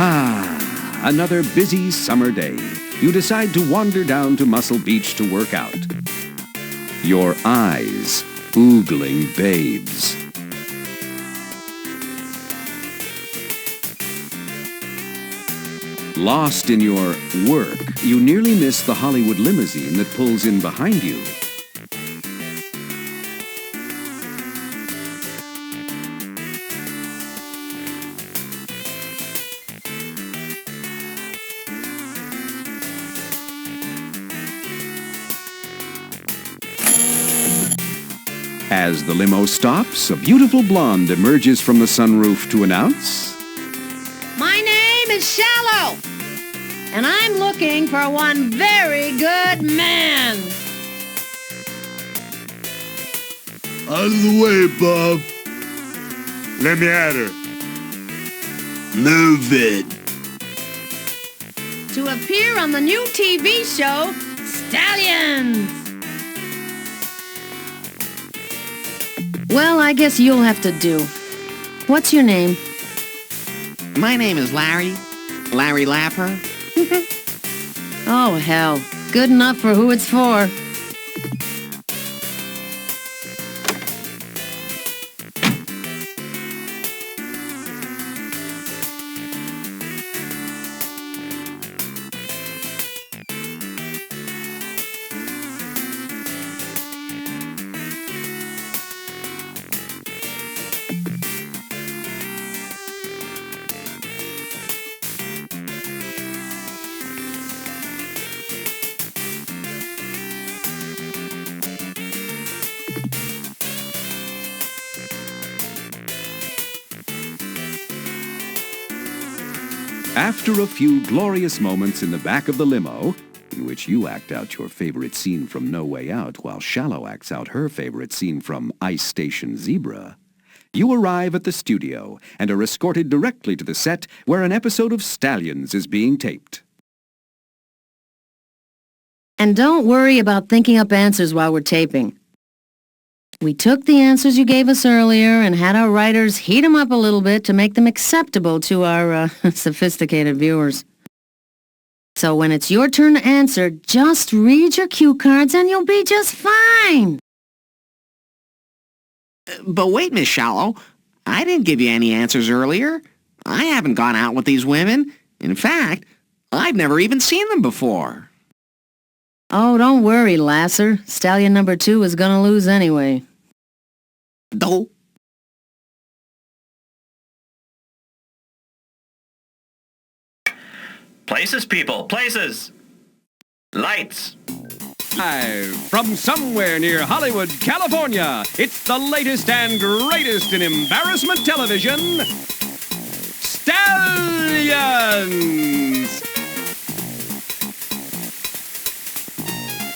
Ah, another busy summer day. You decide to wander down to Muscle Beach to work out. Your eyes oogling babes. Lost in your work, you nearly miss the Hollywood limousine that pulls in behind you. As the limo stops, a beautiful blonde emerges from the sunroof to announce... My name is Shallow, and I'm looking for one very good man. Out of the way, Bob. Let me at her. Move it. To appear on the new TV show, Stallions. Well, I guess you'll have to do. What's your name? My name is Larry. Larry Lapper. Oh, hell. Good enough for who it's for. After a few glorious moments in the back of the limo, in which you act out your favorite scene from No Way Out while Shallow acts out her favorite scene from Ice Station Zebra, you arrive at the studio and are escorted directly to the set where an episode of Stallions is being taped. And don't worry about thinking up answers while we're taping. We took the answers you gave us earlier and had our writers heat them up a little bit to make them acceptable to our sophisticated viewers. So when it's your turn to answer, just read your cue cards and you'll be just fine. But wait, Miss Shallow. I didn't give you any answers earlier. I haven't gone out with these women. In fact, I've never even seen them before. Oh, don't worry, Lasser. Stallion number 2 is gonna lose anyway. No. Places, people, places! Lights! Live from somewhere near Hollywood, California, it's the latest and greatest in embarrassment television, Stallions!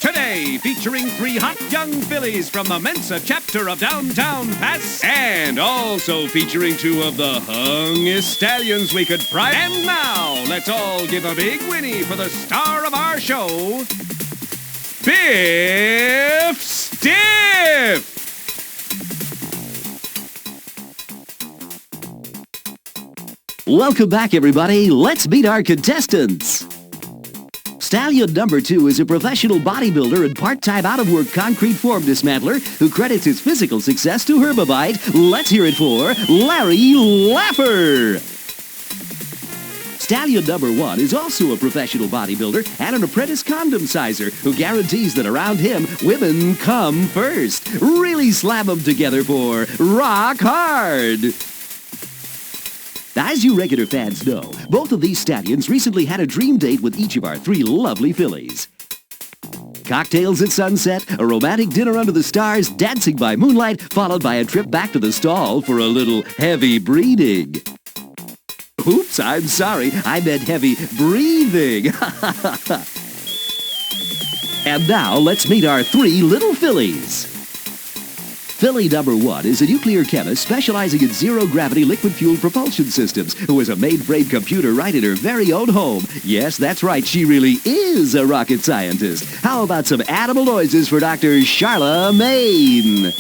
Today, featuring 3 hot young fillies from the Mensa chapter of Downtown Pass, and also featuring 2 of the hungest stallions we could prize. And now, let's all give a big whinny for the star of our show, Biff Stiff! Welcome back, everybody. Let's meet our contestants. Stallion number 2 is a professional bodybuilder and part-time out-of-work concrete form dismantler who credits his physical success to Herbivite. Let's hear it for Larry Lapper. Stallion number 1 is also a professional bodybuilder and an apprentice condom sizer who guarantees that around him, women come first. Really slam them together for Rock Hard. Now, as you regular fans know, both of these stallions recently had a dream date with each of our 3 lovely fillies. Cocktails at sunset, a romantic dinner under the stars, dancing by moonlight, followed by a trip back to the stall for a little heavy breeding. Oops, I'm sorry, I meant heavy breathing. And now, let's meet our 3 little fillies. Filly number 1 is a nuclear chemist specializing in zero-gravity liquid-fueled propulsion systems who has a mainframe computer right in her very own home. Yes, that's right, she really is a rocket scientist. How about some animal noises for Dr. Charlemagne?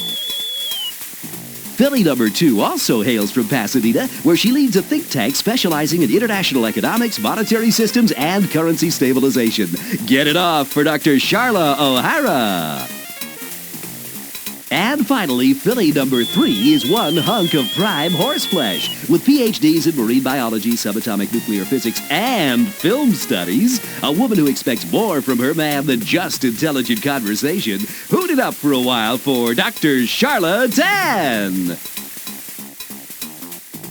Filly number 2 also hails from Pasadena, where she leads a think tank specializing in international economics, monetary systems, and currency stabilization. Get it off for Dr. Charla O'Hara. And finally, filly number 3 is one hunk of prime horseflesh. With PhDs in marine biology, subatomic nuclear physics, and film studies, a woman who expects more from her man than just intelligent conversation. Hoot it up for a while for Dr. Charla Tan!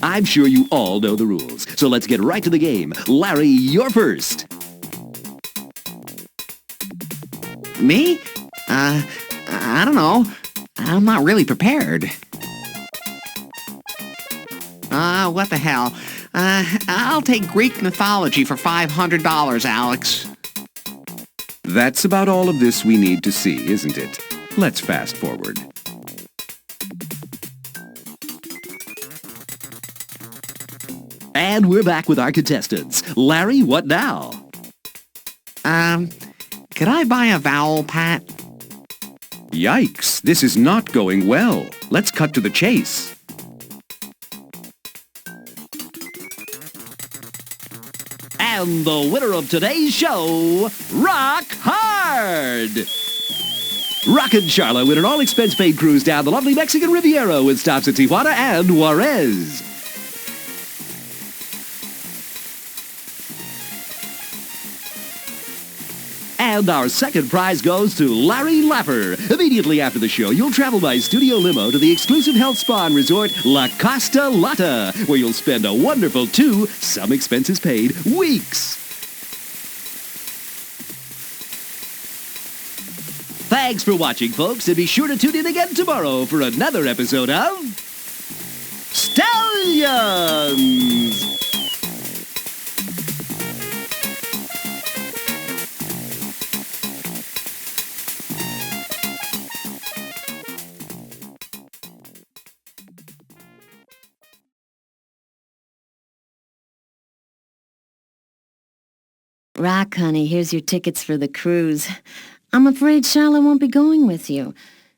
I'm sure you all know the rules, so let's get right to the game. Larry, you're first. Me? I don't know. I'm not really prepared. What the hell? I'll take Greek mythology for $500, Alex. That's about all of this we need to see, isn't it? Let's fast forward. And we're back with our contestants. Larry, what now? Could I buy a vowel, Pat? Yikes, this is not going well. Let's cut to the chase. And the winner of today's show, Rock Hard! Rock and Charla win an all-expense-paid cruise down the lovely Mexican Riviera with stops at Tijuana and Juarez. And our second prize goes to Larry Laffer. Immediately after the show, you'll travel by studio limo to the exclusive health spa and resort La Costa Lotta, where you'll spend a wonderful 2, some expenses paid, weeks. Thanks for watching, folks, and be sure to tune in again tomorrow for another episode of Stallions! Rock, honey, here's your tickets for the cruise. I'm afraid Charlotte won't be going with you.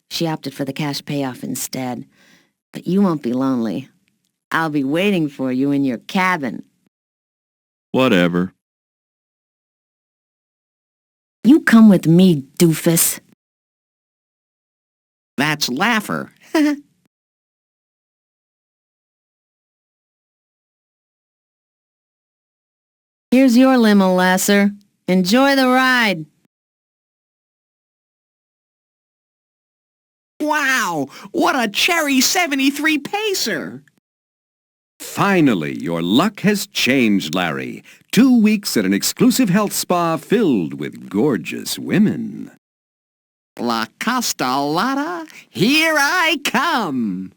She opted for the cash payoff instead. But you won't be lonely. I'll be waiting for you in your cabin. Whatever. You come with me, doofus. That's Laffer. Here's your limo, Lasser. Enjoy the ride. Wow! What a cherry 73 pacer! Finally, your luck has changed, Larry. 2 weeks at an exclusive health spa filled with gorgeous women. La Costa Lotta, here I come!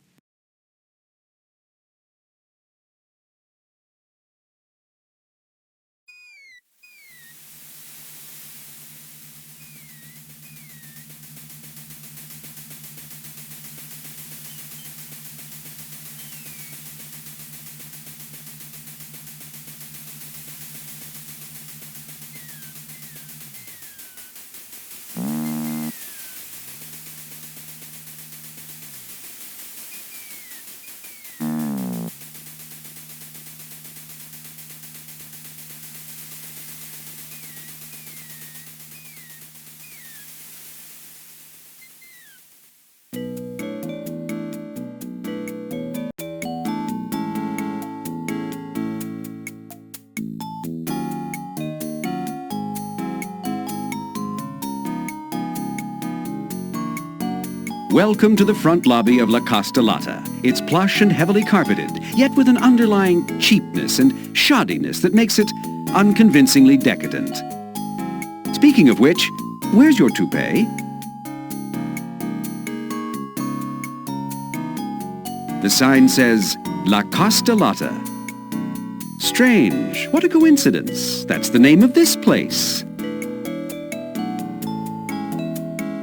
Welcome to the front lobby of La Costa Lotta. It's plush and heavily carpeted, yet with an underlying cheapness and shoddiness that makes it unconvincingly decadent. Speaking of which, where's your toupee? The sign says, La Costa Lotta. Strange. What a coincidence. That's the name of this place.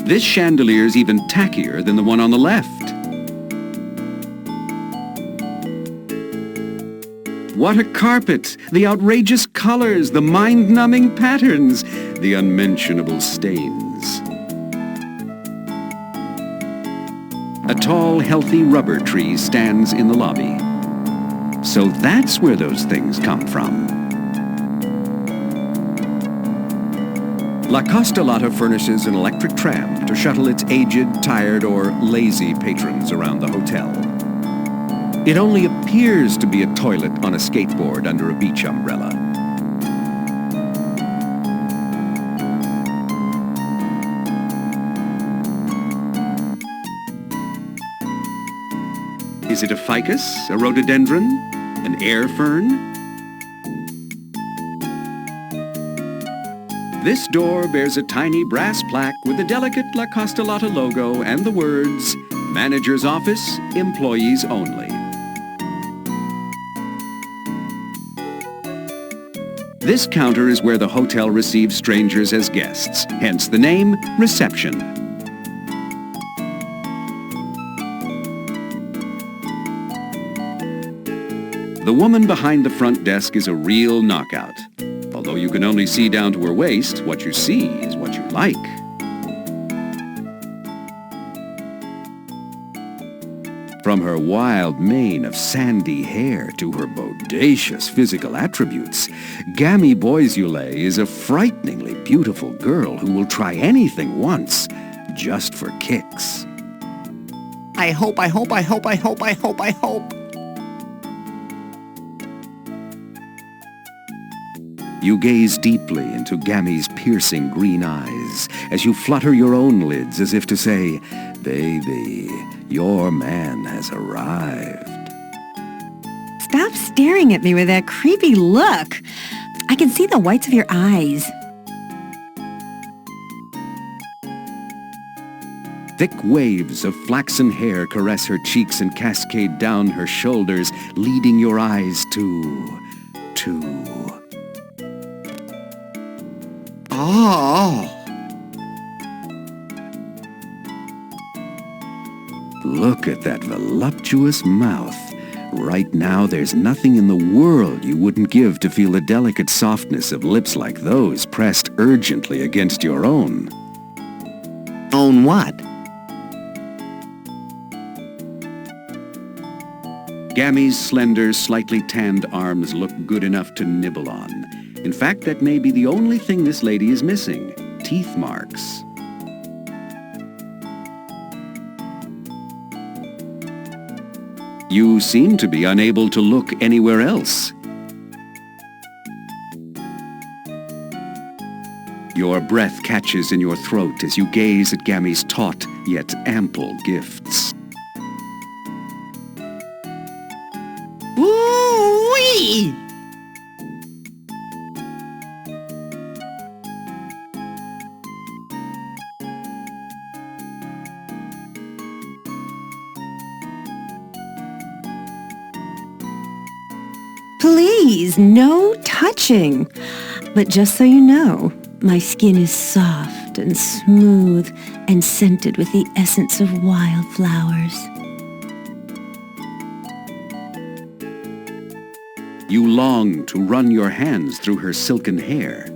This chandelier's even tackier than the one on the left. What a carpet! The outrageous colors, the mind-numbing patterns, the unmentionable stains. A tall, healthy rubber tree stands in the lobby. So that's where those things come from. La Costa Lotta furnishes an electric tram to shuttle its aged, tired, or lazy patrons around the hotel. It only appears to be a toilet on a skateboard under a beach umbrella. Is it a ficus, a rhododendron, an air fern? This door bears a tiny brass plaque with the delicate La Costa Lotta logo and the words, Manager's Office, Employees Only. This counter is where the hotel receives strangers as guests, hence the name, Reception. The woman behind the front desk is a real knockout. Although you can only see down to her waist, what you see is what you like. From her wild mane of sandy hair to her bodacious physical attributes, Gammie Boisule is a frighteningly beautiful girl who will try anything once, just for kicks. I hope. You gaze deeply into Gammie's piercing green eyes as you flutter your own lids as if to say, Baby, your man has arrived. Stop staring at me with that creepy look. I can see the whites of your eyes. Thick waves of flaxen hair caress her cheeks and cascade down her shoulders, leading your eyes to... Oh. Look at that voluptuous mouth. Right now, there's nothing in the world you wouldn't give to feel the delicate softness of lips like those pressed urgently against your own. Own what? Gammie's slender, slightly tanned arms look good enough to nibble on. In fact, that may be the only thing this lady is missing. Teeth marks. You seem to be unable to look anywhere else. Your breath catches in your throat as you gaze at Gammie's taut yet ample gifts. Woo-wee! Please, no touching. But just so you know, my skin is soft and smooth and scented with the essence of wildflowers. You long to run your hands through her silken hair.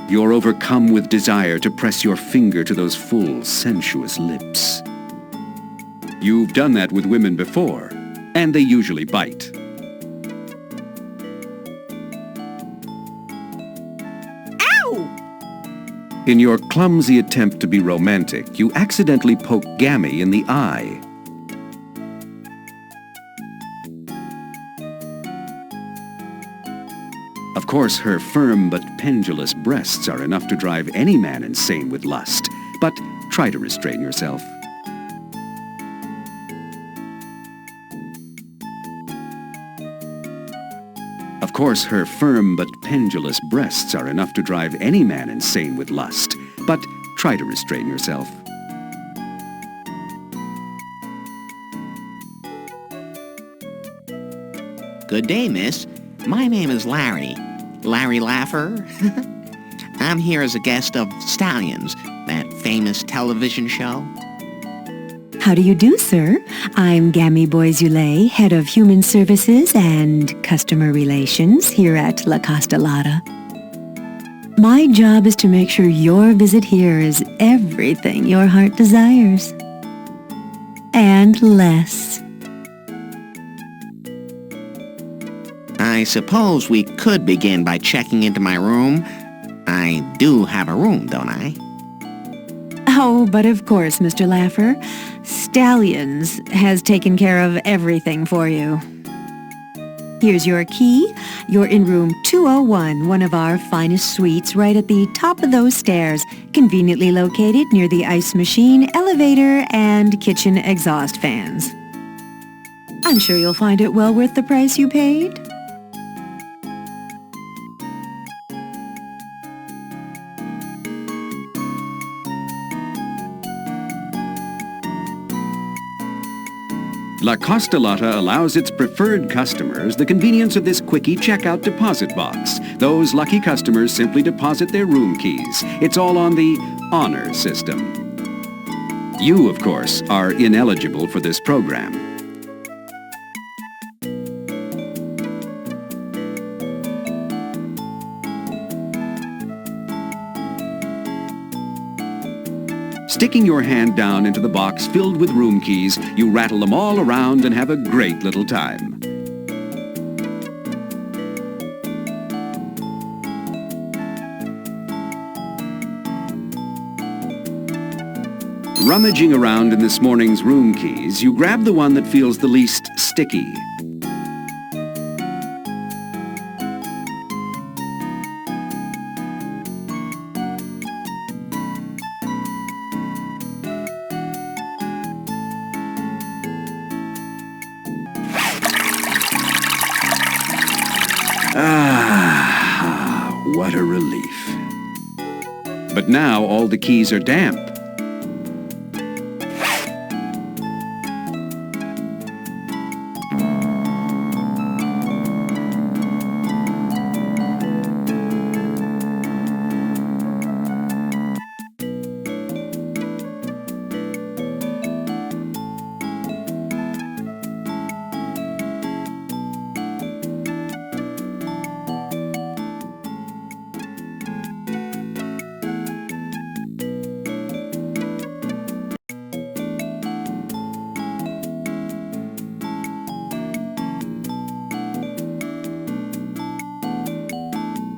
You're overcome with desire to press your finger to those full, sensuous lips. You've done that with women before, and they usually bite. Ow! In your clumsy attempt to be romantic, you accidentally poke Gammie in the eye. Of course, her firm but pendulous breasts are enough to drive any man insane with lust, but try to restrain yourself. Of course, her firm but pendulous breasts are enough to drive any man insane with lust, but try to restrain yourself. Good day, miss. My name is Larry. Larry Laffer. I'm here as a guest of Stallions, that famous television show. How do you do, sir? I'm Gammie Boisule, Head of Human Services and Customer Relations here at La Costa Lotta. My job is to make sure your visit here is everything your heart desires. And less. I suppose we could begin by checking into my room. I do have a room, don't I? Oh, but of course, Mr. Laffer. Stallions has taken care of everything for you. Here's your key. You're in room 201, one of our finest suites, right at the top of those stairs, conveniently located near the ice machine, elevator, and kitchen exhaust fans. I'm sure you'll find it well worth the price you paid. La Costa Lotta allows its preferred customers the convenience of this quickie checkout deposit box. Those lucky customers simply deposit their room keys. It's all on the honor system. You, of course, are ineligible for this program. Sticking your hand down into the box filled with room keys, you rattle them all around and have a great little time. Rummaging around in this morning's room keys, you grab the one that feels the least sticky. What a relief. But now all the keys are damp.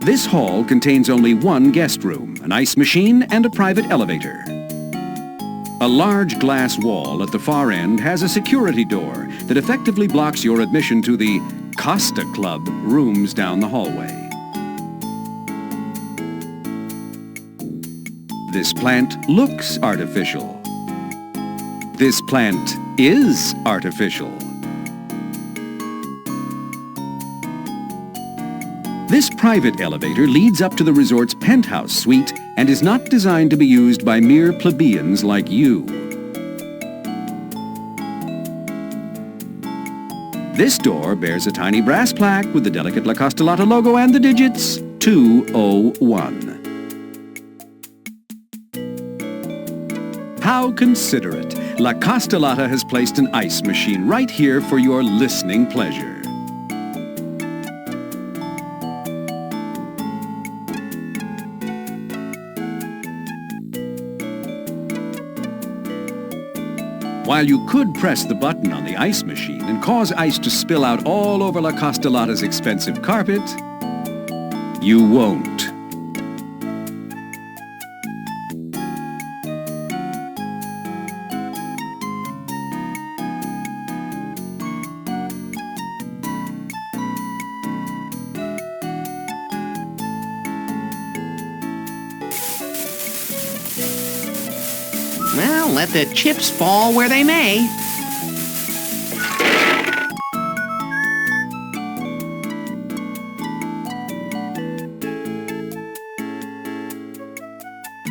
This hall contains only one guest room, an ice machine, and a private elevator. A large glass wall at the far end has a security door that effectively blocks your admission to the Costa Club rooms down the hallway. This plant looks artificial. This plant is artificial. This private elevator leads up to the resort's penthouse suite and is not designed to be used by mere plebeians like you. This door bears a tiny brass plaque with the delicate La Costa Lotta logo and the digits 201. How considerate! La Costa Lotta has placed an ice machine right here for your listening pleasure. While you could press the button on the ice machine and cause ice to spill out all over La Costa Lotta's expensive carpet, you won't. Well, let the chips fall where they may.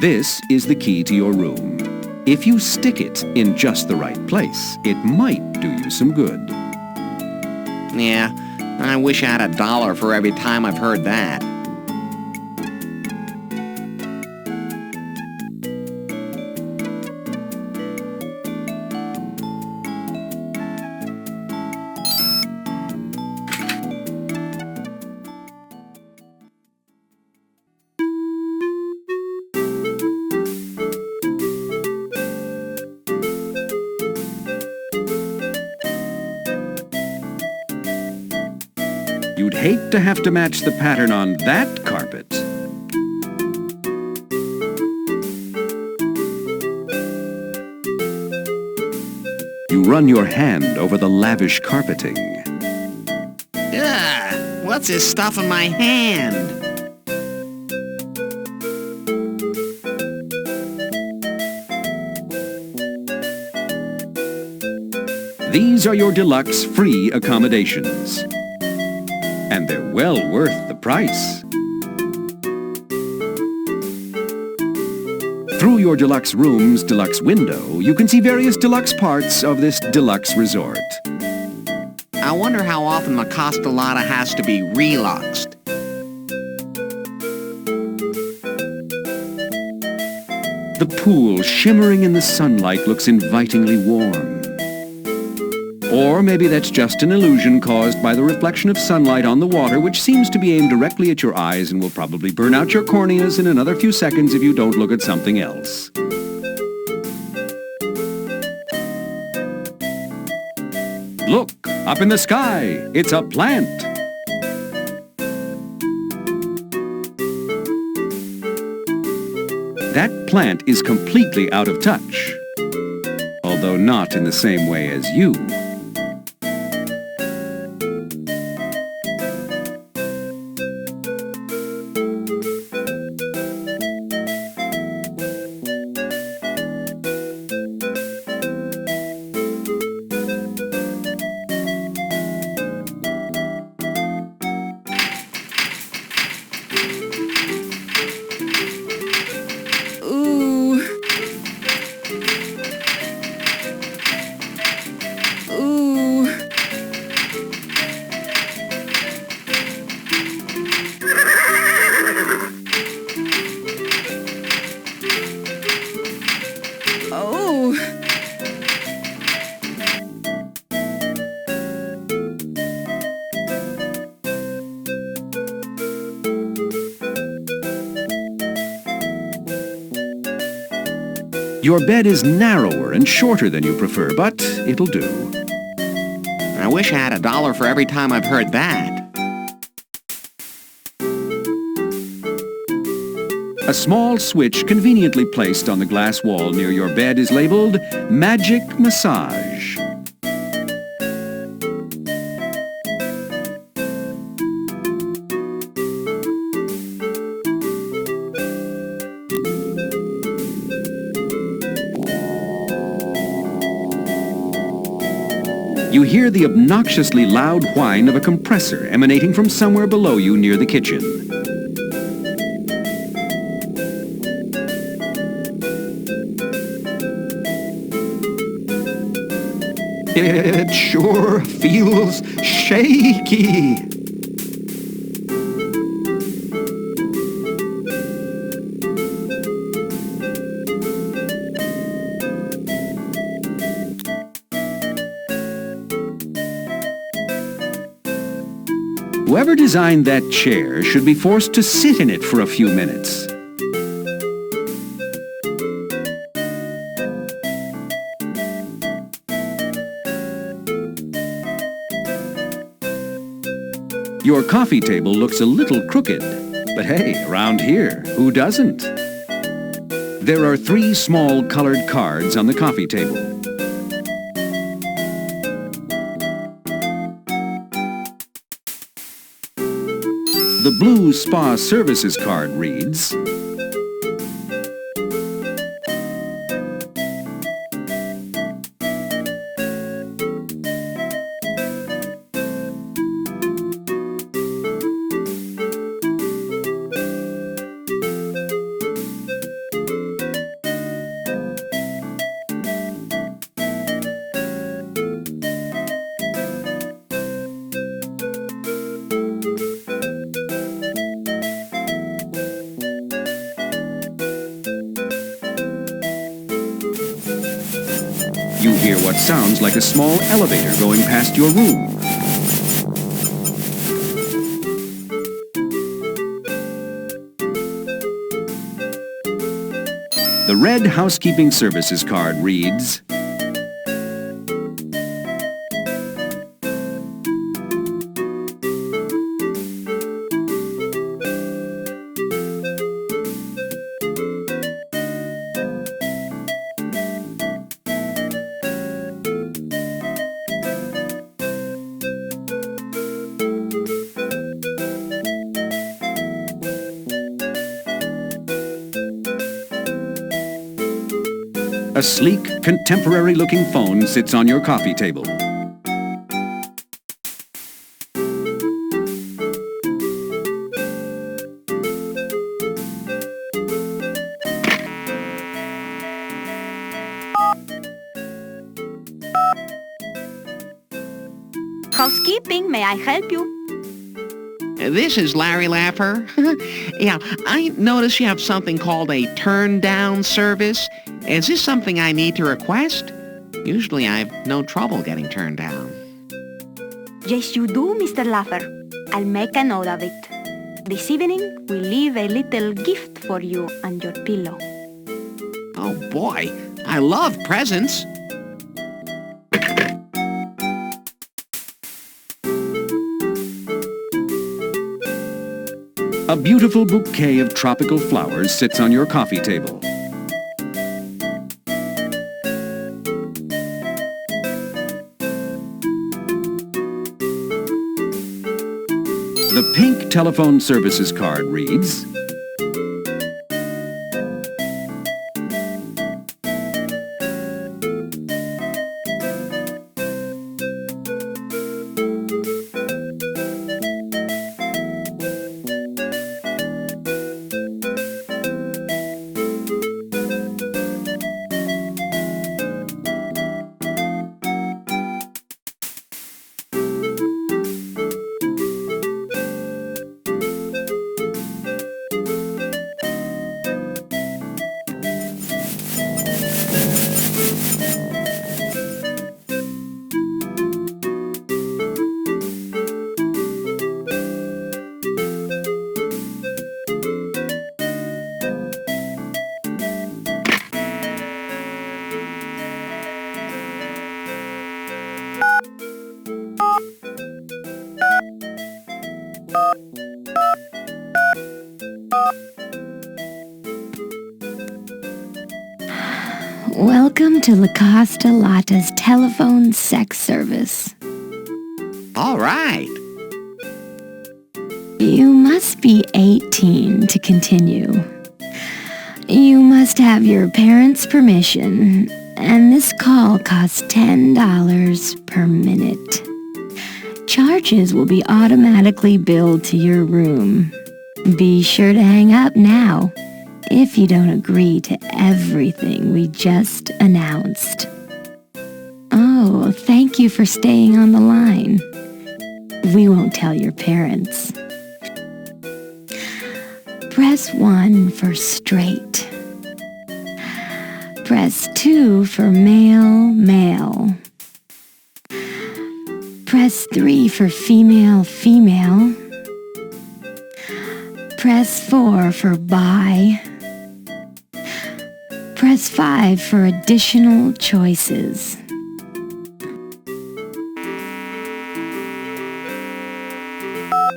This is the key to your room. If you stick it in just the right place, it might do you some good. Yeah, I wish I had $1 for every time I've heard that. hate to have to match the pattern on that carpet. You run your hand over the lavish carpeting. Ugh, what's this stuff in my hand? These are your deluxe free accommodations. And they're well worth the price. Through your deluxe room's deluxe window, you can see various deluxe parts of this deluxe resort. I wonder how often the Costa Lotta has to be reluxed. The pool, shimmering in the sunlight, looks invitingly warm. Or maybe that's just an illusion caused by the reflection of sunlight on the water, which seems to be aimed directly at your eyes and will probably burn out your corneas in another few seconds if you don't look at something else. Look, up in the sky, it's a plant. That plant is completely out of touch, although not in the same way as you. Your bed is narrower and shorter than you prefer, but it'll do. I wish I had $1 for every time I've heard that. A small switch conveniently placed on the glass wall near your bed is labeled Magic Massage. You hear the obnoxiously loud whine of a compressor emanating from somewhere below you near the kitchen. It sure feels shaky. Whoever designed that chair should be forced to sit in it for a few minutes. Your coffee table looks a little crooked, but hey, around here, who doesn't? There are 3 small colored cards on the coffee table. The blue Spa Services card reads, You hear what sounds like a small elevator going past your room. The red housekeeping services card reads, A sleek, contemporary-looking phone sits on your coffee table. Housekeeping, may I help you? This is Larry Laffer. Yeah, I notice you have something called a turn-down service. Is this something I need to request? Usually I have no trouble getting turned down. Yes, you do, Mr. Laffer. I'll make a note of it. This evening, we leave a little gift for you on your pillow. Oh boy, I love presents. A beautiful bouquet of tropical flowers sits on your coffee table. The pink telephone services card reads, Welcome to La Costa Lotta's telephone sex service. All right. You must be 18 to continue. You must have your parents' permission, and this call costs $10 per minute. Charges will be automatically billed to your room. Be sure to hang up now if you don't agree to everything we just announced. Oh, thank you for staying on the line. We won't tell your parents. Press 1 for straight. Press 2 for male, male. Press 3 for female, female. Press 4 for bi. Press 5 for additional choices.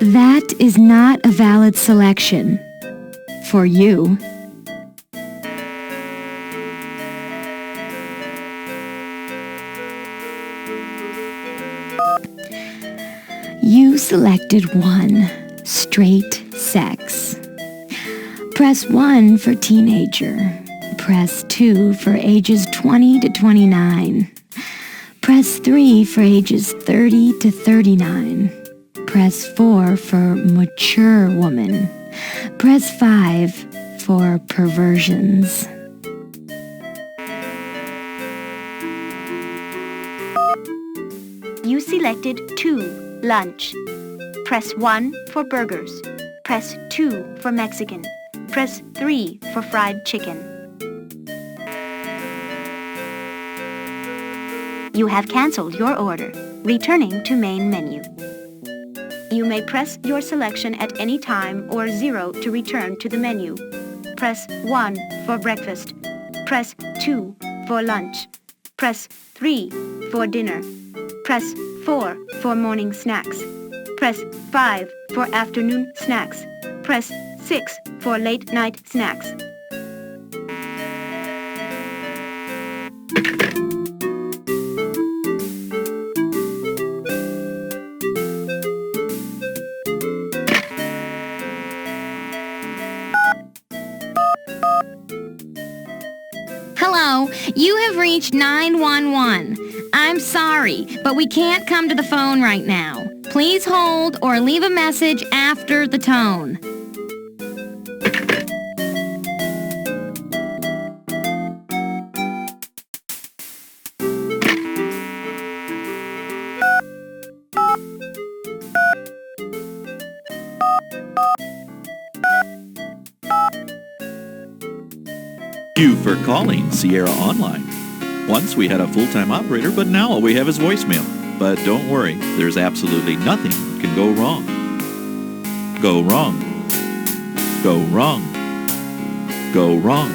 That is not a valid selection for you. You selected 1, straight sex. Press 1 for teenager. Press 2 for ages 20 to 29. Press 3 for ages 30 to 39. Press 4 for mature woman. Press 5 for perversions. You selected 2, lunch. Press 1 for burgers. Press 2 for Mexican. Press 3 for fried chicken. You have canceled your order. Returning to main menu. You may press your selection at any time or 0 to return to the menu. Press 1 for breakfast. Press 2 for lunch. Press 3 for dinner. Press 4 for morning snacks. Press 5 for afternoon snacks. Press 6 for late night snacks. Hello, you have reached 911. I'm sorry, but we can't come to the phone right now. Please hold or leave a message after the tone. Thank you for calling Sierra Online. Once we had a full-time operator, but now all we have is voicemail. But don't worry, there's absolutely nothing can go wrong. Go wrong. Go wrong. Go wrong.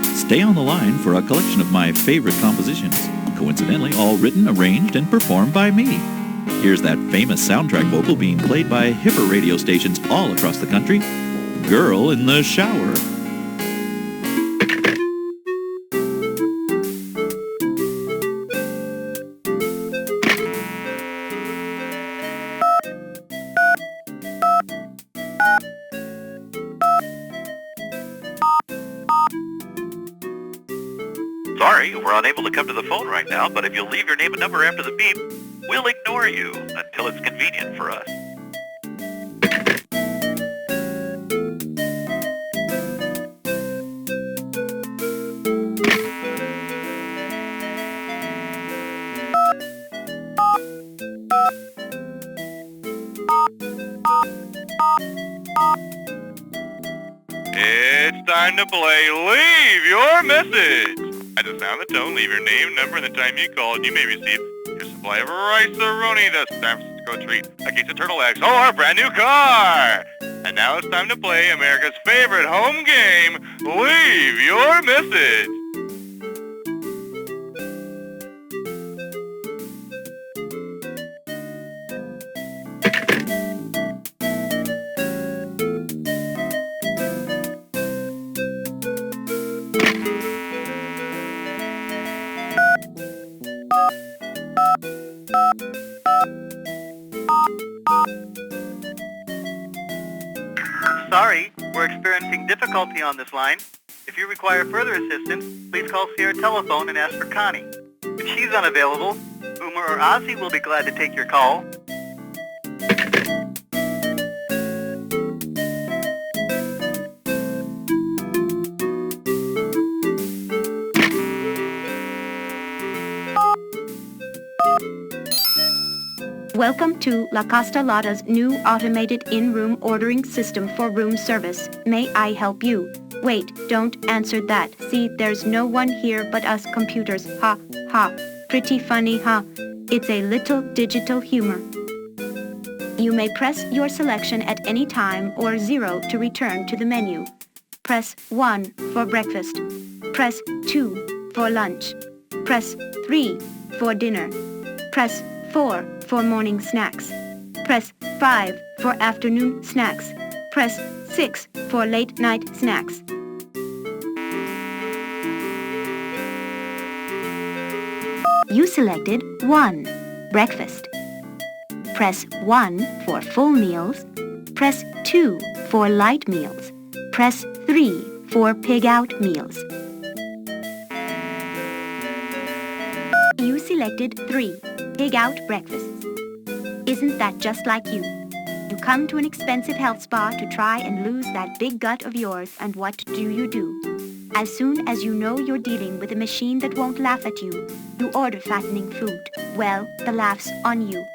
Stay on the line for a collection of my favorite compositions, coincidentally all written, arranged, and performed by me. Here's that famous soundtrack vocal being played by hipper radio stations all across the country, Girl in the Shower. Sorry, we're unable to come to the phone right now, but if you'll leave your name and number after the beep, we'll ignore you until it's convenient for us. It's time to play Leave Your Message. At the sound of the tone, leave your name, number, and the time you called. You may receive your supply of rice-a-roni, the San Francisco treat, a case of turtle eggs, or a brand new car. And now it's time to play America's favorite home game, Leave Your Message. Sorry, we're experiencing difficulty on this line. If you require further assistance, please call Sierra Telephone and ask for Connie. If she's unavailable, Boomer or Ozzy will be glad to take your call. Welcome to La Costa Lotta's new automated in-room ordering system for room service. May I help you? Wait, don't answer that. See, there's no one here but us computers. Ha, ha. Pretty funny, huh? It's a little digital humor. You may press your selection at any time or 0 to return to the menu. Press 1 for breakfast. Press 2 for lunch. Press 3 for dinner. Press 4 for morning snacks. Press 5 for afternoon snacks. Press 6 for late night snacks. You selected 1, breakfast. Press 1 for full meals. Press 2 for light meals. Press 3 for pig out meals. You selected 3, pig out breakfasts. Isn't that just like you? You come to an expensive health spa to try and lose that big gut of yours, and what do? As soon as you know you're dealing with a machine that won't laugh at you, you order fattening food. Well, the laugh's on you.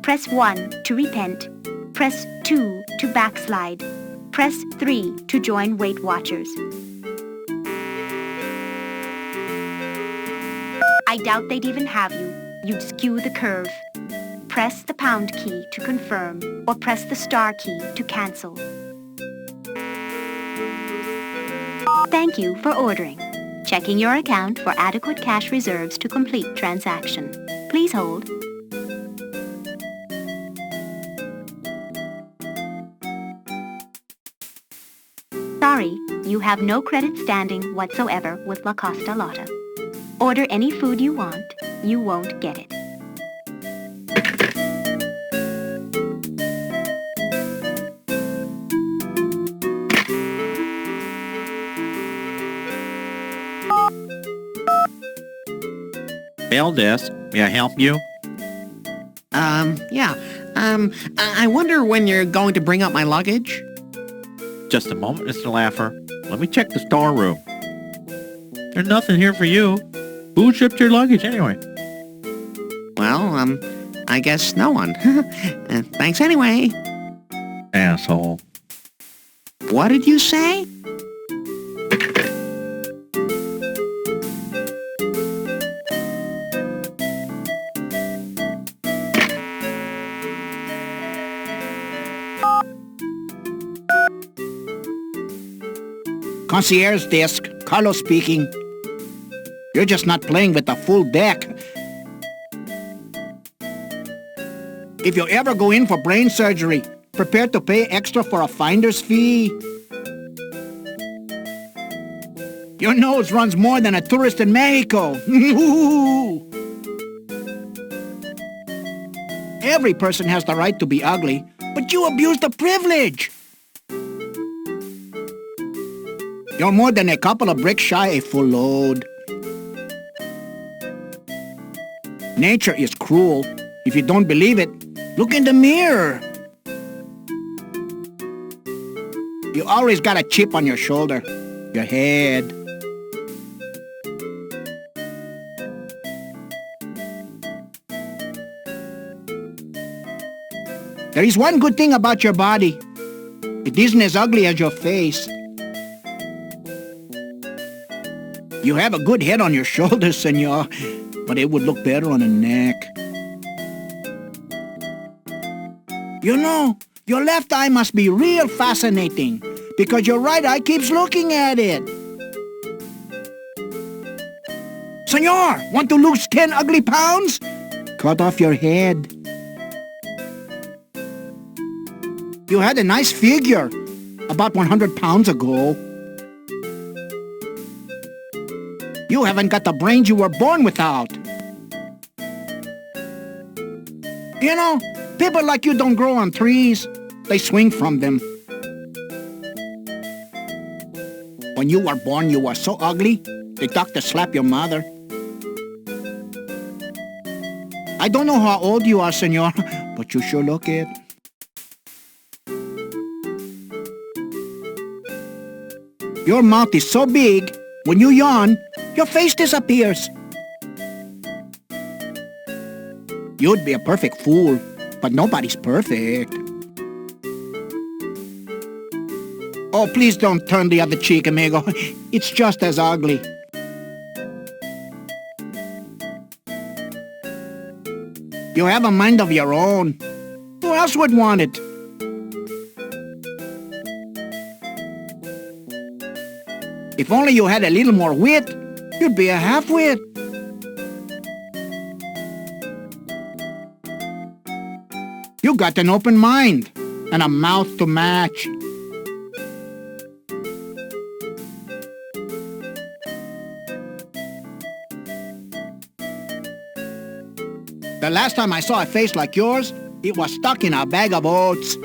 Press 1 to repent. Press 2 to backslide. Press 3 to join Weight Watchers. I doubt they'd even have you. You'd skew the curve. Press the pound key to confirm, or press the star key to cancel. Thank you for ordering. Checking your account for adequate cash reserves to complete transaction. Please hold. Sorry, you have no credit standing whatsoever with La Costa Lotta. Order any food you want, you won't get it. Mail desk. May I help you? Yeah. I wonder when you're going to bring up my luggage? Just a moment, Mr. Laffer. Let me check the storeroom. There's nothing here for you. Who shipped your luggage anyway? Well, I guess no one. Thanks anyway. Asshole. What did you say? Concierge desk, Carlos speaking. You're just not playing with the full deck. If you ever go in for brain surgery, prepare to pay extra for a finder's fee. Your nose runs more than a tourist in Mexico. Every person has the right to be ugly, but you abuse the privilege. You're more than a couple of bricks shy a full load. Nature is cruel. If you don't believe it, look in the mirror. You always got a chip on your shoulder, your head. There is one good thing about your body. It isn't as ugly as your face. You have a good head on your shoulders, senor, but it would look better on a neck. You know, your left eye must be real fascinating, because your right eye keeps looking at it. Senor, want to lose 10 ugly pounds? Cut off your head. You had a nice figure about 100 pounds ago. You haven't got the brains you were born without. You know, people like you don't grow on trees. They swing from them. When you were born, you were so ugly, the doctor slapped your mother. I don't know how old you are, senor, but you sure look it. Your mouth is so big, when you yawn, your face disappears. You'd be a perfect fool, but nobody's perfect. Oh, please don't turn the other cheek, amigo. It's just as ugly. You have a mind of your own. Who else would want it? If only you had a little more wit, you'd be a half-wit. You got an open mind and a mouth to match. The last time I saw a face like yours, it was stuck in a bag of oats.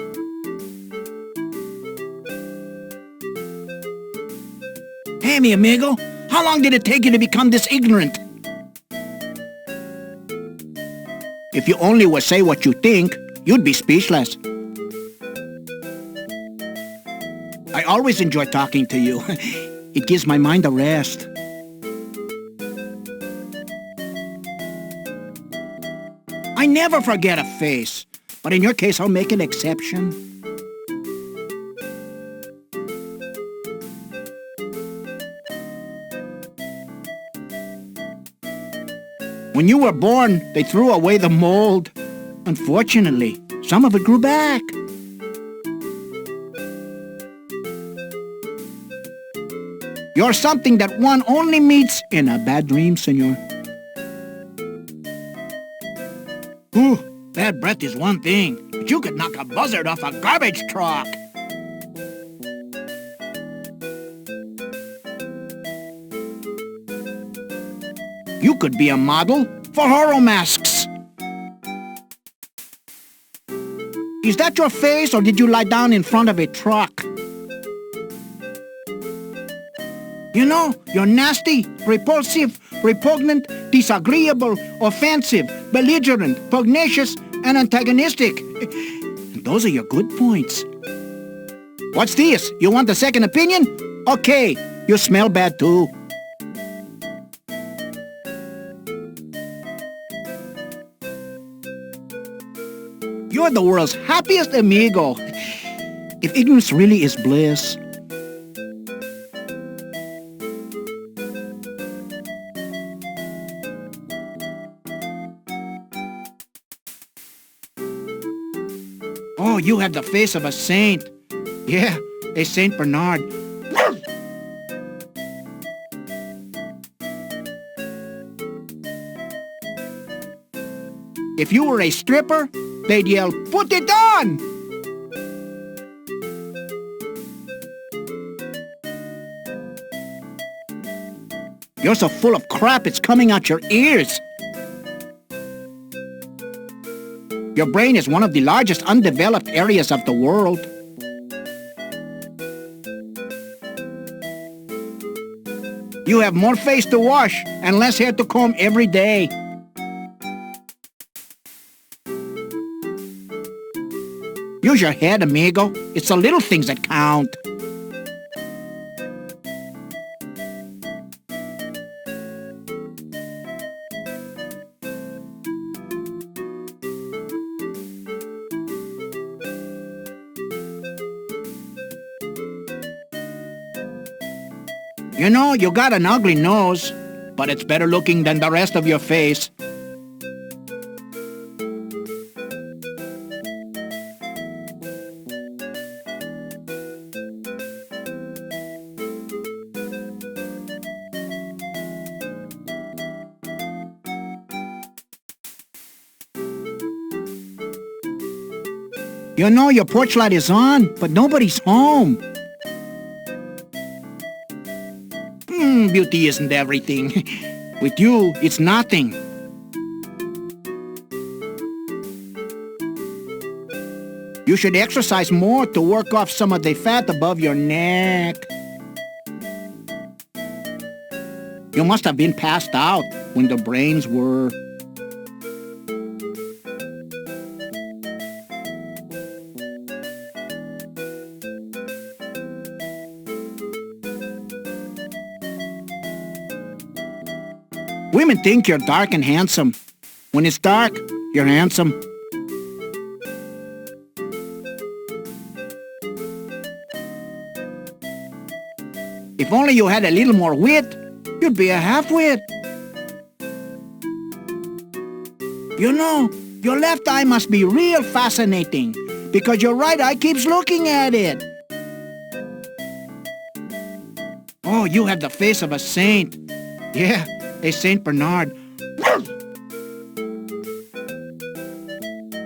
Hey, mi amigo, how long did it take you to become this ignorant? If you only would say what you think, you'd be speechless. I always enjoy talking to you. It gives my mind a rest. I never forget a face, but in your case, I'll make an exception. When you were born, they threw away the mold. Unfortunately, some of it grew back. You're something that one only meets in a bad dream, senor. Whew, bad breath is one thing, but you could knock a buzzard off a garbage truck. You could be a model for horror masks. Is that your face, or did you lie down in front of a truck? You know, you're nasty, repulsive, repugnant, disagreeable, offensive, belligerent, pugnacious, and antagonistic. Those are your good points. What's this? You want a second opinion? Okay, you smell bad too. You're the world's happiest amigo. If ignorance really is bliss. Oh, you have the face of a saint. Yeah, a Saint Bernard. If you were a stripper, they'd yell, "Put it on!" You're so full of crap, it's coming out your ears. Your brain is one of the largest undeveloped areas of the world. You have more face to wash and less hair to comb every day. Use your head, amigo. It's the little things that count. You know, you got an ugly nose, but it's better looking than the rest of your face. You know, your porch light is on, but nobody's home. Beauty isn't everything. With you, it's nothing. You should exercise more to work off some of the fat above your neck. You must have been passed out when the brains were... Women think you're dark and handsome. When it's dark, you're handsome. If only you had a little more wit, you'd be a half-wit. You know, your left eye must be real fascinating, because your right eye keeps looking at it. Oh, you have the face of a saint. Yeah, a Saint Bernard.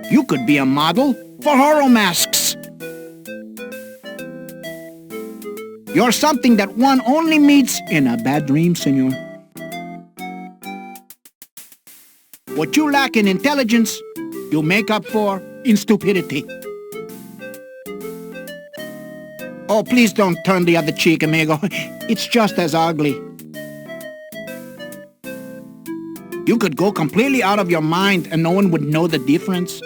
You could be a model for horror masks. You're something that one only meets in a bad dream, senor. What you lack in intelligence, you make up for in stupidity. Oh, please don't turn the other cheek, amigo. It's just as ugly. You could go completely out of your mind and no one would know the difference.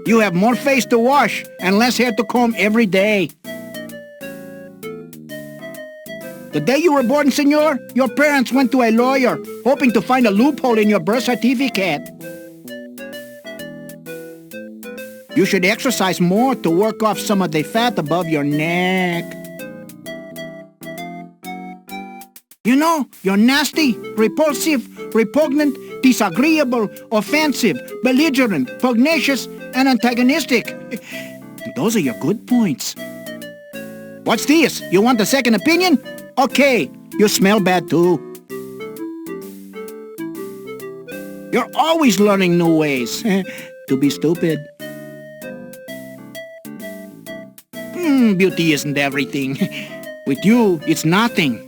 You have more face to wash and less hair to comb every day. The day you were born, senor, your parents went to a lawyer, hoping to find a loophole in your birth certificate. You should exercise more to work off some of the fat above your neck. You know, you're nasty, repulsive, repugnant, disagreeable, offensive, belligerent, pugnacious, and antagonistic. Those are your good points. What's this? You want a second opinion? Okay, you smell bad too. You're always learning new ways to be stupid. Beauty isn't everything. With you, it's nothing.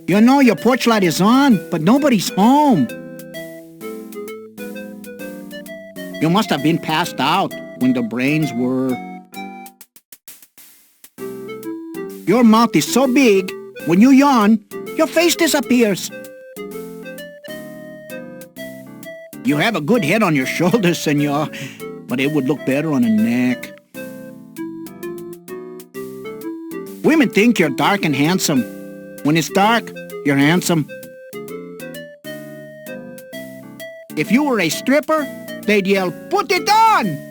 You know, your porch light is on, but nobody's home. You must have been passed out when the brains were... Your mouth is so big, when you yawn, your face disappears. You have a good head on your shoulders, senor, but it would look better on a neck. Women think you're dark and handsome. When it's dark, you're handsome. If you were a stripper, they'd yell, "Put it on!"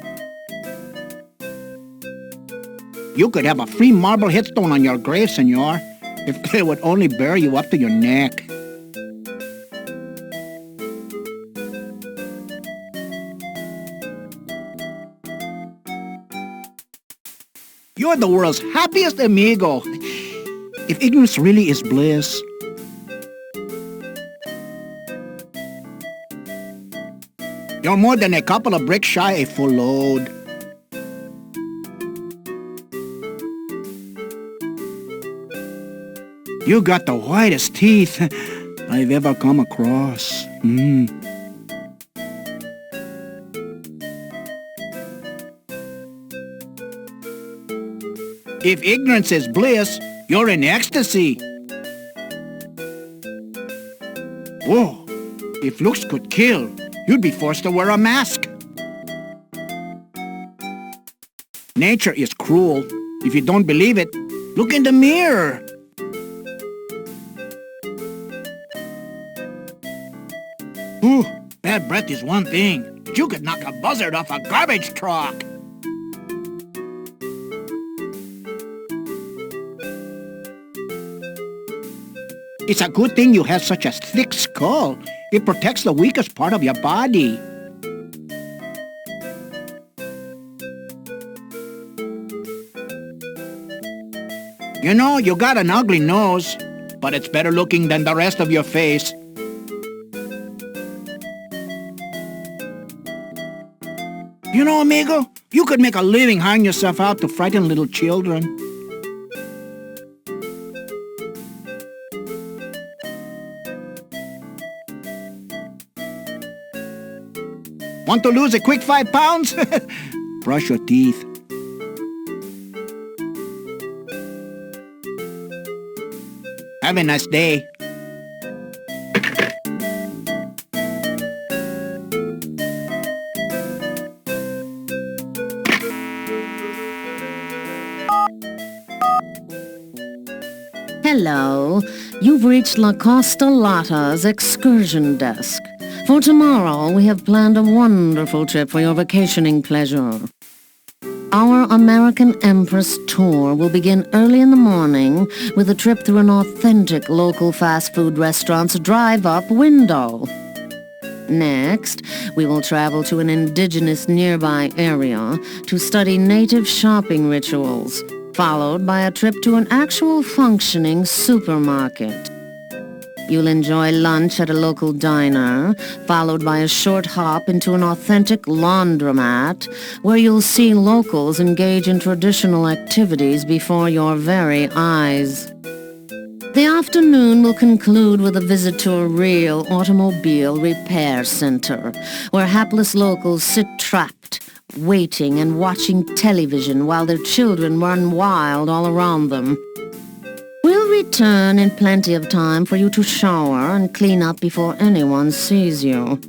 You could have a free marble headstone on your grave, senor, if they would only bury you up to your neck. You're the world's happiest amigo. If ignorance really is bliss. You're more than a couple of bricks shy a full load. You got the whitest teeth I've ever come across. If ignorance is bliss, you're in ecstasy. Whoa, if looks could kill, you'd be forced to wear a mask. Nature is cruel. If you don't believe it, look in the mirror. Ooh, bad breath is one thing, but you could knock a buzzard off a garbage truck. It's a good thing you have such a thick skull. It protects the weakest part of your body. You know, you got an ugly nose, but it's better looking than the rest of your face. You know, amigo, you could make a living hiring yourself out to frighten little children. Want to lose a quick 5 pounds? Brush your teeth. Have a nice day. Hello. You've reached La Costa Lotta's excursion desk. For tomorrow, we have planned a wonderful trip for your vacationing pleasure. Our American Empress tour will begin early in the morning with a trip through an authentic local fast food restaurant's drive-up window. Next, we will travel to an indigenous nearby area to study native shopping rituals, followed by a trip to an actual functioning supermarket. You'll enjoy lunch at a local diner, followed by a short hop into an authentic laundromat, where you'll see locals engage in traditional activities before your very eyes. The afternoon will conclude with a visit to a real automobile repair center, where hapless locals sit trapped, waiting and watching television while their children run wild all around them. We'll return in plenty of time for you to shower and clean up before anyone sees you.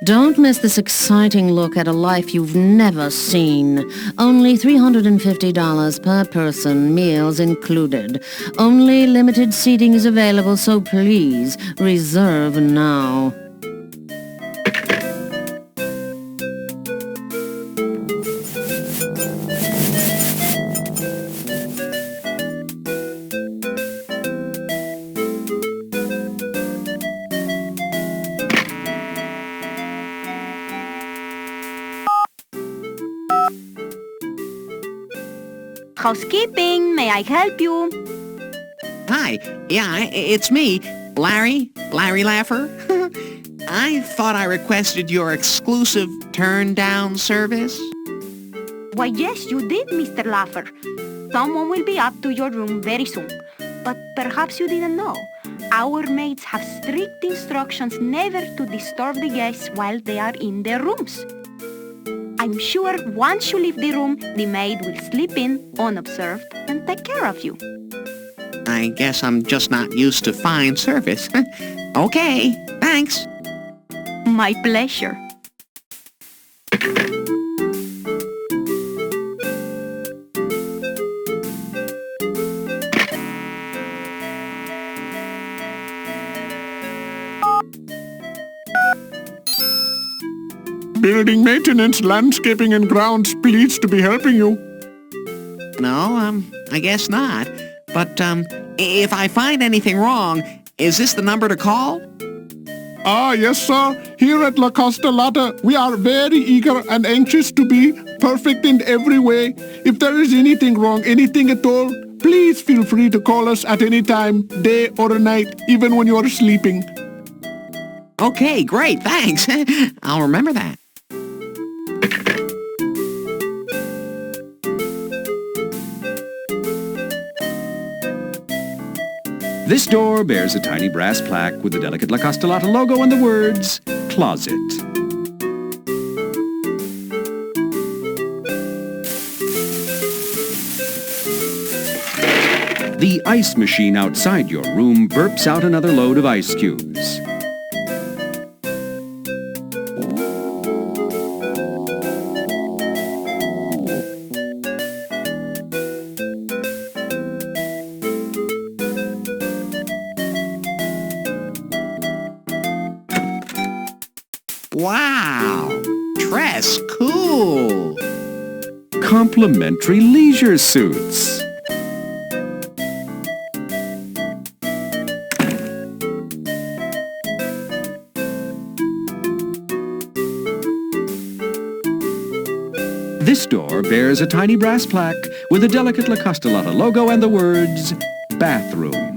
Don't miss this exciting look at a life you've never seen. Only $350 per person, meals included. Only limited seating is available, so please reserve now. Housekeeping, may I help you? Hi, yeah, it's me, Larry Laffer. I thought I requested your exclusive turn-down service. Why, yes, you did, Mr. Laffer. Someone will be up to your room very soon. But perhaps you didn't know. Our maids have strict instructions never to disturb the guests while they are in their rooms. I'm sure once you leave the room, the maid will slip in unobserved and take care of you. I guess I'm just not used to fine service. Okay, thanks. My pleasure. Building maintenance, landscaping, and grounds pleased to be helping you. No, I guess not. But, if I find anything wrong, is this the number to call? Ah, yes, sir. Here at La Costa Lotta, we are very eager and anxious to be perfect in every way. If there is anything wrong, anything at all, please feel free to call us at any time, day or night, even when you are sleeping. Okay, great, thanks. I'll remember that. This door bears a tiny brass plaque with the delicate La Costa Lotta logo and the words, Closet. The ice machine outside your room burps out another load of ice cubes. Wow, dress cool. Complimentary leisure suits. This door bears a tiny brass plaque with a delicate La Costa Lotta logo and the words, Bathroom.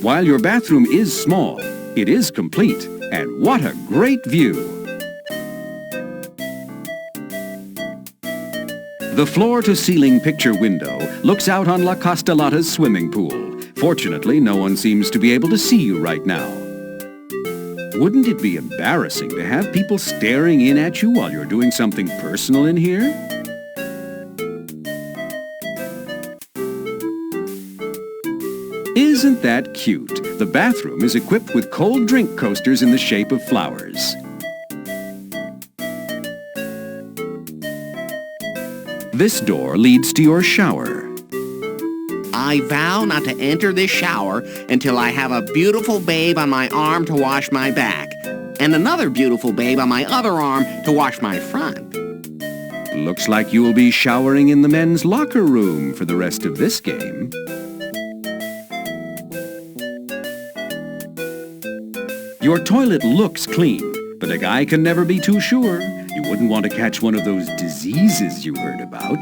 While your bathroom is small, it is complete, and what a great view! The floor-to-ceiling picture window looks out on La Costa Lotta's swimming pool. Fortunately, no one seems to be able to see you right now. Wouldn't it be embarrassing to have people staring in at you while you're doing something personal in here? Isn't that cute? The bathroom is equipped with cold drink coasters in the shape of flowers. This door leads to your shower. I vow not to enter this shower until I have a beautiful babe on my arm to wash my back, and another beautiful babe on my other arm to wash my front. Looks like you will be showering in the men's locker room for the rest of this game. Your toilet looks clean, but a guy can never be too sure. You wouldn't want to catch one of those diseases you heard about.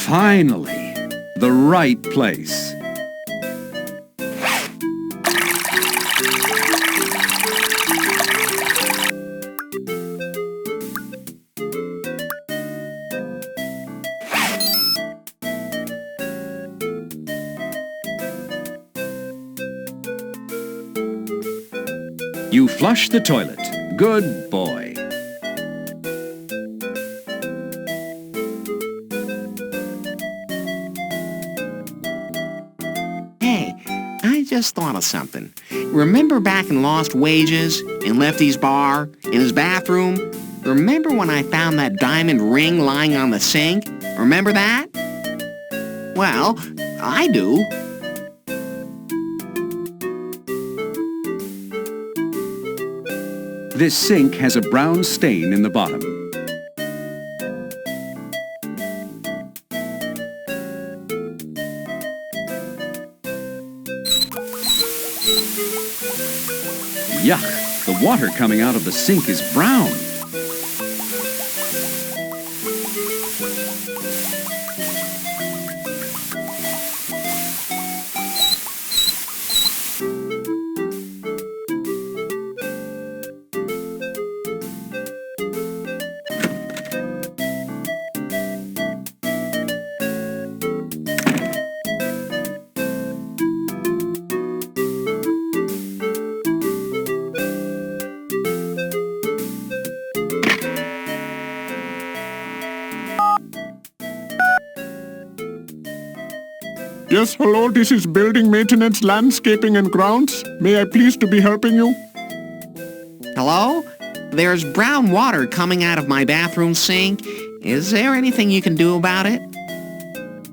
Finally, the right place. You flush the toilet. Good boy. Hey, I just thought of something. Remember back in Lost Wages, in Lefty's bar, in his bathroom? Remember when I found that diamond ring lying on the sink? Remember that? Well, I do. This sink has a brown stain in the bottom. Yuck! The water coming out of the sink is brown. Yes, hello, this is Building Maintenance, Landscaping and Grounds. May I please to be helping you? Hello? There's brown water coming out of my bathroom sink. Is there anything you can do about it?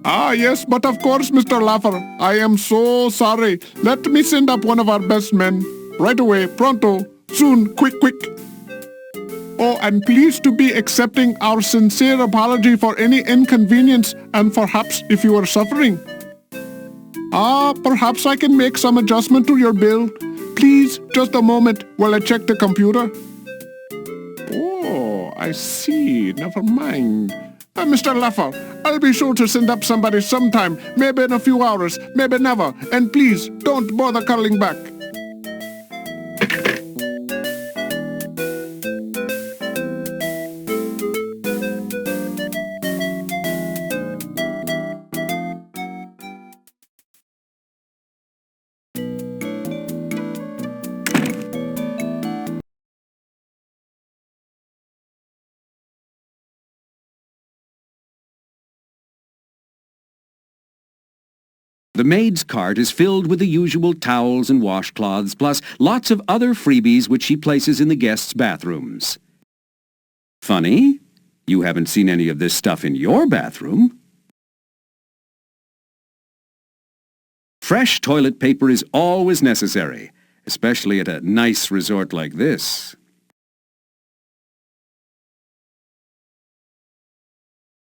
Ah, yes, but of course, Mr. Laffer. I am so sorry. Let me send up one of our best men. Right away, pronto, soon, quick, quick. Oh, and please to be accepting our sincere apology for any inconvenience and perhaps if you are suffering. Perhaps I can make some adjustment to your bill. Please, just a moment while I check the computer. Oh, I see. Never mind. Mr. Laffer, I'll be sure to send up somebody sometime, maybe in a few hours, maybe never. And please, don't bother calling back. The maid's cart is filled with the usual towels and washcloths, plus lots of other freebies which she places in the guests' bathrooms. Funny, you haven't seen any of this stuff in your bathroom. Fresh toilet paper is always necessary, especially at a nice resort like this.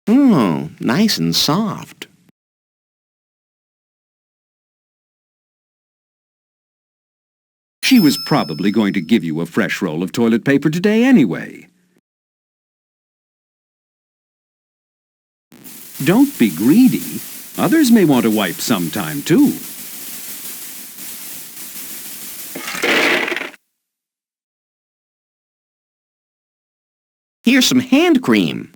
Oh, nice and soft. She was probably going to give you a fresh roll of toilet paper today anyway. Don't be greedy. Others may want to wipe sometime too. Here's some hand cream.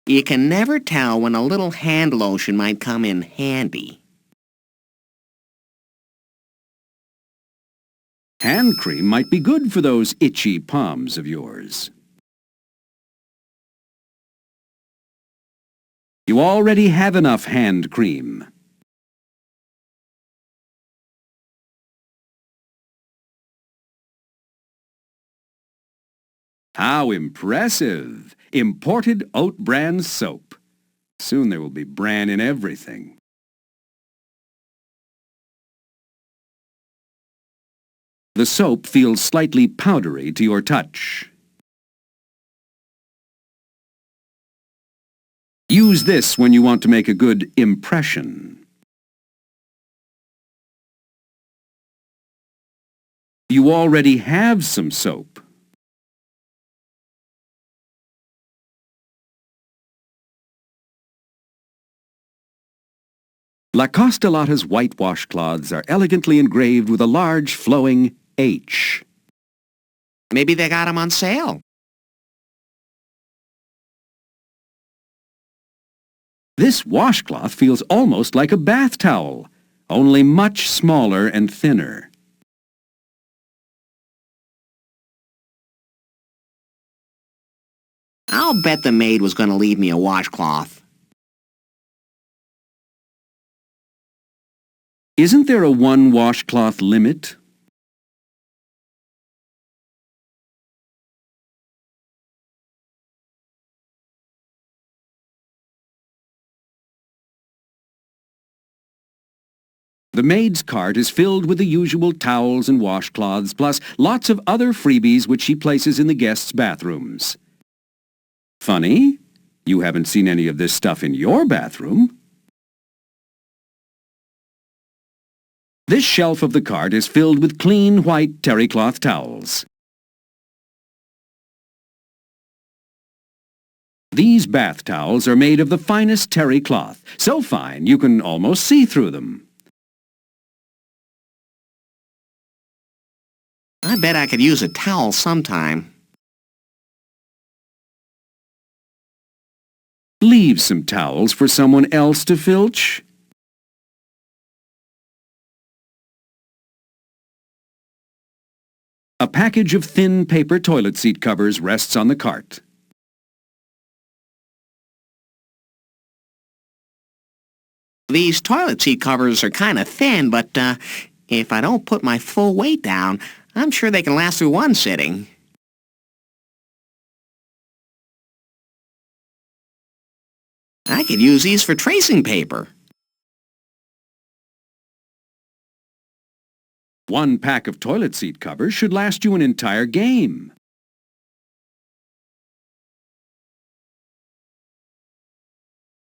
You can never tell when a little hand lotion might come in handy. Hand cream might be good for those itchy palms of yours. You already have enough hand cream. How impressive! Imported oat bran soap. Soon there will be bran in everything. The soap feels slightly powdery to your touch. Use this when you want to make a good impression. You already have some soap. La Costa Lotta's white washcloths are elegantly engraved with a large flowing H. Maybe they got 'em on sale. This washcloth feels almost like a bath towel, only much smaller and thinner. I'll bet the maid was going to leave me a washcloth. Isn't there a one washcloth limit? The maid's cart is filled with the usual towels and washcloths, plus lots of other freebies which she places in the guests' bathrooms. Funny, you haven't seen any of this stuff in your bathroom. This shelf of the cart is filled with clean white terry cloth towels. These bath towels are made of the finest terry cloth, so fine you can almost see through them. I bet I could use a towel sometime. Leave some towels for someone else to filch. A package of thin paper toilet seat covers rests on the cart. These toilet seat covers are kind of thin, but if I don't put my full weight down, I'm sure they can last through one sitting. I could use these for tracing paper. One pack of toilet seat covers should last you an entire game.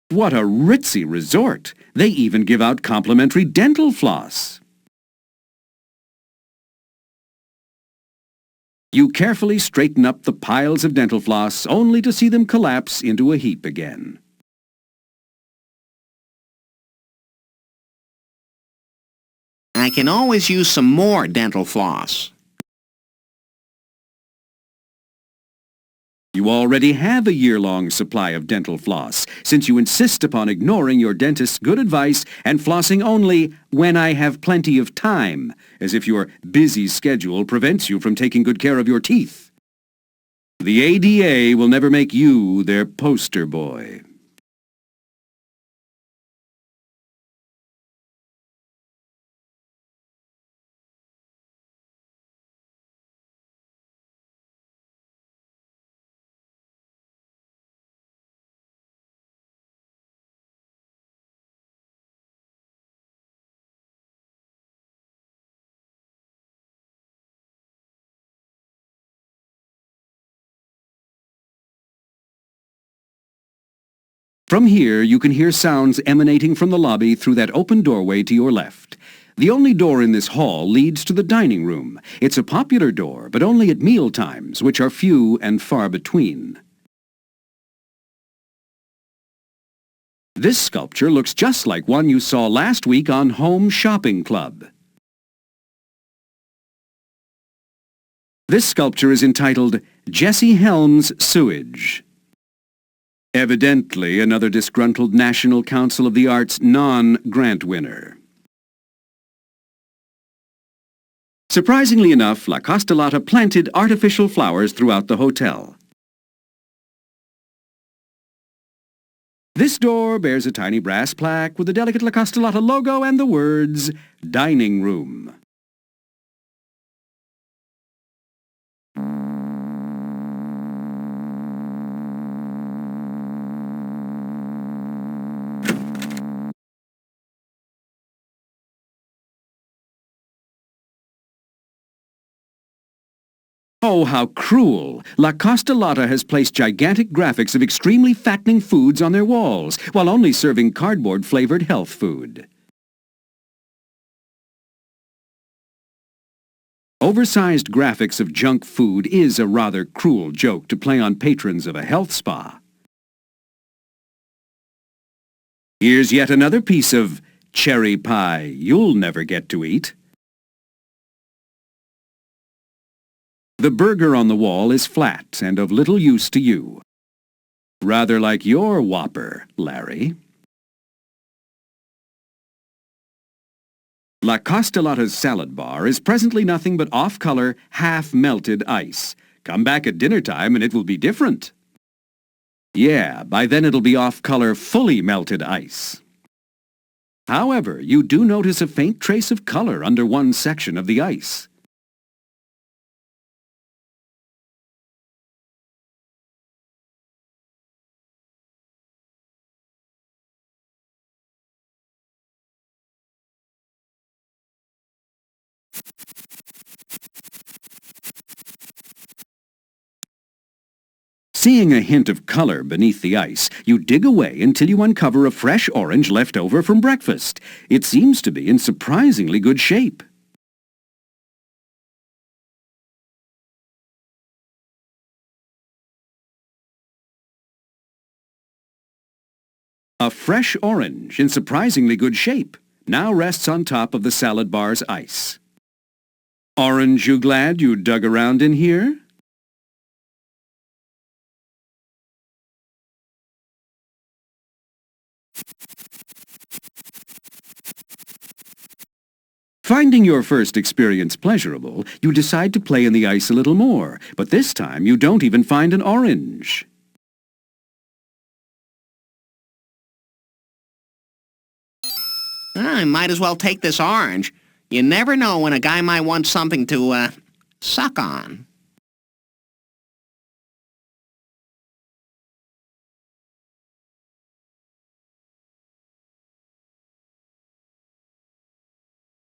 What a ritzy resort! They even give out complimentary dental floss. You carefully straighten up the piles of dental floss, only to see them collapse into a heap again. I can always use some more dental floss. You already have a year-long supply of dental floss, since you insist upon ignoring your dentist's good advice and flossing only when I have plenty of time, as if your busy schedule prevents you from taking good care of your teeth. The ADA will never make you their poster boy. From here, you can hear sounds emanating from the lobby through that open doorway to your left. The only door in this hall leads to the dining room. It's a popular door, but only at meal times, which are few and far between. This sculpture looks just like one you saw last week on Home Shopping Club. This sculpture is entitled Jesse Helms' Sewage. Evidently another disgruntled National Council of the Arts non-grant winner. Surprisingly enough, La Costa Lotta planted artificial flowers throughout the hotel. This door bears a tiny brass plaque with the delicate La Costa Lotta logo and the words, Dining Room. Oh, how cruel! La Costa Lotta has placed gigantic graphics of extremely fattening foods on their walls, while only serving cardboard-flavored health food. Oversized graphics of junk food is a rather cruel joke to play on patrons of a health spa. Here's yet another piece of cherry pie you'll never get to eat. The burger on the wall is flat and of little use to you. Rather like your Whopper, Larry. La Costa Lotta's salad bar is presently nothing but off-color, half-melted ice. Come back at dinner time and it will be different. Yeah, by then it'll be off-color, fully melted ice. However, you do notice a faint trace of color under one section of the ice. Seeing a hint of color beneath the ice, you dig away until you uncover a fresh orange left over from breakfast. It seems to be in surprisingly good shape. A fresh orange in surprisingly good shape now rests on top of the salad bar's ice. Orange, you glad you dug around in here? Finding your first experience pleasurable, you decide to play in the ice a little more, but this time you don't even find an orange. I might as well take this orange. You never know when a guy might want something to, suck on.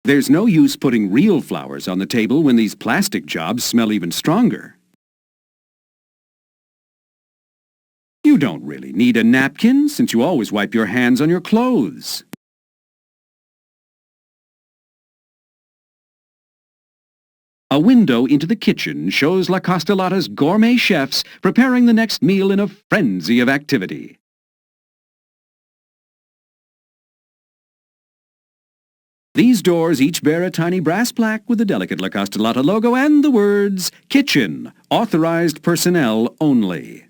There's no use putting real flowers on the table when these plastic jobs smell even stronger. You don't really need a napkin since you always wipe your hands on your clothes. A window into the kitchen shows La Costa Lotta's gourmet chefs preparing the next meal in a frenzy of activity. These doors each bear a tiny brass plaque with the delicate La Costa Lotta logo and the words, "Kitchen, authorized personnel only."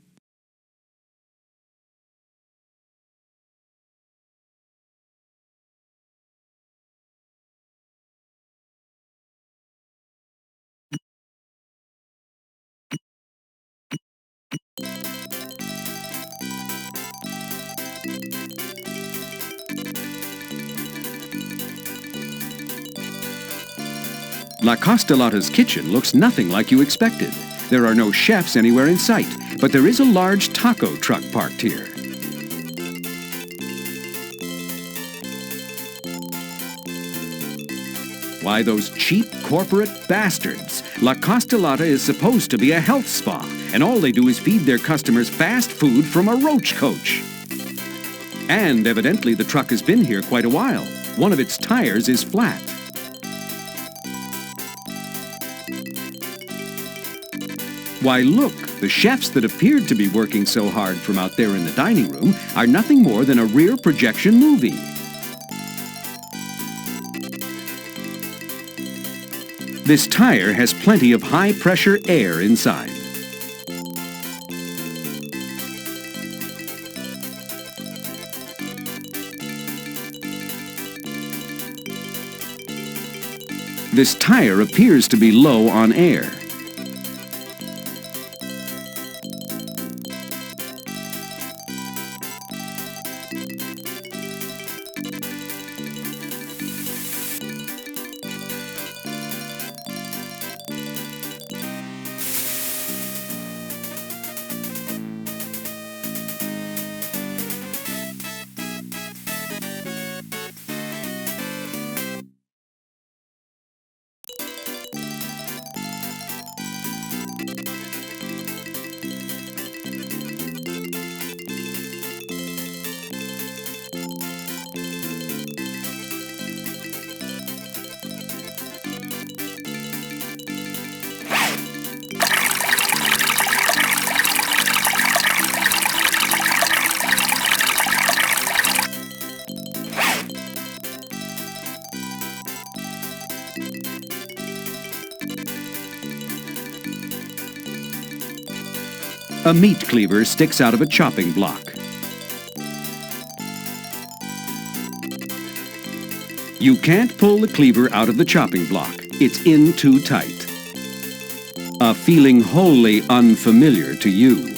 La Costa Lotta's kitchen looks nothing like you expected. There are no chefs anywhere in sight, but there is a large taco truck parked here. Why, those cheap corporate bastards. La Costa Lotta is supposed to be a health spa, and all they do is feed their customers fast food from a roach coach. And evidently the truck has been here quite a while. One of its tires is flat. Why, look, the chefs that appeared to be working so hard from out there in the dining room are nothing more than a rear projection movie. This tire has plenty of high-pressure air inside. This tire appears to be low on air. A meat cleaver sticks out of a chopping block. You can't pull the cleaver out of the chopping block. It's in too tight. A feeling wholly unfamiliar to you.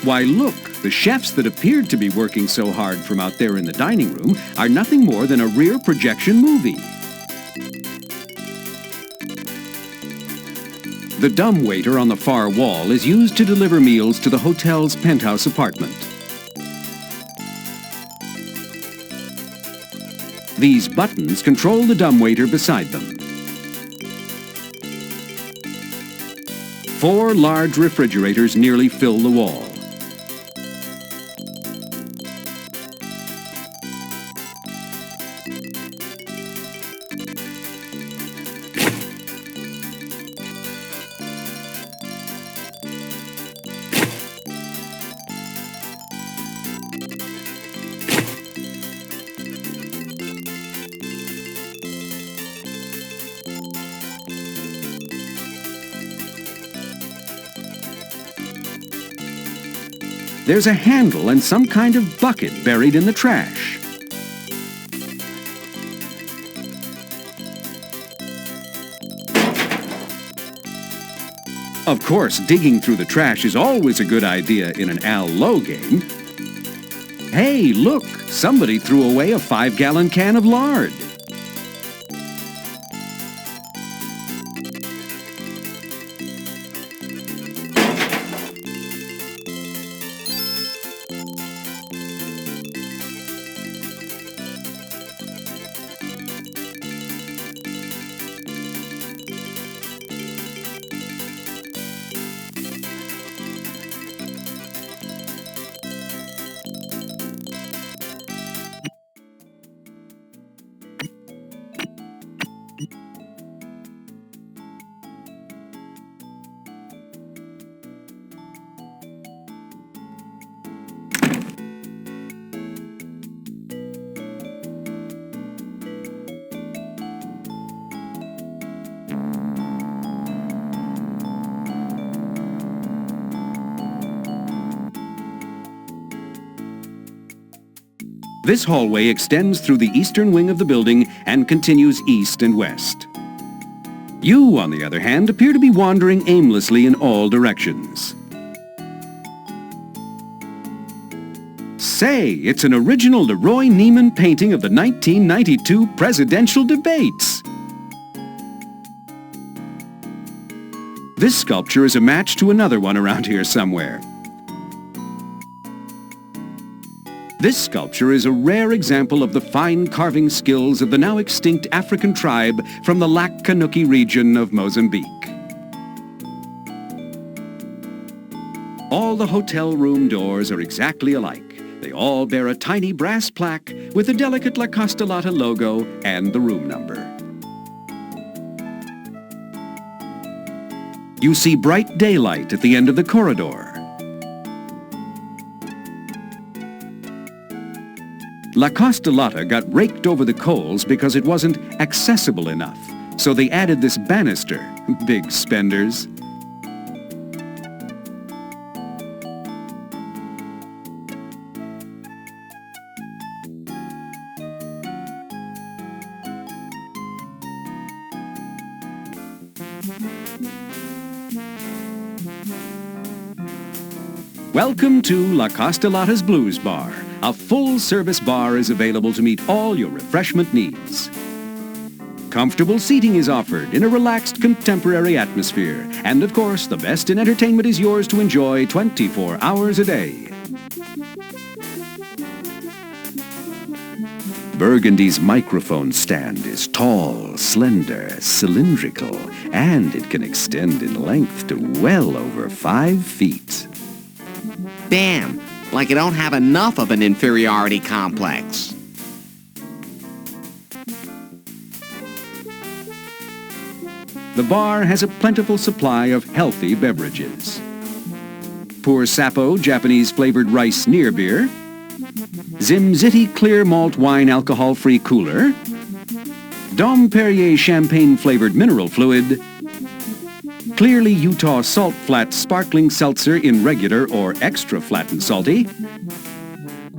Why, look, the chefs that appeared to be working so hard from out there in the dining room are nothing more than a rear projection movie. The dumbwaiter on the far wall is used to deliver meals to the hotel's penthouse apartment. These buttons control the dumbwaiter beside them. 4 large refrigerators nearly fill the wall. there's a handle and some kind of bucket buried in the trash. Of course, digging through the trash is always a good idea in an Lowe game. Hey, look! Somebody threw away a 5-gallon can of lard. This hallway extends through the eastern wing of the building and continues east and west. You, on the other hand, appear to be wandering aimlessly in all directions. Say, it's an original Leroy Neiman painting of the 1992 presidential debates. This sculpture is a match to another one around here somewhere. This sculpture is a rare example of the fine carving skills of the now extinct African tribe from the Lac Kanuki region of Mozambique. All the hotel room doors are exactly alike. They all bear a tiny brass plaque with the delicate Costa Lotta logo and the room number. You see bright daylight at the end of the corridor. La Costa Lotta got raked over the coals because it wasn't accessible enough, so they added this banister. Big spenders. Welcome to La Costa Lotta's Blues Bar. A full-service bar is available to meet all your refreshment needs. Comfortable seating is offered in a relaxed contemporary atmosphere. And of course, the best in entertainment is yours to enjoy 24 hours a day. Burgundy's microphone stand is tall, slender, cylindrical, and it can extend in length to well over 5 feet. Damn, like I don't have enough of an inferiority complex. The bar has a plentiful supply of healthy beverages. Pur Sapo Japanese-flavored rice near beer, Zimziti clear malt wine alcohol-free cooler, Dom Perrier champagne-flavored mineral fluid, Clearly Utah Salt Flat Sparkling Seltzer in regular or extra flat and salty,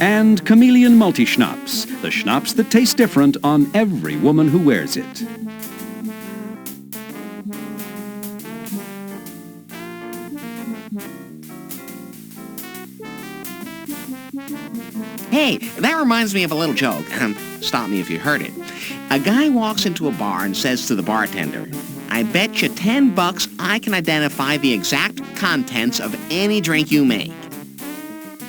and Chameleon Multi-Schnapps, the schnapps that taste different on every woman who wears it. Hey, that reminds me of a little joke. Stop me if you heard it. A guy walks into a bar and says to the bartender, "I bet you $10 I can identify the exact contents of any drink you make."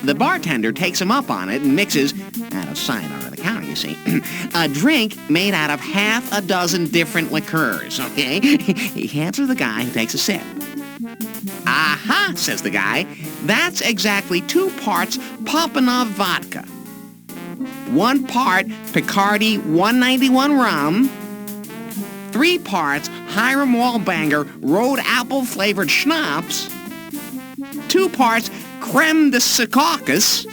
The bartender takes him up on it and mixes, out of sight under the counter, you see, a drink made out of half a dozen different liqueurs, okay? He hands her the guy who takes a sip. "Aha," says the guy, "that's exactly 2 parts Popanov vodka, 1 part Picardy 191 rum, 3 parts Hiram Wallbanger Road Apple flavored schnapps, 2 parts Creme de Secaucus,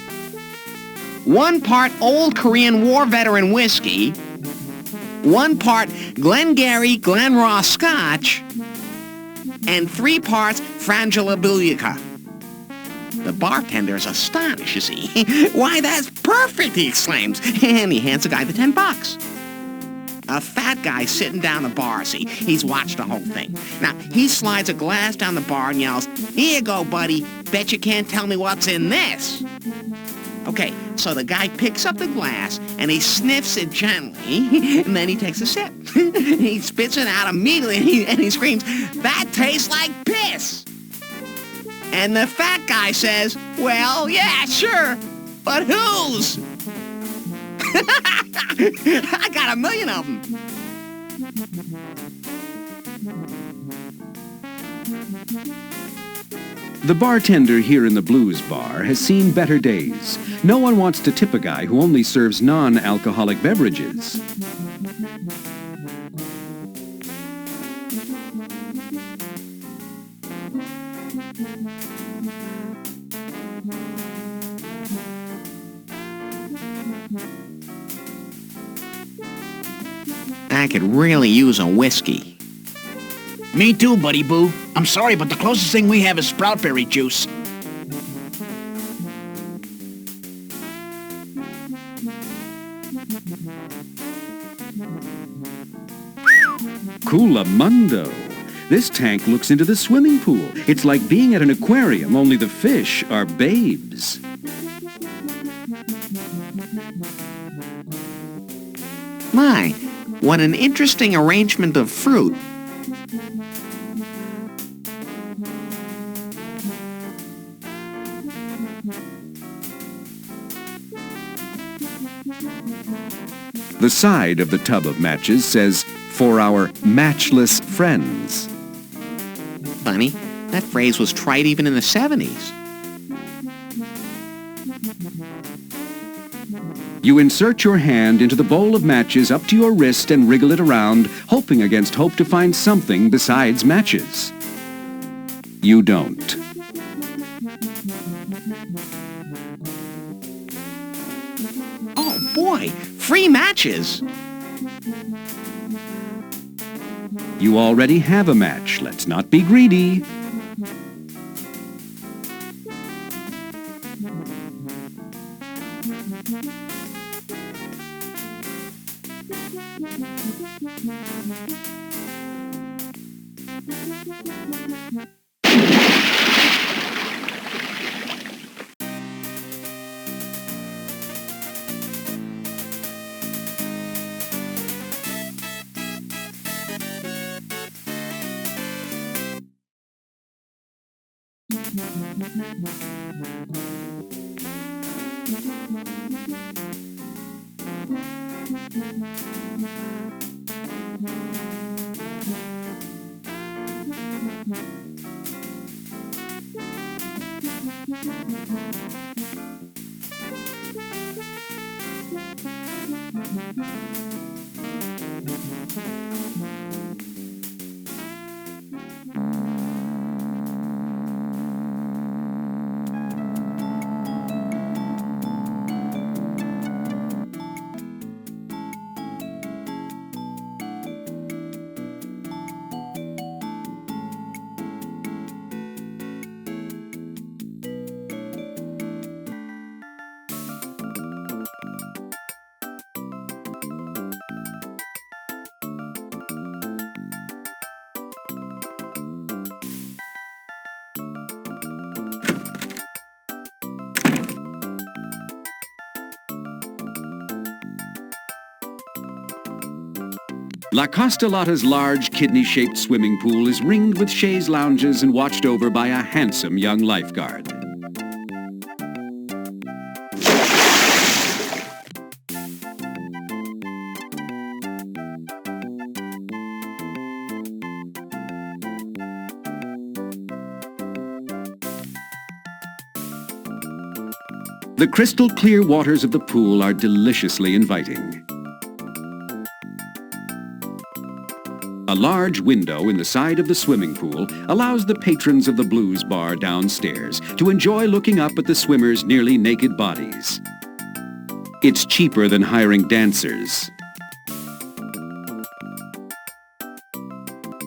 1 part Old Korean War Veteran whiskey, 1 part Glengarry Glen Ross Scotch, and 3 parts Frangela Bulica." The bartender is astonished, you see. "Why, that's perfect," he exclaims, and he hands the guy the $10. A fat guy sitting down the bar, see, he's watched the whole thing. Now, he slides a glass down the bar and yells, "Here you go, buddy. Bet you can't tell me what's in this." Okay, so the guy picks up the glass and he sniffs it gently, and then he takes a sip. He spits it out immediately and he screams, "That tastes like piss!" And the fat guy says, "Well, yeah, sure, but whose?" I got 1,000,000 of them. The bartender here in the blues bar has seen better days. No one wants to tip a guy who only serves non-alcoholic beverages. I could really use a whiskey. Me too, buddy boo. I'm sorry, but the closest thing we have is sproutberry juice. Coolamundo. This tank looks into the swimming pool. It's like being at an aquarium, only the fish are babes. My, what an interesting arrangement of fruit. The side of the tub of matches says, "For our matchless friends." Funny, that phrase was trite even in the 70s. You insert your hand into the bowl of matches up to your wrist and wriggle it around, hoping against hope to find something besides matches. You don't. Oh boy, free matches! You already have a match. Let's not be greedy. La Costa Lotta's large kidney-shaped swimming pool is ringed with chaise lounges and watched over by a handsome young lifeguard. The crystal-clear waters of the pool are deliciously inviting. A large window in the side of the swimming pool allows the patrons of the blues bar downstairs to enjoy looking up at the swimmers' nearly naked bodies. It's cheaper than hiring dancers.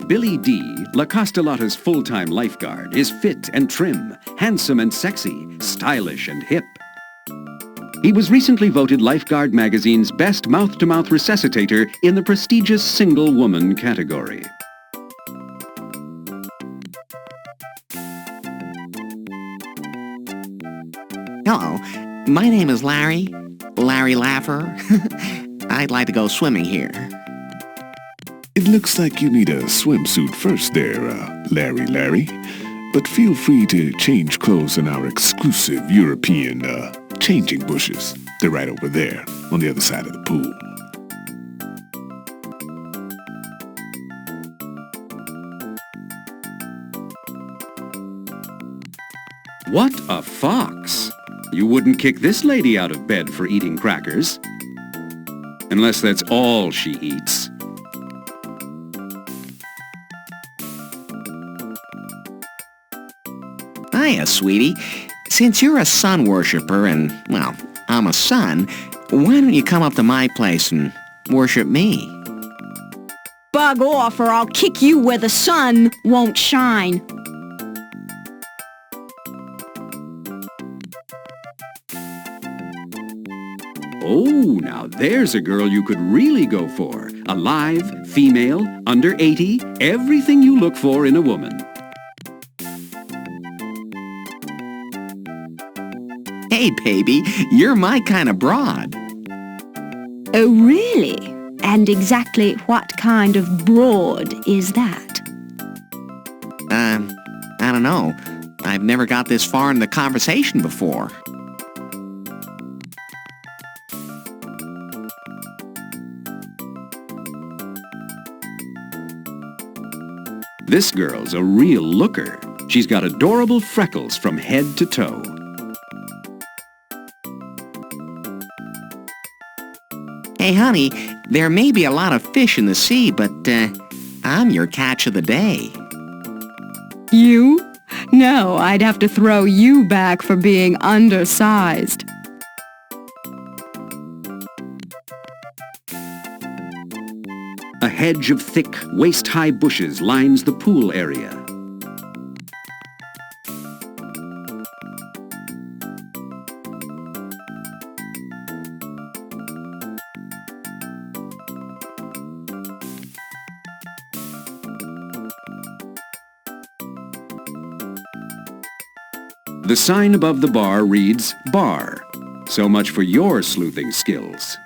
Billy D., La Costa Lotta's full-time lifeguard, is fit and trim, handsome and sexy, stylish and hip. He was recently voted Lifeguard magazine's best mouth-to-mouth resuscitator in the prestigious single woman category. Hello, my name is Larry Laffer. I'd like to go swimming here. It looks like you need a swimsuit first there, Larry. But feel free to change clothes in our exclusive European, changing bushes. They're right over there, on the other side of the pool. What a fox! You wouldn't kick this lady out of bed for eating crackers. Unless that's all she eats. Hiya, sweetie. Since you're a sun worshiper and, well, I'm a sun, why don't you come up to my place and worship me? Bug off or I'll kick you where the sun won't shine. Oh, now there's a girl you could really go for. Alive, female, under 80, everything you look for in a woman. Hey, baby, you're my kind of broad. Oh, really? And exactly what kind of broad is that? I don't know. I've never got this far in the conversation before. This girl's a real looker. She's got adorable freckles from head to toe. Hey, honey, there may be a lot of fish in the sea, but, I'm your catch of the day. You? No, I'd have to throw you back for being undersized. A hedge of thick, waist-high bushes lines the pool area. The sign above the bar reads, Bar. So much for your sleuthing skills.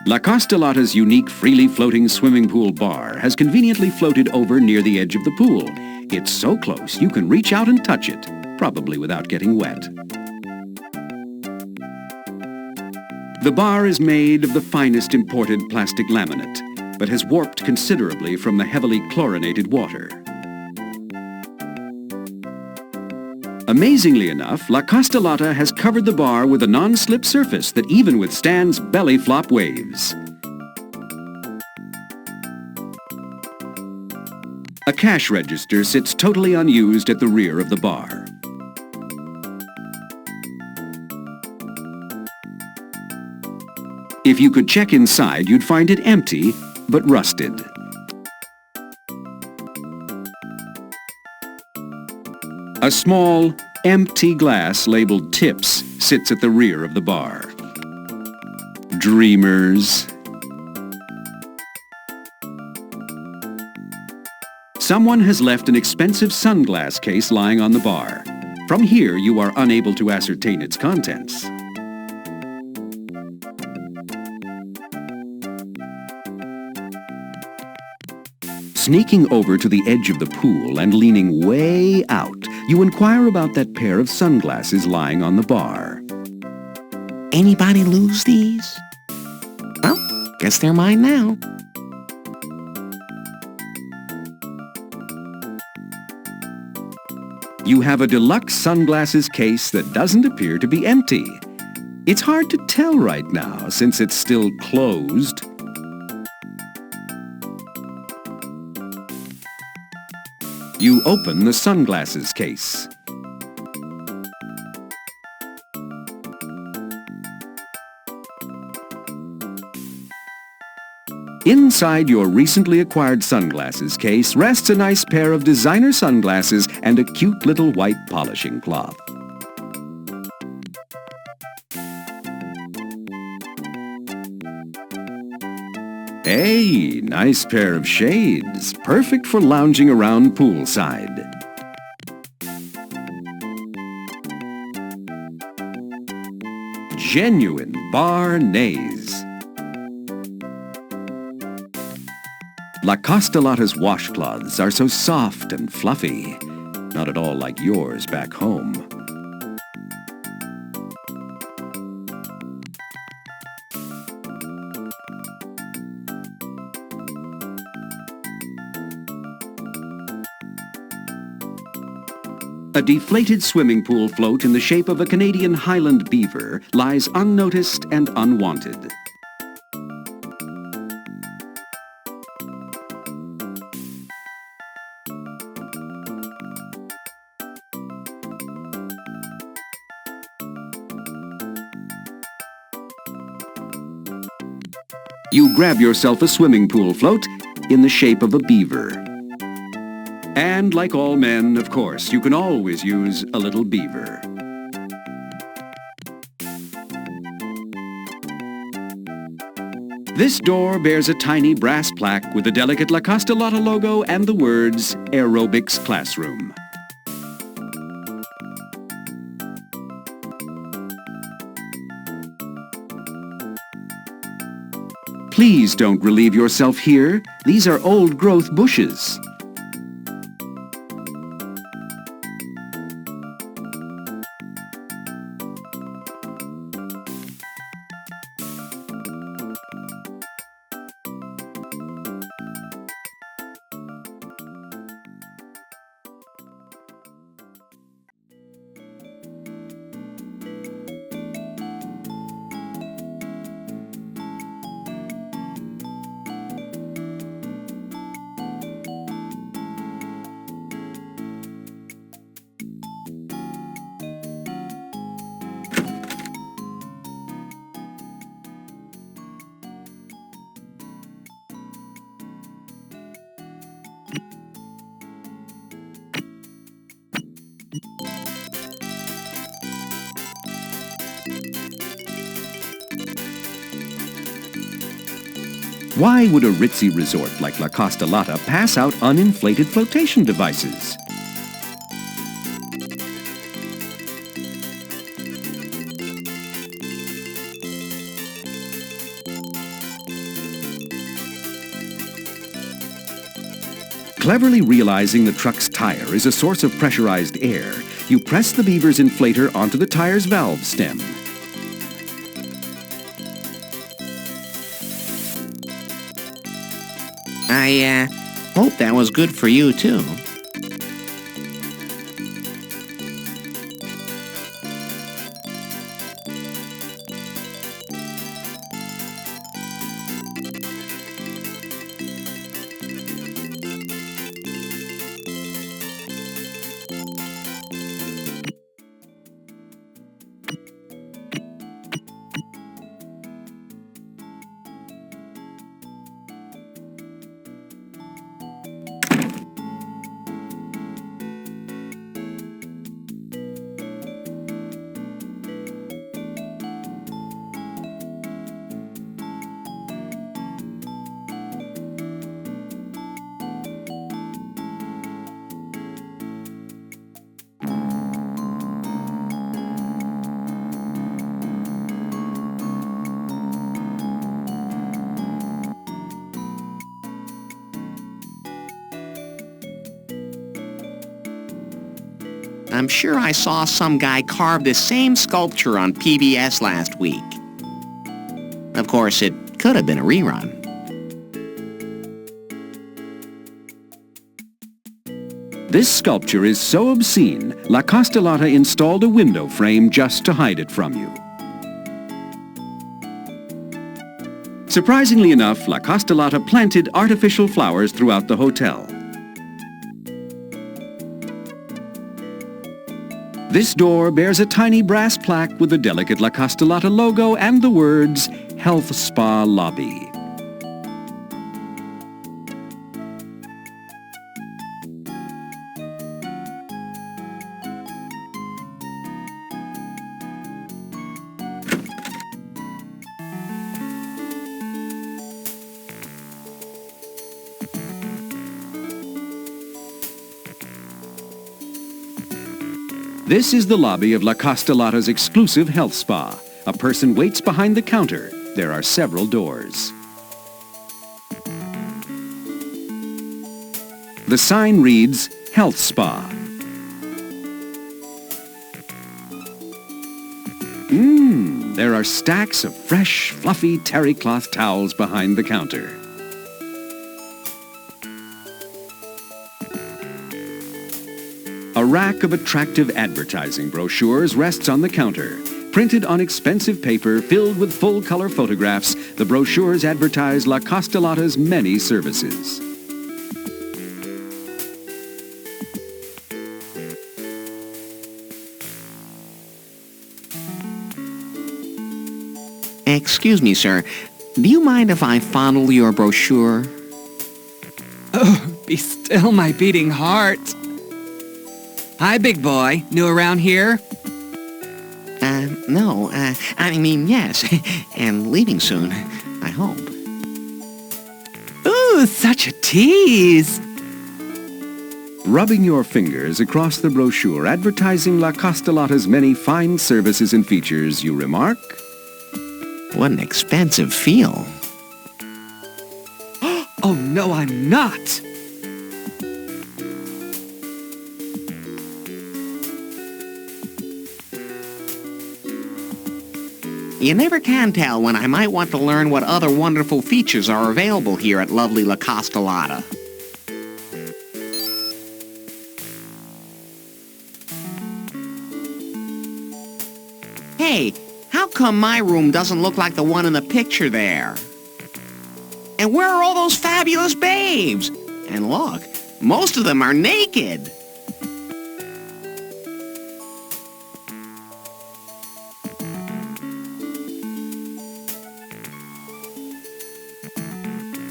La Costa Lotta's unique freely floating swimming pool bar has conveniently floated over near the edge of the pool. It's so close you can reach out and touch it, probably without getting wet. The bar is made of the finest imported plastic laminate, but has warped considerably from the heavily chlorinated water. Amazingly enough, La Costa Lotta has covered the bar with a non-slip surface that even withstands belly flop waves. A cash register sits totally unused at the rear of the bar. If you could check inside, you'd find it empty, but rusted. A small, empty glass labeled Tips sits at the rear of the bar. Dreamers. Someone has left an expensive sunglass case lying on the bar. From here, you are unable to ascertain its contents. Sneaking over to the edge of the pool and leaning way out, you inquire about that pair of sunglasses lying on the bar. Anybody lose these? Well, guess they're mine now. You have a deluxe sunglasses case that doesn't appear to be empty. It's hard to tell right now since it's still closed. You open the sunglasses case. Inside your recently acquired sunglasses case rests a nice pair of designer sunglasses and a cute little white polishing cloth. Hey, nice pair of shades, perfect for lounging around poolside. Genuine Barnets. La Costa Lotta's washcloths are so soft and fluffy, not at all like yours back home. A deflated swimming pool float in the shape of a Canadian Highland beaver lies unnoticed and unwanted. You grab yourself a swimming pool float in the shape of a beaver. And like all men, of course, you can always use a little beaver. This door bears a tiny brass plaque with a delicate La Costa Lotta logo and the words Aerobics Classroom. Please don't relieve yourself here. These are old-growth bushes. Why would a ritzy resort like La Costa Lotta pass out uninflated flotation devices? Cleverly realizing the truck's tire is a source of pressurized air, you press the beaver's inflator onto the tire's valve stem. I hope that was good for you, too. I'm sure I saw some guy carve this same sculpture on PBS last week. Of course, it could have been a rerun. This sculpture is so obscene, La Costa Lotta installed a window frame just to hide it from you. Surprisingly enough, La Costa Lotta planted artificial flowers throughout the hotel. This door bears a tiny brass plaque with the delicate La Costa Lotta logo and the words Health Spa Lobby. This is the lobby of La Costa Lotta's exclusive health spa. A person waits behind the counter. There are several doors. The sign reads, Health Spa. There are stacks of fresh, fluffy terry cloth towels behind the counter. A rack of attractive advertising brochures rests on the counter. Printed on expensive paper filled with full-color photographs, the brochures advertise La Costa Lotta's many services. Excuse me, sir. Do you mind if I fondle your brochure? Oh, be still, my beating heart. Hi, big boy. New around here? No. I mean, yes. And leaving soon, I hope. Ooh, such a tease. Rubbing your fingers across the brochure advertising La Costa Lotta's many fine services and features, you remark, what an expensive feel. Oh, no, I'm not. You never can tell when I might want to learn what other wonderful features are available here at lovely La Costa Lotta. Hey, how come my room doesn't look like the one in the picture there? And where are all those fabulous babes? And look, most of them are naked.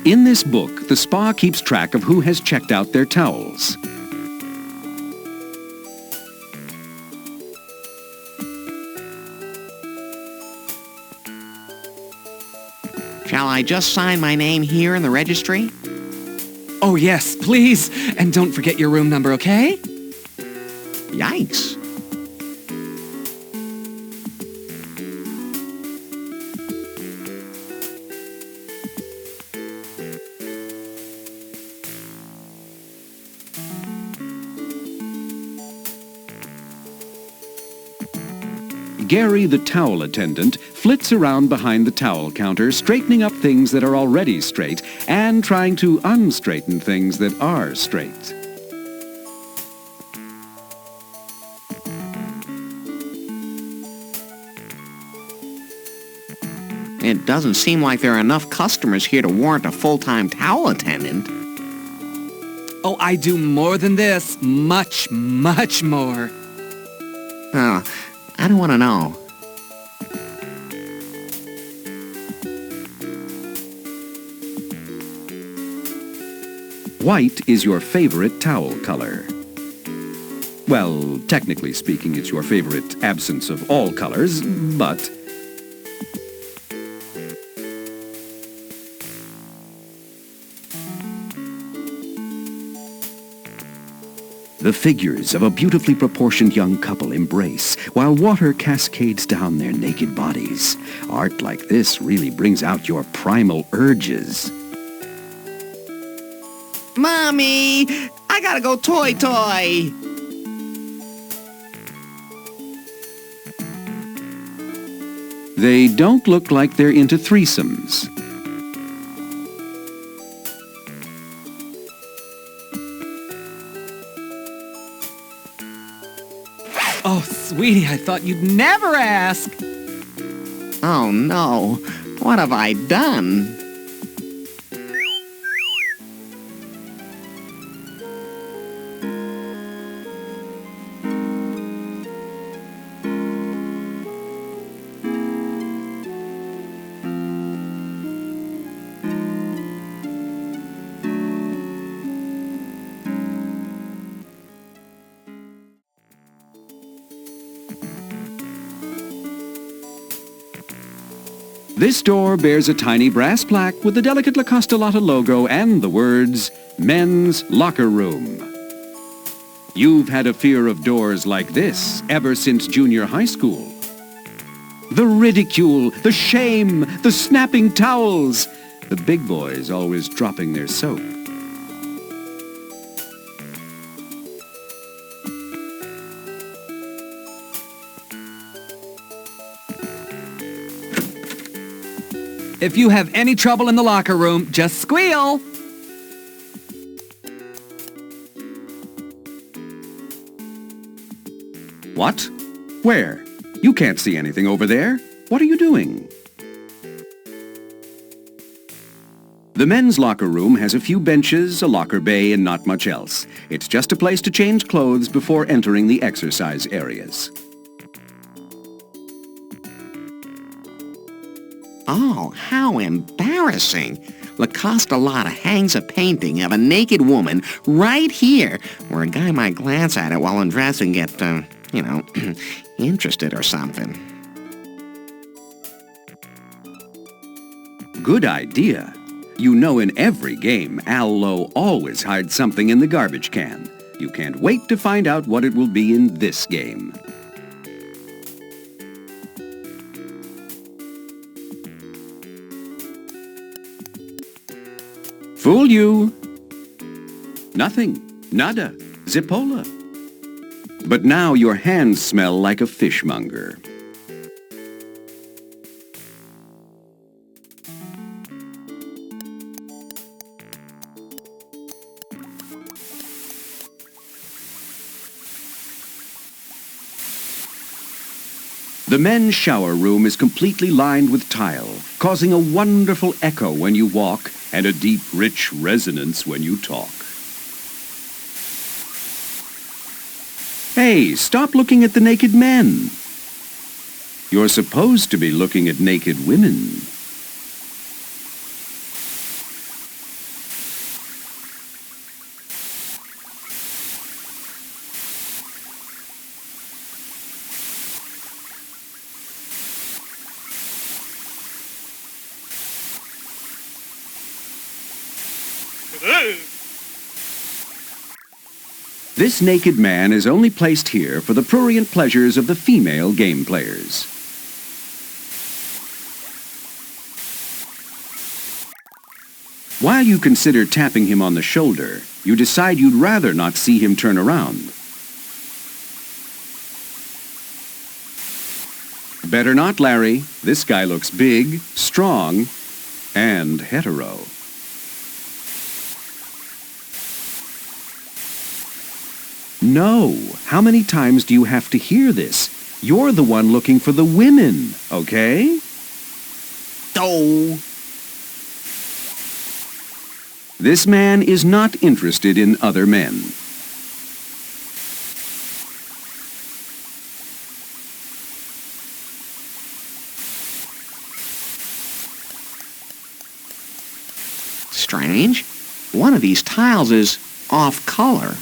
In this book, the spa keeps track of who has checked out their towels. Shall I just sign my name here in the registry? Oh, yes, please. And don't forget your room number, okay? Yikes. Gary, the towel attendant, flits around behind the towel counter, straightening up things that are already straight and trying to unstraighten things that are straight. It doesn't seem like there are enough customers here to warrant a full-time towel attendant. Oh, I do more than this. Much, much more. Oh, I don't want to know. White is your favorite towel color. Well, technically speaking, it's your favorite absence of all colors, but... The figures of a beautifully proportioned young couple embrace while water cascades down their naked bodies. Art like this really brings out your primal urges. Mommy! I gotta go toy! They don't look like they're into threesomes. Oh, sweetie, I thought you'd never ask. Oh, no. What have I done? This door bears a tiny brass plaque with the delicate La Costa Lotta logo and the words, Men's Locker Room. You've had a fear of doors like this ever since junior high school. The ridicule, the shame, the snapping towels. The big boys always dropping their soap. If you have any trouble in the locker room, just squeal. What? Where? You can't see anything over there. What are you doing? The men's locker room has a few benches, a locker bay, and not much else. It's just a place to change clothes before entering the exercise areas. Oh, how embarrassing. La Costa Lotta hangs a painting of a naked woman right here, where a guy might glance at it while undressed and get, interested or something. Good idea. You know in every game, Lowe always hides something in the garbage can. You can't wait to find out what it will be in this game. Fool you. Nothing. Nada. Zippola. But now your hands smell like a fishmonger. The men's shower room is completely lined with tile, causing a wonderful echo when you walk and a deep, rich resonance when you talk. Hey, stop looking at the naked men. You're supposed to be looking at naked women. This naked man is only placed here for the prurient pleasures of the female game players. While you consider tapping him on the shoulder, you decide you'd rather not see him turn around. Better not, Larry. This guy looks big, strong, and hetero. No. How many times do you have to hear this? You're the one looking for the women, okay? Oh. This man is not interested in other men. Strange. One of these tiles is off color.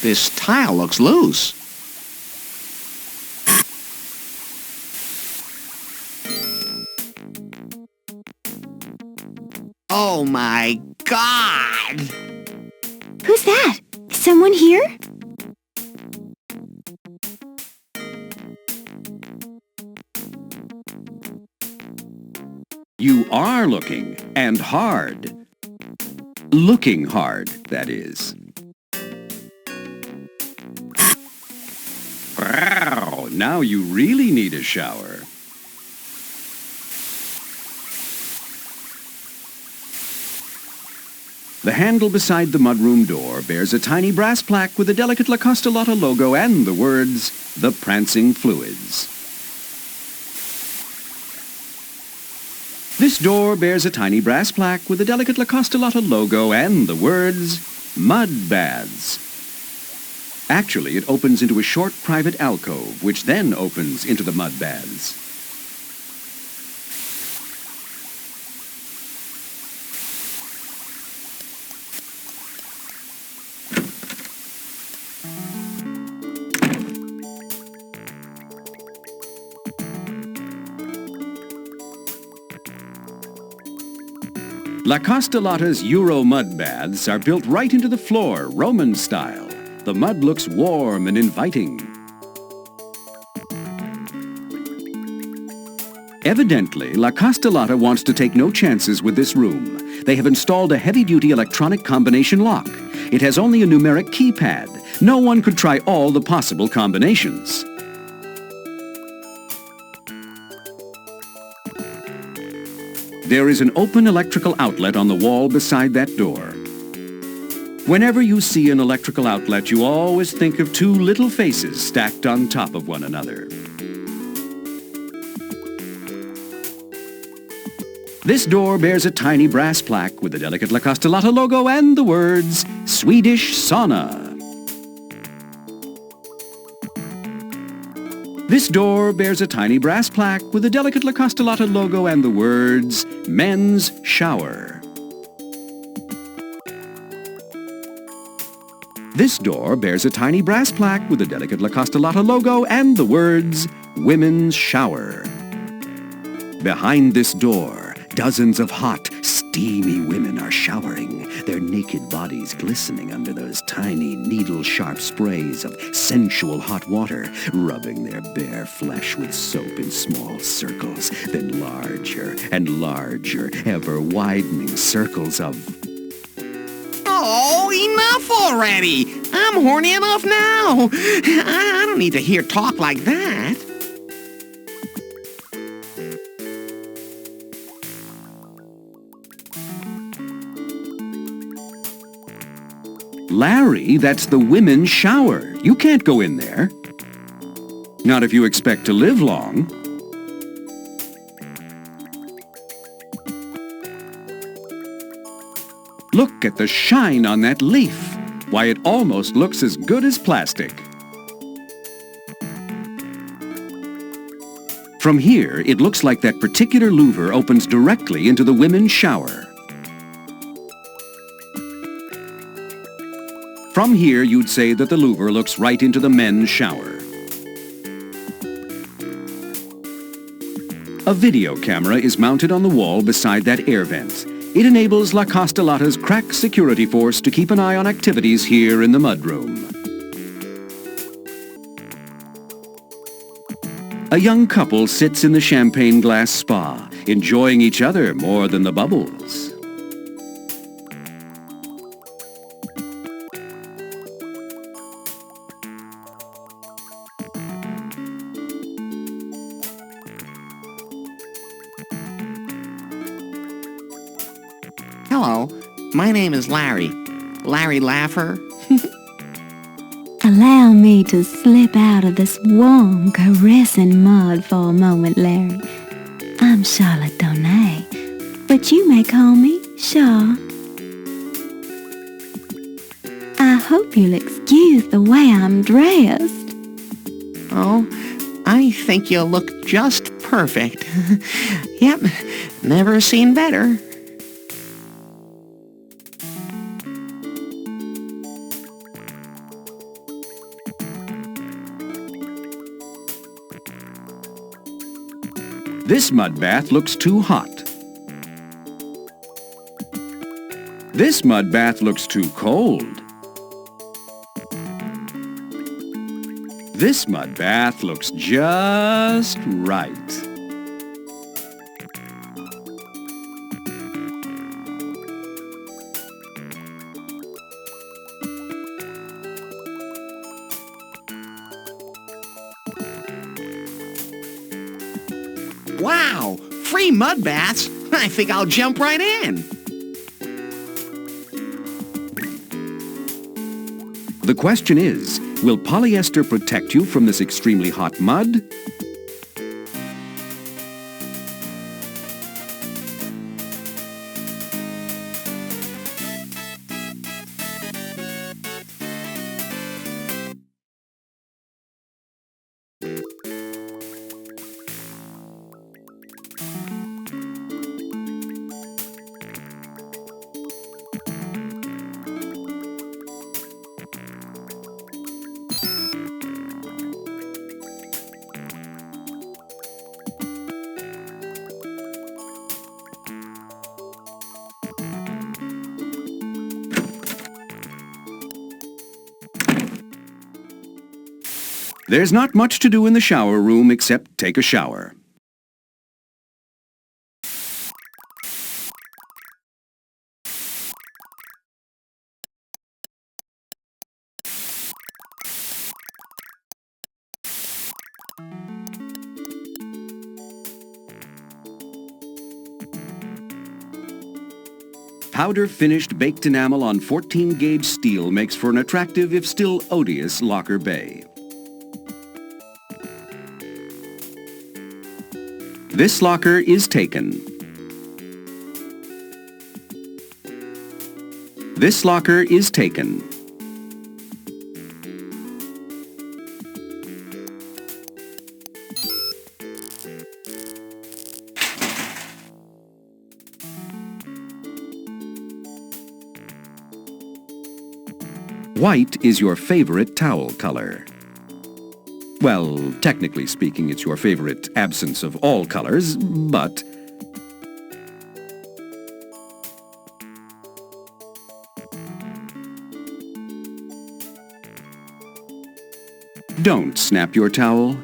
This tile looks loose. Oh my God! Who's that? Someone here? You are looking, and hard. Looking hard, that is. Wow, now you really need a shower. The handle beside the mudroom door bears a tiny brass plaque with a delicate La Costa Lotta logo and the words, "The Prancing Fluids." This door bears a tiny brass plaque with a delicate La Costa Lotta logo and the words, "Mud Baths." Actually, it opens into a short private alcove, which then opens into the mud baths. La Costa Lotta's Euro mud baths are built right into the floor, Roman style. The mud looks warm and inviting. Evidently, La Costa Lotta wants to take no chances with this room. They have installed a heavy-duty electronic combination lock. It has only a numeric keypad. No one could try all the possible combinations. There is an open electrical outlet on the wall beside that door. Whenever you see an electrical outlet, you always think of two little faces stacked on top of one another. This door bears a tiny brass plaque with the delicate La Costa Lotta logo and the words, Swedish Sauna. This door bears a tiny brass plaque with the delicate La Costa Lotta logo and the words, Men's Shower. This door bears a tiny brass plaque with the delicate La Costa Lotta logo and the words, Women's Shower. Behind this door, dozens of hot, steamy women are showering, their naked bodies glistening under those tiny, needle-sharp sprays of sensual hot water, rubbing their bare flesh with soap in small circles, then larger and larger, ever-widening circles of... Oh, enough already! I'm horny enough now! I don't need to hear talk like that. Larry, that's the women's shower. You can't go in there. Not if you expect to live long. Look at the shine on that leaf. Why, it almost looks as good as plastic. From here, it looks like that particular louver opens directly into the women's shower. From here, you'd say that the louver looks right into the men's shower. A video camera is mounted on the wall beside that air vent. It enables La Costa Lotta's crack security force to keep an eye on activities here in the mudroom. A young couple sits in the champagne glass spa, enjoying each other more than the bubbles. Hello, my name is Larry. Larry Laffer. Allow me to slip out of this warm, caressing mud for a moment, Larry. I'm Charlotte Donay, but you may call me Char. I hope you'll excuse the way I'm dressed. Oh, I think you look just perfect. Yep, never seen better. This mud bath looks too hot. This mud bath looks too cold. This mud bath looks just right. Wow, free mud baths? I think I'll jump right in. The question is, will polyester protect you from this extremely hot mud? There's not much to do in the shower room except take a shower. Powder-finished baked enamel on 14-gauge steel makes for an attractive, if still odious, locker bay. This locker is taken. This locker is taken. White is your favorite towel color. Well, technically speaking, it's your favorite absence of all colors, but... Don't snap your towel.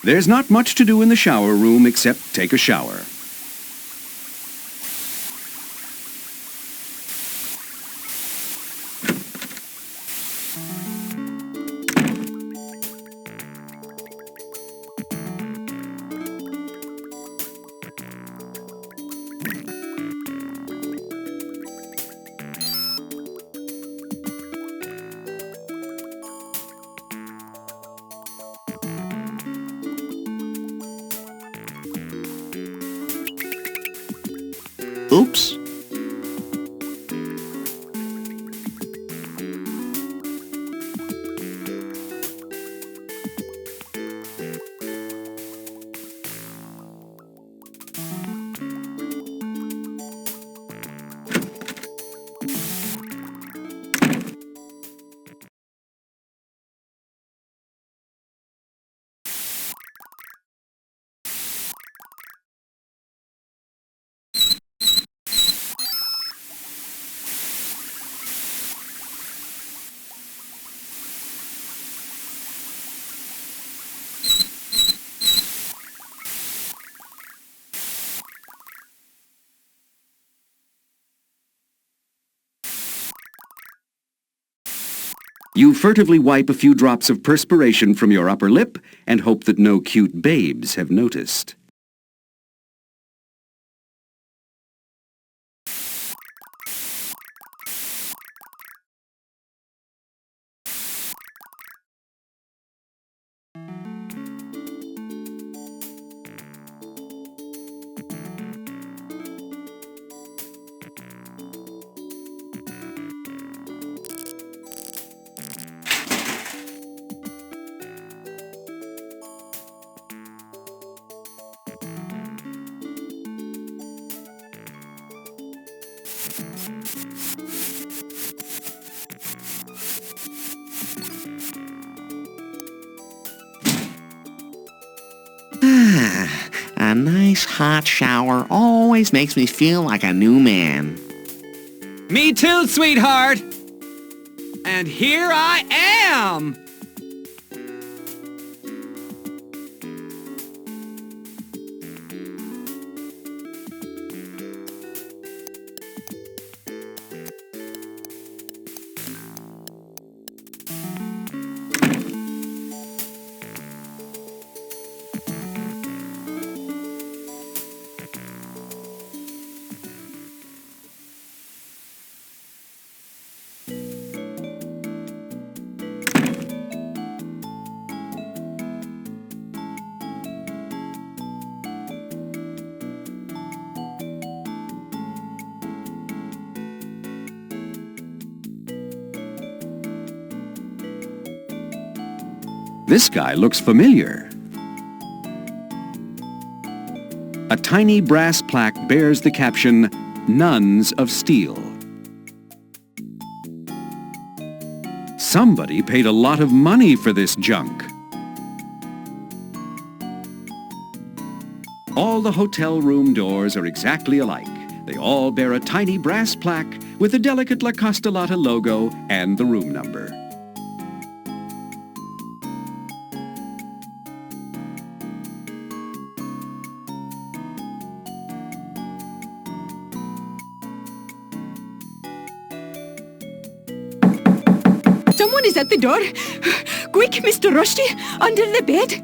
There's not much to do in the shower room except take a shower. Oops. You furtively wipe a few drops of perspiration from your upper lip and hope that no cute babes have noticed. A nice hot shower always makes me feel like a new man. Me too, sweetheart! And here I am! This guy looks familiar. A tiny brass plaque bears the caption, Nuns of Steel. Somebody paid a lot of money for this junk. All the hotel room doors are exactly alike. They all bear a tiny brass plaque with the delicate La Costa Lotta logo and the room number. Someone is at the door. Quick, Mr. Rusty, under the bed.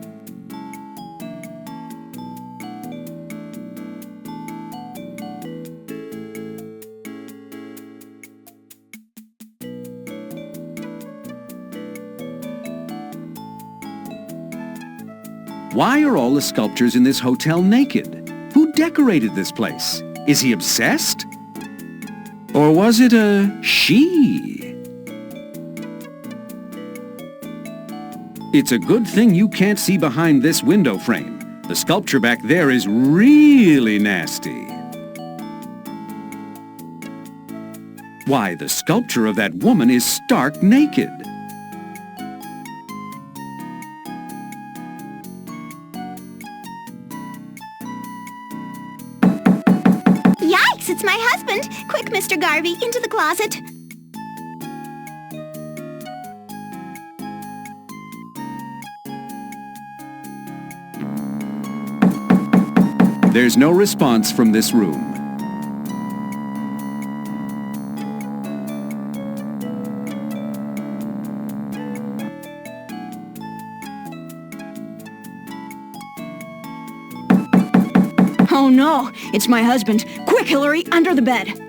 Why are all the sculptures in this hotel naked? Who decorated this place? Is he obsessed? Or was it a she? It's a good thing you can't see behind this window frame. The sculpture back there is really nasty. Why, the sculpture of that woman is stark naked. Yikes, it's my husband! Quick, Mr. Garvey, into the closet. There's no response from this room. Oh no, it's my husband. Quick, Hillary, under the bed.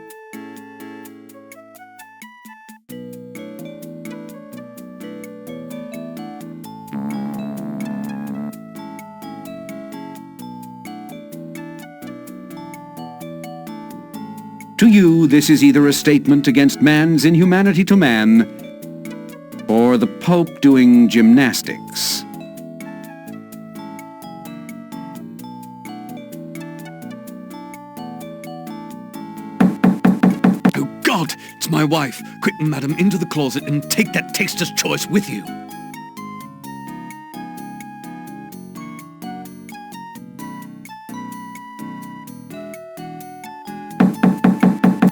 To you, this is either a statement against man's inhumanity to man, or the Pope doing gymnastics. Oh, God! It's my wife. Quick, madam, into the closet and take that taster's choice with you.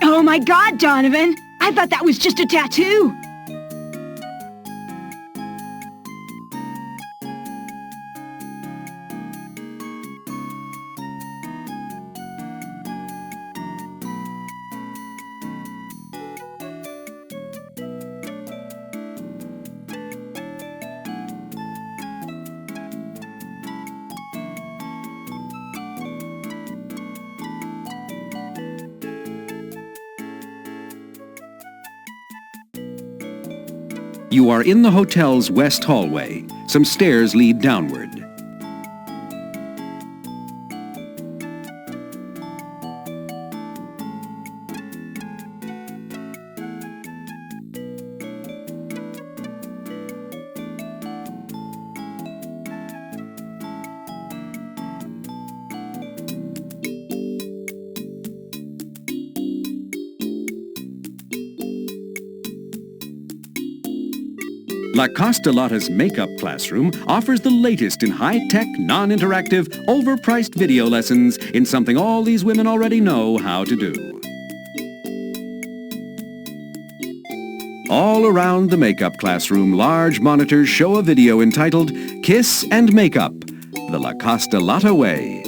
Oh my God, Donovan! I thought that was just a tattoo! You are in the hotel's west hallway. Some stairs lead downward. La Costa Lotta's makeup classroom offers the latest in high-tech, non-interactive, overpriced video lessons in something all these women already know how to do. All around the makeup classroom, large monitors show a video entitled Kiss and Makeup, the La Costa Lotta Way.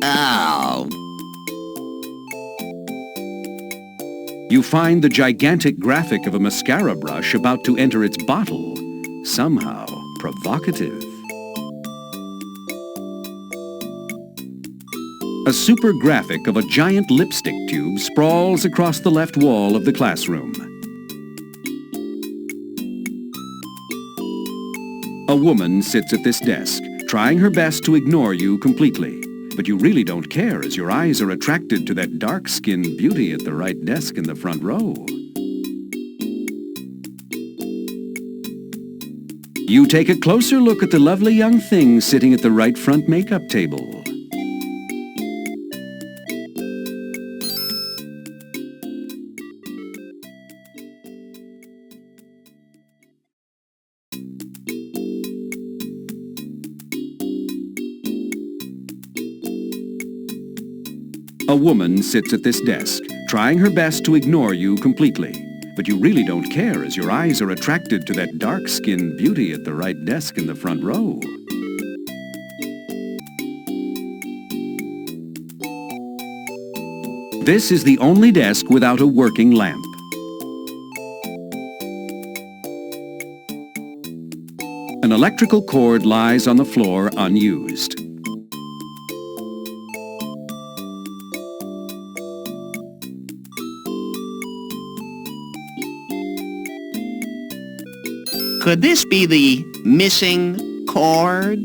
Oh. You find the gigantic graphic of a mascara brush about to enter its bottle, somehow provocative. A super graphic of a giant lipstick tube sprawls across the left wall of the classroom. A woman sits at this desk, trying her best to ignore you completely. But you really don't care as your eyes are attracted to that dark-skinned beauty at the right desk in the front row. You take a closer look at the lovely young thing sitting at the right front makeup table. A woman sits at this desk, trying her best to ignore you completely. But you really don't care as your eyes are attracted to that dark-skinned beauty at the right desk in the front row. This is the only desk without a working lamp. An electrical cord lies on the floor unused. Could this be the missing cord?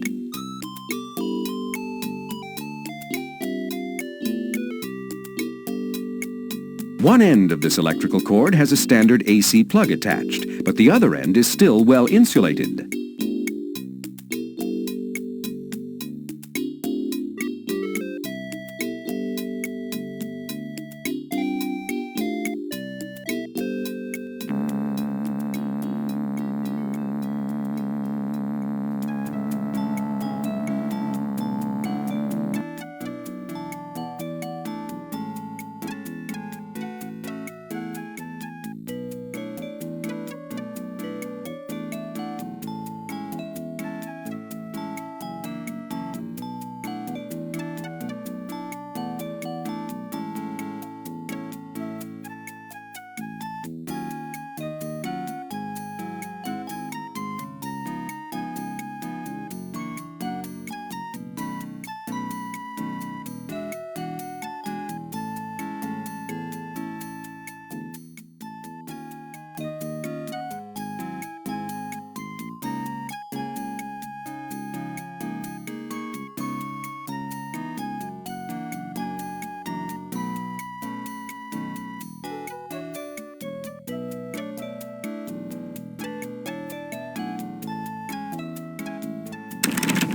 One end of this electrical cord has a standard AC plug attached, but the other end is still well insulated.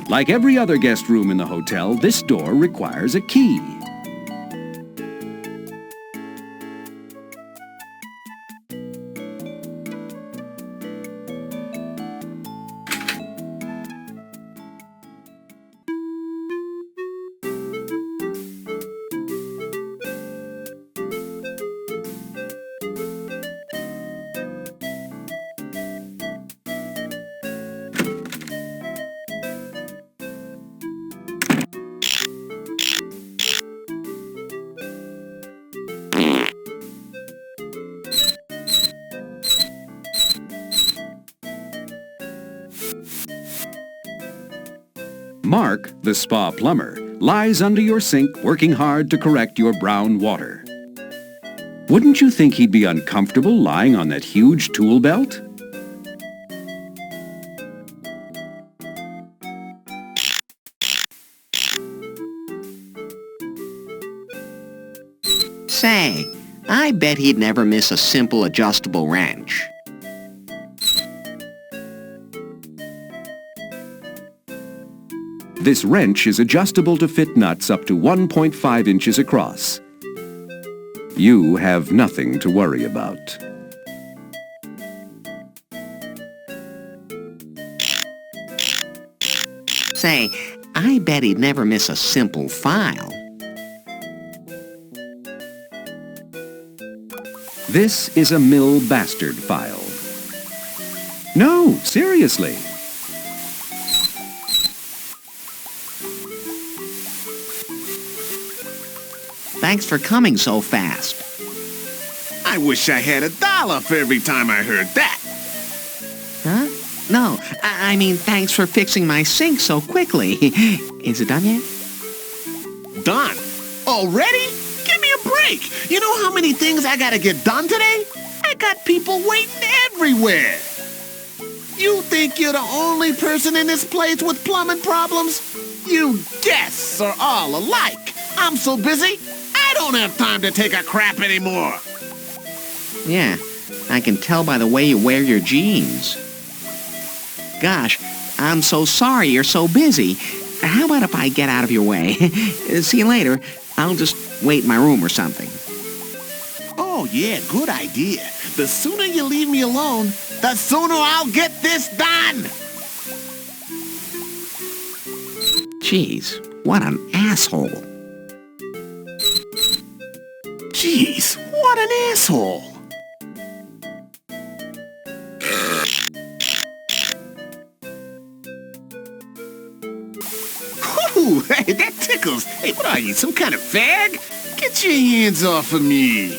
Like every other guest room in the hotel, this door requires a key. Mark, the spa plumber, lies under your sink working hard to correct your brown water. Wouldn't you think he'd be uncomfortable lying on that huge tool belt? Say, I bet he'd never miss a simple adjustable wrench. This wrench is adjustable to fit nuts up to 1.5 inches across. You have nothing to worry about. Say, I bet he'd never miss a simple file. This is a mill bastard file. No, seriously. Thanks for coming so fast. I wish I had $1 for every time I heard that. Huh? No, I mean thanks for fixing my sink so quickly. Is it done yet? Done? Already? Give me a break. You know how many things I gotta get done today? I got people waiting everywhere. You think you're the only person in this place with plumbing problems? You guests are all alike. I'm so busy, I don't have time to take a crap anymore. Yeah, I can tell by the way you wear your jeans. gosh, I'm so sorry you're so busy. How about if I get out of your way? See you later. I'll just wait in my room or something. Oh, yeah, good idea. The sooner you leave me alone, the sooner I'll get this done. Jeez, what an asshole. Jeez, what an asshole. Ooh, hey, that tickles. Hey, what are you, some kind of fag? Get your hands off of me.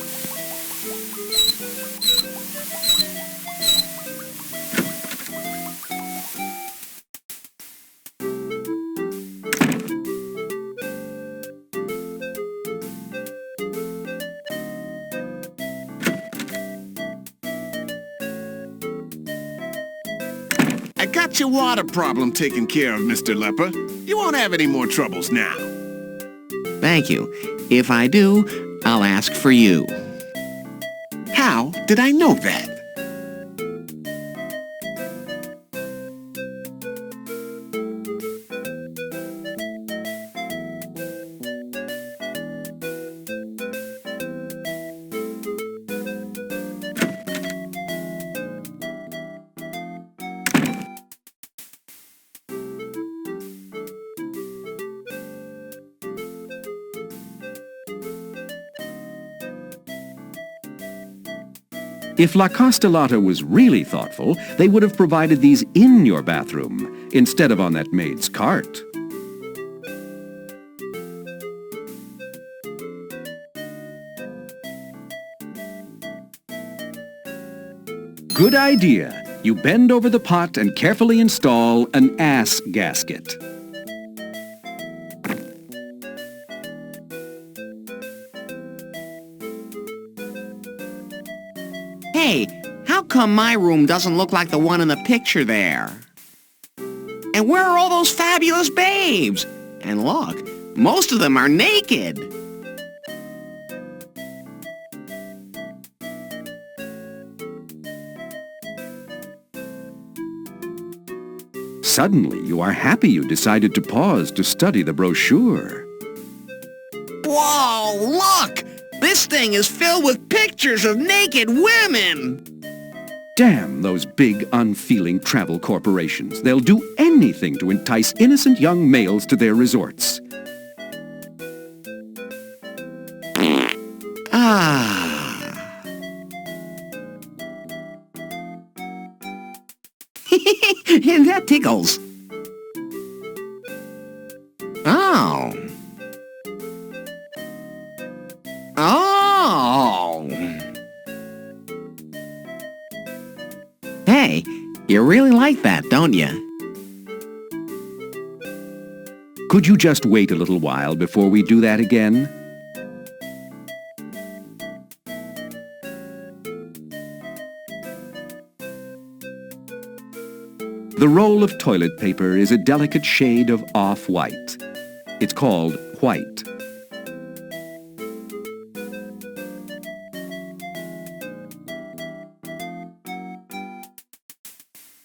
I got your water problem taken care of, Mr. Leper. You won't have any more troubles now. Thank you. If I do, I'll ask for you. How did I know that? If La Costa Lotta was really thoughtful, they would have provided these in your bathroom, instead of on that maid's cart. Good idea. You bend over the pot and carefully install an ass gasket. Hey, how come my room doesn't look like the one in the picture there? And where are all those fabulous babes? And look, most of them are naked. Suddenly, you are happy you decided to pause to study the brochure. Whoa, look! This thing is filled with pictures of naked women! Damn those big, unfeeling travel corporations. They'll do anything to entice innocent young males to their resorts. Ah. That tickles. Oh. Oh! Hey, you really like that, don't you? Could you just wait a little while before we do that again? The roll of toilet paper is a delicate shade of off-white. It's called white.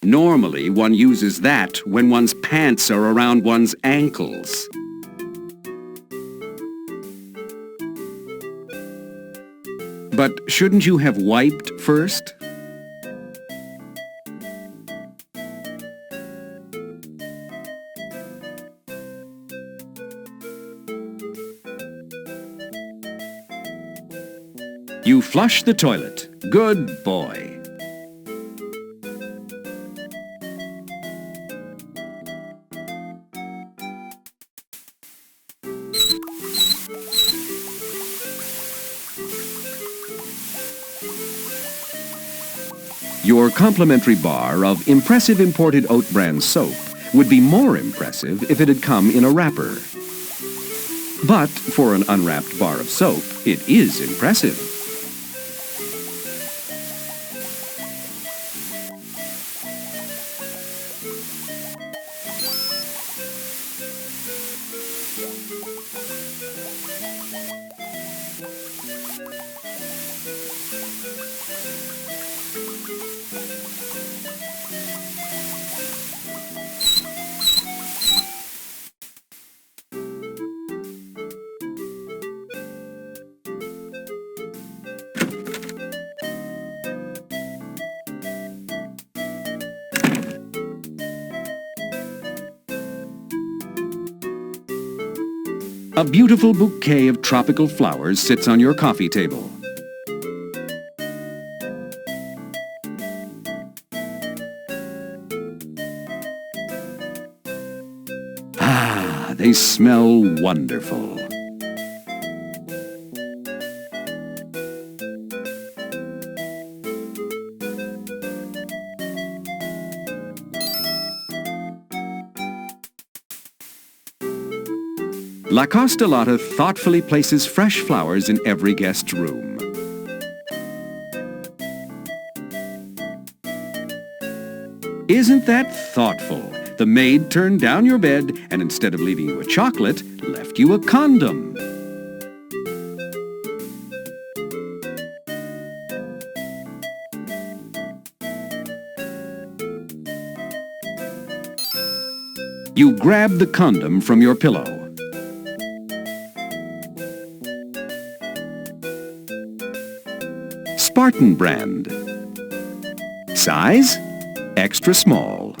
Normally, one uses that when one's pants are around one's ankles. But shouldn't you have wiped first? You flush the toilet. Good boy. Your complimentary bar of impressive imported oat bran soap would be more impressive if it had come in a wrapper. But for an unwrapped bar of soap, it is impressive. A beautiful bouquet of tropical flowers sits on your coffee table. Ah, they smell wonderful. La Costa Lotta thoughtfully places fresh flowers in every guest's room. Isn't that thoughtful? The maid turned down your bed and instead of leaving you a chocolate, left you a condom. You grab the condom from your pillow. Spartan brand. Size? Extra small.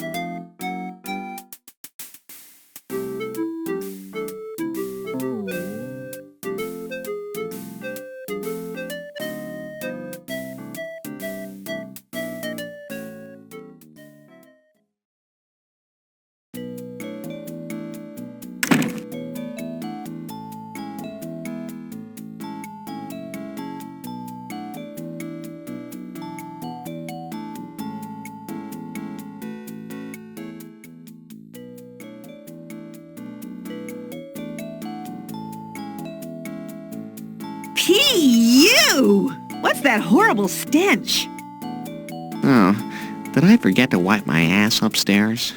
P.U. What's that horrible stench? Oh, did I forget to wipe my ass upstairs?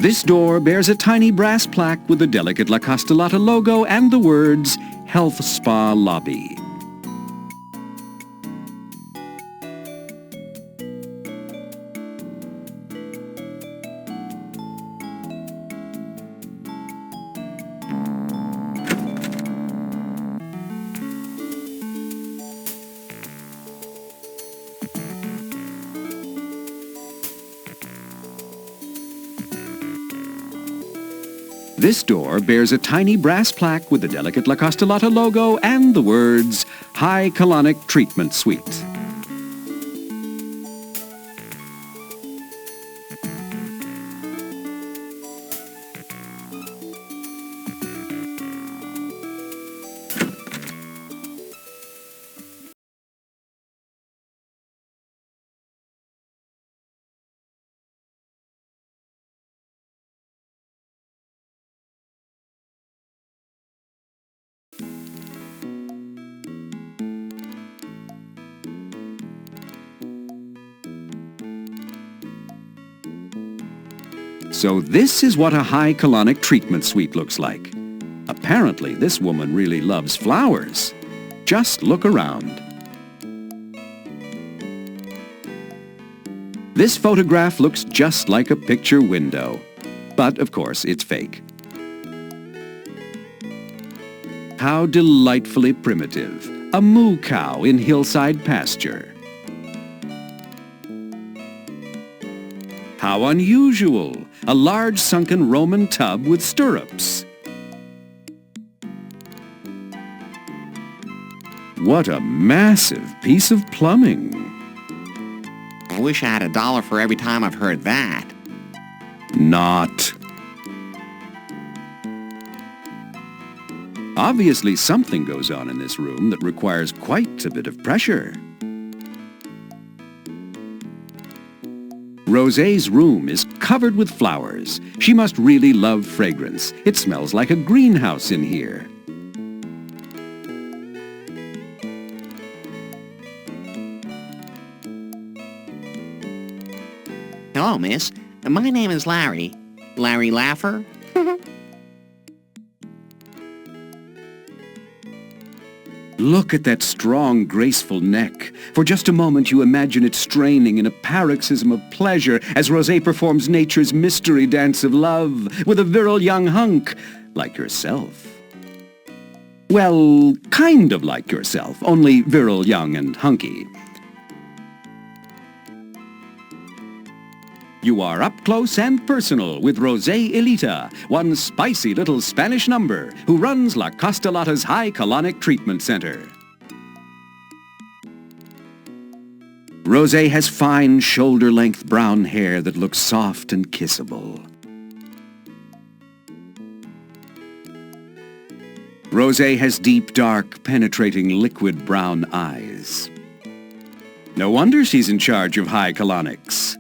This door bears a tiny brass plaque with the delicate La Costa Lotta logo and the words, Health Spa Lobby. This door bears a tiny brass plaque with the delicate La Costa Lotta logo and the words, High Colonic Treatment Suite. So this is what a high colonic treatment suite looks like. Apparently, this woman really loves flowers. Just look around. This photograph looks just like a picture window. But, of course, it's fake. How delightfully primitive. A moo cow in hillside pasture. How unusual. A large sunken Roman tub with stirrups. What a massive piece of plumbing. I wish I had $1 for every time I've heard that. Not. Obviously something goes on in this room that requires quite a bit of pressure. Rosé's room is covered with flowers. She must really love fragrance. It smells like a greenhouse in here. Hello, miss. My name is Larry. Larry Laffer? Look at that strong, graceful neck. For just a moment you imagine it straining in a paroxysm of pleasure as Rosé performs nature's mystery dance of love with a virile young hunk like yourself. Well, kind of like yourself, only virile, young, and hunky. You are up close and personal with Rosé Elita, one spicy little Spanish number who runs La Costa Lotta's High Colonic Treatment Center. Rosé has fine shoulder-length brown hair that looks soft and kissable. Rosé has deep, dark, penetrating, liquid brown eyes. No wonder she's in charge of High Colonics.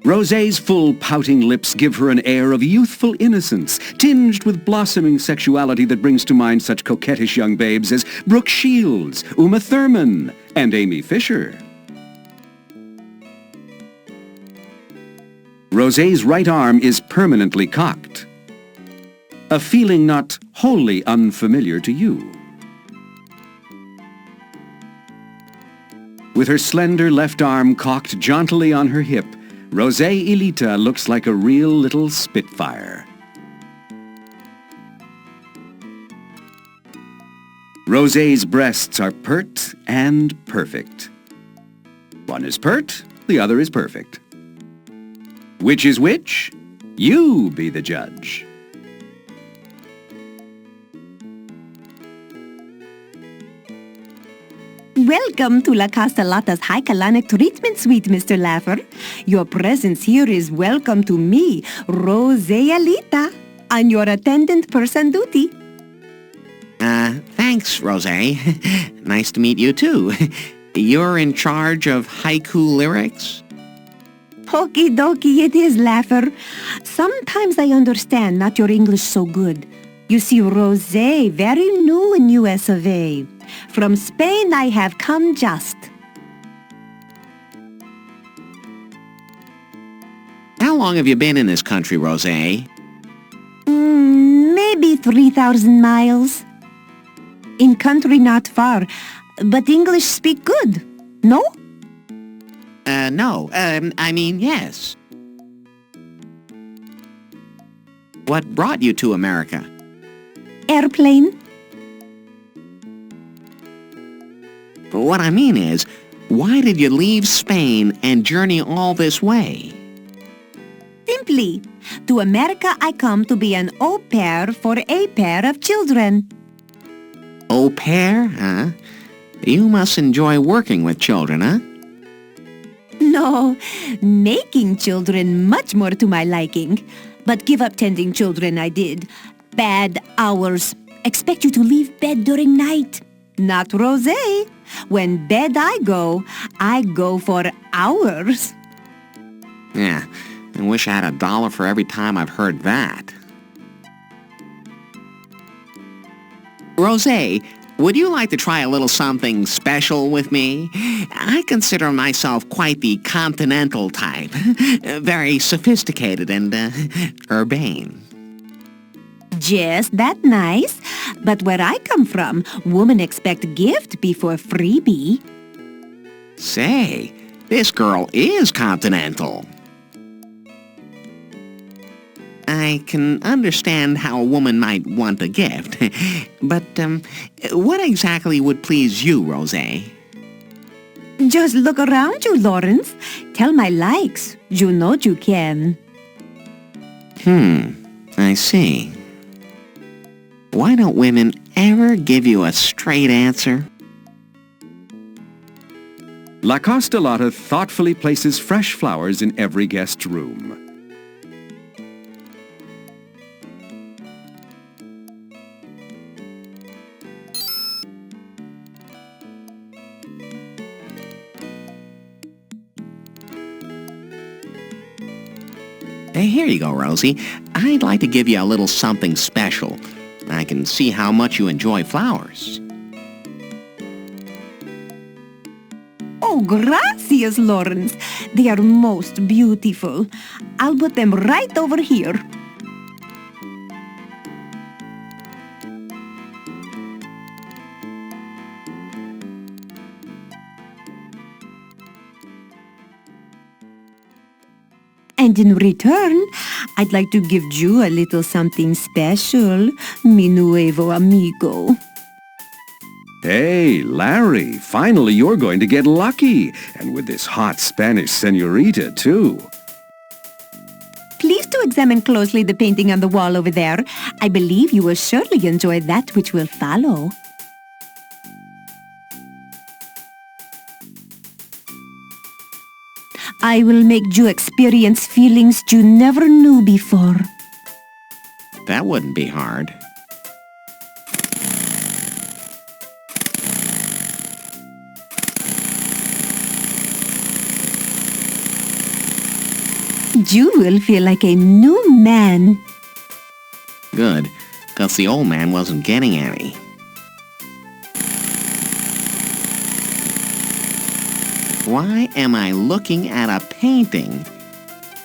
Rosé's full, pouting lips give her an air of youthful innocence, tinged with blossoming sexuality that brings to mind such coquettish young babes as Brooke Shields, Uma Thurman, and Amy Fisher. Rosé's right arm is permanently cocked, a feeling not wholly unfamiliar to you. With her slender left arm cocked jauntily on her hip, Rosé Elita looks like a real little spitfire. Rosé's breasts are pert and perfect. One is pert, the other is perfect. Which is which? You be the judge. Welcome to La Costa Lotta's High Colonic Treatment Suite, Mr. Laffer. Your presence here is welcome to me, Rosé Elita, on your attendant person duty. Thanks, Rosé. Nice to meet you, too. You're in charge of haiku lyrics? Okie dokie, it is, Laffer. Sometimes I understand not your English so good. You see, Rosé, very new in US of A. From Spain I have come just. How long have you been in this country, Rosé? Maybe 3,000 miles. In country not far, but English speak good, no? No. I mean, yes. What brought you to America? Airplane. What I mean is, why did you leave Spain and journey all this way? Simply, to America I come to be an au pair for a pair of children. Au pair, huh? You must enjoy working with children, huh? No, making children much more to my liking. But give up tending children I did. Bad hours. Expect you to leave bed during night. Not Rosé. When bed I go for hours. Yeah, I wish I had $1 for every time I've heard that. Rosé, would you like to try a little something special with me? I consider myself quite the continental type. Very sophisticated and urbane. Just that nice. But where I come from, women expect gift before freebie. Say, this girl is continental. I can understand how a woman might want a gift. But, what exactly would please you, Rosé? Just look around you, Lawrence. Tell my likes. You know you can. I see. Why don't women ever give you a straight answer? La Costa Lotta thoughtfully places fresh flowers in every guest's room. Hey, here you go, Rosie. I'd like to give you a little something special. I can see how much you enjoy flowers. Oh, gracias, Lawrence. They are most beautiful. I'll put them right over here. And in return, I'd like to give you a little something special, mi nuevo amigo. Hey, Larry, finally you're going to get lucky. And with this hot Spanish senorita, too. Please to examine closely the painting on the wall over there. I believe you will surely enjoy that which will follow. I will make you experience feelings you never knew before. That wouldn't be hard. You will feel like a new man. Good, because the old man wasn't getting any. Why am I looking at a painting?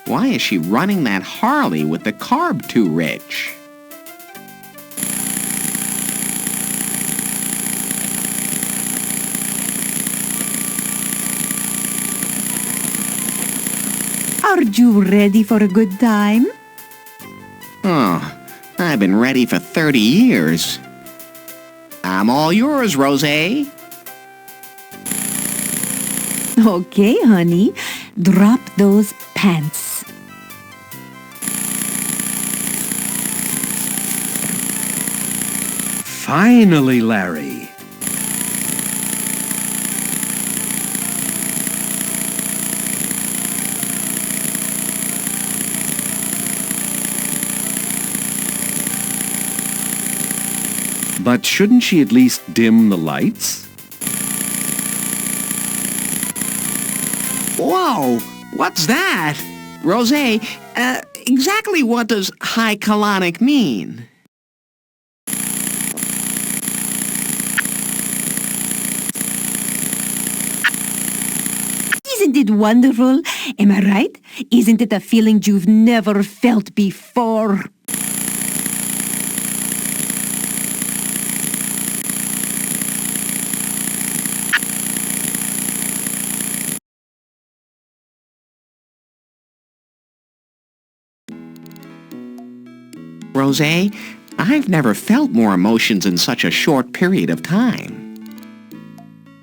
Why is she running that Harley with the carb too rich? Are you ready for a good time? Oh, I've been ready for 30 years. I'm all yours, Rosé. Okay, honey. Drop those pants. Finally, Larry. But shouldn't she at least dim the lights? Whoa! What's that? Rosé, exactly what does high colonic mean? Isn't it wonderful? Am I right? Isn't it a feeling you've never felt before? Rosé, I've never felt more emotions in such a short period of time.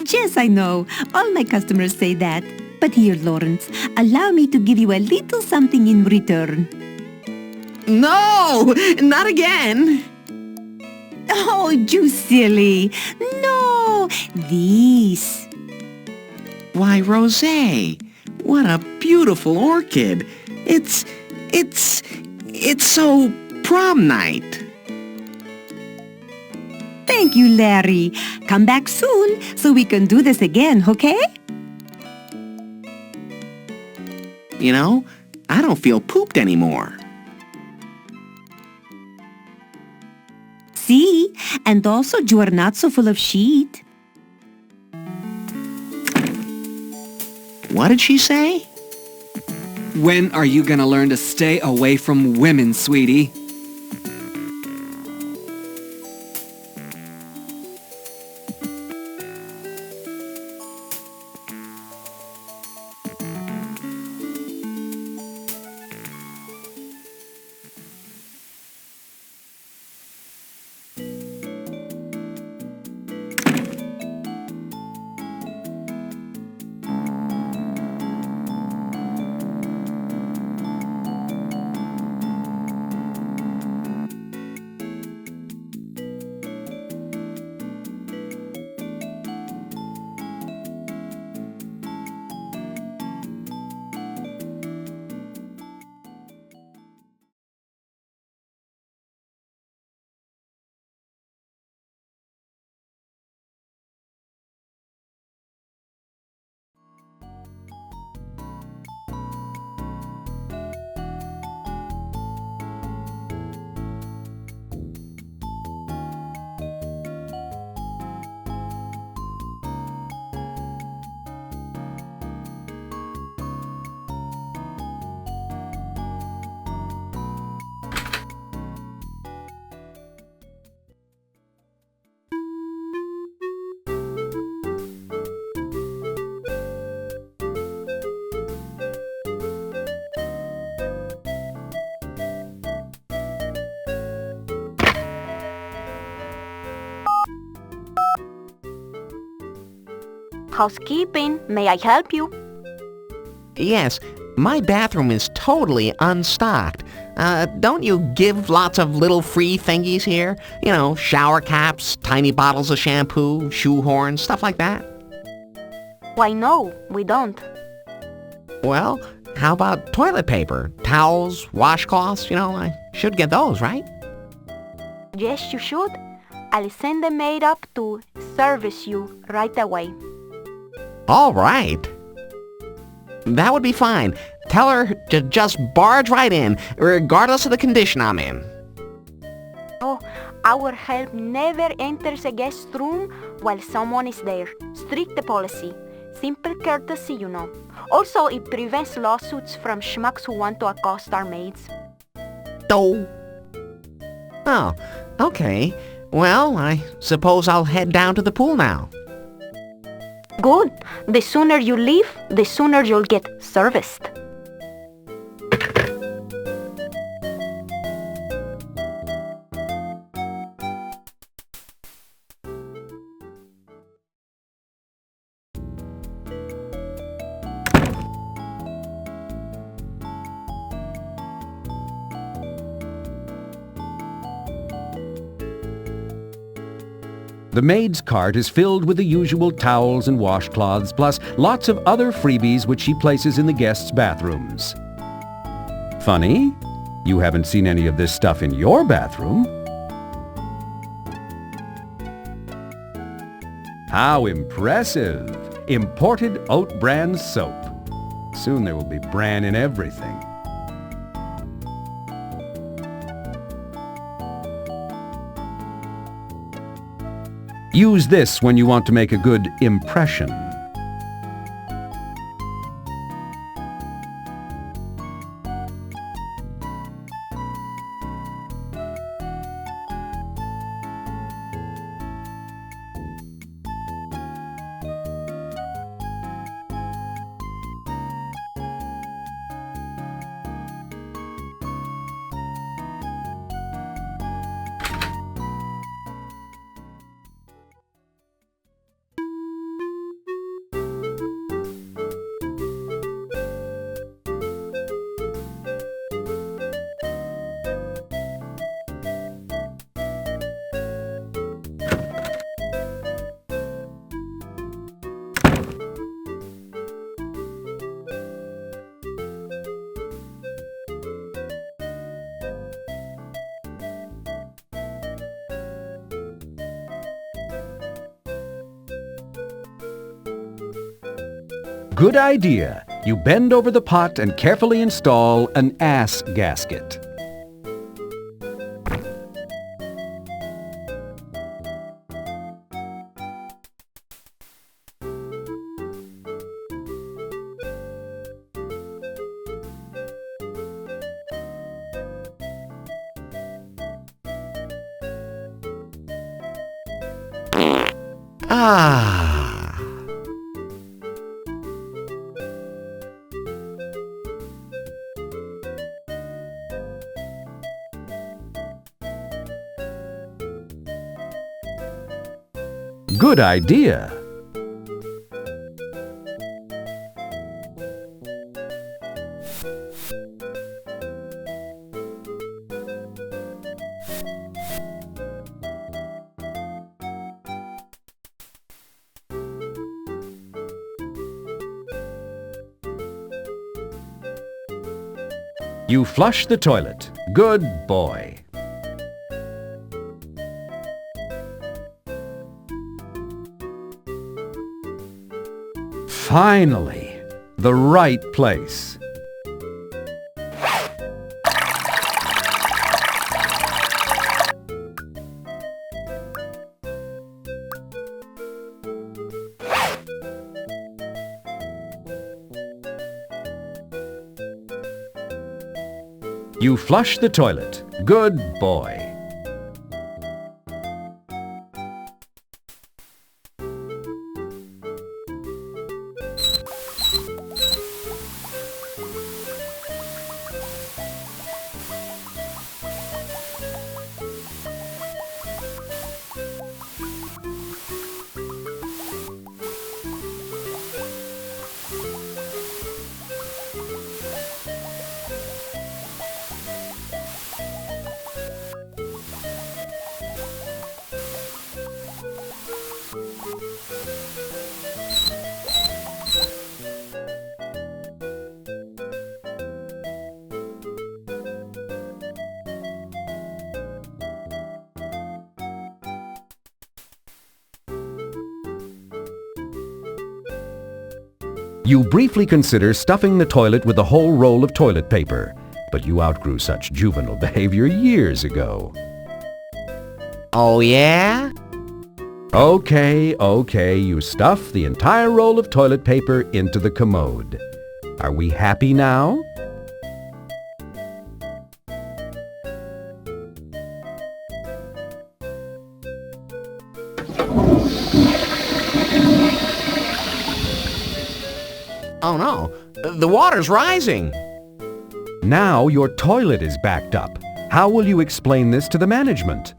Yes, I know. All my customers say that. But here, Lawrence, allow me to give you a little something in return. No! Not again! Oh, you silly. No! This. Why, Rosé, what a beautiful orchid. It's so prom night. Thank you, Larry. Come back soon so we can do this again, okay? You know, I don't feel pooped anymore. See? And also you are not so full of shit. What did she say? When are you gonna learn to stay away from women, sweetie? Housekeeping, may I help you? Yes, my bathroom is totally unstocked. Don't you give lots of little free thingies here? You know, shower caps, tiny bottles of shampoo, shoe horns, stuff like that? Why no, we don't. Well, how about toilet paper, towels, washcloths? You know, I should get those, right? Yes, you should. I'll send the maid up to service you right away. All right. That would be fine. Tell her to just barge right in, regardless of the condition I'm in. Oh, our help never enters a guest room while someone is there. Strict policy. Simple courtesy, you know. Also, it prevents lawsuits from schmucks who want to accost our maids. Oh, okay. Well, I suppose I'll head down to the pool now. Good. The sooner you leave, the sooner you'll get serviced. The maid's cart is filled with the usual towels and washcloths, plus lots of other freebies which she places in the guests' bathrooms. Funny, you haven't seen any of this stuff in your bathroom. How impressive! Imported oat bran soap. Soon there will be bran in everything. Use this when you want to make a good impression. Good idea. You bend over the pot and carefully install an ass gasket. Good idea. You flush the toilet. Good boy. Finally, the right place. You flush the toilet. Good boy. You briefly consider stuffing the toilet with the whole roll of toilet paper, but you outgrew such juvenile behavior years ago. Oh, yeah? Okay, you stuff the entire roll of toilet paper into the commode. Are we happy now? Oh no, the water's rising. Now your toilet is backed up. How will you explain this to the management?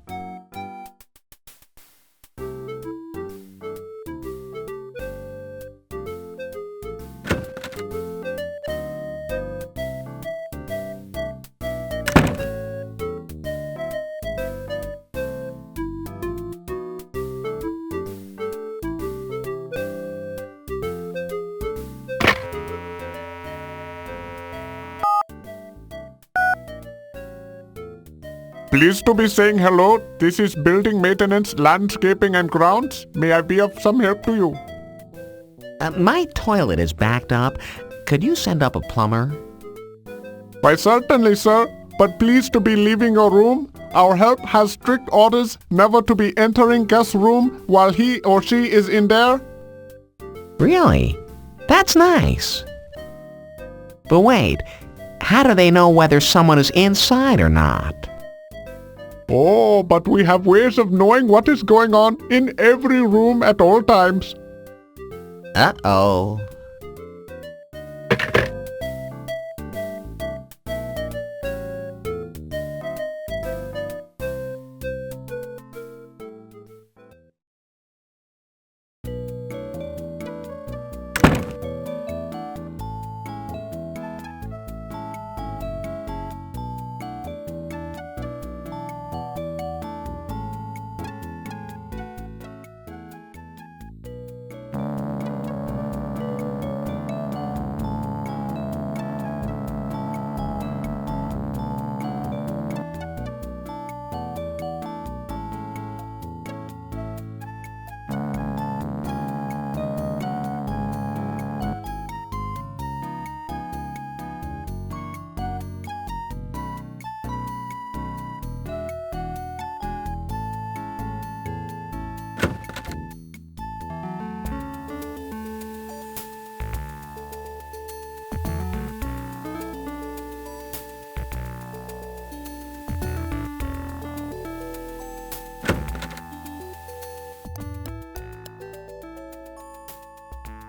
Pleased to be saying hello. This is Building Maintenance, Landscaping and Grounds. May I be of some help to you? My toilet is backed up. Could you send up a plumber? Why, certainly, sir. But please to be leaving your room. Our help has strict orders never to be entering guest room while he or she is in there. Really? That's nice. But wait, how do they know whether someone is inside or not? Oh, but we have ways of knowing what is going on in every room at all times. Uh-oh.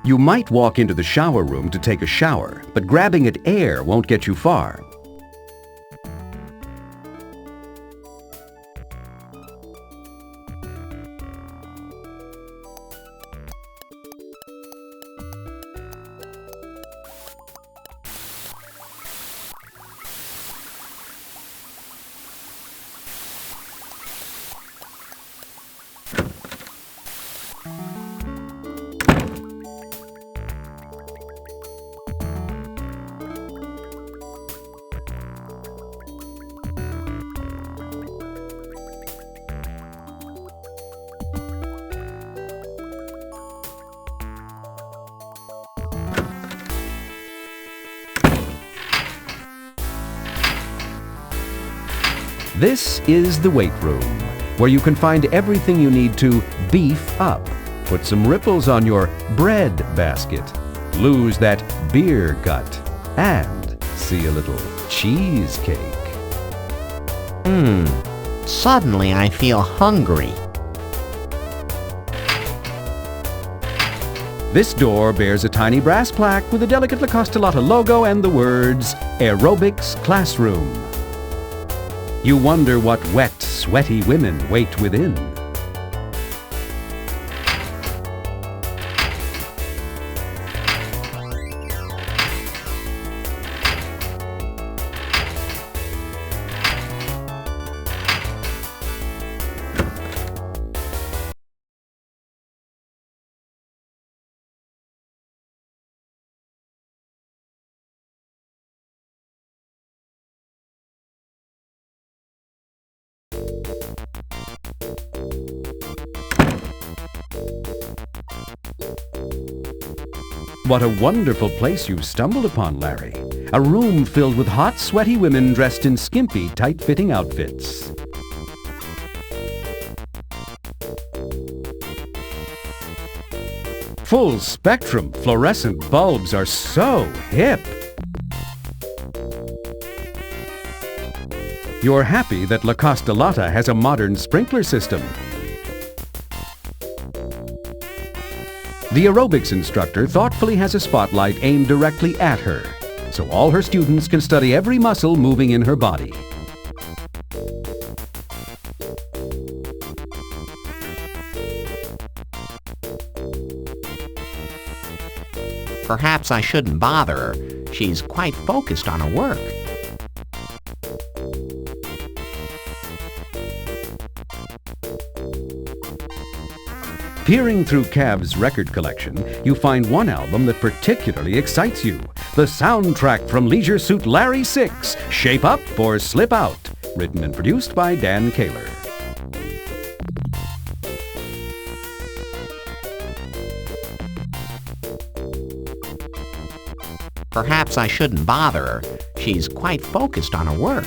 You might walk into the shower room to take a shower, but grabbing at air won't get you far. This is the weight room, where you can find everything you need to beef up. Put some ripples on your bread basket, lose that beer gut, and see a little cheesecake. Suddenly I feel hungry. This door bears a tiny brass plaque with a delicate Costa Lotta logo and the words, Aerobics Classroom. You wonder what wet, sweaty women wait within. What a wonderful place you've stumbled upon, Larry. A room filled with hot, sweaty women dressed in skimpy, tight-fitting outfits. Full-spectrum fluorescent bulbs are so hip. You're happy that La Costa Lotta has a modern sprinkler system. The aerobics instructor thoughtfully has a spotlight aimed directly at her, so all her students can study every muscle moving in her body. Perhaps I shouldn't bother her. She's quite focused on her work. Peering through Cav's record collection, you find one album that particularly excites you. The soundtrack from Leisure Suit Larry 6, Shape Up or Slip Out, written and produced by Dan Kehler. Perhaps I shouldn't bother her. She's quite focused on her work.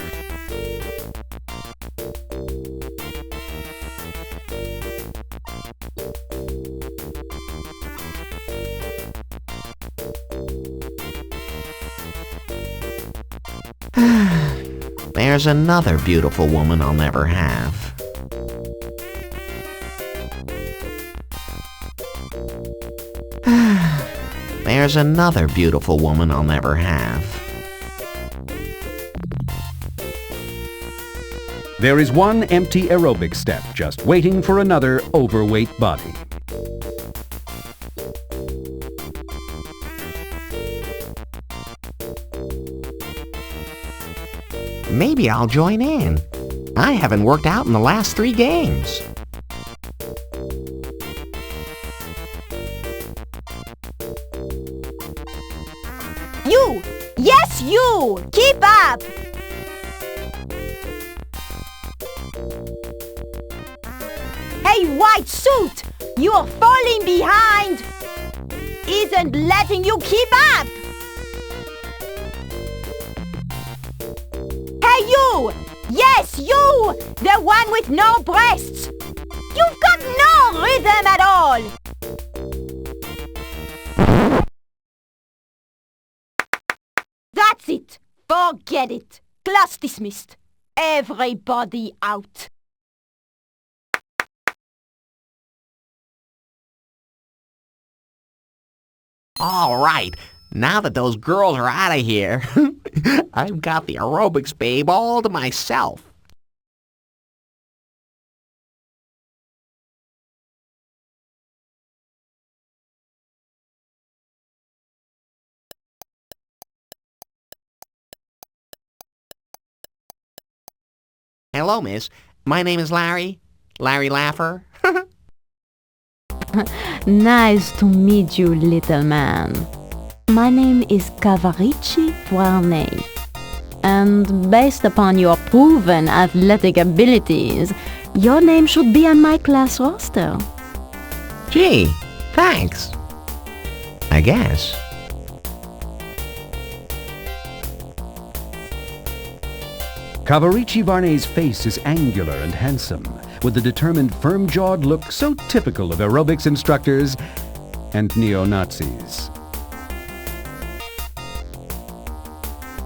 There's another beautiful woman I'll never have. There's another beautiful woman I'll never have. There is one empty aerobic step just waiting for another overweight body. Maybe I'll join in. I haven't worked out in the last 3 games. You! Yes, you! Keep up! Hey, white suit! You're falling behind! Isn't letting you keep up! Hey, you! Yes, you! The one with no breasts! You've got no rhythm at all! That's it! Forget it! Class dismissed! Everybody out! All right, now that those girls are out of here, I've got the aerobics babe all to myself. Hello, miss. My name is Larry. Larry Laugher. Nice to meet you, little man. My name is Cavaricci Voirney, and based upon your proven athletic abilities, your name should be on my class roster. Gee, thanks. I guess. Cavaricci Varney's face is angular and handsome, with the determined, firm-jawed look so typical of aerobics instructors and neo-Nazis.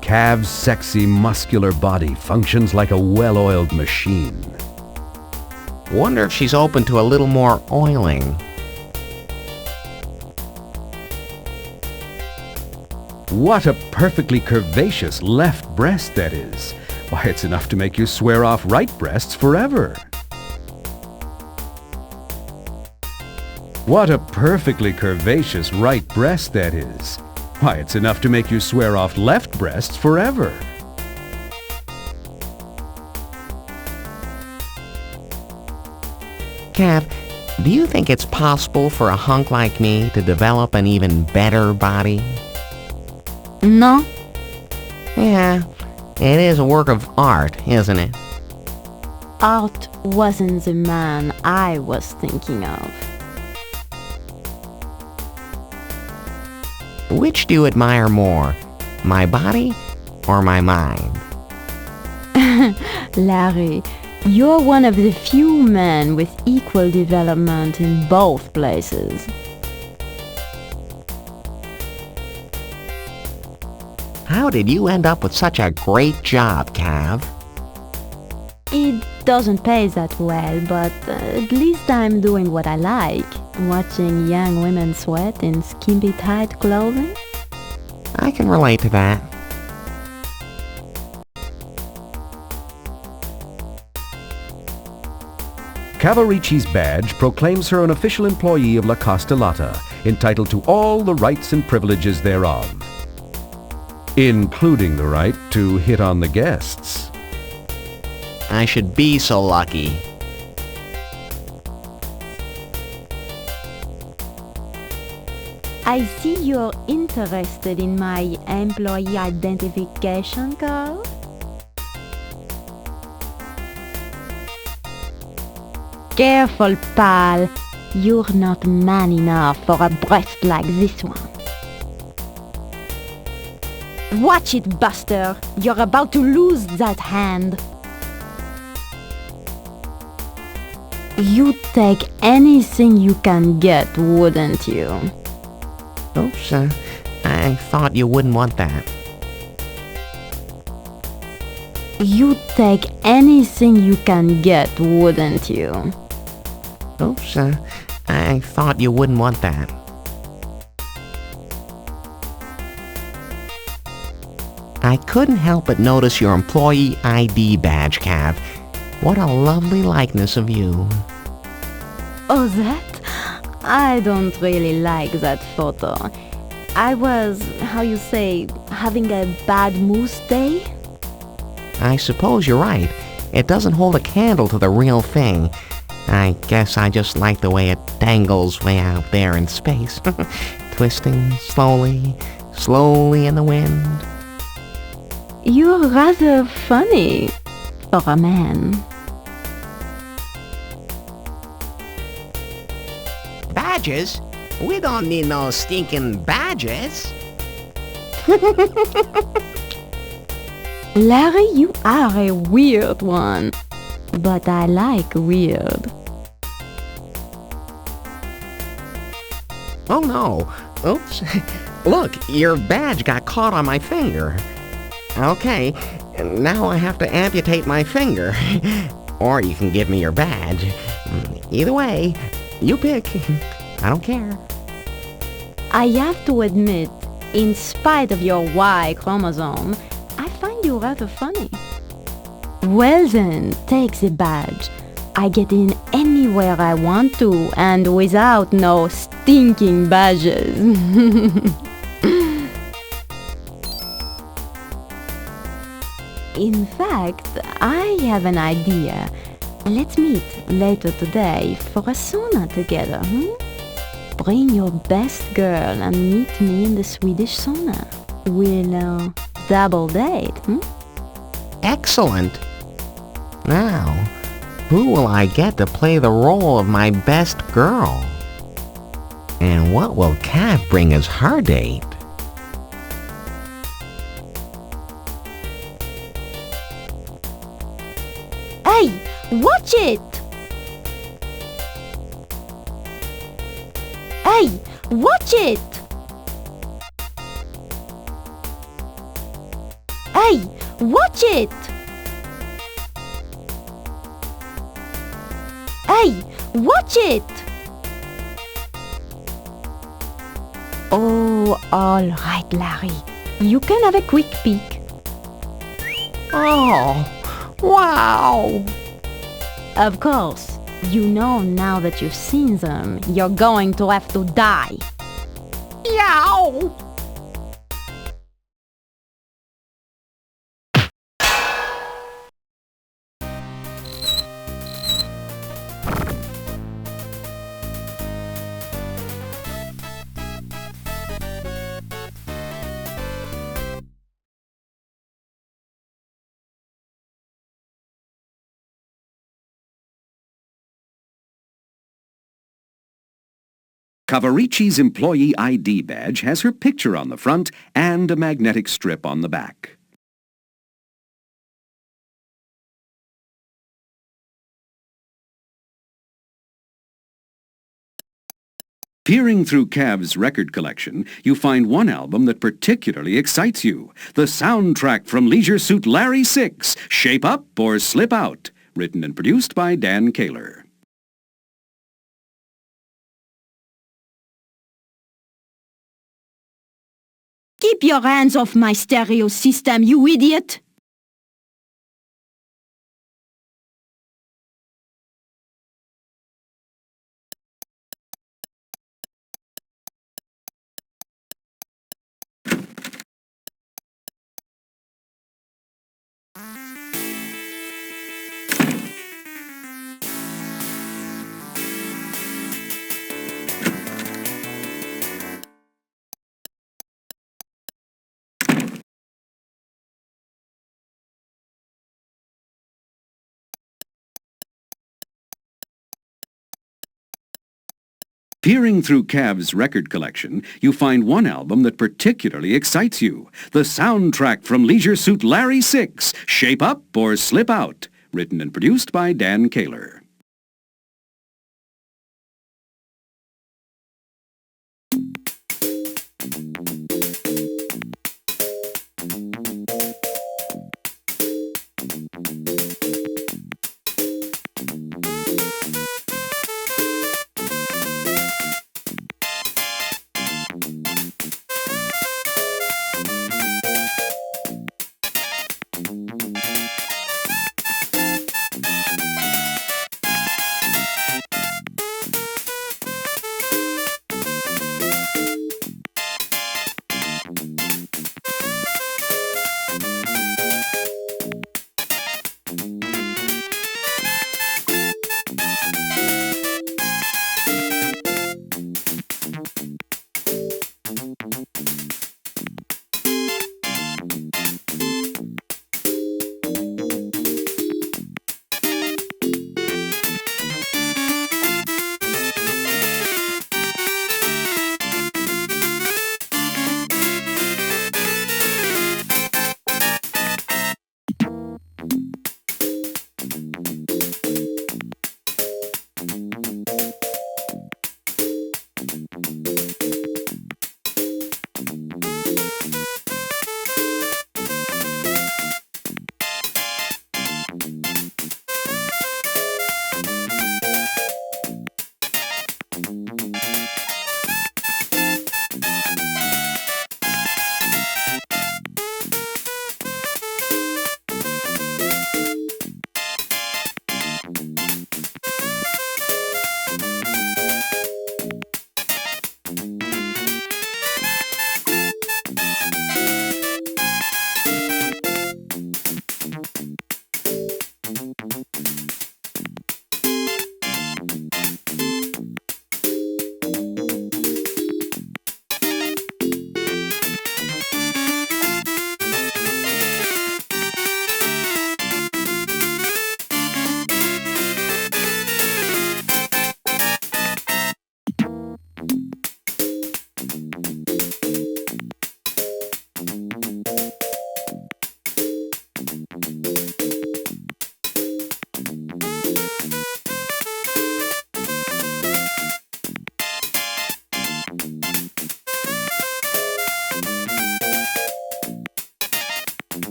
Cav's sexy, muscular body functions like a well-oiled machine. Wonder if she's open to a little more oiling. What a perfectly curvaceous left breast that is. Why, it's enough to make you swear off right breasts forever. What a perfectly curvaceous right breast that is. Why, it's enough to make you swear off left breasts forever. Cav, do you think it's possible for a hunk like me to develop an even better body? No? Yeah, it is a work of art, isn't it? Art wasn't the man I was thinking of. Which do you admire more, my body or my mind? Larry, you're one of the few men with equal development in both places. How did you end up with such a great job, Cav? It doesn't pay that well, but at least I'm doing what I like. Watching young women sweat in skimpy tight clothing. I can relate to that. Cavaricci's badge proclaims her an official employee of La Costa Lotta, entitled to all the rights and privileges thereof, including the right to hit on the guests. I should be so lucky. I see you're interested in my employee identification card. Careful, pal. You're not man enough for a breast like this one. Watch it, Buster. You're about to lose that hand. You'd take anything you can get, wouldn't you? Oops, I thought you wouldn't want that. You'd take anything you can get, wouldn't you? Oops, I thought you wouldn't want that. I couldn't help but notice your employee ID badge, Cav. What a lovely likeness of you. Oh, that? I don't really like that photo. I was, how you say, having a bad moose day? I suppose you're right. It doesn't hold a candle to the real thing. I guess I just like the way it dangles way out there in space. Twisting slowly, slowly in the wind. You're rather funny for a man. Badges? We don't need no stinking badges. Larry, you are a weird one. But I like weird. Oh no. Oops. Look, your badge got caught on my finger. Okay, now I have to amputate my finger. Or you can give me your badge. Either way, you pick. I don't care. I have to admit, in spite of your Y chromosome, I find you rather funny. Well then, take the badge. I get in anywhere I want to, and without no stinking badges. In fact, I have an idea. Let's meet later today for a sauna together, Bring your best girl and meet me in the Swedish sauna. We'll double date, Excellent. Now, who will I get to play the role of my best girl? And what will Cav bring as her date? Hey, watch it! Hey, watch it! Hey, watch it! Hey, watch it! Oh, all right, Larry. You can have a quick peek. Oh, wow! Of course, you know now that you've seen them, you're going to have to die. Yow! Cavaricci's employee ID badge has her picture on the front and a magnetic strip on the back. Peering through Cav's record collection, you find one album that particularly excites you. The soundtrack from Leisure Suit Larry 6, Shape Up or Slip Out, written and produced by Dan Kehler. Keep your hands off my stereo system, you idiot! Peering through Cav's record collection, you find one album that particularly excites you. The soundtrack from Leisure Suit Larry 6, Shape Up or Slip Out, written and produced by Dan Kehler.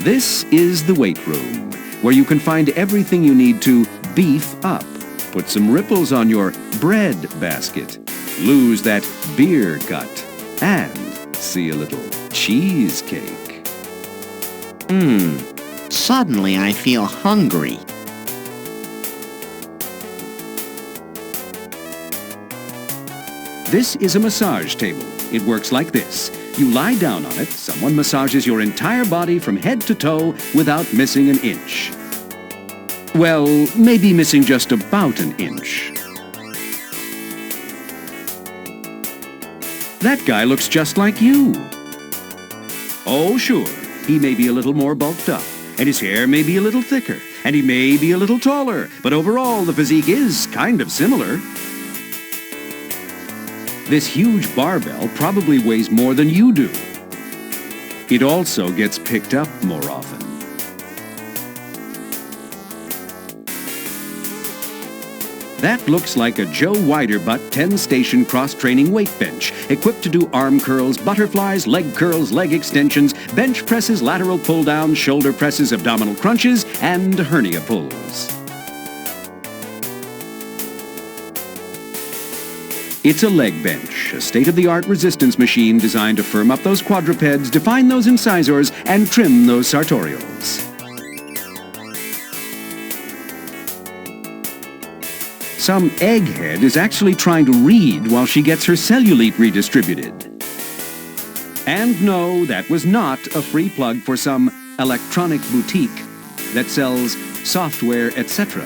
This is the weight room, where you can find everything you need to beef up. Put some ripples on your bread basket. Lose that beer gut. And see a little cheesecake. Suddenly I feel hungry. This is a massage table. It works like this. You lie down on it, someone massages your entire body from head to toe without missing an inch. Well, maybe missing just about an inch. That guy looks just like you. Oh, sure, he may be a little more bulked up, and his hair may be a little thicker, and he may be a little taller, but overall the physique is kind of similar. This huge barbell probably weighs more than you do. It also gets picked up more often. That looks like a Joe Widerbutt 10-station cross-training weight bench, equipped to do arm curls, butterflies, leg curls, leg extensions, bench presses, lateral pull-downs, shoulder presses, abdominal crunches, and hernia pulls. It's a leg bench, a state-of-the-art resistance machine designed to firm up those quadrupeds, define those incisors, and trim those sartorials. Some egghead is actually trying to read while she gets her cellulite redistributed. And no, that was not a free plug for some electronic boutique that sells software, etc.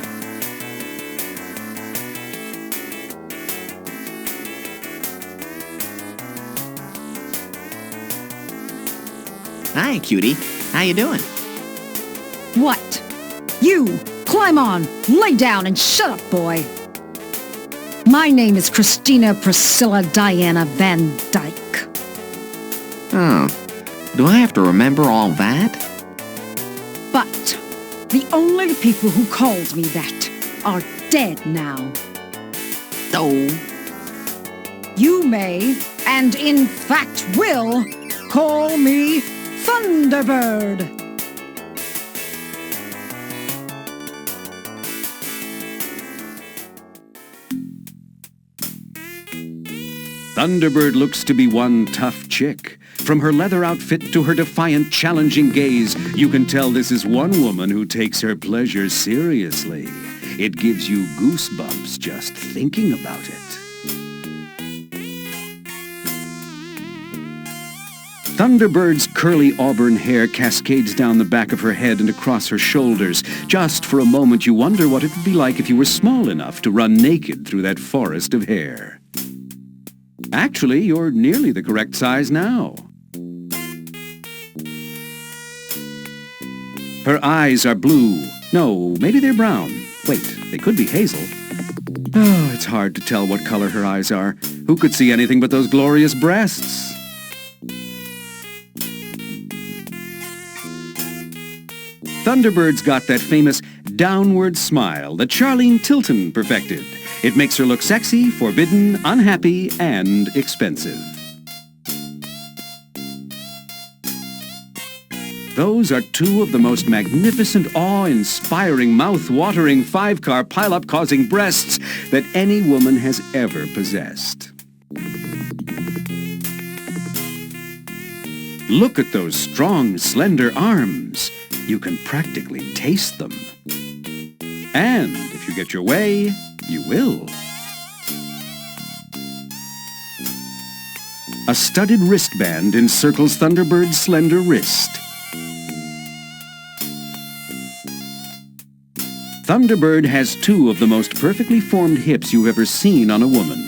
Hi, cutie. How you doing? What? You! Climb on, lay down, and shut up, boy. My name is Christina Priscilla Diana Van Dyke. Oh, do I have to remember all that? But the only people who called me that are dead now. Oh. You may, and in fact will, call me Thunderbird. Thunderbird looks to be one tough chick. From her leather outfit to her defiant, challenging gaze, you can tell this is one woman who takes her pleasure seriously. It gives you goosebumps just thinking about it. Thunderbird's curly auburn hair cascades down the back of her head and across her shoulders. Just for a moment you wonder what it would be like if you were small enough to run naked through that forest of hair. Actually, you're nearly the correct size now. Her eyes are blue. No, maybe they're brown. Wait, they could be hazel. Oh, it's hard to tell what color her eyes are. Who could see anything but those glorious breasts? Thunderbird's got that famous downward smile that Charlene Tilton perfected. It makes her look sexy, forbidden, unhappy, and expensive. Those are two of the most magnificent, awe-inspiring, mouth-watering, five-car pile-up-causing breasts that any woman has ever possessed. Look at those strong, slender arms. You can practically taste them. And if you get your way, you will. A studded wristband encircles Thunderbird's slender wrist. Thunderbird has two of the most perfectly formed hips you've ever seen on a woman.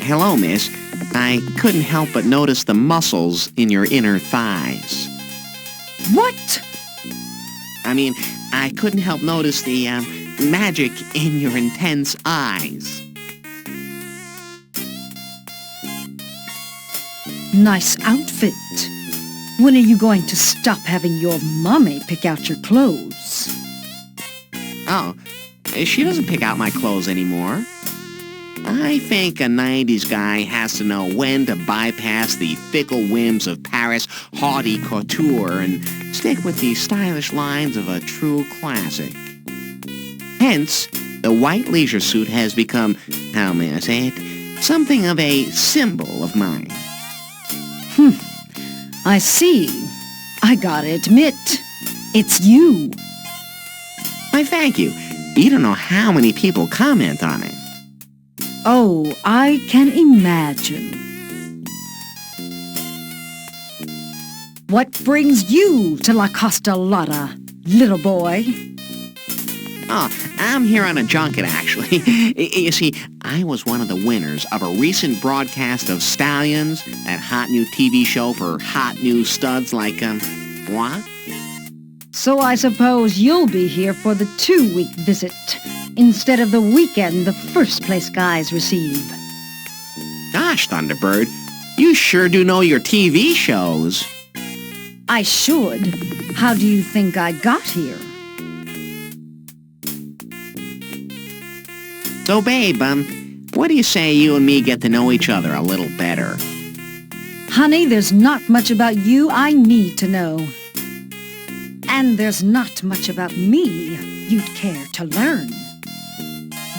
Hello, miss. I couldn't help but notice the muscles in your inner thighs. What? I mean, I couldn't help notice the magic in your intense eyes. Nice outfit. When are you going to stop having your mommy pick out your clothes? Oh, she doesn't pick out my clothes anymore. I think a 90s guy has to know when to bypass the fickle whims of Paris haughty couture and stick with the stylish lines of a true classic. Hence, the white leisure suit has become, how may I say it, something of a symbol of mine. I see. I gotta admit, it's you. Why, thank you. You don't know how many people comment on it. Oh, I can imagine. What brings you to La Costa Lotta, little boy? Oh, I'm here on a junket, actually. You see, I was one of the winners of a recent broadcast of Stallions, that hot new TV show for hot new studs like, what? So I suppose you'll be here for the 2-week visit, instead of the weekend the first-place guys receive. Gosh, Thunderbird, you sure do know your TV shows. I should. How do you think I got here? So, babe, what do you say you and me get to know each other a little better? Honey, there's not much about you I need to know. And there's not much about me you'd care to learn.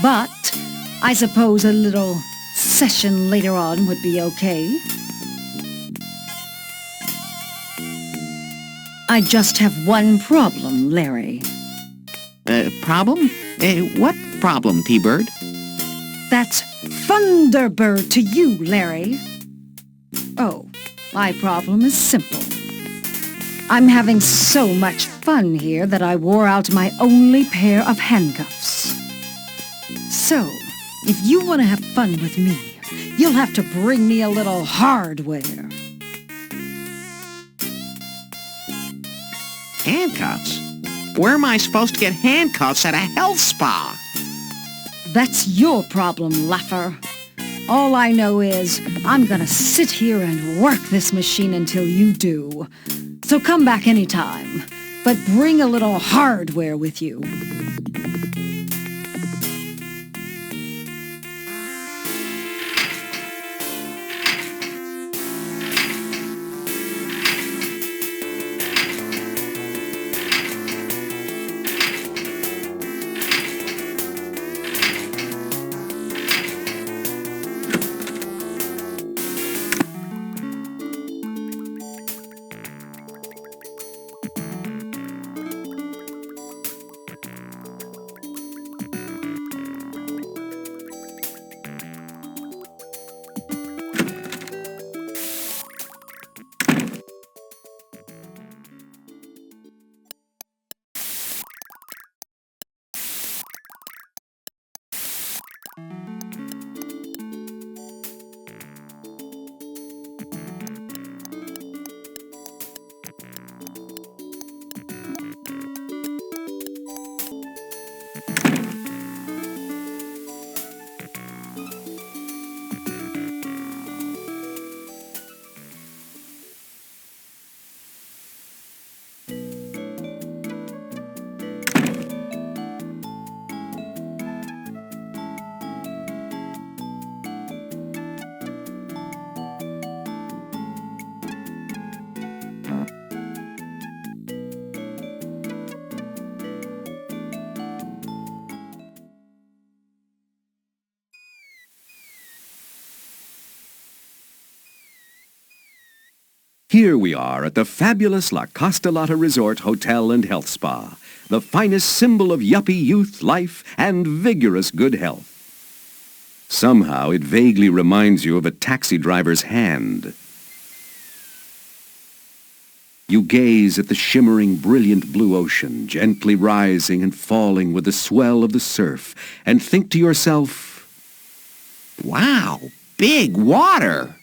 But I suppose a little session later on would be okay. I just have one problem, Larry. Problem? What problem, T-Bird? That's Thunderbird to you, Larry. Oh, my problem is simple. I'm having so much fun here that I wore out my only pair of handcuffs. So, if you want to have fun with me, you'll have to bring me a little hardware. Handcuffs? Where am I supposed to get handcuffs at a health spa? That's your problem, laugher. All I know is I'm gonna sit here and work this machine until you do. So come back anytime, but bring a little hardware with you. Here we are at the fabulous La Costa Lotta Resort Hotel and Health Spa, the finest symbol of yuppie youth, life, and vigorous good health. Somehow it vaguely reminds you of a taxi driver's hand. You gaze at the shimmering, brilliant blue ocean, gently rising and falling with the swell of the surf, and think to yourself, wow, big water!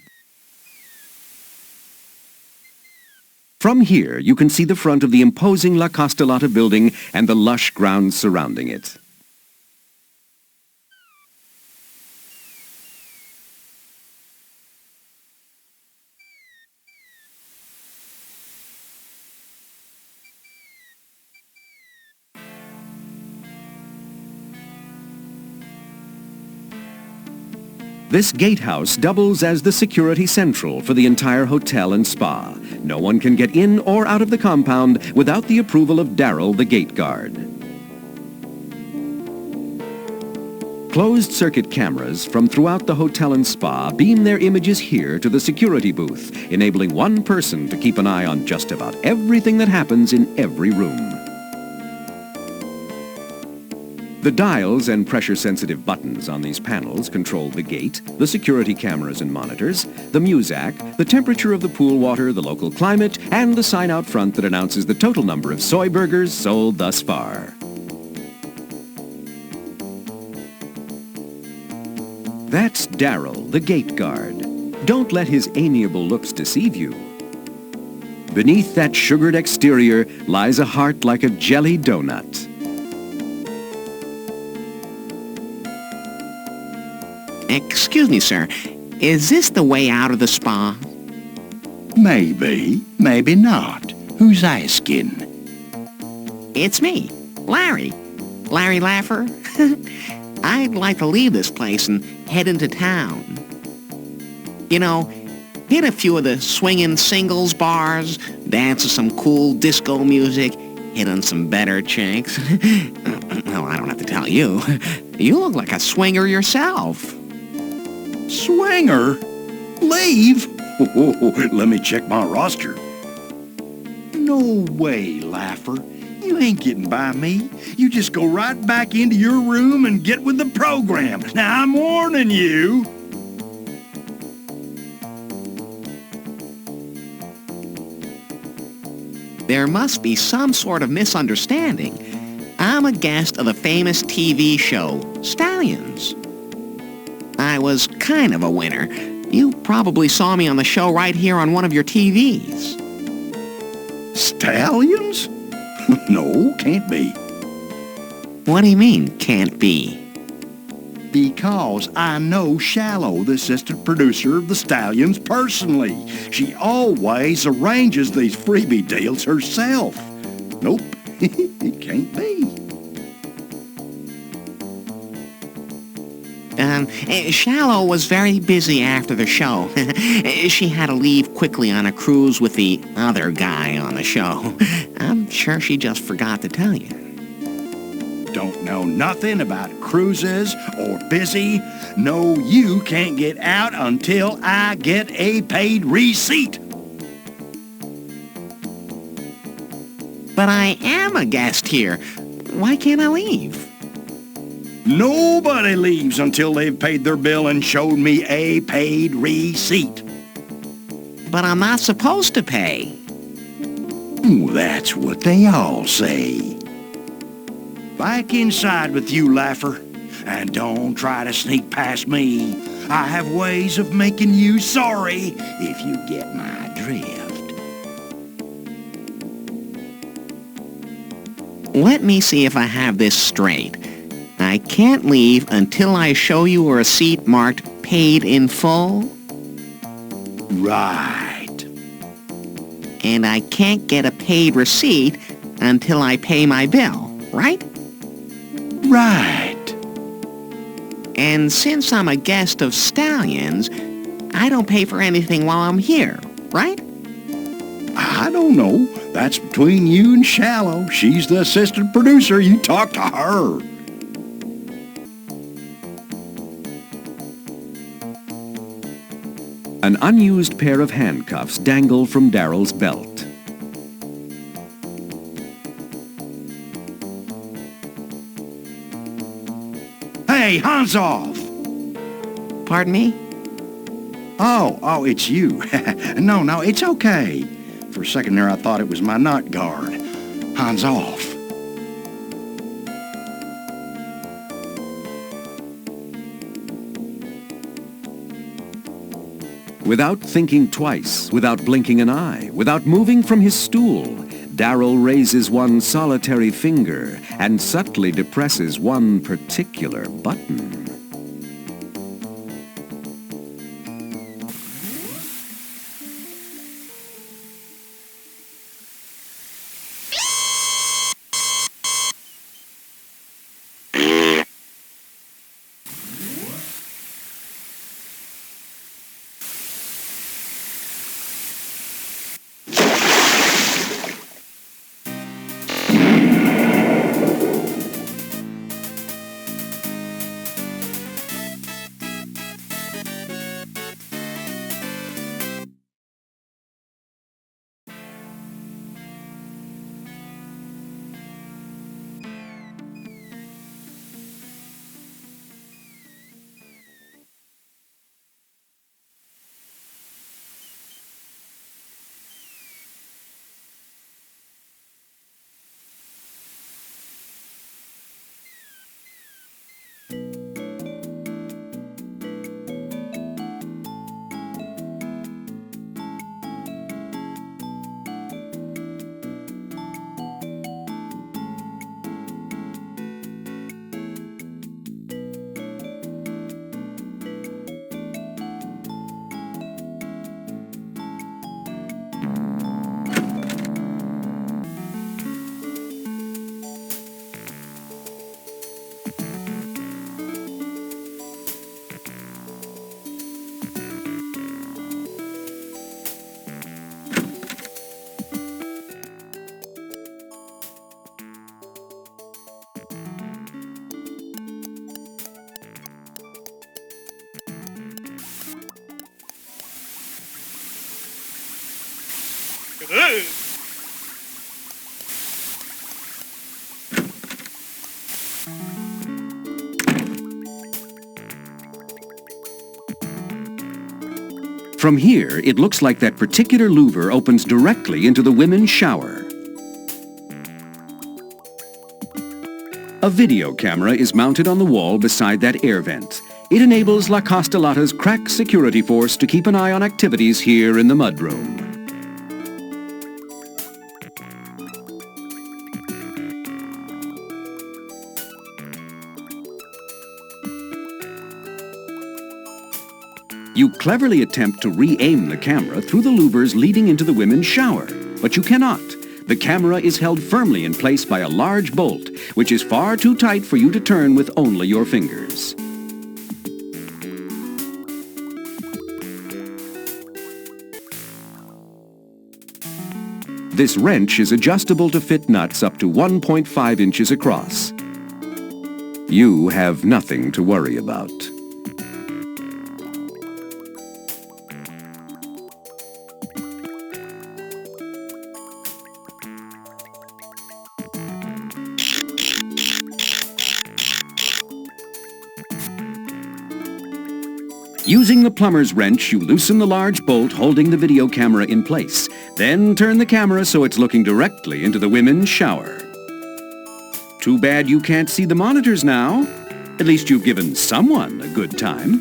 From here, you can see the front of the imposing La Costa Lotta building and the lush grounds surrounding it. This gatehouse doubles as the security central for the entire hotel and spa. No one can get in or out of the compound without the approval of Darryl, the gate guard. Closed-circuit cameras from throughout the hotel and spa beam their images here to the security booth, enabling one person to keep an eye on just about everything that happens in every room. The dials and pressure-sensitive buttons on these panels control the gate, the security cameras and monitors, the Muzak, the temperature of the pool water, the local climate, and the sign out front that announces the total number of soy burgers sold thus far. That's Darryl, the gate guard. Don't let his amiable looks deceive you. Beneath that sugared exterior lies a heart like a jelly donut. Excuse me, sir. Is this the way out of the spa? Maybe, maybe not. Who's asking? It's me, Larry. Larry Laffer. I'd like to leave this place and head into town. You know, hit a few of the swinging singles bars, dance to some cool disco music, hit on some better chicks. Well, I don't have to tell you. You look like a swinger yourself. Swinger? Leave? Oh, let me check my roster. No way, Laffer. You ain't getting by me. You just go right back into your room and get with the program. Now, I'm warning you. There must be some sort of misunderstanding. I'm a guest of the famous TV show, Stallions. I was kind of a winner. You probably saw me on the show right here on one of your TVs. Stallions? No, can't be. What do you mean, can't be? Because I know Shallow, the assistant producer of the Stallions, personally. She always arranges these freebie deals herself. Nope, it can't be. Shallow was very busy after the show. She had to leave quickly on a cruise with the other guy on the show. I'm sure she just forgot to tell you. Don't know nothing about cruises or busy. No, you can't get out until I get a paid receipt. But I am a guest here. Why can't I leave? Nobody leaves until they've paid their bill and showed me a paid receipt. But I'm not supposed to pay. That's what they all say. Back inside with you, Laffer. And don't try to sneak past me. I have ways of making you sorry if you get my drift. Let me see if I have this straight. I can't leave until I show you a receipt marked paid in full? Right. And I can't get a paid receipt until I pay my bill, right? Right. And since I'm a guest of Stallions, I don't pay for anything while I'm here, right? I don't know. That's between you and Shallow. She's the assistant producer. You talk to her. An unused pair of handcuffs dangle from Darryl's belt. Hey, hands off! Pardon me? Oh, it's you. No, it's okay. For a second there, I thought it was my nut guard. Hands off. Without thinking twice, without blinking an eye, without moving from his stool, Darryl raises one solitary finger and subtly depresses one particular button. From here, it looks like that particular louver opens directly into the women's shower. A video camera is mounted on the wall beside that air vent. It enables La Costa Lotta's crack security force to keep an eye on activities here in the mudroom. You cleverly attempt to re-aim the camera through the louvers leading into the women's shower, but you cannot. The camera is held firmly in place by a large bolt, which is far too tight for you to turn with only your fingers. This wrench is adjustable to fit nuts up to 1.5 inches across. You have nothing to worry about. Using the plumber's wrench, you loosen the large bolt holding the video camera in place. Then turn the camera so it's looking directly into the women's shower. Too bad you can't see the monitors now. At least you've given someone a good time.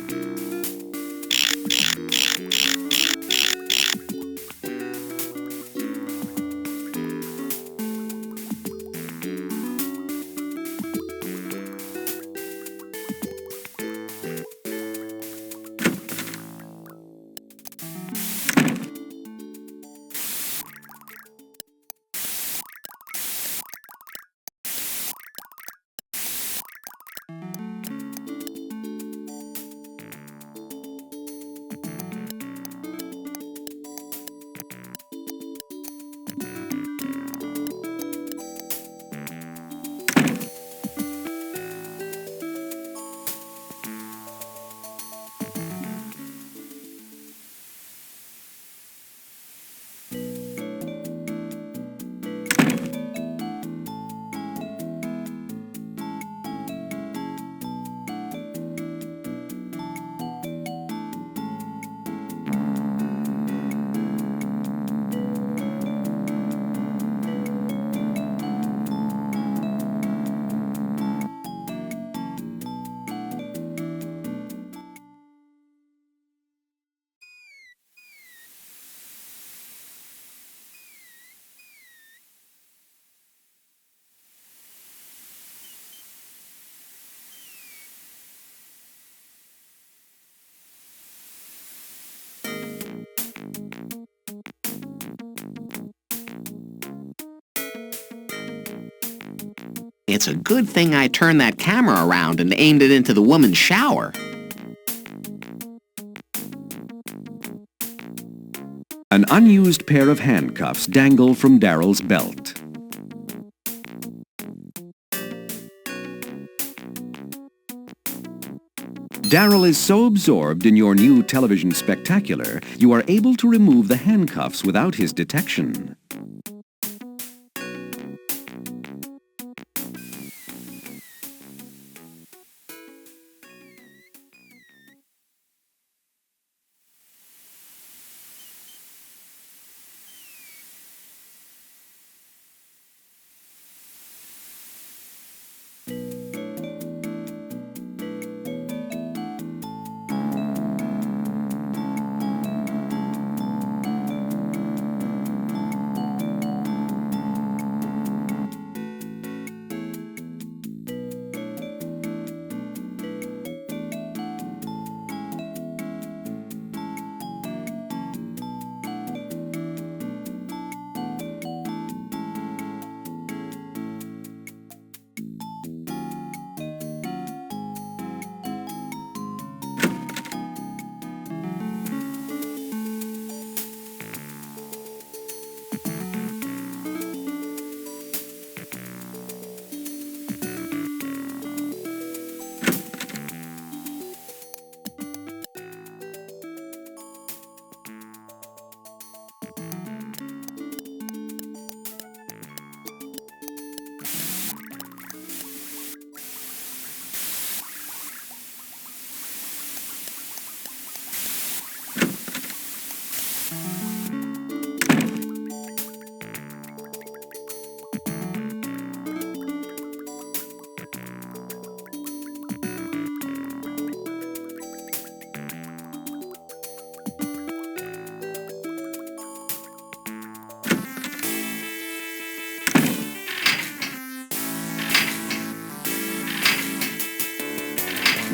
It's a good thing I turned that camera around and aimed it into the woman's shower. An unused pair of handcuffs dangle from Daryl's belt. Daryl is so absorbed in your new television spectacular, you are able to remove the handcuffs without his detection.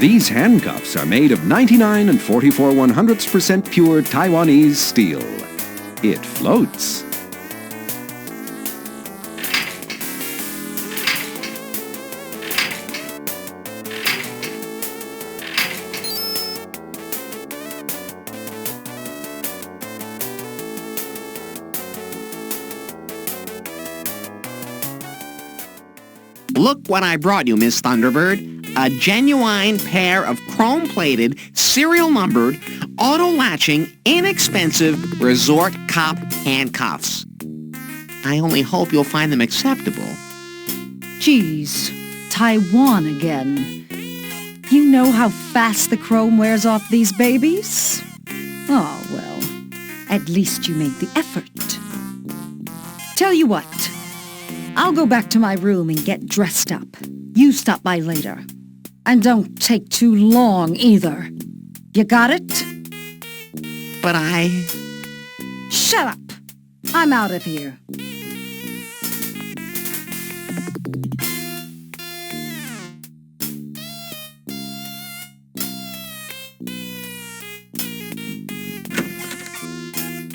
These handcuffs are made of 99 and 44/100% pure Taiwanese steel. It floats. Look what I brought you, Miss Thunderbird. A genuine pair of chrome-plated, serial-numbered, auto-latching, inexpensive resort cop handcuffs. I only hope you'll find them acceptable. Geez, Taiwan again. You know how fast the chrome wears off these babies? Oh, well, at least you made the effort. Tell you what, I'll go back to my room and get dressed up. You stop by later. And don't take too long, either. You got it? But Shut up! I'm out of here.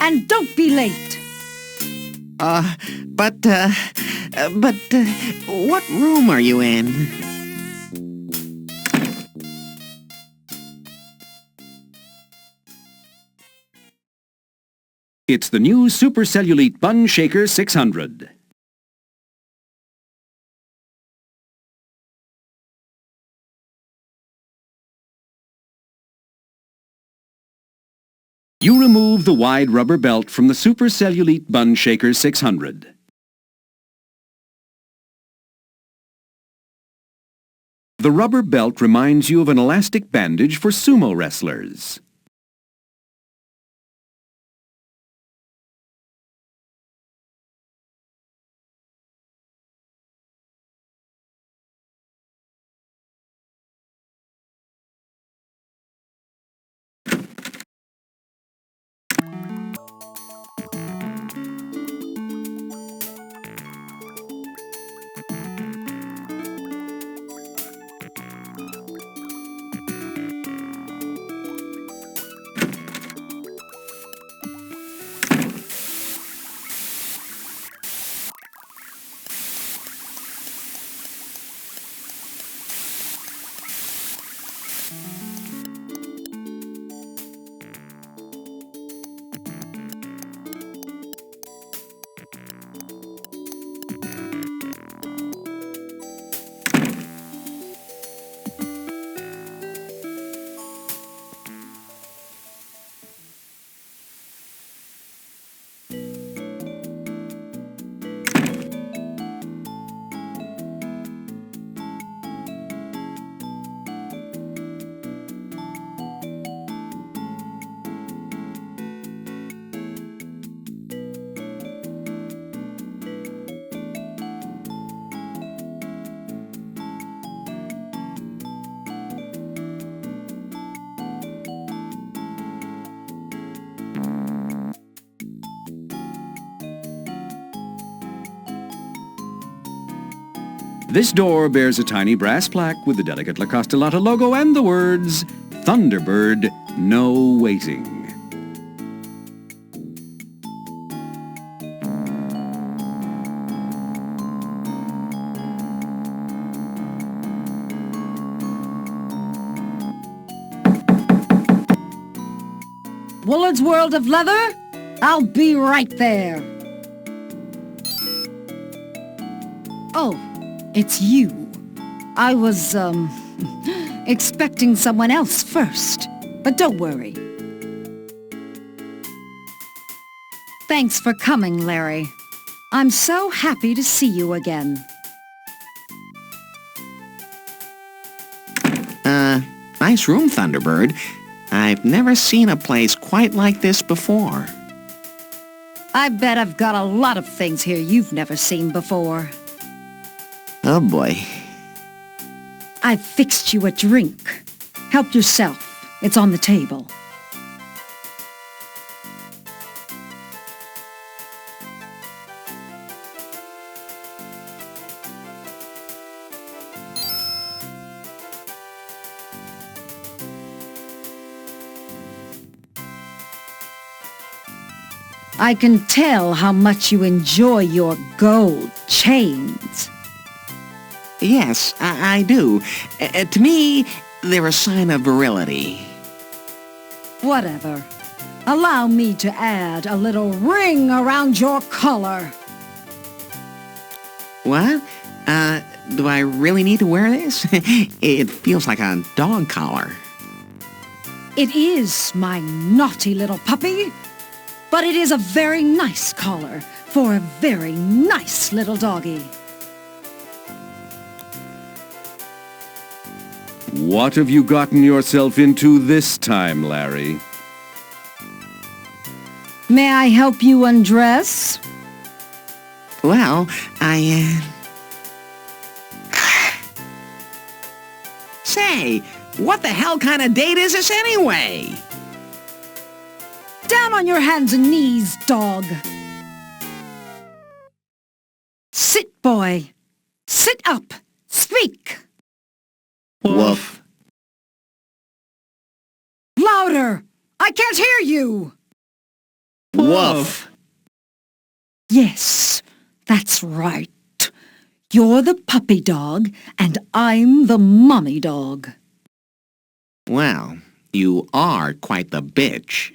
And don't be late. But what room are you in? It's the new Super Cellulite Bun Shaker 600. You remove the wide rubber belt from the Super Cellulite Bun Shaker 600. The rubber belt reminds you of an elastic bandage for sumo wrestlers. This door bears a tiny brass plaque with the delicate Costa Lotta logo and the words, Thunderbird, no waiting. Willard's World of Leather? I'll be right there. Oh, it's you. I was, expecting someone else first. But don't worry. Thanks for coming, Larry. I'm so happy to see you again. Nice room, Thunderbird. I've never seen a place quite like this before. I bet I've got a lot of things here you've never seen before. Oh boy. I've fixed you a drink. Help yourself. It's on the table. I can tell how much you enjoy your gold chains. Yes, I do. To me, they're a sign of virility. Whatever. Allow me to add a little ring around your collar. What? Do I really need to wear this? It feels like a dog collar. It is, my naughty little puppy. But it is a very nice collar for a very nice little doggy. What have you gotten yourself into this time, Larry? May I help you undress? Well, Say, what the hell kind of date is this anyway? Down on your hands and knees, dog. Sit, boy. Sit up. Speak. Woof. Louder. I can't hear you. Woof. Yes, that's right. You're the puppy dog, and I'm the mommy dog. Well, you are quite the bitch.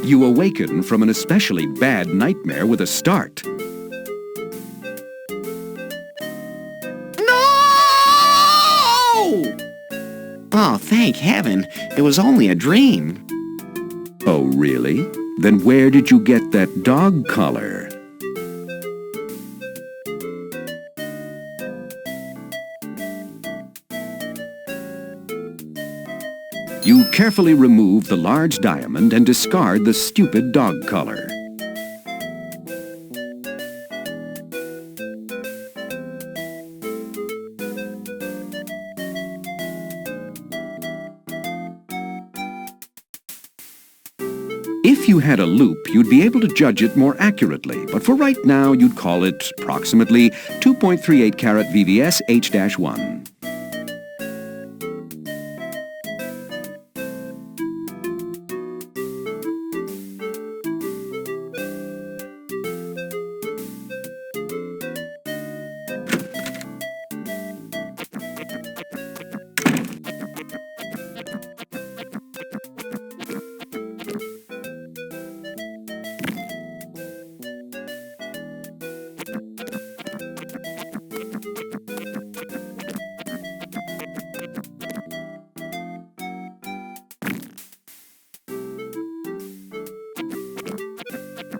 You awaken from an especially bad nightmare with a start. No! Oh, thank heaven. It was only a dream. Oh, really? Then where did you get that dog collar? You carefully remove the large diamond and discard the stupid dog collar. If you had a loop, you'd be able to judge it more accurately, but for right now, you'd call it approximately 2.38 carat VVS H-1.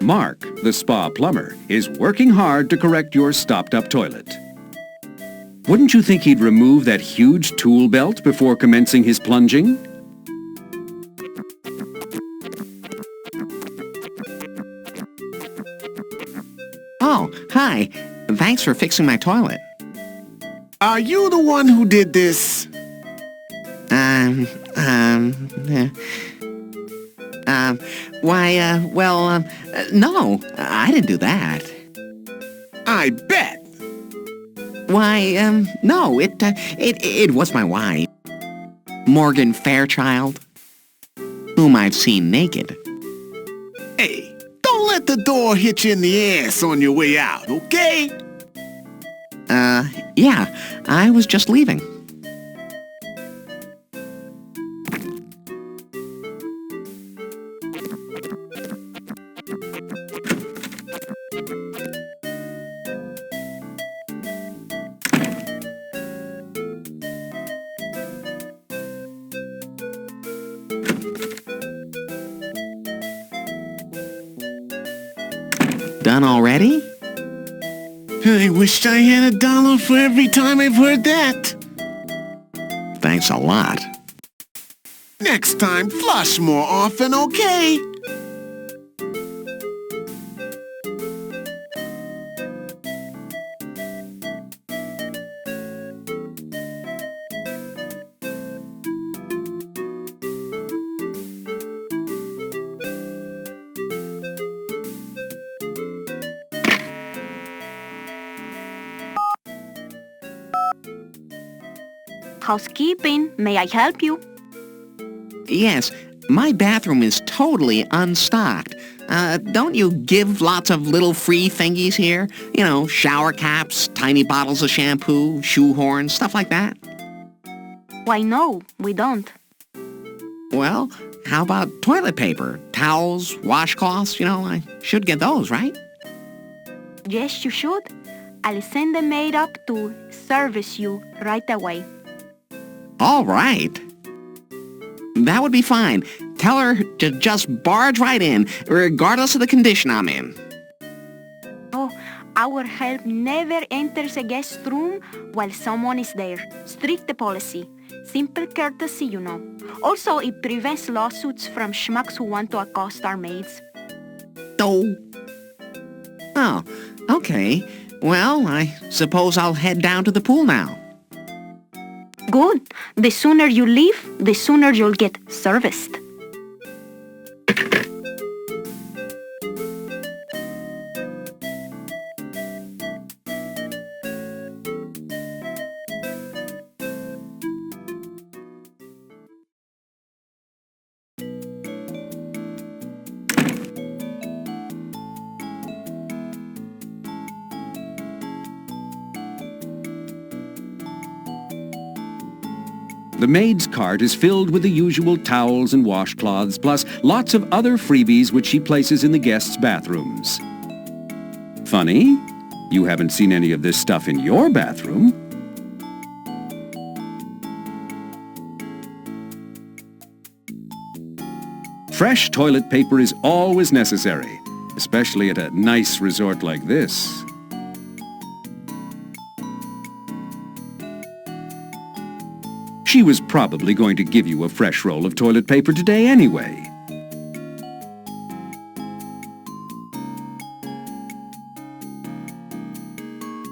Mark, the spa plumber, is working hard to correct your stopped-up toilet. Wouldn't you think he'd remove that huge tool belt before commencing his plunging? Oh, hi. Thanks for fixing my toilet. Are you the one who did this? No, I didn't do that. I bet. Why, no, it was my wife, Morgan Fairchild, whom I've seen naked. Hey, don't let the door hit you in the ass on your way out, okay? Yeah, I was just leaving. Done already? I wished I had $1 for every time I've heard that. Thanks a lot. Next time, flush more often, okay? Housekeeping, may I help you? Yes, my bathroom is totally unstocked. Don't you give lots of little free thingies here? You know, shower caps, tiny bottles of shampoo, shoe horns, stuff like that? Why no, we don't. Well, how about toilet paper, towels, washcloths? You know, I should get those, right? Yes, you should. I'll send the maid up to service you right away. All right. That would be fine. Tell her to just barge right in, regardless of the condition I'm in. Oh, our help never enters a guest room while someone is there. Strict policy. Simple courtesy, you know. Also, it prevents lawsuits from schmucks who want to accost our maids. Oh, okay. Well, I suppose I'll head down to the pool now. Good. The sooner you leave, the sooner you'll get serviced. The maid's cart is filled with the usual towels and washcloths, plus lots of other freebies which she places in the guests' bathrooms. Funny, you haven't seen any of this stuff in your bathroom. Fresh toilet paper is always necessary, especially at a nice resort like this. She was probably going to give you a fresh roll of toilet paper today anyway.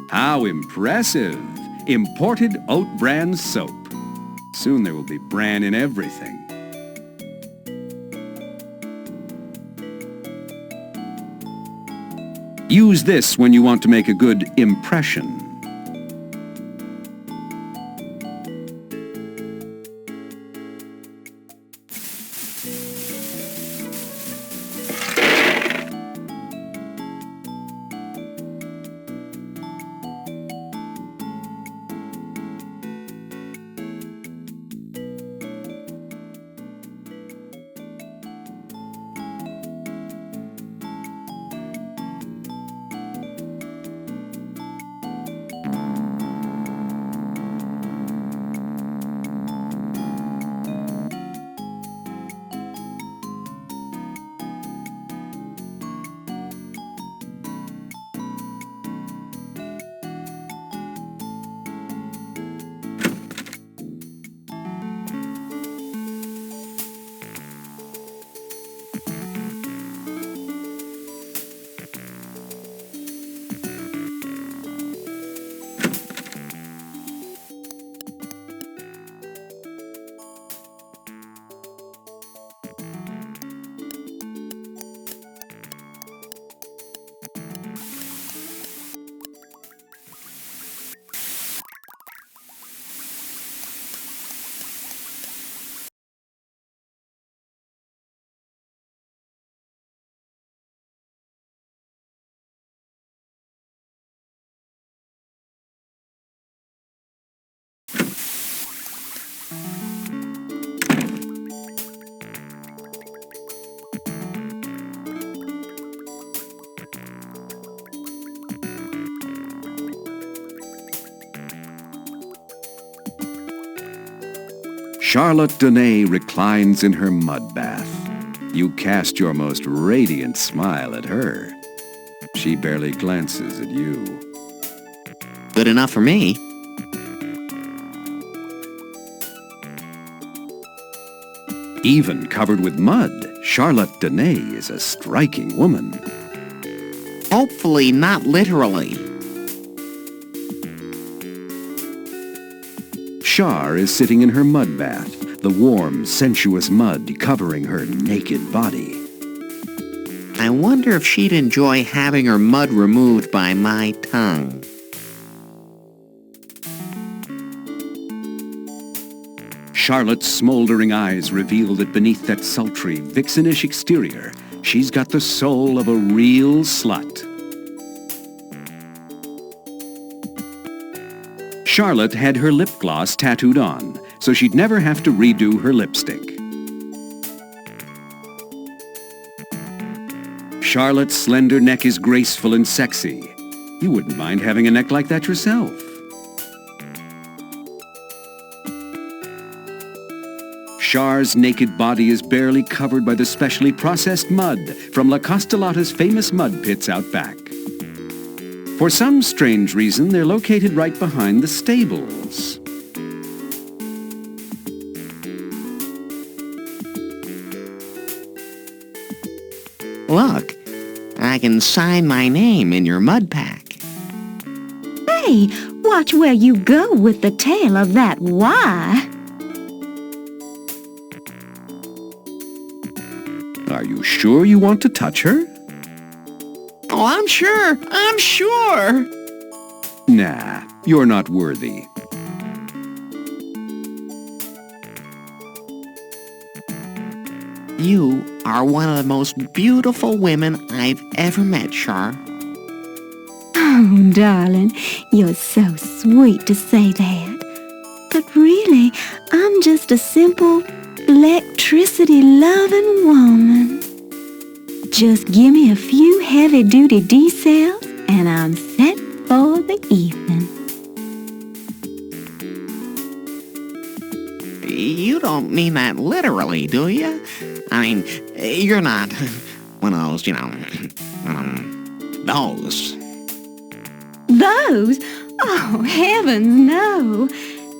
How impressive! Imported oat bran soap. Soon there will be bran in everything. Use this when you want to make a good impression. Charlotte Danae reclines in her mud bath. You cast your most radiant smile at her. She barely glances at you. Good enough for me. Even covered with mud, Charlotte Danae is a striking woman. Hopefully not literally. Char is sitting in her mud bath, the warm, sensuous mud covering her naked body. I wonder if she'd enjoy having her mud removed by my tongue. Charlotte's smoldering eyes reveal that beneath that sultry, vixenish exterior, she's got the soul of a real slut. Charlotte had her lip gloss tattooed on, so she'd never have to redo her lipstick. Charlotte's slender neck is graceful and sexy. You wouldn't mind having a neck like that yourself. Char's naked body is barely covered by the specially processed mud from La Costa Lotta's famous mud pits out back. For some strange reason, they're located right behind the stables. Look, I can sign my name in your mud pack. Hey, watch where you go with the tail of that Y. Are you sure you want to touch her? Oh, I'm sure. I'm sure. Nah, you're not worthy. You are one of the most beautiful women I've ever met, Char. Oh, darling, you're so sweet to say that. But really, I'm just a simple electricity-loving woman. Just give me a few heavy-duty D-cells, and I'm set for the evening. You don't mean that literally, do you? I mean, you're not one of those, those. Those? Oh, heavens, no.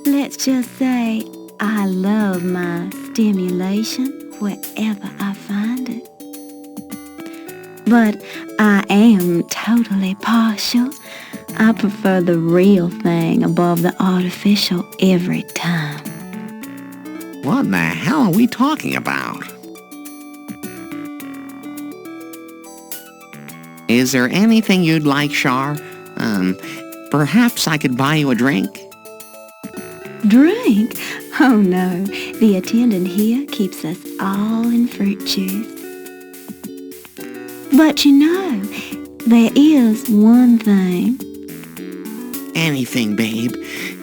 Let's just say I love my stimulation wherever I find it. But I am totally partial. I prefer the real thing above the artificial every time. What in the hell are we talking about? Is there anything you'd like, Char? Perhaps I could buy you a drink? Drink? Oh no, the attendant here keeps us all in fruit juice. But you know, there is one thing. Anything, babe.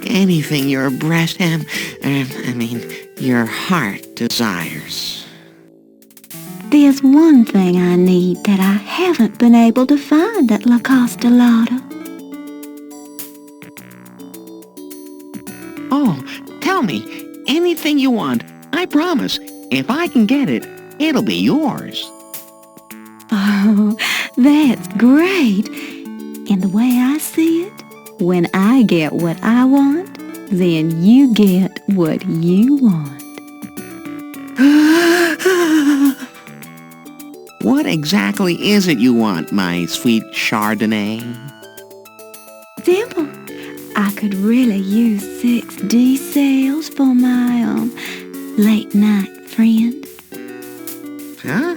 Anything your breast your heart desires. There's one thing I need that I haven't been able to find at La Costa Lotta. Oh, tell me, anything you want. I promise, if I can get it, it'll be yours. Oh, that's great. And the way I see it, when I get what I want, then you get what you want. What exactly is it you want, my sweet Chardonnay? Simple. I could really use 6 D-cells for my, late-night friend. Huh?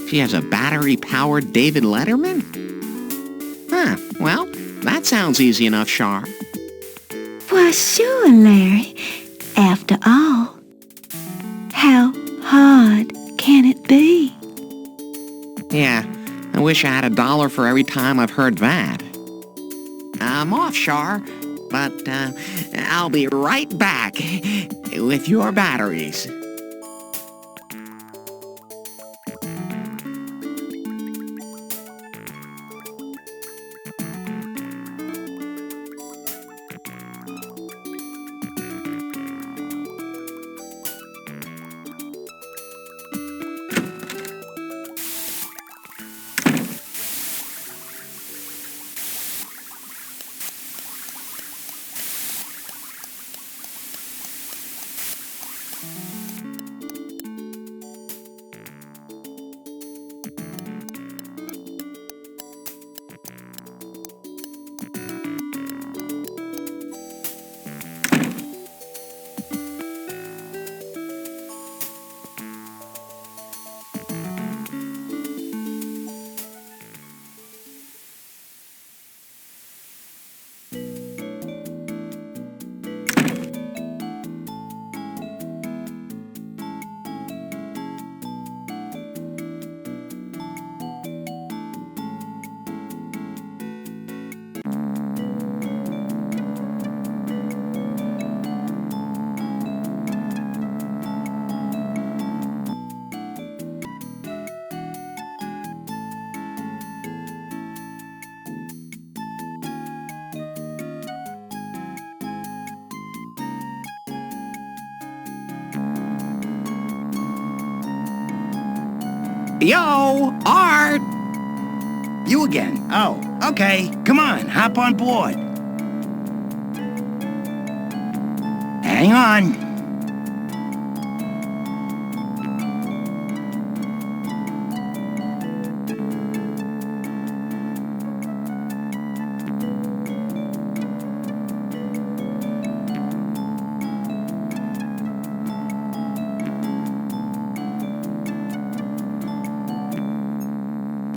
She has a battery-powered David Letterman? Huh, well, that sounds easy enough, Char. Why, sure, Larry. After all, how hard can it be? Yeah, I wish I had $1 for every time I've heard that. I'm off, Char, but I'll be right back with your batteries. Yo, Art! You again? Oh, okay. Come on, hop on board. Hang on.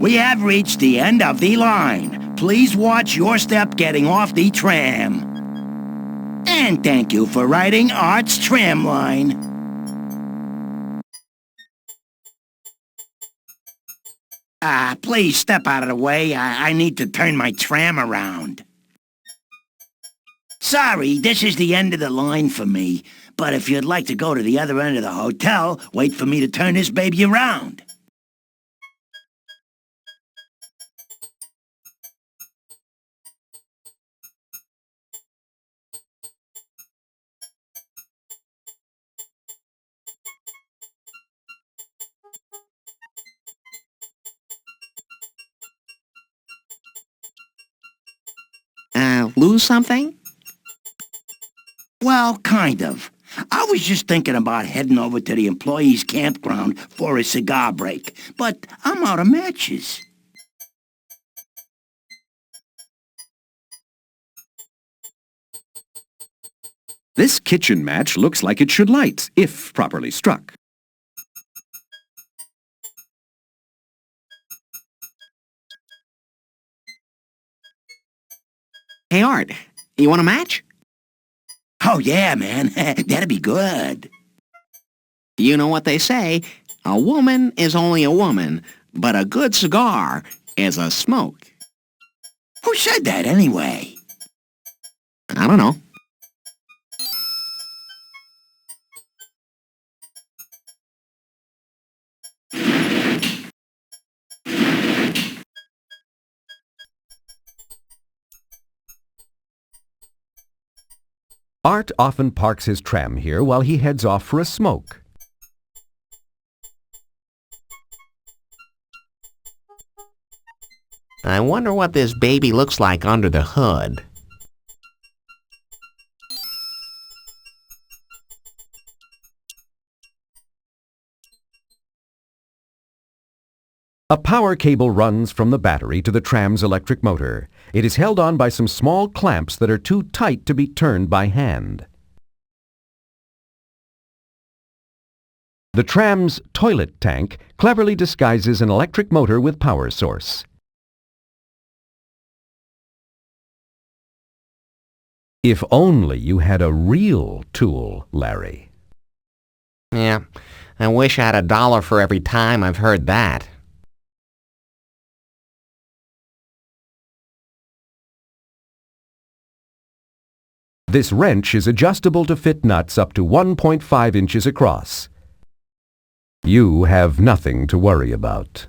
We have reached the end of the line. Please watch your step getting off the tram. And thank you for riding Art's tram line. Please step out of the way. I need to turn my tram around. Sorry, this is the end of the line for me. But if you'd like to go to the other end of the hotel, wait for me to turn this baby around. Lose something? Well, kind of. I was just thinking about heading over to the employees' campground for a cigar break, but I'm out of matches. This kitchen match looks like it should light, if properly struck. Hey, Art, you want a match? Oh, yeah, man. That'd be good. You know what they say, a woman is only a woman, but a good cigar is a smoke. Who said that, anyway? I don't know. Art often parks his tram here while he heads off for a smoke. I wonder what this baby looks like under the hood. A power cable runs from the battery to the tram's electric motor. It is held on by some small clamps that are too tight to be turned by hand. The tram's toilet tank cleverly disguises an electric motor with power source. If only you had a real tool, Larry. Yeah, I wish I had $1 for every time I've heard that. This wrench is adjustable to fit nuts up to 1.5 inches across. You have nothing to worry about.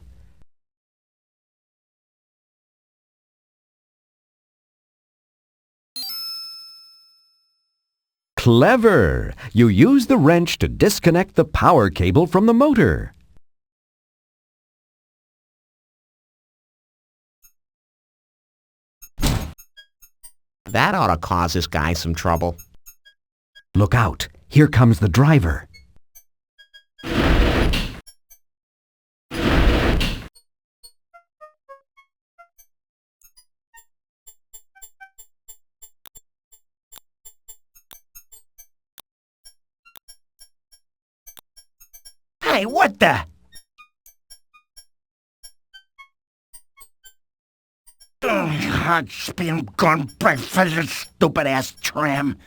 Clever! You use the wrench to disconnect the power cable from the motor. That ought to cause this guy some trouble. Look out! Here comes the driver. Hey, what the? It's been gone breakfast, this stupid-ass tram.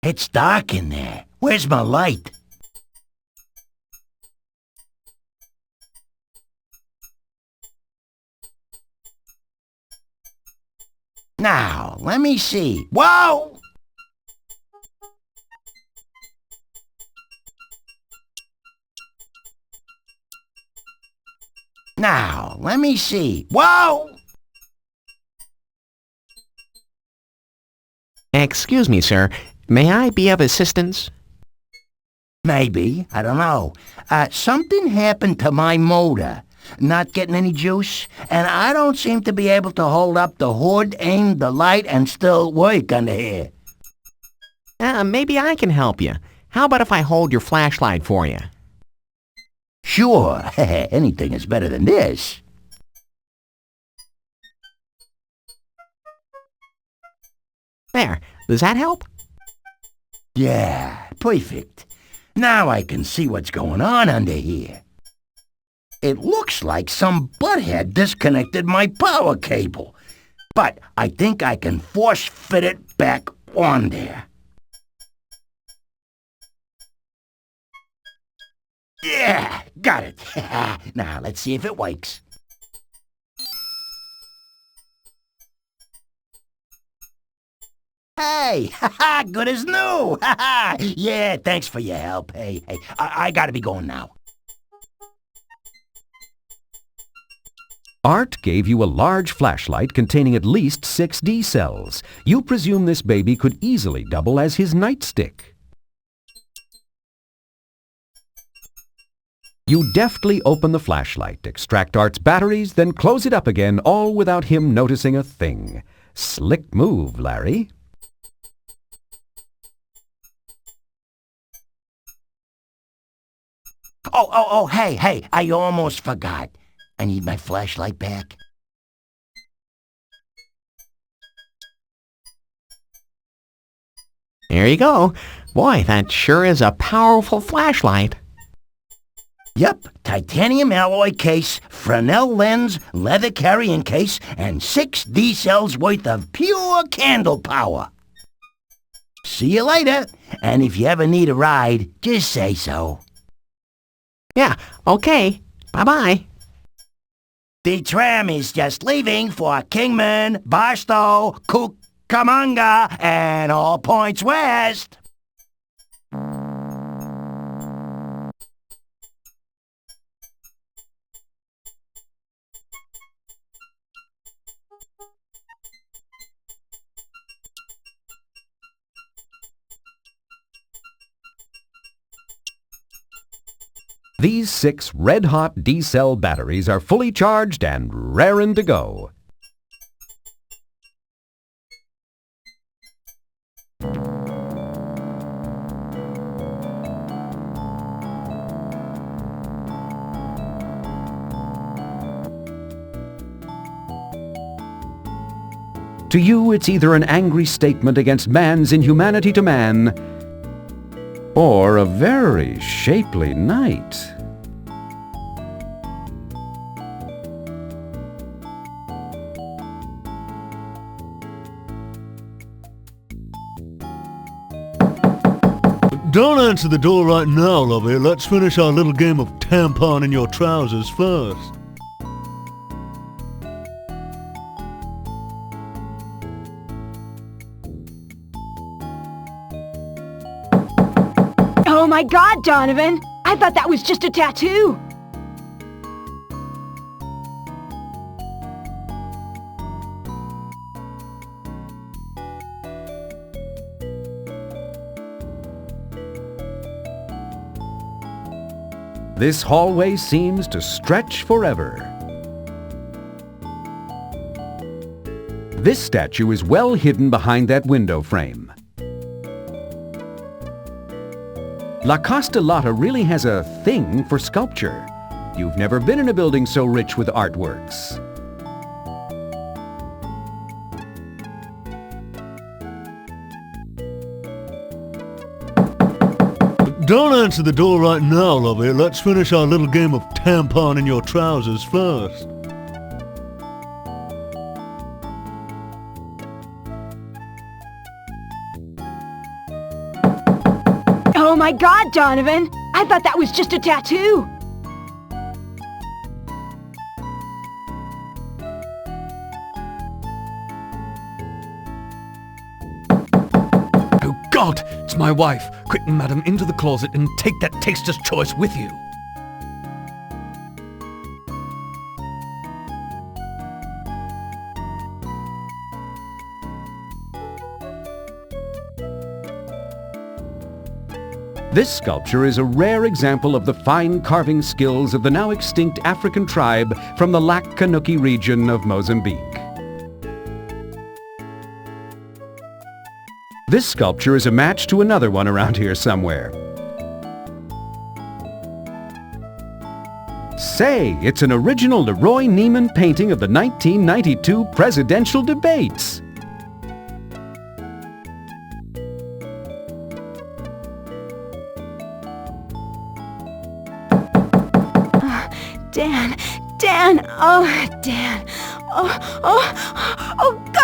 It's dark in there. Where's my light? Now, let me see. Whoa! Now, let me see. Whoa! Excuse me, sir. May I be of assistance? Maybe. I don't know. Something happened to my motor. Not getting any juice, and I don't seem to be able to hold up the hood, aim the light, and still work under here. Maybe I can help you. How about if I hold your flashlight for you? Sure. Anything is better than this. There. Does that help? Yeah, perfect. Now I can see what's going on under here. It looks like some butthead disconnected my power cable, but I think I can force fit it back on there. Yeah, got it. Now let's see if it works. Hey, good as new. Yeah, thanks for your help. Hey, I gotta be going now. Art gave you a large flashlight containing at least 6 D cells. You presume this baby could easily double as his nightstick. You deftly open the flashlight, extract Art's batteries, then close it up again, all without him noticing a thing. Slick move, Larry. Hey, I almost forgot. I need my flashlight back. There you go. Boy, that sure is a powerful flashlight. Yep, titanium alloy case, Fresnel lens, leather carrying case, and 6 D cells worth of pure candle power. See you later, and if you ever need a ride, just say so. Yeah, okay. Bye-bye. The tram is just leaving for Kingman, Barstow, Cucamonga, and all points west. These 6 red-hot D-cell batteries are fully charged and raring to go. To you, it's either an angry statement against man's inhumanity to man, or a very shapely night. Don't answer the door right now, lovey. Let's finish our little game of tampon in your trousers first. Oh my God, Donovan! I thought that was just a tattoo! This hallway seems to stretch forever. This statue is well hidden behind that window frame. La Costa Lotta really has a thing for sculpture. You've never been in a building so rich with artworks. Don't answer the door right now, lovey. Let's finish our little game of tampon in your trousers first. Oh my God, Donovan! I thought that was just a tattoo! Oh God! It's my wife! Quick, madam, into the closet and take that taster's choice with you! This sculpture is a rare example of the fine carving skills of the now extinct African tribe from the Lac Kanuki region of Mozambique. This sculpture is a match to another one around here somewhere. Say, it's an original Leroy Neiman painting of the 1992 presidential debates. Dan, oh, Dan, oh, God!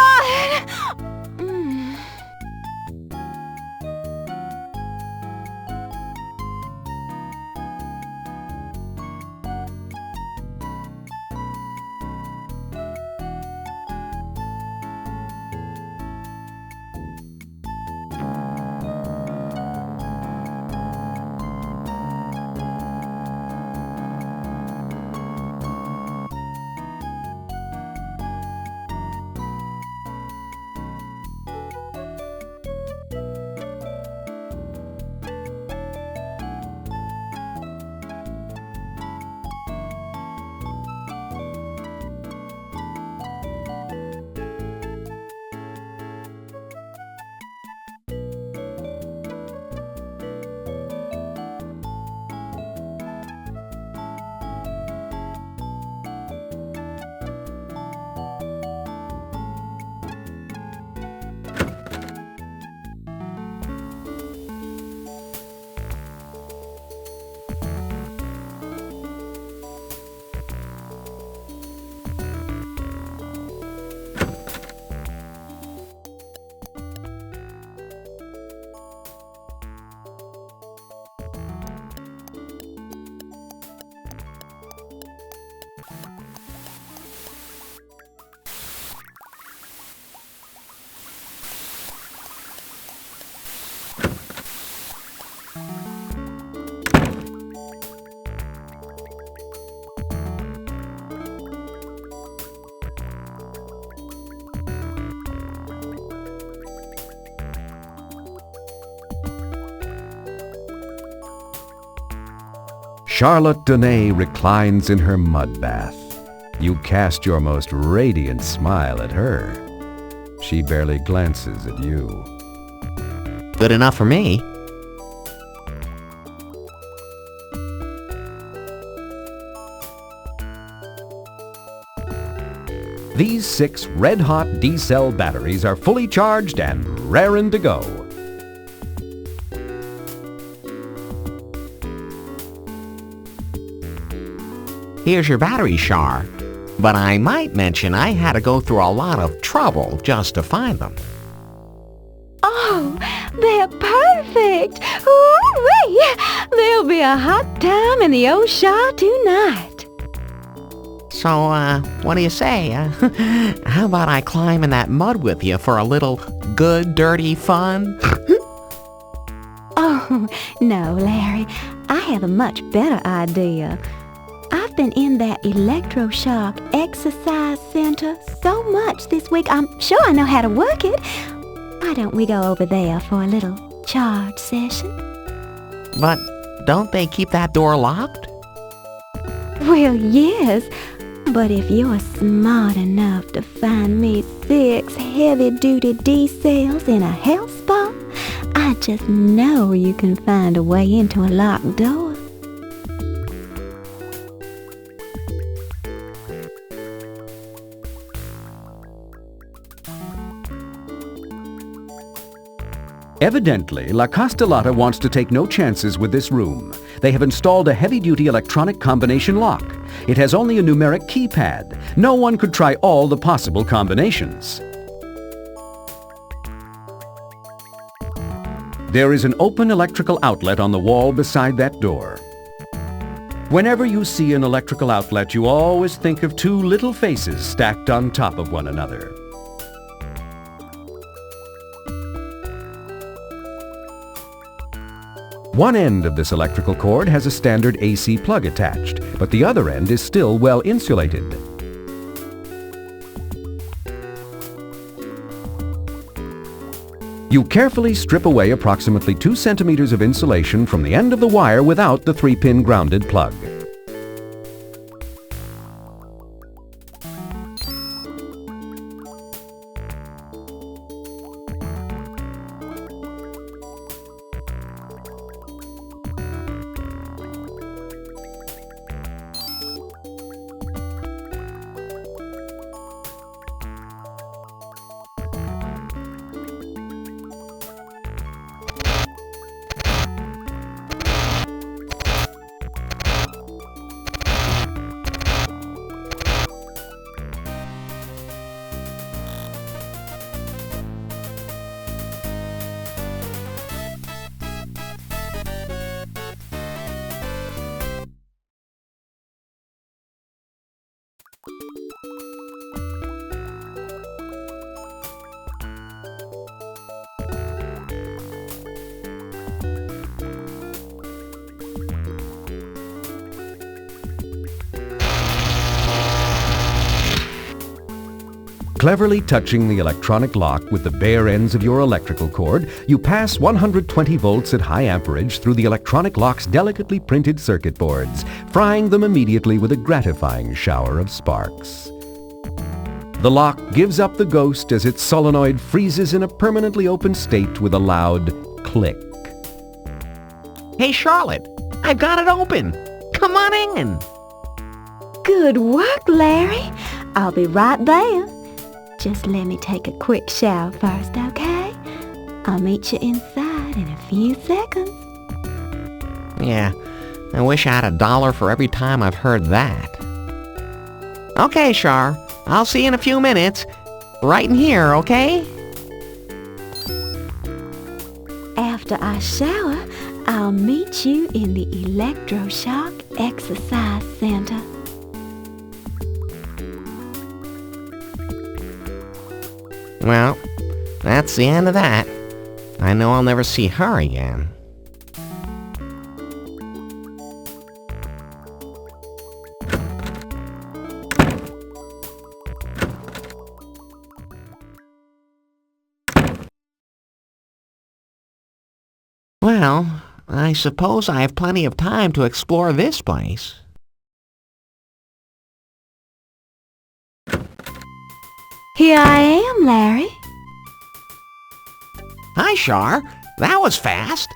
Charlotte Danae reclines in her mud bath. You cast your most radiant smile at her. She barely glances at you. Good enough for me. These 6 red-hot D-cell batteries are fully charged and raring to go. Here's your battery, Char. But I might mention I had to go through a lot of trouble just to find them. Oh, they're perfect! Hooray! There'll be a hot time in the old Char tonight. So, what do you say? How about I climb in that mud with you for a little good, dirty fun? Oh, no, Larry. I have a much better idea. I've been in that electroshock exercise center so much this week, I'm sure I know how to work it. Why don't we go over there for a little charge session? But don't they keep that door locked? Well, yes. But if you're smart enough to find me 6 heavy-duty D-cells in a health spa, I just know you can find a way into a locked door. Evidently, La Costa Lotta wants to take no chances with this room. They have installed a heavy-duty electronic combination lock. It has only a numeric keypad. No one could try all the possible combinations. There is an open electrical outlet on the wall beside that door. Whenever you see an electrical outlet, you always think of 2 little faces stacked on top of one another. One end of this electrical cord has a standard AC plug attached, but the other end is still well insulated. You carefully strip away approximately 2 centimeters of insulation from the end of the wire without the 3-pin grounded plug. Cleverly touching the electronic lock with the bare ends of your electrical cord, you pass 120 volts at high amperage through the electronic lock's delicately printed circuit boards, frying them immediately with a gratifying shower of sparks. The lock gives up the ghost as its solenoid freezes in a permanently open state with a loud click. Hey, Charlotte, I've got it open. Come on in. Good work, Larry. I'll be right there. Just let me take a quick shower first, okay? I'll meet you inside in a few seconds. Yeah, I wish I had $1 for every time I've heard that. Okay, Char, I'll see you in a few minutes. Right in here, okay? After I shower, I'll meet you in the electroshock exercise center. Well, that's the end of that. I know I'll never see her again. Well, I suppose I have plenty of time to explore this place. Here I am, Larry. Hi, Char. That was fast.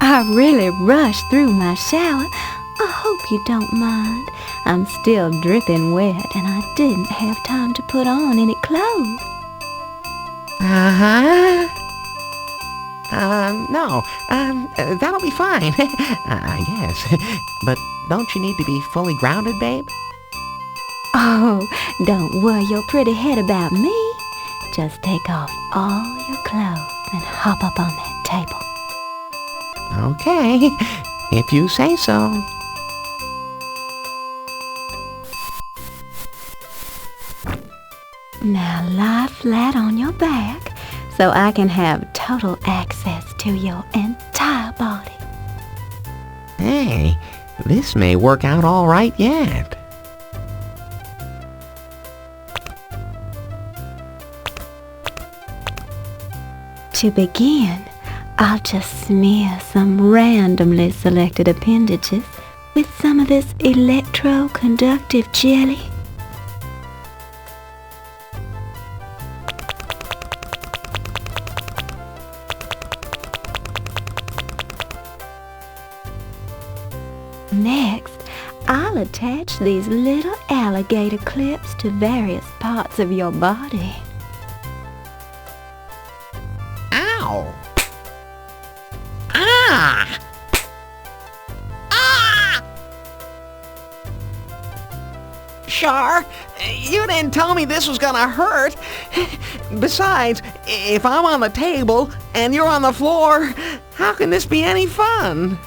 I really rushed through my shower. I hope you don't mind. I'm still dripping wet and I didn't have time to put on any clothes. Uh-huh. No. That'll be fine. I guess. But don't you need to be fully grounded, babe? Oh, don't worry your pretty head about me. Just take off all your clothes and hop up on that table. Okay, if you say so. Now lie flat on your back so I can have total access to your entire body. Hey, this may work out all right yet. To begin, I'll just smear some randomly selected appendages with some of this electroconductive jelly. Next, I'll attach these little alligator clips to various parts of your body. Ow! Ah! Ah! Char, you didn't tell me this was gonna hurt. Besides, if I'm on the table and you're on the floor, how can this be any fun?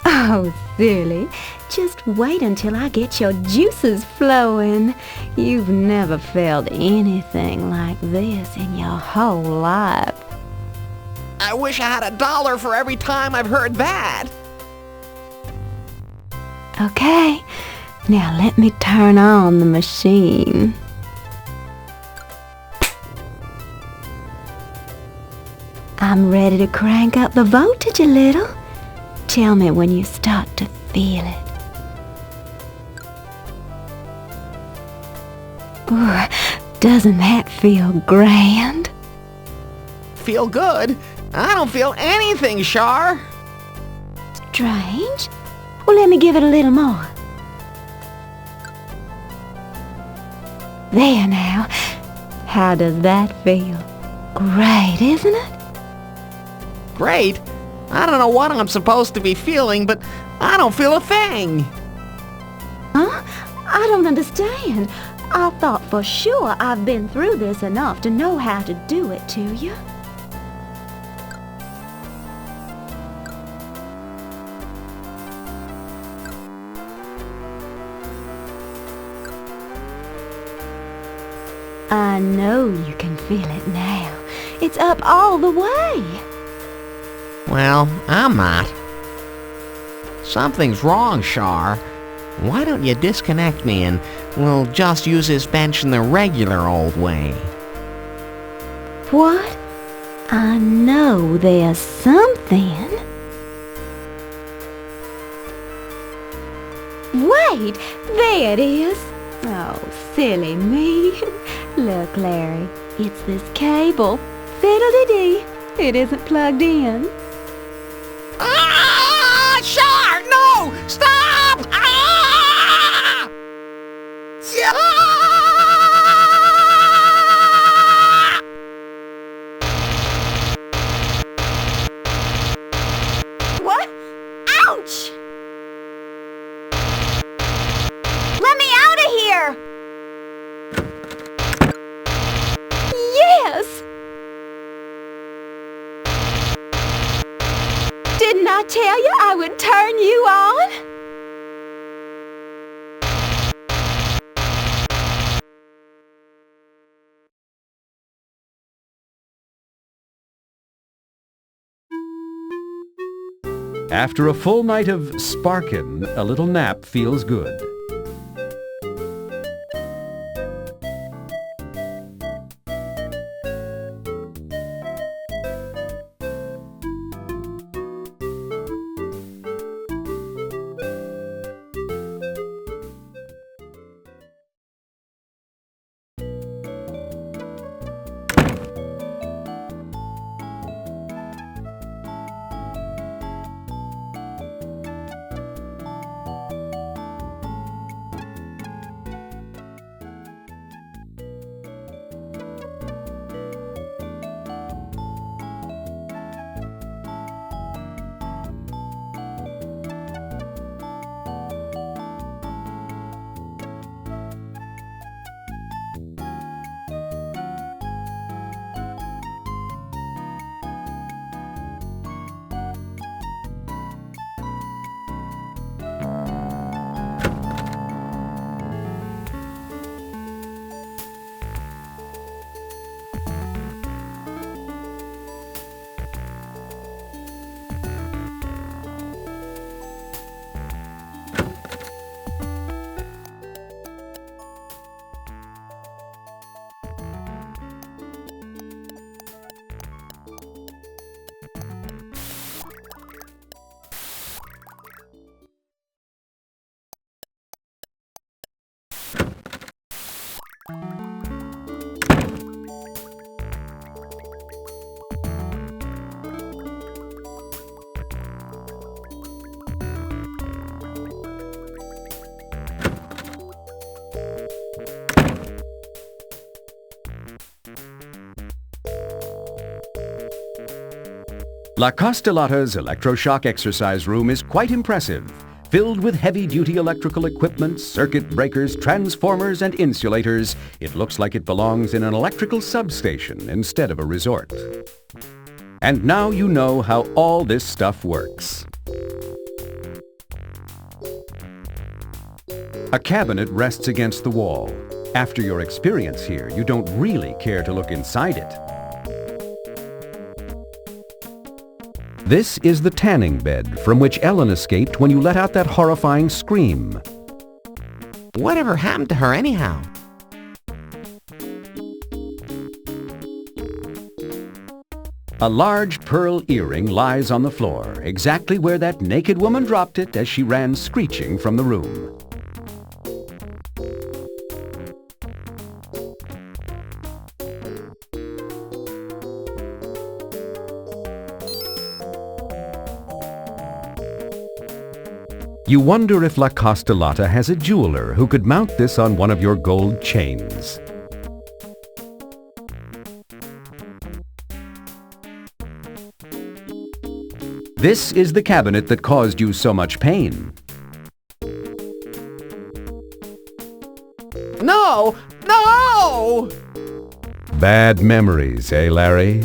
Oh, silly. Just wait until I get your juices flowing. You've never felt anything like this in your whole life. I wish I had $1 for every time I've heard that. Okay, now let me turn on the machine. I'm ready to crank up the voltage a little. Tell me when you start to feel it. Ooh, doesn't that feel grand? Feel good? I don't feel anything, Char. Strange. Well, let me give it a little more. There now. How does that feel? Great, isn't it? Great? I don't know what I'm supposed to be feeling, but I don't feel a thing. Huh? I don't understand. I thought for sure I've been through this enough to know how to do it to you. I know you can feel it now. It's up all the way. Well, I'm not. Something's wrong, Char. Why don't you disconnect me and we'll just use this bench in the regular old way? What? I know there's something. Wait, there it is. Oh, silly me. Look, Larry, it's this cable. Fiddle-dee-dee. It isn't plugged in. Ah! Char! No! Stop! Ah! Yeah! What? Ouch! Let me out of here! Yes! Didn't I tell you I would turn you on? After a full night of sparkin', a little nap feels good. La Costa Lotta's electroshock exercise room is quite impressive, filled with heavy-duty electrical equipment, circuit breakers, transformers, and insulators. It looks like it belongs in an electrical substation instead of a resort. And now you know how all this stuff works. A cabinet rests against the wall. After your experience here, you don't really care to look inside it. This is the tanning bed from which Ellen escaped when you let out that horrifying scream. Whatever happened to her anyhow? A large pearl earring lies on the floor, exactly where that naked woman dropped it as she ran screeching from the room. You wonder if La Costa Lotta has a jeweler who could mount this on one of your gold chains. This is the cabinet that caused you so much pain. No! No! Bad memories, eh, Larry?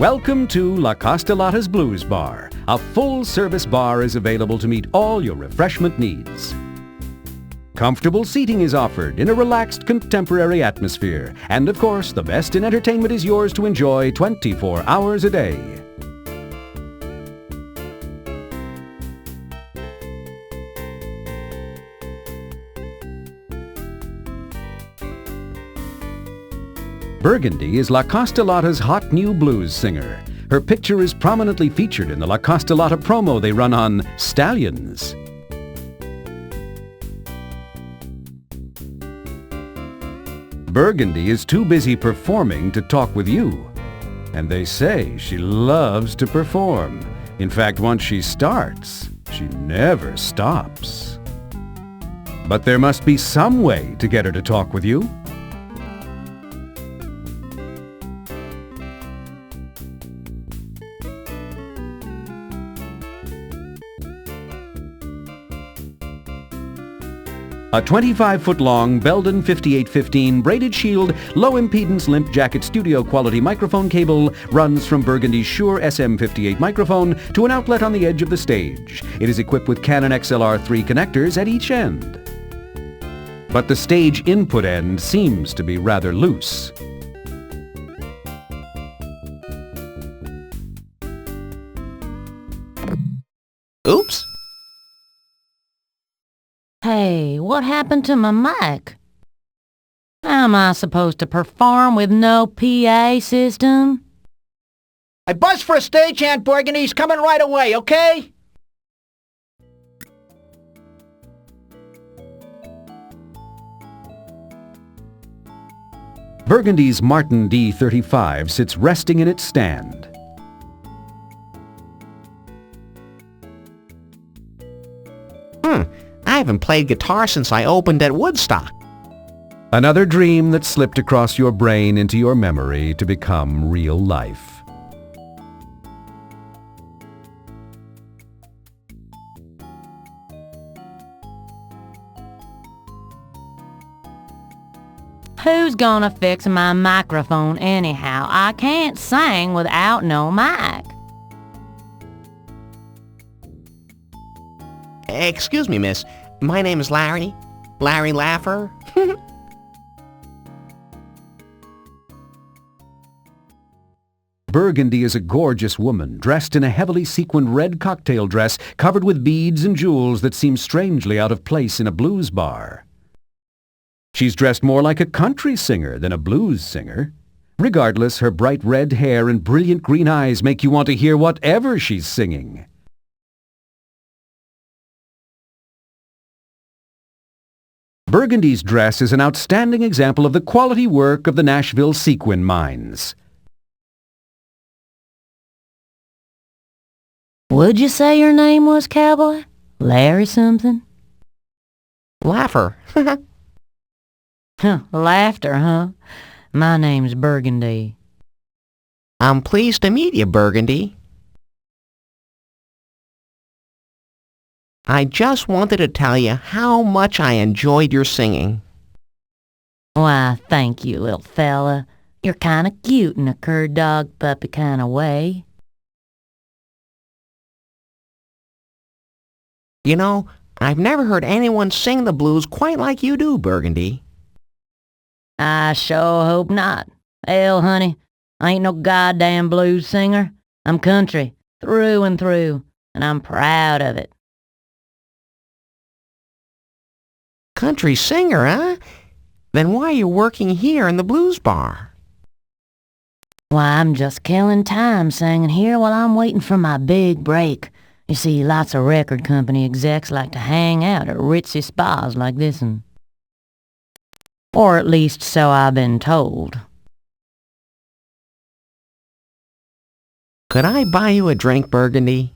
Welcome to La Costa Lotta's Blues Bar. A full-service bar is available to meet all your refreshment needs. Comfortable seating is offered in a relaxed contemporary atmosphere. And of course, the best in entertainment is yours to enjoy 24 hours a day. Burgundy is La Costa Lotta's hot new blues singer. Her picture is prominently featured in the La Costa Lotta promo they run on Stallions. Burgundy is too busy performing to talk with you. And they say she loves to perform. In fact, once she starts, she never stops. But there must be some way to get her to talk with you. A 25-foot-long Belden 5815 braided shield, low-impedance limp jacket studio-quality microphone cable runs from Burgundy's Shure SM58 microphone to an outlet on the edge of the stage. It is equipped with Canon XLR3 connectors at each end. But the stage input end seems to be rather loose. Oops! Hey, what happened to my mic? How am I supposed to perform with no PA system? I buzzed for a stagehand, Burgundy. He's coming right away, okay? Burgundy's Martin D35 sits resting in its stand. I haven't played guitar since I opened at Woodstock. Another dream that slipped across your brain into your memory to become real life. Who's gonna fix my microphone anyhow? I can't sing without no mic. Excuse me, miss. My name is Larry. Larry Laffer. Burgundy is a gorgeous woman dressed in a heavily sequined red cocktail dress covered with beads and jewels that seem strangely out of place in a blues bar. She's dressed more like a country singer than a blues singer. Regardless, her bright red hair and brilliant green eyes make you want to hear whatever she's singing. Burgundy's dress is an outstanding example of the quality work of the Nashville sequin mines. Would you say your name was, cowboy? Larry something? Laffer. Laughter, huh? My name's Burgundy. I'm pleased to meet you, Burgundy. I just wanted to tell you how much I enjoyed your singing. Why, thank you, little fella. You're kinda cute in a cur dog puppy kinda way. You know, I've never heard anyone sing the blues quite like you do, Burgundy. I sure hope not. Hell, honey, I ain't no goddamn blues singer. I'm country, through and through, and I'm proud of it. Country singer, huh? Then why are you working here in the blues bar? Why, I'm just killing time singing here while I'm waiting for my big break. You see, lots of record company execs like to hang out at ritzy spas like this one. Or at least so I've been told. Could I buy you a drink, Burgundy?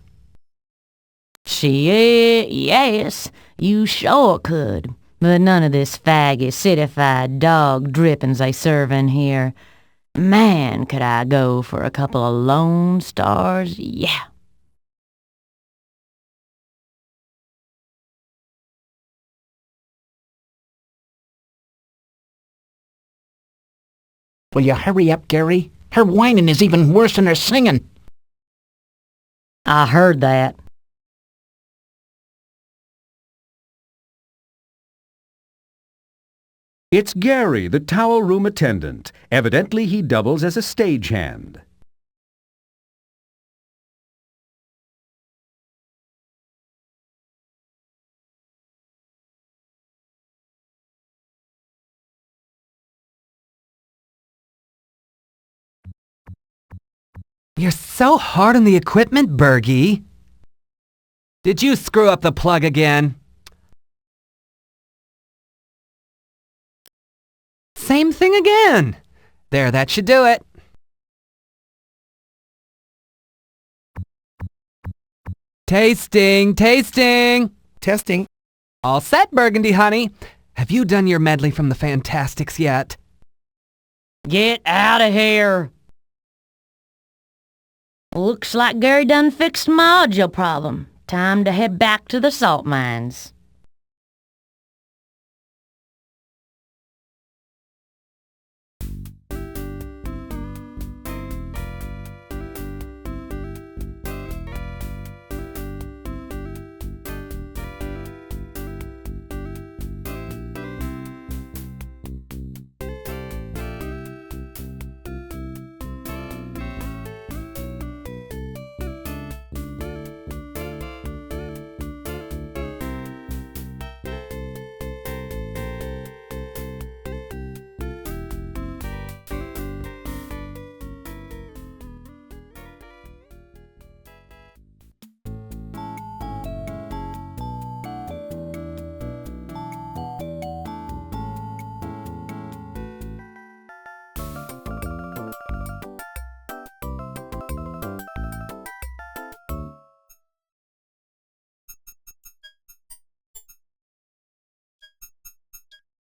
Yes, you sure could. But none of this faggy, citified dog drippings they serve in here. Man, could I go for a couple of Lone Stars? Yeah. Will you hurry up, Gary? Her whining is even worse than her singing. I heard that. It's Gary, the towel room attendant. Evidently, he doubles as a stagehand. You're so hard on the equipment, Burgie. Did you screw up the plug again? Same thing again. There, that should do it. Tasting, tasting. Testing. All set, Burgundy, honey. Have you done your medley from the Fantastics yet? Get out of here. Looks like Gary done fixed my audio problem. Time to head back to the salt mines.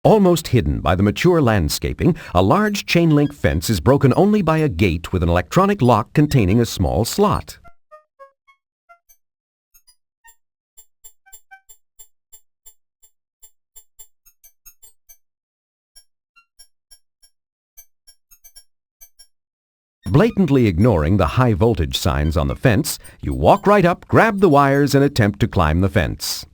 Almost hidden by the mature landscaping, a large chain-link fence is broken only by a gate with an electronic lock containing a small slot. Blatantly ignoring the high-voltage signs on the fence, you walk right up, grab the wires, and attempt to climb the fence.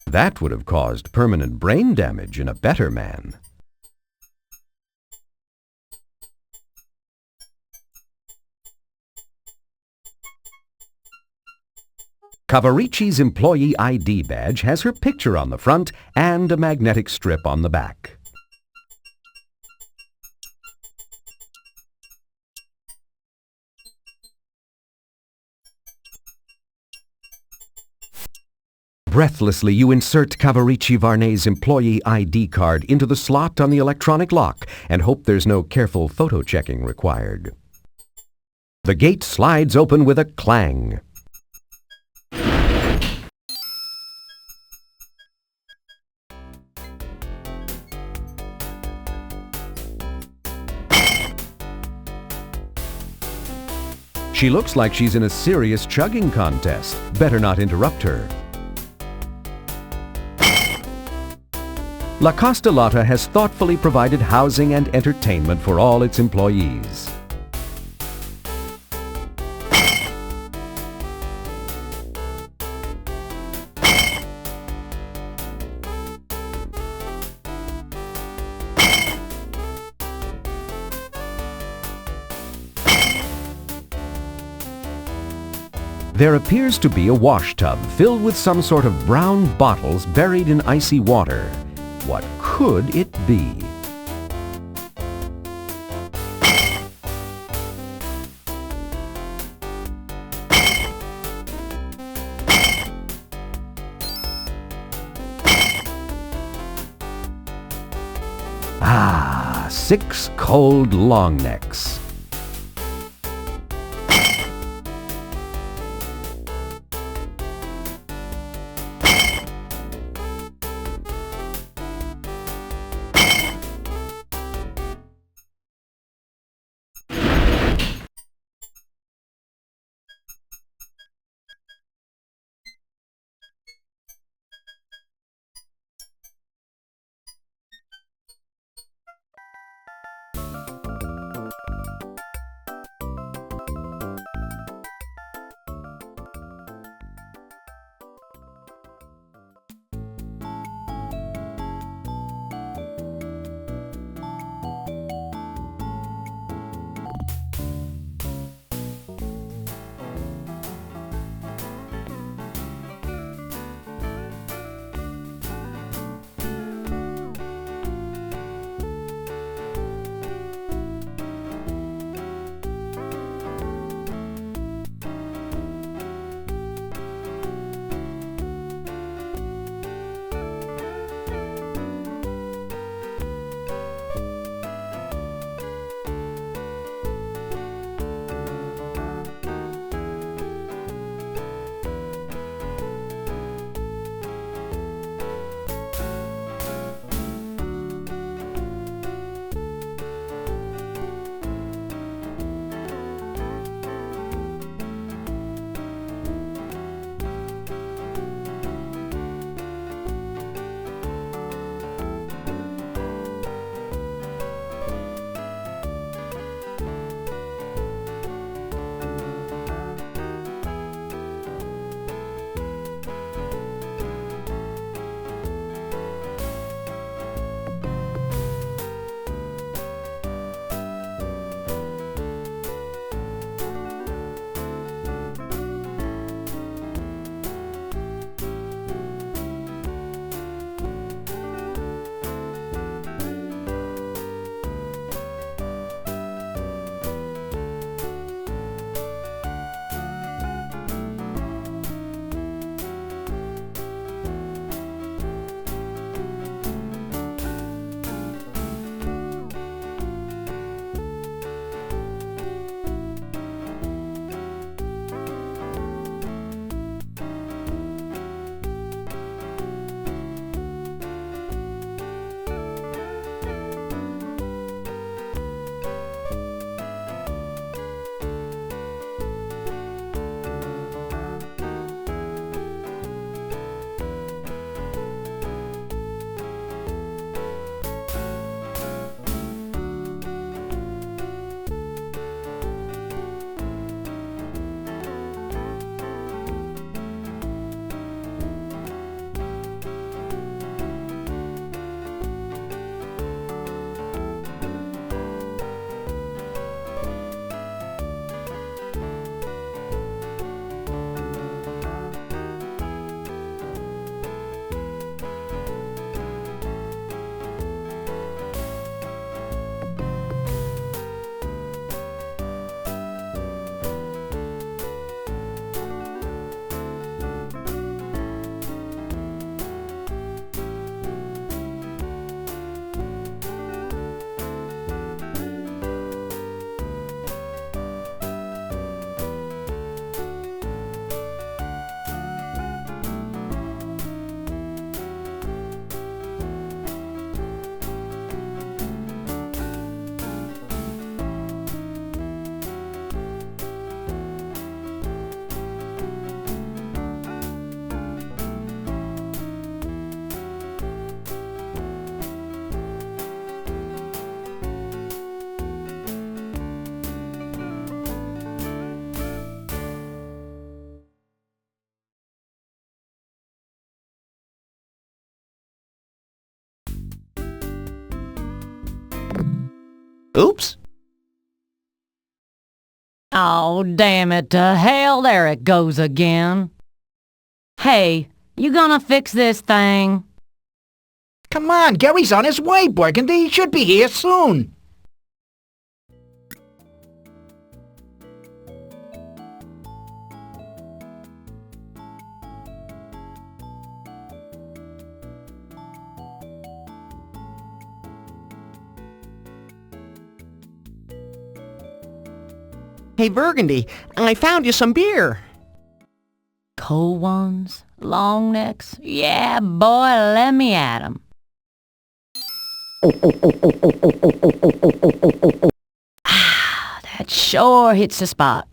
That would have caused permanent brain damage in a better man. Cavaricci's employee ID badge has her picture on the front and a magnetic strip on the back. Breathlessly, you insert Cavaricci Varney's employee ID card into the slot on the electronic lock and hope there's no careful photo checking required. The gate slides open with a clang. She looks like she's in a serious chugging contest. Better not interrupt her. La Costa Lotta has thoughtfully provided housing and entertainment for all its employees. There appears to be a wash tub filled with some sort of brown bottles buried in icy water. What could it be? Ah, 6 cold long necks. Oops. Oh, damn it to hell, there it goes again. Hey, you gonna fix this thing? Come on, Gary's on his way, Burgundy. He should be here soon. Hey, Burgundy, I found you some beer. Cold ones? Long necks? Yeah, boy, let me at 'em. Ah, that sure hits the spot.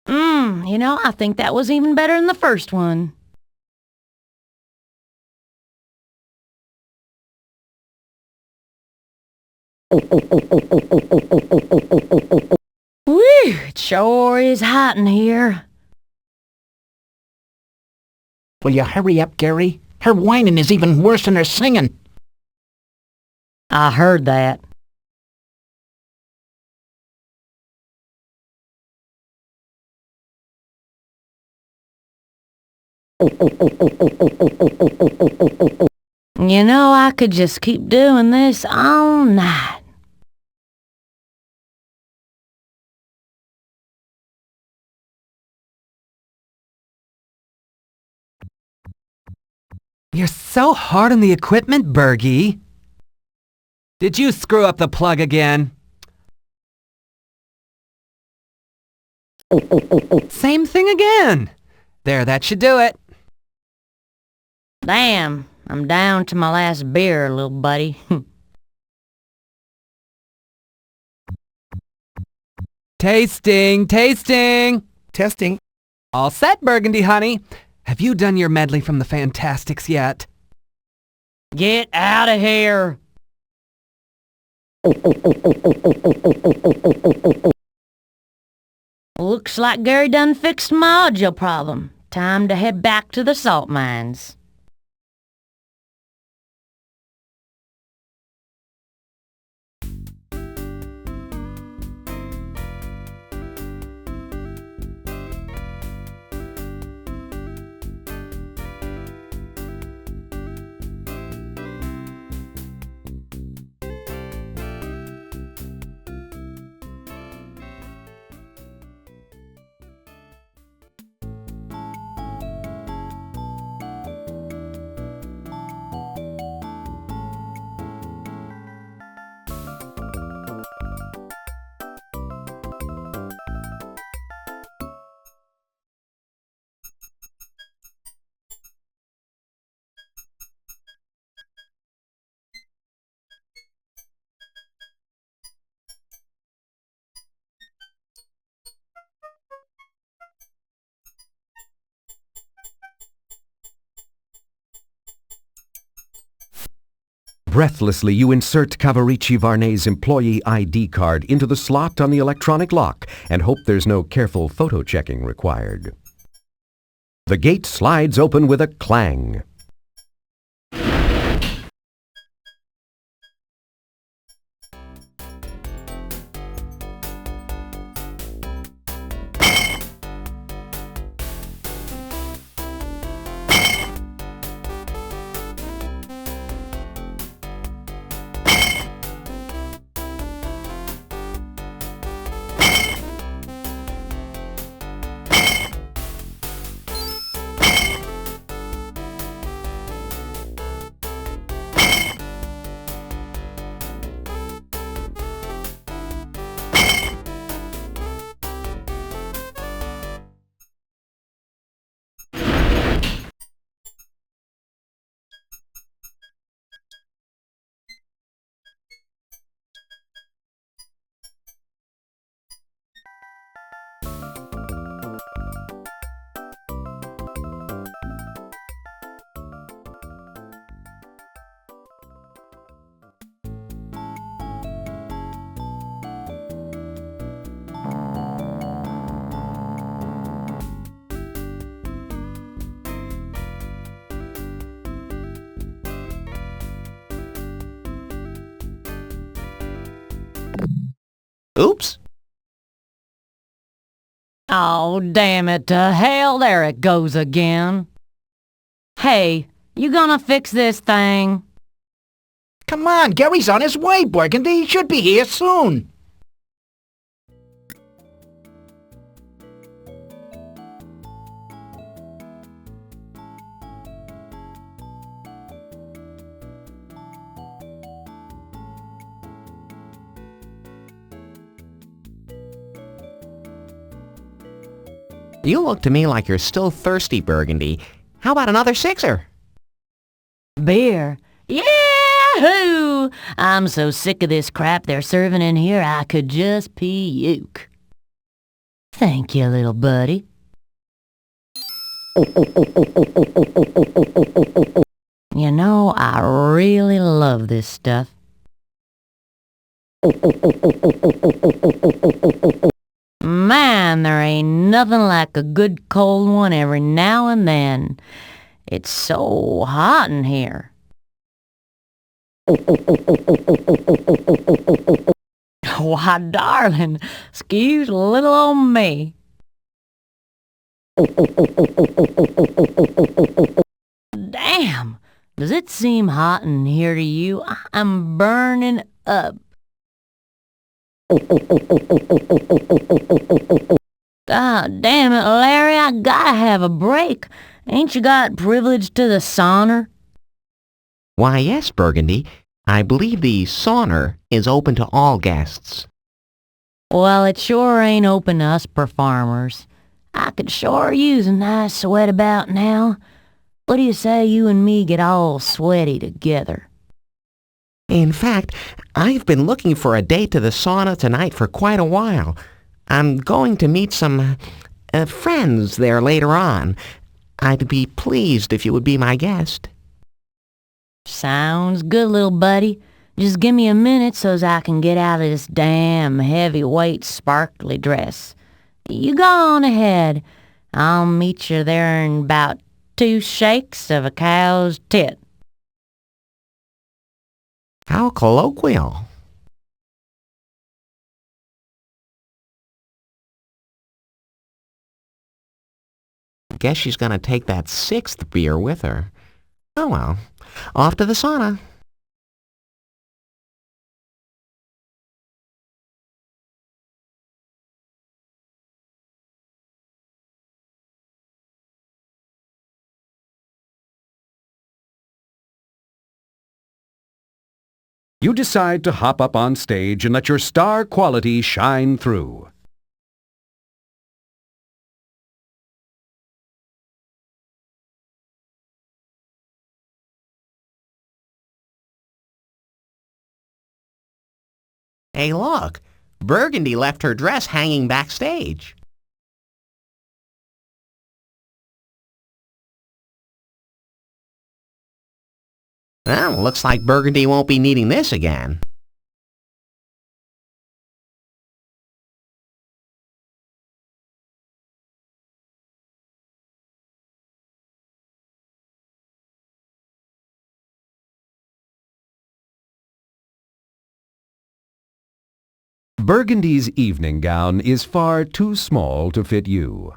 You know, I think that was even better than the first one. Whew, it sure is hot in here. Will you hurry up, Gary? Her whining is even worse than her singing. I heard that. You know, I could just keep doing this all night. You're so hard on the equipment, Burgie. Did you screw up the plug again? Same thing again. There, that should do it. Damn, I'm down to my last beer, little buddy. Tasting, tasting. Testing. All set, Burgundy, honey. Have you done your medley from the Fantastics yet? Get out of here. Looks like Gary done fixed my audio problem. Time to head back to the salt mines. Breathlessly, you insert Cavaricci Varney's employee ID card into the slot on the electronic lock and hope there's no careful photo checking required. The gate slides open with a clang. Oops. Oh, damn it to hell, there it goes again. Hey, you gonna fix this thing? Come on, Gary's on his way, Burgundy. He should be here soon. You look to me like you're still thirsty, Burgundy. How about another sixer? Beer? Yahoo! I'm so sick of this crap they're serving in here I could just puke. Thank you, little buddy. You know, I really love this stuff. Man, there ain't nothing like a good cold one every now and then. It's so hot in here. Why, darling, excuse little old me. Damn, does it seem hot in here to you? I'm burning up. God damn it, Larry, I gotta have a break. Ain't you got privilege to the sauna? Why, yes, Burgundy. I believe the sauna is open to all guests. Well, it sure ain't open to us performers. I could sure use a nice sweat about now. What do you say you and me get all sweaty together? In fact, I've been looking for a date to the sauna tonight for quite a while. I'm going to meet some friends there later on. I'd be pleased if you would be my guest. Sounds good, little buddy. Just give me a minute so's I can get out of this damn heavyweight sparkly dress. You go on ahead. I'll meet you there in about 2 shakes of a cow's tit. How colloquial. Guess she's gonna take that 6th beer with her. Oh well, off to the sauna. You decide to hop up on stage and let your star quality shine through. Hey, look! Burgundy left her dress hanging backstage. Well, looks like Burgundy won't be needing this again. Burgundy's evening gown is far too small to fit you.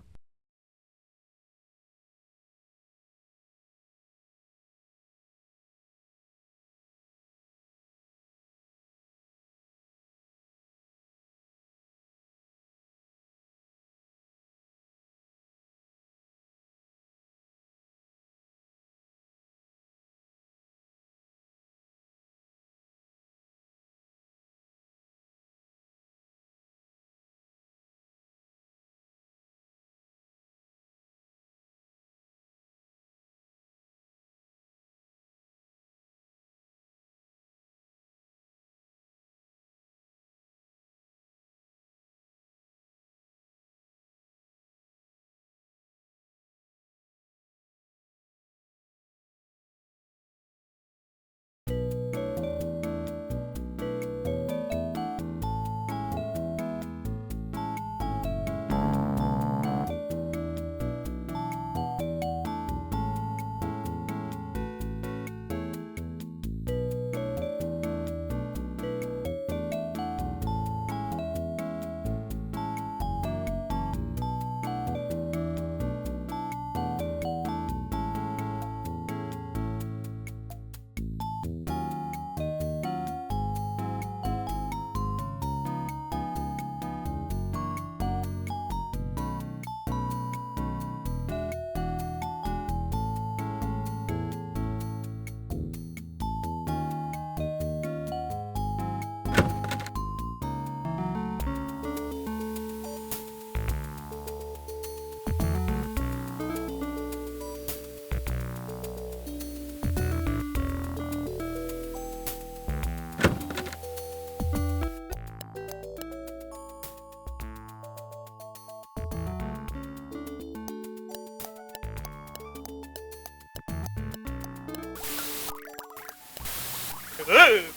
This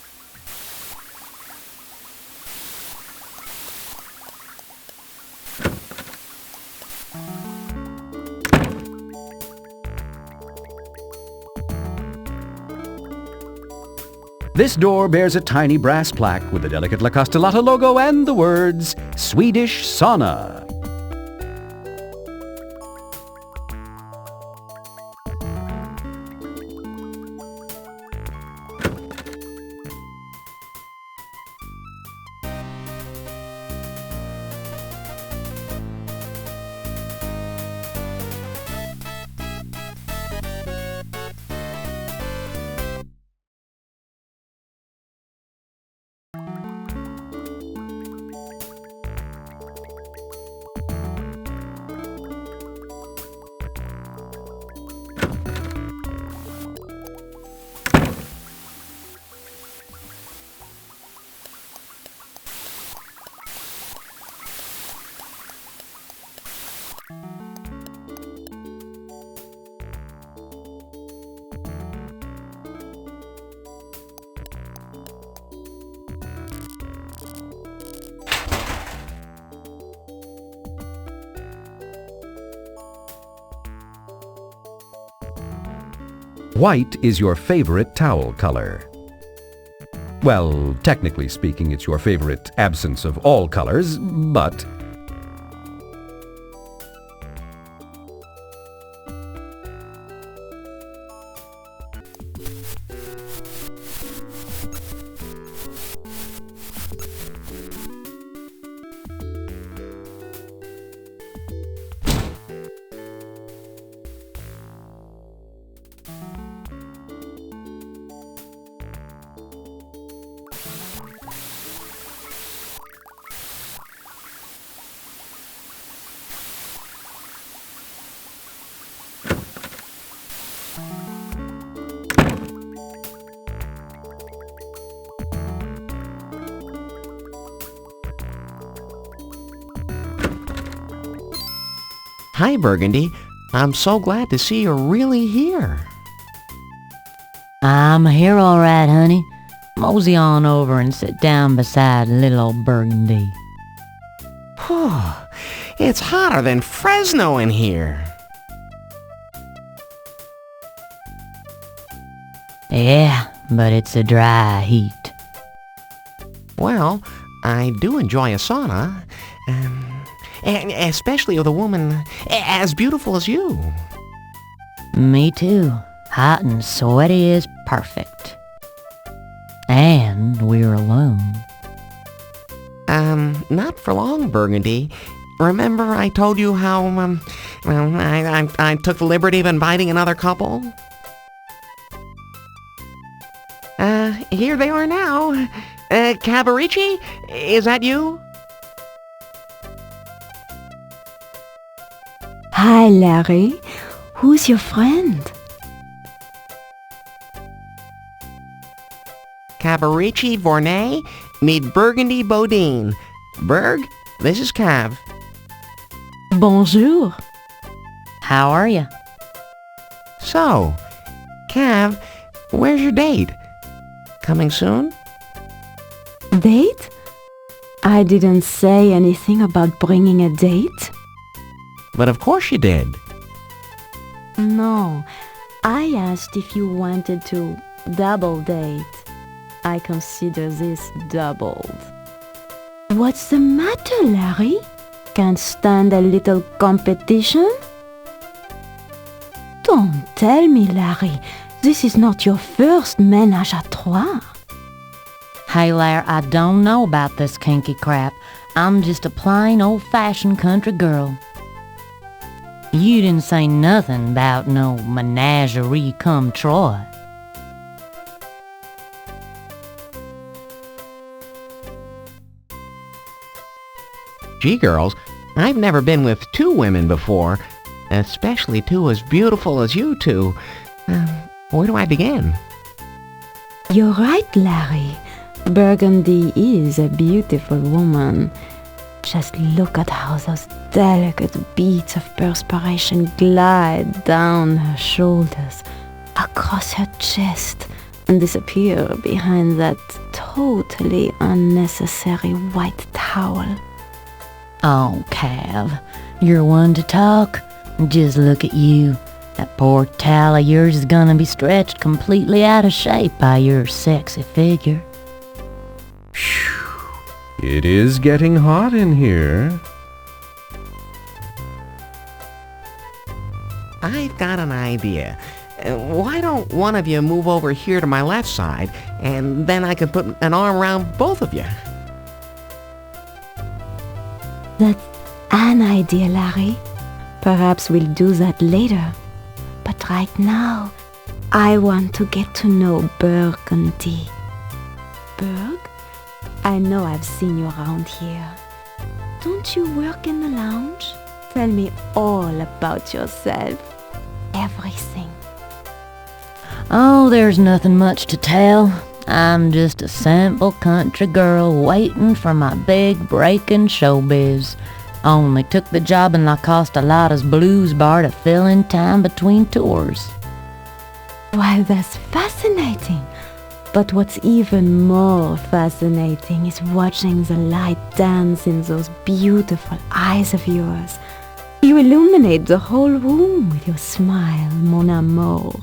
door bears a tiny brass plaque with the delicate La Costa Lotta logo and the words, Swedish Sauna. White is your favorite towel color. Well, technically speaking, it's your favorite absence of all colors, but... Hi, Burgundy. I'm so glad to see you're really here. I'm here all right, honey. Mosey on over and sit down beside little old Burgundy. It's hotter than Fresno in here. Yeah, but it's a dry heat. Well, I do enjoy a sauna, especially with a woman as beautiful as you. Me too. Hot and sweaty is perfect. And we're alone. Not for long, Burgundy. Remember I told you how, I took the liberty of inviting another couple? Here they are now. Cavaricci, is that you? Hi, Larry. Who's your friend? Cavaricci Vornay, meet Burgundy Bodine. Berg, this is Cav. Bonjour. How are you? So, Cav, where's your date? Coming soon? Date? I didn't say anything about bringing a date. But of course you did. No, I asked if you wanted to double date. I consider this doubled. What's the matter, Larry? Can't stand a little competition? Don't tell me, Larry. This is not your first ménage à trois. Hey, Larry, I don't know about this kinky crap. I'm just a plain old-fashioned country girl. You didn't say nothing about no menagerie come Troy. Gee, girls, I've never been with two women before, especially two as beautiful as you two. Where do I begin? You're right, Larry. Burgundy is a beautiful woman. Just look at how those delicate beads of perspiration glide down her shoulders, across her chest, and disappear behind that totally unnecessary white towel. Oh, Cav, you're one to talk. Just look at you. That poor towel of yours is gonna be stretched completely out of shape by your sexy figure. It is getting hot in here. I've got an idea. Why don't one of you move over here to my left side, and then I can put an arm around both of you? That's an idea, Larry. Perhaps we'll do that later. But right now, I want to get to know Burgundy. Burg? I know I've seen you around here. Don't you work in the lounge? Tell me all about yourself. Everything. Oh, there's nothing much to tell. I'm just a simple country girl waiting for my big break in showbiz. Only took the job in La Costa Lotta's blues bar to fill in time between tours. Why, that's fascinating. But what's even more fascinating is watching the light dance in those beautiful eyes of yours. You illuminate the whole room with your smile, mon amour.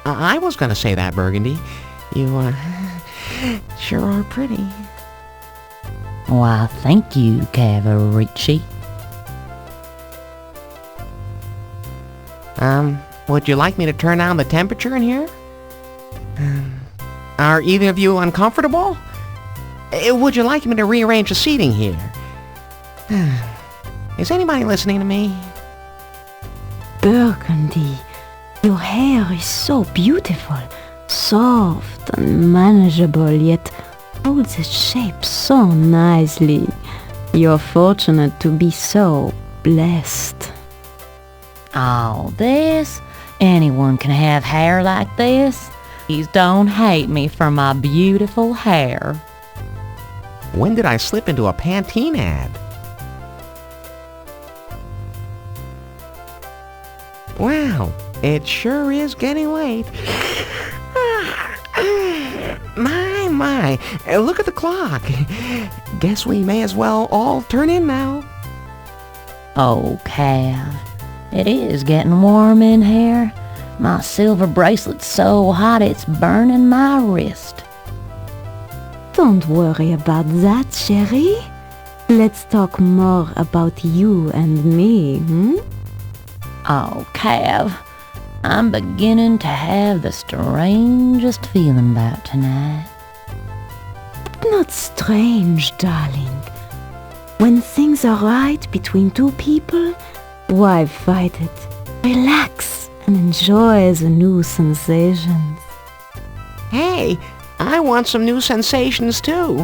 I was gonna say that, Burgundy. You, sure are pretty. Why, thank you, Cavaricci. Would you like me to turn down the temperature in here? Are either of you uncomfortable? Would you like me to rearrange the seating here? Is anybody listening to me? Burgundy, your hair is so beautiful, soft and manageable, yet holds its shape so nicely. You're fortunate to be so blessed. Oh, this? Anyone can have hair like this? Please don't hate me for my beautiful hair. When did I slip into a Pantene ad? Wow, it sure is getting late. My, look at the clock. Guess we may as well all turn in now. Oh, Cav, it is getting warm in here. My silver bracelet's so hot it's burning my wrist. Don't worry about that, Sherry. Let's talk more about you and me, Oh, Cav, I'm beginning to have the strangest feeling about tonight. Not strange, darling. When things are right between two people, why fight it? Relax and enjoy the new sensations. Hey, I want some new sensations too.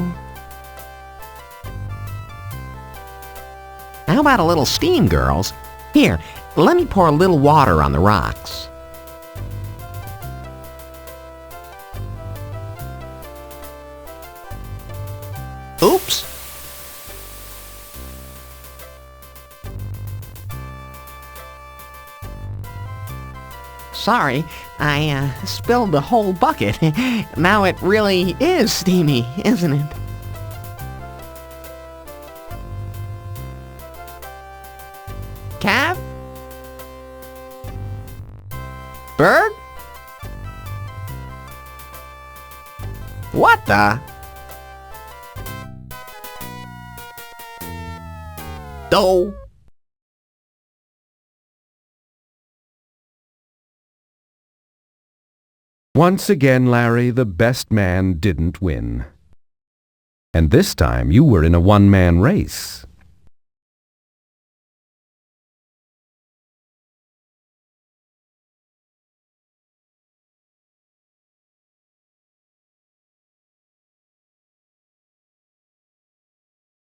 How about a little steam, girls? Here, let me pour a little water on the rocks. Oops. Sorry, I spilled the whole bucket. Now it really is steamy, isn't it? Cav? Bird? What the? Oh. Once again, Larry, the best man didn't win. And this time you were in a one-man race.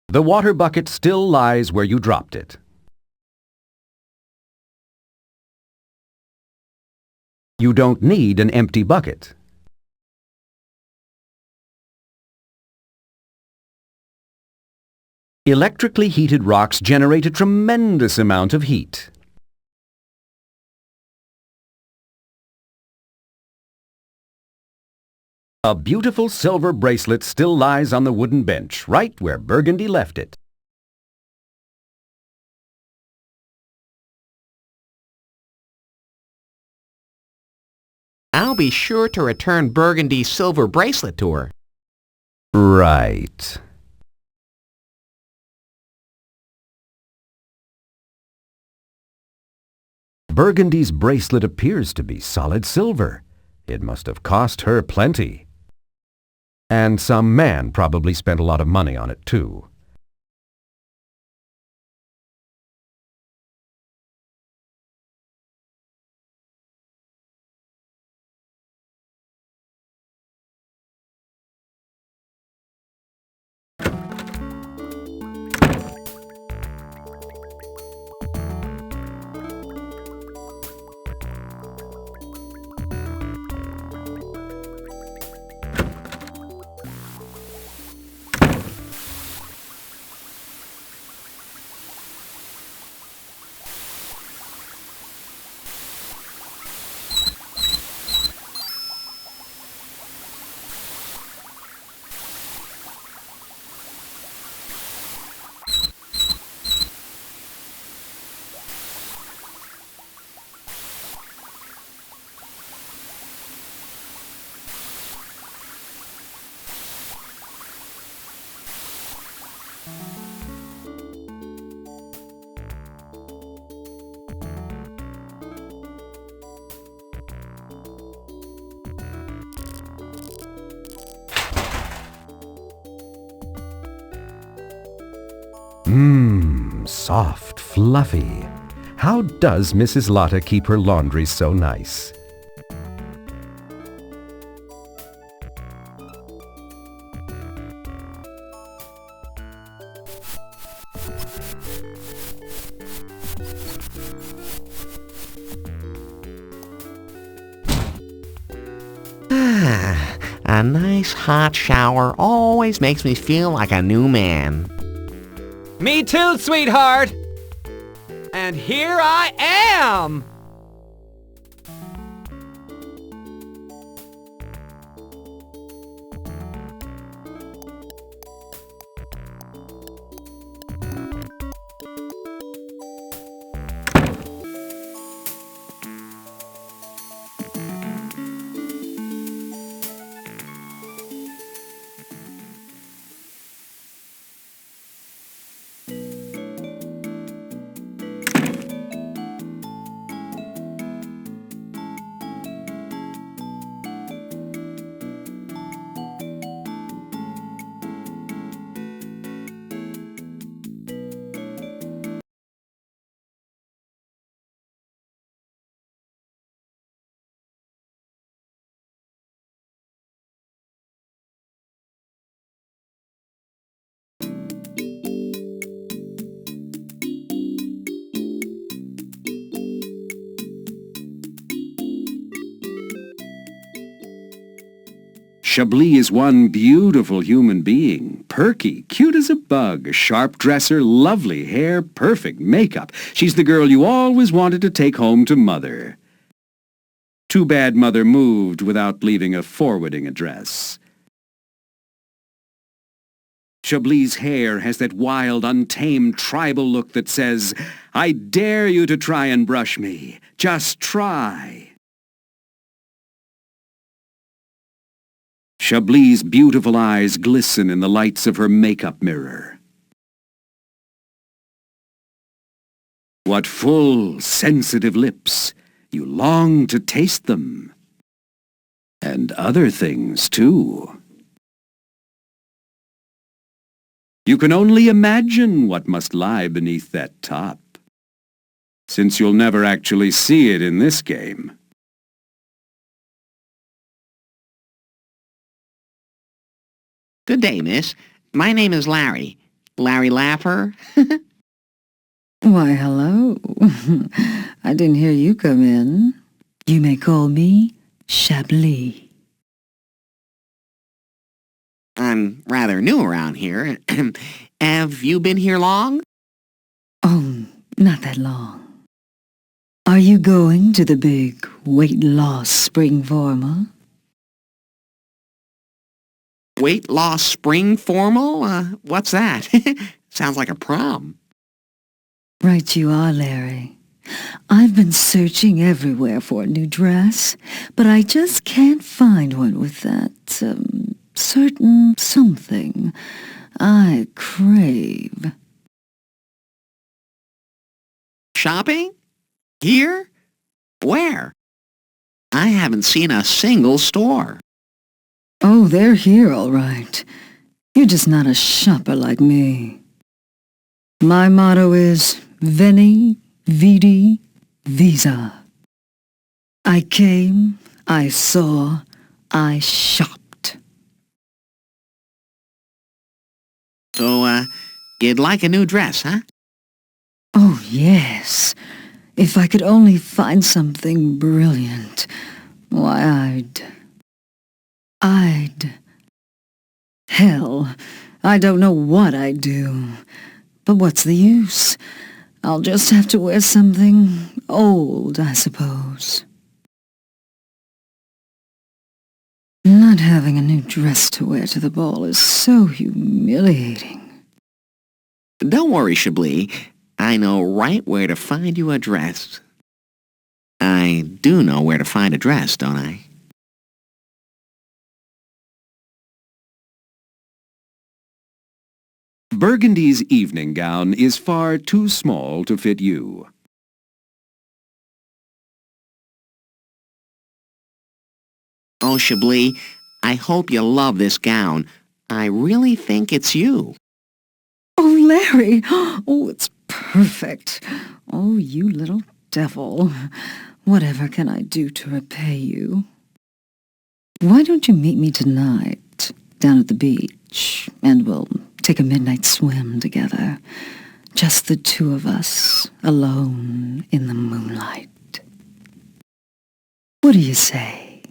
The water bucket still lies where you dropped it. You don't need an empty bucket. Electrically heated rocks generate a tremendous amount of heat. A beautiful silver bracelet still lies on the wooden bench, right where Burgundy left it. I'll be sure to return Burgundy's silver bracelet to her. Right. Burgundy's bracelet appears to be solid silver. It must have cost her plenty. And some man probably spent a lot of money on it, too. Soft, fluffy. How does Mrs. Lotta keep her laundry so nice? A nice hot shower always makes me feel like a new man. Me too, sweetheart! And here I am! Shablee is one beautiful human being. Perky, cute as a bug, a sharp dresser, lovely hair, perfect makeup. She's the girl you always wanted to take home to Mother. Too bad Mother moved without leaving a forwarding address. Shablee's hair has that wild, untamed, tribal look that says, "I dare you to try and brush me. Just try." Shablee's beautiful eyes glisten in the lights of her makeup mirror. What full, sensitive lips. You long to taste them. And other things, too. You can only imagine what must lie beneath that top, since you'll never actually see it in this game. Good day, miss. My name is Larry. Larry Laugher. Why, hello. I didn't hear you come in. You may call me Shablee. I'm rather new around here. Have you been here long? Oh, not that long. Are you going to the big weight loss spring formal? Weight loss spring formal? What's that? Sounds like a prom. Right you are, Larry. I've been searching everywhere for a new dress, but I just can't find one with that, certain something I crave. Shopping? Here? Where? I haven't seen a single store. Oh, they're here, all right. You're just not a shopper like me. My motto is Veni, Vidi, Visa. I came, I saw, I shopped. So, you'd like a new dress, huh? Oh, yes. If I could only find something brilliant, why, Hell, I don't know what I'd do. But what's the use? I'll just have to wear something old, I suppose. Not having a new dress to wear to the ball is so humiliating. Don't worry, Shablee. I know right where to find you a dress. I do know where to find a dress, don't I? Burgundy's evening gown is far too small to fit you. Oh, Shablee, I hope you love this gown. I really think it's you. Oh, Larry! Oh, it's perfect. Oh, you little devil. Whatever can I do to repay you? Why don't you meet me tonight down at the beach, and we'll take a midnight swim together. Just the two of us, alone in the moonlight. What do you say?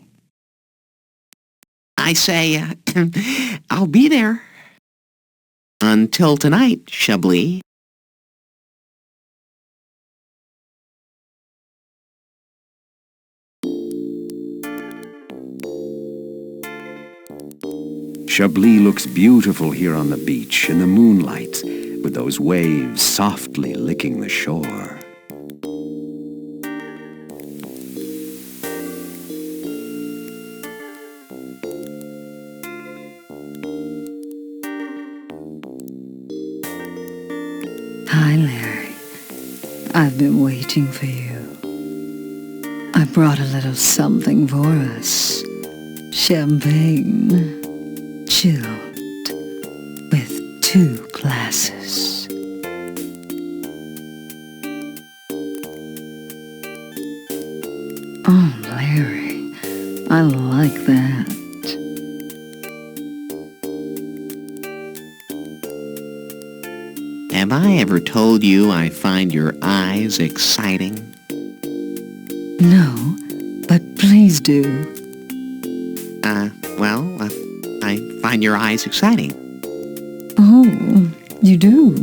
I say, I'll be there. Until tonight, Shablee. Shablee looks beautiful here on the beach in the moonlight, with those waves softly licking the shore. Hi, Larry. I've been waiting for you. I brought a little something for us. Champagne. Chilled, with 2 glasses. Oh, Larry, I like that. Have I ever told you I find your eyes exciting? No, but please do. I find your eyes exciting. Oh, you do?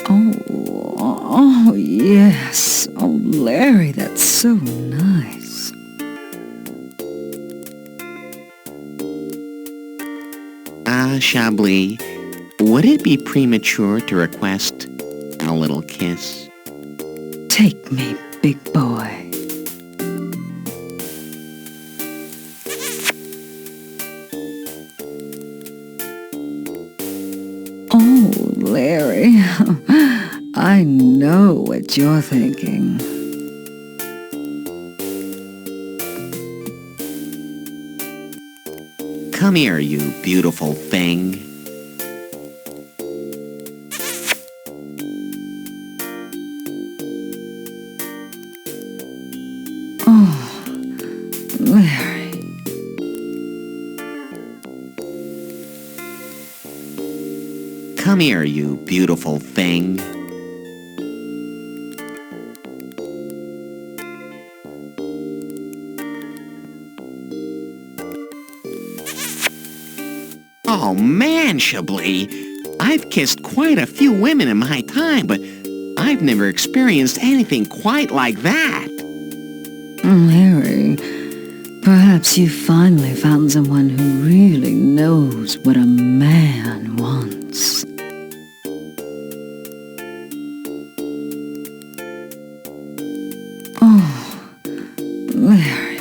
Oh, yes. Oh, Larry, that's so nice. Shablee, would it be premature to request a little kiss? Take me, big boy. Oh, Larry, I know what you're thinking. Come here, you beautiful thing. Oh, Larry. Come here, you beautiful thing. Oh man, Shablee, I've kissed quite a few women in my time, but I've never experienced anything quite like that. Harry, perhaps you finally found someone who really knows what a man wants. Oh, Larry.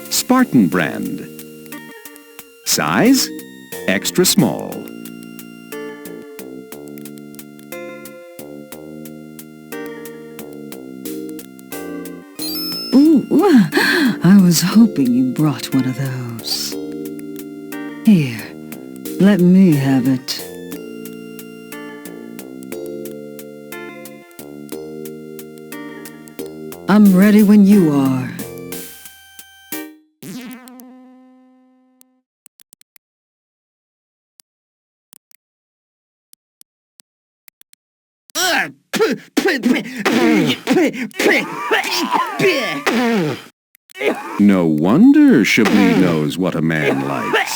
Spartan brand. Size? Extra small. Ooh, I was hoping you brought one of those. Here, let me have it. I'm ready when you are. No wonder Shablee knows what a man likes.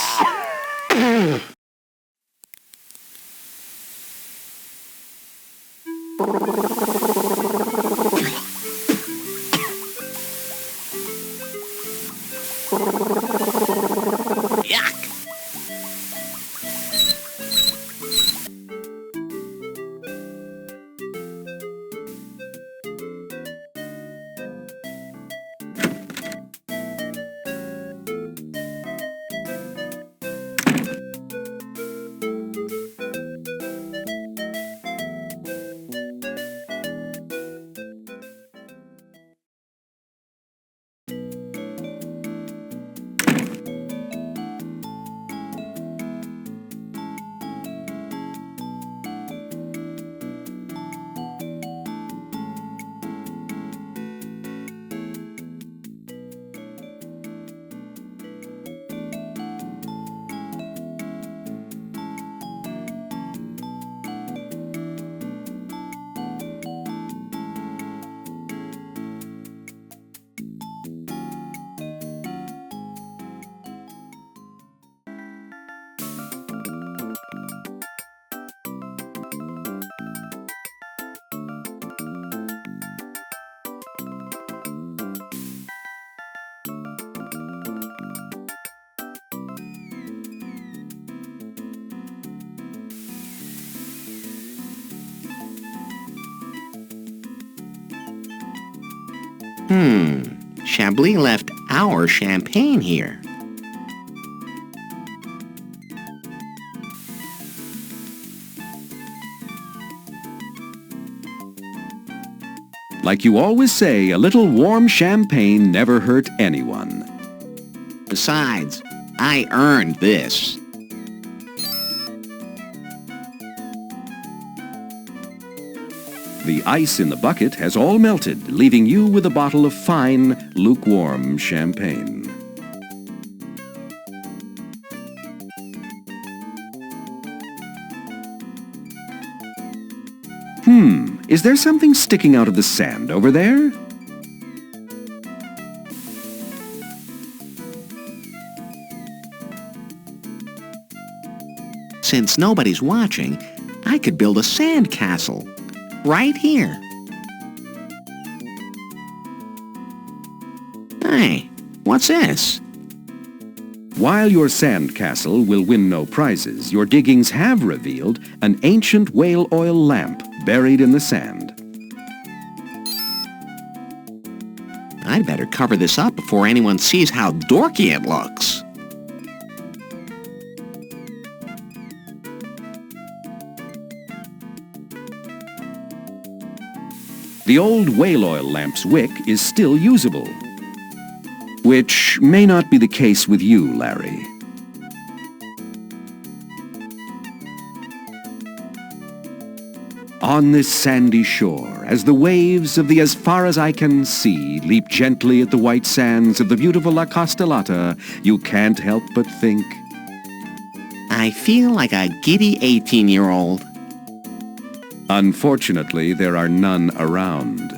Shablee left our champagne here. Like you always say, a little warm champagne never hurt anyone. Besides, I earned this. The ice in the bucket has all melted, leaving you with a bottle of fine, lukewarm champagne. Is there something sticking out of the sand over there? Since nobody's watching, I could build a sand castle. Right here. Hey, what's this? While your sand castle will win no prizes, your diggings have revealed an ancient whale oil lamp buried in the sand. I'd better cover this up before anyone sees how dorky it looks. The old whale oil lamp's wick is still usable, which may not be the case with you, Larry. On this sandy shore, as the waves of the as far as I can see leap gently at the white sands of the beautiful La Costa Lotta, you can't help but think, I feel like a giddy 18-year-old. Unfortunately, there are none around.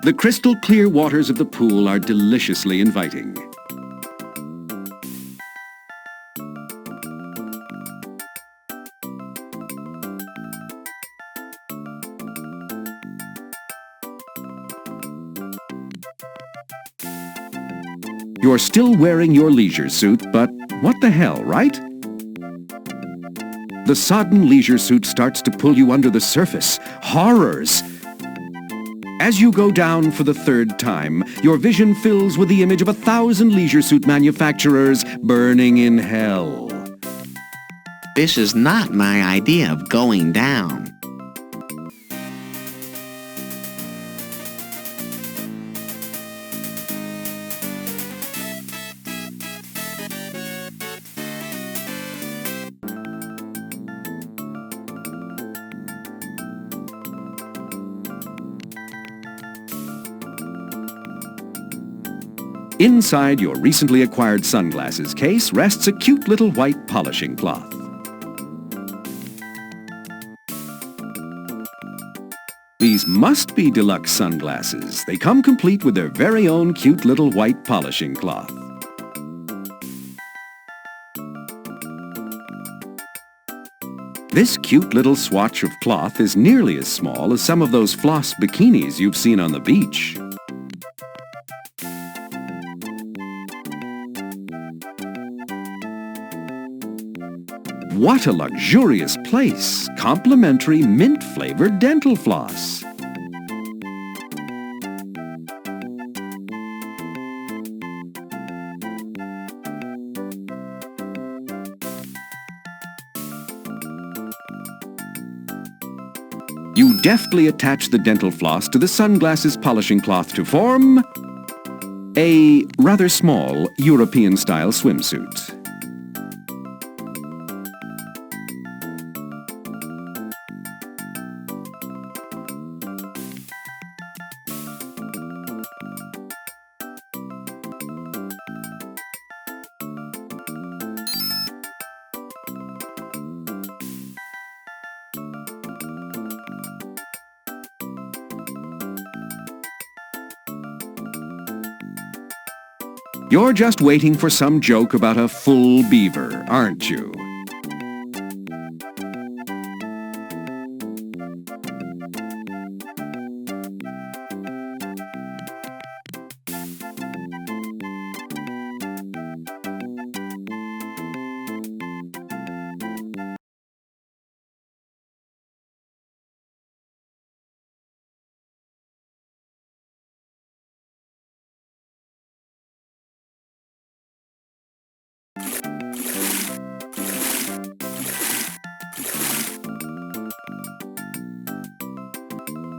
The crystal clear waters of the pool are deliciously inviting. You're still wearing your leisure suit, but what the hell, right? The sodden leisure suit starts to pull you under the surface. Horrors! As you go down for the third time, your vision fills with the image of 1,000 leisure suit manufacturers burning in hell. This is not my idea of going down. Inside your recently acquired sunglasses case rests a cute little white polishing cloth. These must be deluxe sunglasses. They come complete with their very own cute little white polishing cloth. This cute little swatch of cloth is nearly as small as some of those floss bikinis you've seen on the beach. What a luxurious place! Complimentary mint-flavored dental floss. You deftly attach the dental floss to the sunglasses polishing cloth to form a rather small European-style swimsuit. You're just waiting for some joke about a full beaver, aren't you?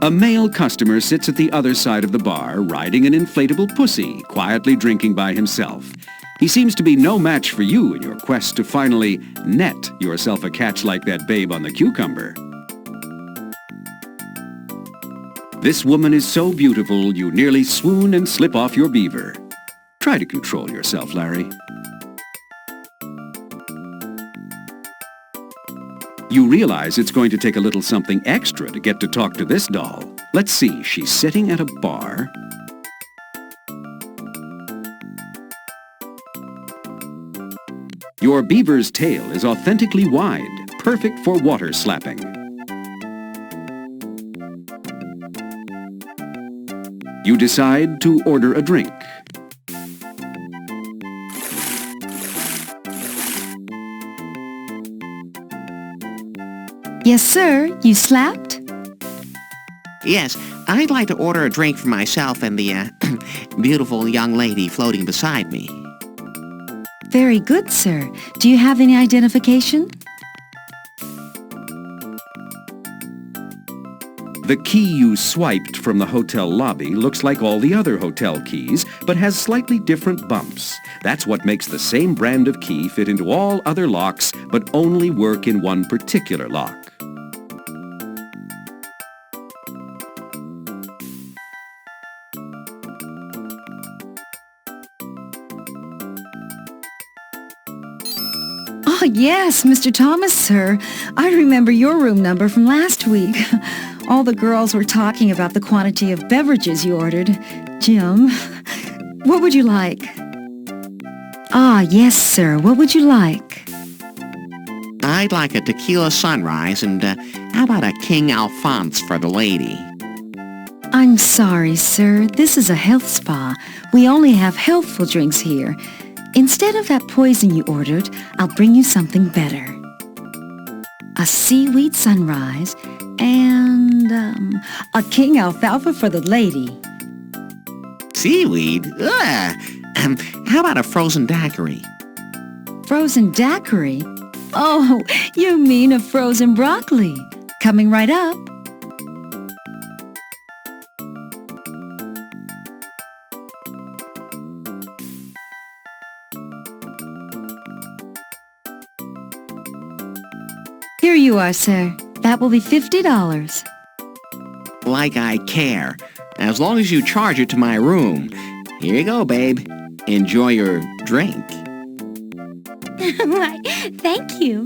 A male customer sits at the other side of the bar, riding an inflatable pussy, quietly drinking by himself. He seems to be no match for you in your quest to finally net yourself a catch like that babe on the cucumber. This woman is so beautiful, you nearly swoon and slip off your beaver. Try to control yourself, Larry. You realize it's going to take a little something extra to get to talk to this doll. Let's see, she's sitting at a bar. Your beaver's tail is authentically wide, perfect for water slapping. You decide to order a drink. Yes, sir. You slapped? Yes, I'd like to order a drink for myself and the beautiful young lady floating beside me. Very good, sir. Do you have any identification? The key you swiped from the hotel lobby looks like all the other hotel keys, but has slightly different bumps. That's what makes the same brand of key fit into all other locks, but only work in one particular lock. Oh, yes, Mr. Thomas, sir. I remember your room number from last week. All the girls were talking about the quantity of beverages you ordered. Jim, what would you like? Ah, yes, sir. What would you like? I'd like a tequila sunrise and how about a King Alphonse for the lady? I'm sorry, sir. This is a health spa. We only have healthful drinks here. Instead of that poison you ordered, I'll bring you something better. A seaweed sunrise and a King Alfalfa for the lady. Seaweed? Ugh. How about a frozen daiquiri? Frozen daiquiri? Oh, you mean a frozen broccoli. Coming right up. Here you are, sir. That will be $50. Like I care. As long as you charge it to my room. Here you go, babe. Enjoy your drink. Why, thank you.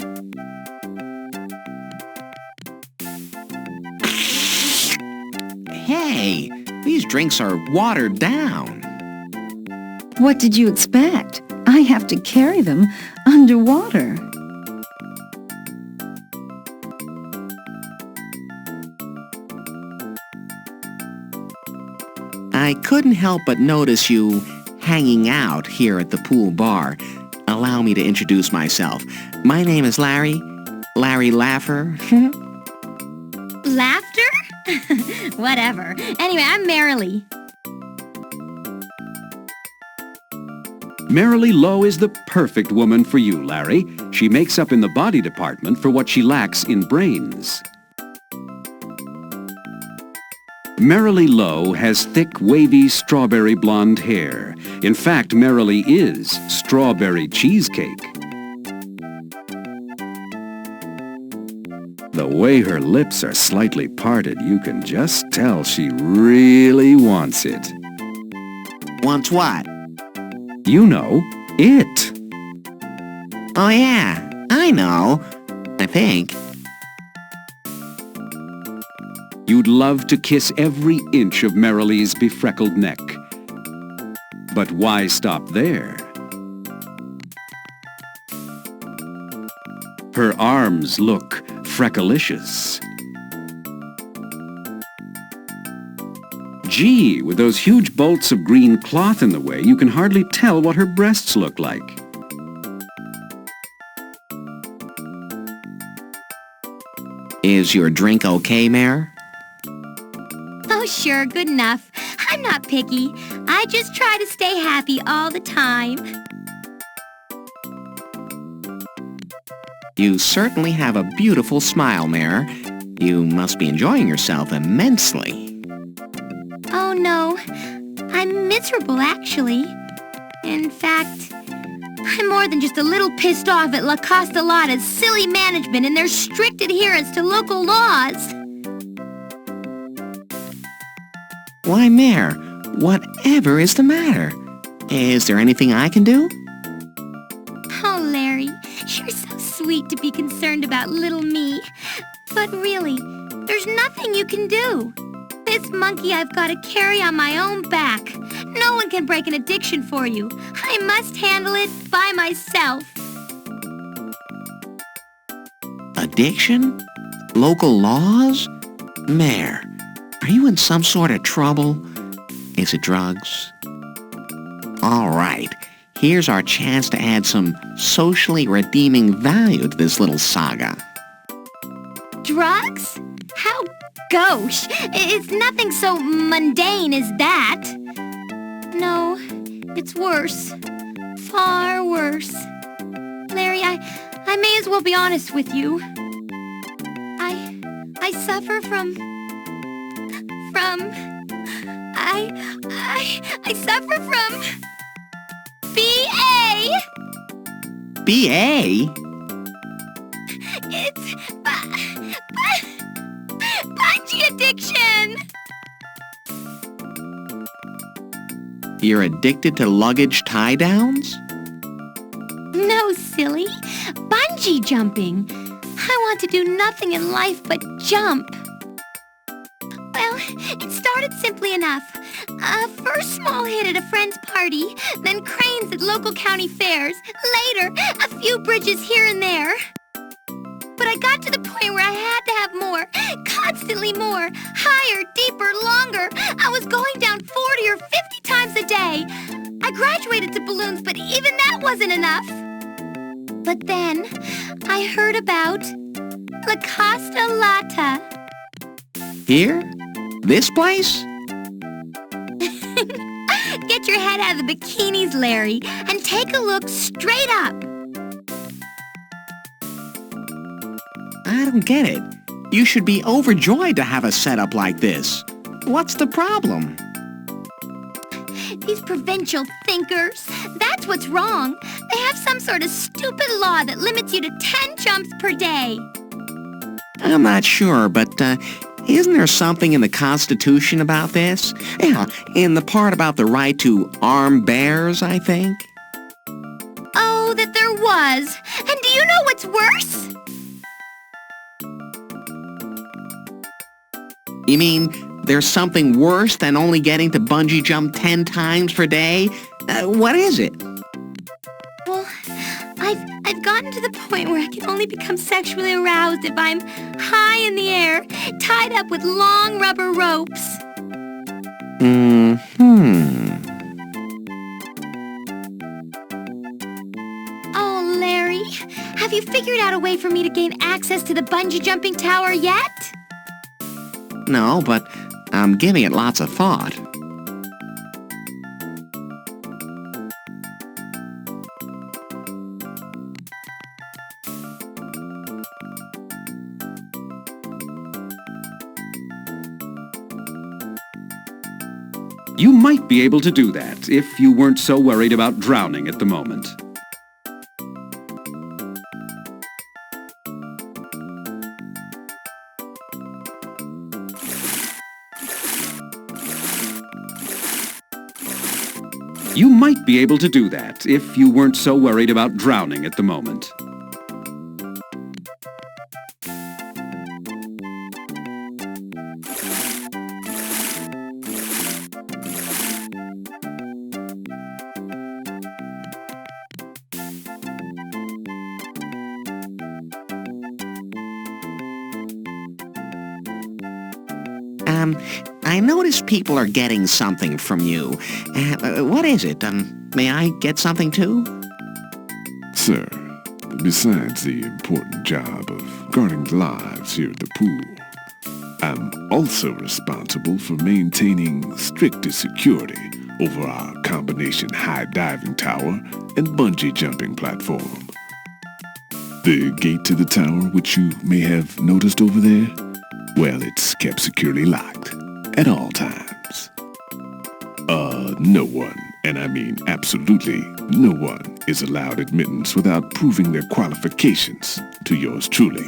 Hey, these drinks are watered down. What did you expect? I have to carry them underwater. I couldn't help but notice you hanging out here at the pool bar. Allow me to introduce myself. My name is Larry Laffer. Laughter? Whatever. Anyway, I'm Merrily. Merrily Lowe is the perfect woman for you, Larry. She makes up in the body department for what she lacks in brains. Merrily Lowe has thick, wavy, strawberry blonde hair. In fact, Merrily is strawberry cheesecake. The way her lips are slightly parted, you can just tell she really wants it. Wants what? You know, it. Oh yeah, I know. I think. You'd love to kiss every inch of Merrily's befreckled neck. But why stop there? Her arms look freckalicious. Gee, with those huge bolts of green cloth in the way, you can hardly tell what her breasts look like. Is your drink okay, Mare? Oh, sure, good enough. I'm not picky. I just try to stay happy all the time. You certainly have a beautiful smile, Mare. You must be enjoying yourself immensely. Oh, no. I'm miserable, actually. In fact, I'm more than just a little pissed off at Costa Lotta's silly management and their strict adherence to local laws. Why, Mare, whatever is the matter? Is there anything I can do? Oh, Larry, you're so sweet to be concerned about little me. But really, there's nothing you can do. This monkey I've got to carry on my own back. No one can break an addiction for you. I must handle it by myself. Addiction? Local laws? Mare, are you in some sort of trouble? Is it drugs? All right, here's our chance to add some socially redeeming value to this little saga. Drugs? How gauche. It's nothing so mundane as that. No, it's worse. Far worse. Larry, I may as well be honest with you. I suffer from I suffer from BA. BA? It's bungee addiction. You're addicted to luggage tie-downs? No, silly. Bungee jumping. I want to do nothing in life but jump. it started simply enough. First small hit at a friend's party, then cranes at local county fairs, later a few bridges here and there. But I got to the point where I had to have more, constantly more, higher, deeper, longer. I was going down 40 or 50 times a day. I graduated to balloons, but even that wasn't enough. But then I heard about La Costa Lotta. Here? This place? Get your head out of the bikinis, Larry, and take a look straight up. I don't get it. You should be overjoyed to have a setup like this. What's the problem? These provincial thinkers, that's what's wrong. They have some sort of stupid law that limits you to 10 jumps per day. I'm not sure, but isn't there something in the Constitution about this? Yeah, in the part about the right to arm bears, I think. Oh, that there was. And do you know what's worse? You mean there's something worse than only getting to bungee jump 10 times per day? What is it? Well, I've gotten to the point where I can only become sexually aroused if I'm high in the air, tied up with long rubber ropes. Oh, Larry, have you figured out a way for me to gain access to the bungee jumping tower yet? No, but I'm giving it lots of thought. You might be able to do that if you weren't so worried about drowning at the moment. You might be able to do that if you weren't so worried about drowning at the moment. I notice people are getting something from you. What is it? May I get something too? Sir, besides the important job of guarding the lives here at the pool, I'm also responsible for maintaining stricter security over our combination high diving tower and bungee jumping platform. The gate to the tower, which you may have noticed over there, well, it's kept securely locked at all times. No one, and I mean absolutely no one, is allowed admittance without proving their qualifications to yours truly.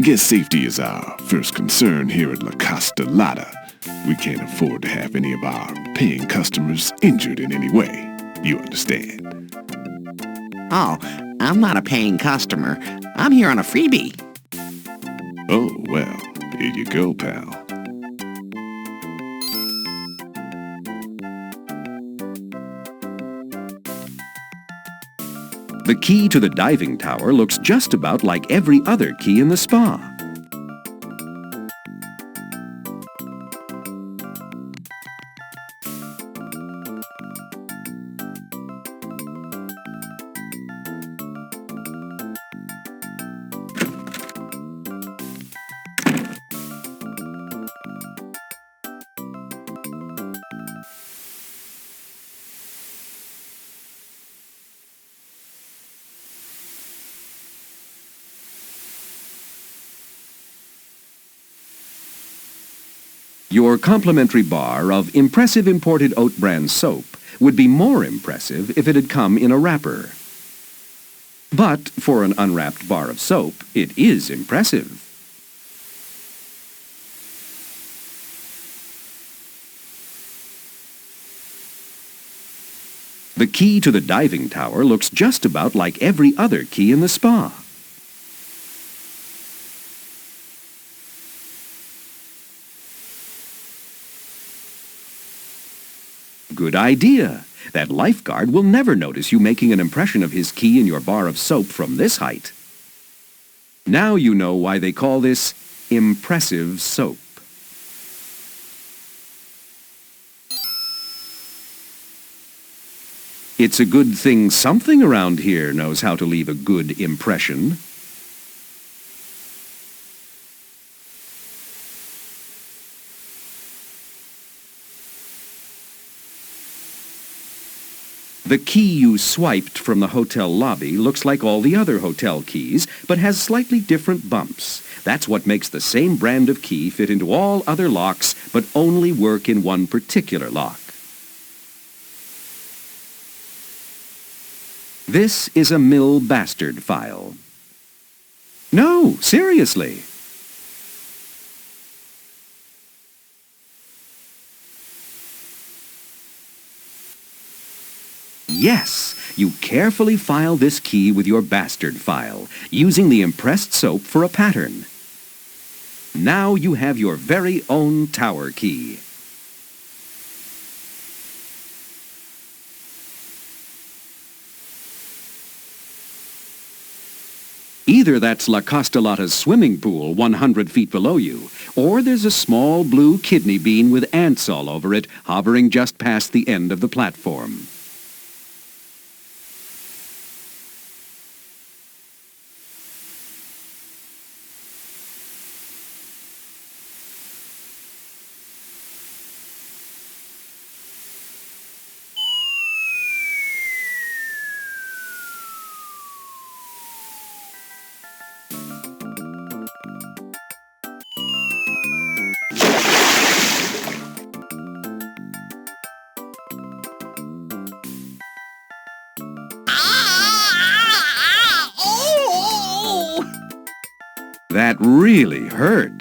Guest safety is our first concern here at La Costa Lotta. We can't afford to have any of our paying customers injured in any way. You understand? Oh, I'm not a paying customer. I'm here on a freebie. Oh, well, here you go, pal. The key to the diving tower looks just about like every other key in the spa. Your complimentary bar of impressive imported oat bran soap would be more impressive if it had come in a wrapper. But for an unwrapped bar of soap, it is impressive. The key to the diving tower looks just about like every other key in the spa. Good idea. That lifeguard will never notice you making an impression of his key in your bar of soap from this height. Now you know why they call this impressive soap. It's a good thing something around here knows how to leave a good impression. The key you swiped from the hotel lobby looks like all the other hotel keys, but has slightly different bumps. That's what makes the same brand of key fit into all other locks, but only work in one particular lock. This is a Mill Bastard file. No, seriously. Yes, you carefully file this key with your bastard file, using the impressed soap for a pattern. Now you have your very own tower key. Either that's La Costa Lotta's swimming pool 100 feet below you, or there's a small blue kidney bean with ants all over it hovering just past the end of the platform. That really hurt.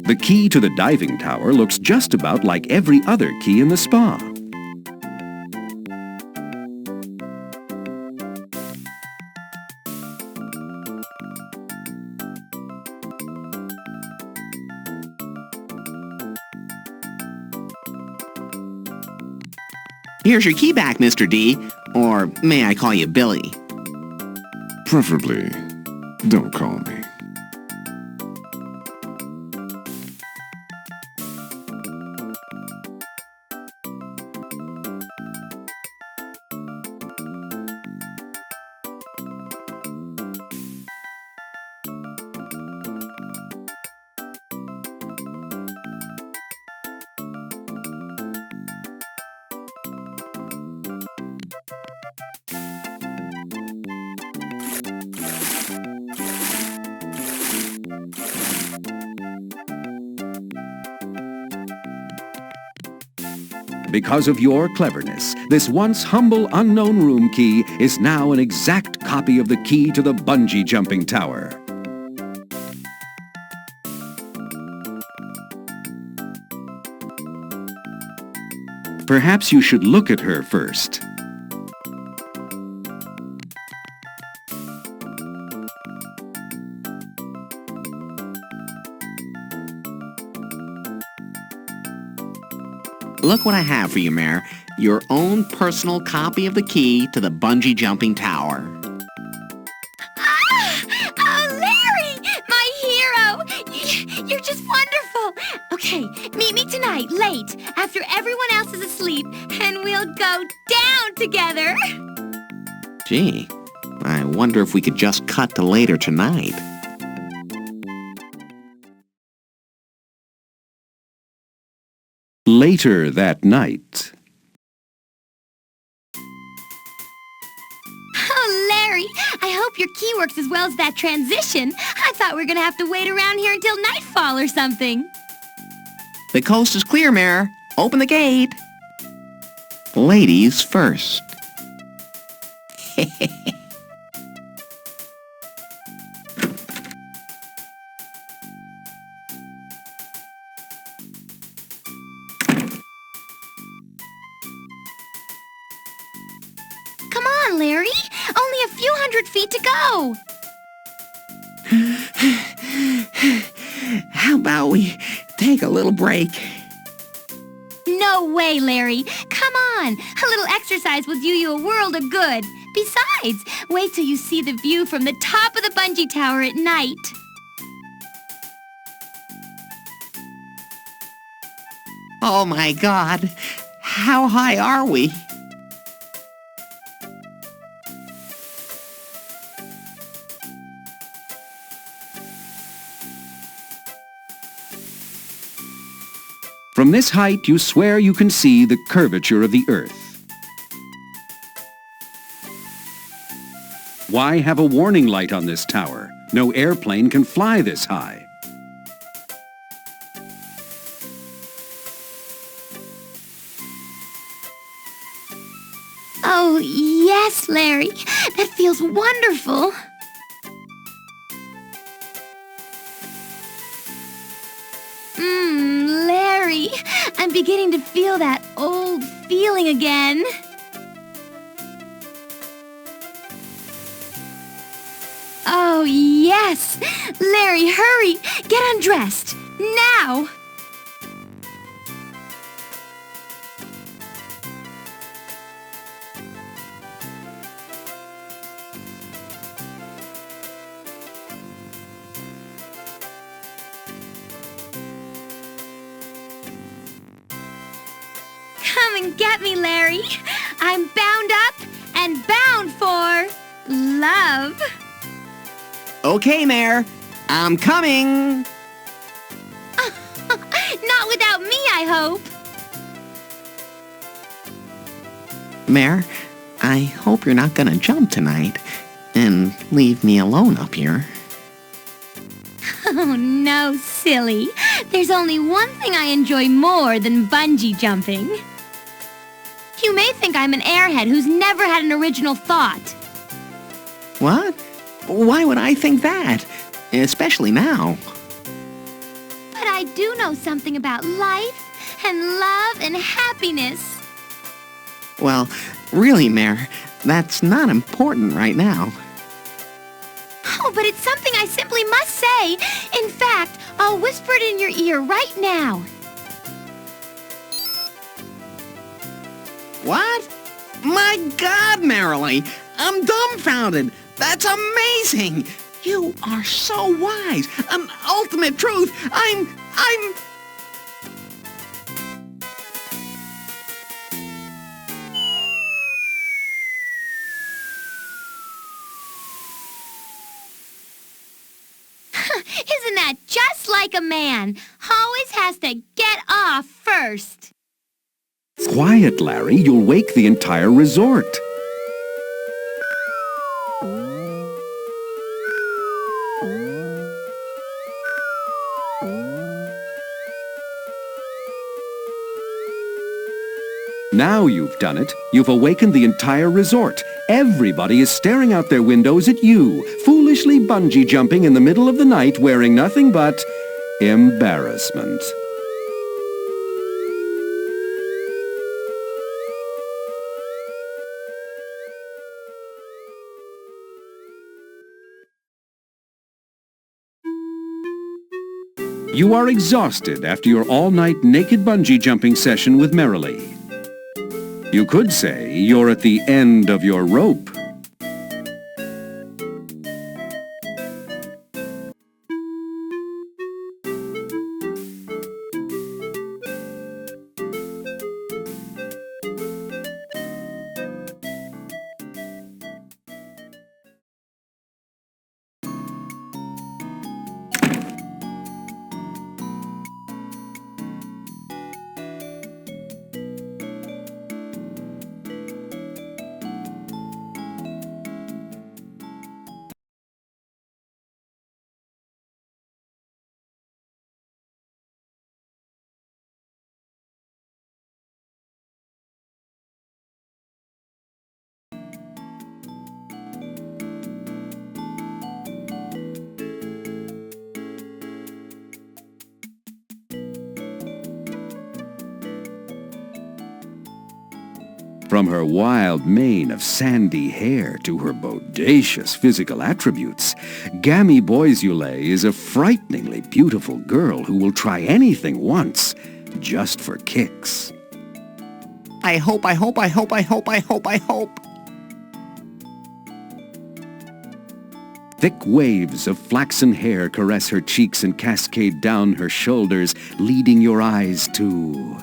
The key to the diving tower looks just about like every other key in the spa. Here's your key back, Mr. D. Or may I call you Billy? Preferably, don't call me. Because of your cleverness, this once humble unknown room key is now an exact copy of the key to the bungee jumping tower. Perhaps you should look at her first. Look what I have for you, Mare. Your own personal copy of the key to the bungee jumping tower. Oh, Larry! My hero! You're just wonderful! Okay, meet me tonight, late, after everyone else is asleep, and we'll go down together! Gee, I wonder if we could just cut to later tonight. Later that night. Oh, Larry, I hope your key works as well as that transition. I thought we were going to have to wait around here until nightfall or something. The coast is clear, Mare. Open the gate. Ladies first. few hundred feet to go. How about we take a little break? No way, Larry. Come on. A little exercise will do you a world of good. Besides, wait till you see the view from the top of the bungee tower at night. Oh my God. How high are we? From this height, you swear you can see the curvature of the Earth. Why have a warning light on this tower? No airplane can fly this high. Oh, yes, Larry. That feels wonderful. Larry, I'm beginning to feel that old feeling again. Oh, yes. Larry, hurry. Get undressed. Now. Come and get me, Larry. I'm bound up and bound for love. Okay, Mare. I'm coming. Not without me, I hope. Mare, I hope you're not gonna jump tonight and leave me alone up here. Oh, no, silly. There's only one thing I enjoy more than bungee jumping. You may think I'm an airhead who's never had an original thought. What? Why would I think that? Especially now. But I do know something about life and love and happiness. Well, really, Mare, that's not important right now. Oh, but it's something I simply must say. In fact, I'll whisper it in your ear right now. What? My God, Merrily, I'm dumbfounded. That's amazing. You are so wise. An ultimate truth. I'm... Isn't that just like a man? Always has to get off first. Quiet, Larry. You'll wake the entire resort. Now you've done it. You've awakened the entire resort. Everybody is staring out their windows at you, foolishly bungee jumping in the middle of the night wearing nothing but embarrassment. You are exhausted after your all-night naked bungee jumping session with Merrily. You could say you're at the end of your rope. From her wild mane of sandy hair to her bodacious physical attributes, Gammie Boisule is a frighteningly beautiful girl who will try anything once, just for kicks. I hope. Thick waves of flaxen hair caress her cheeks and cascade down her shoulders, leading your eyes to...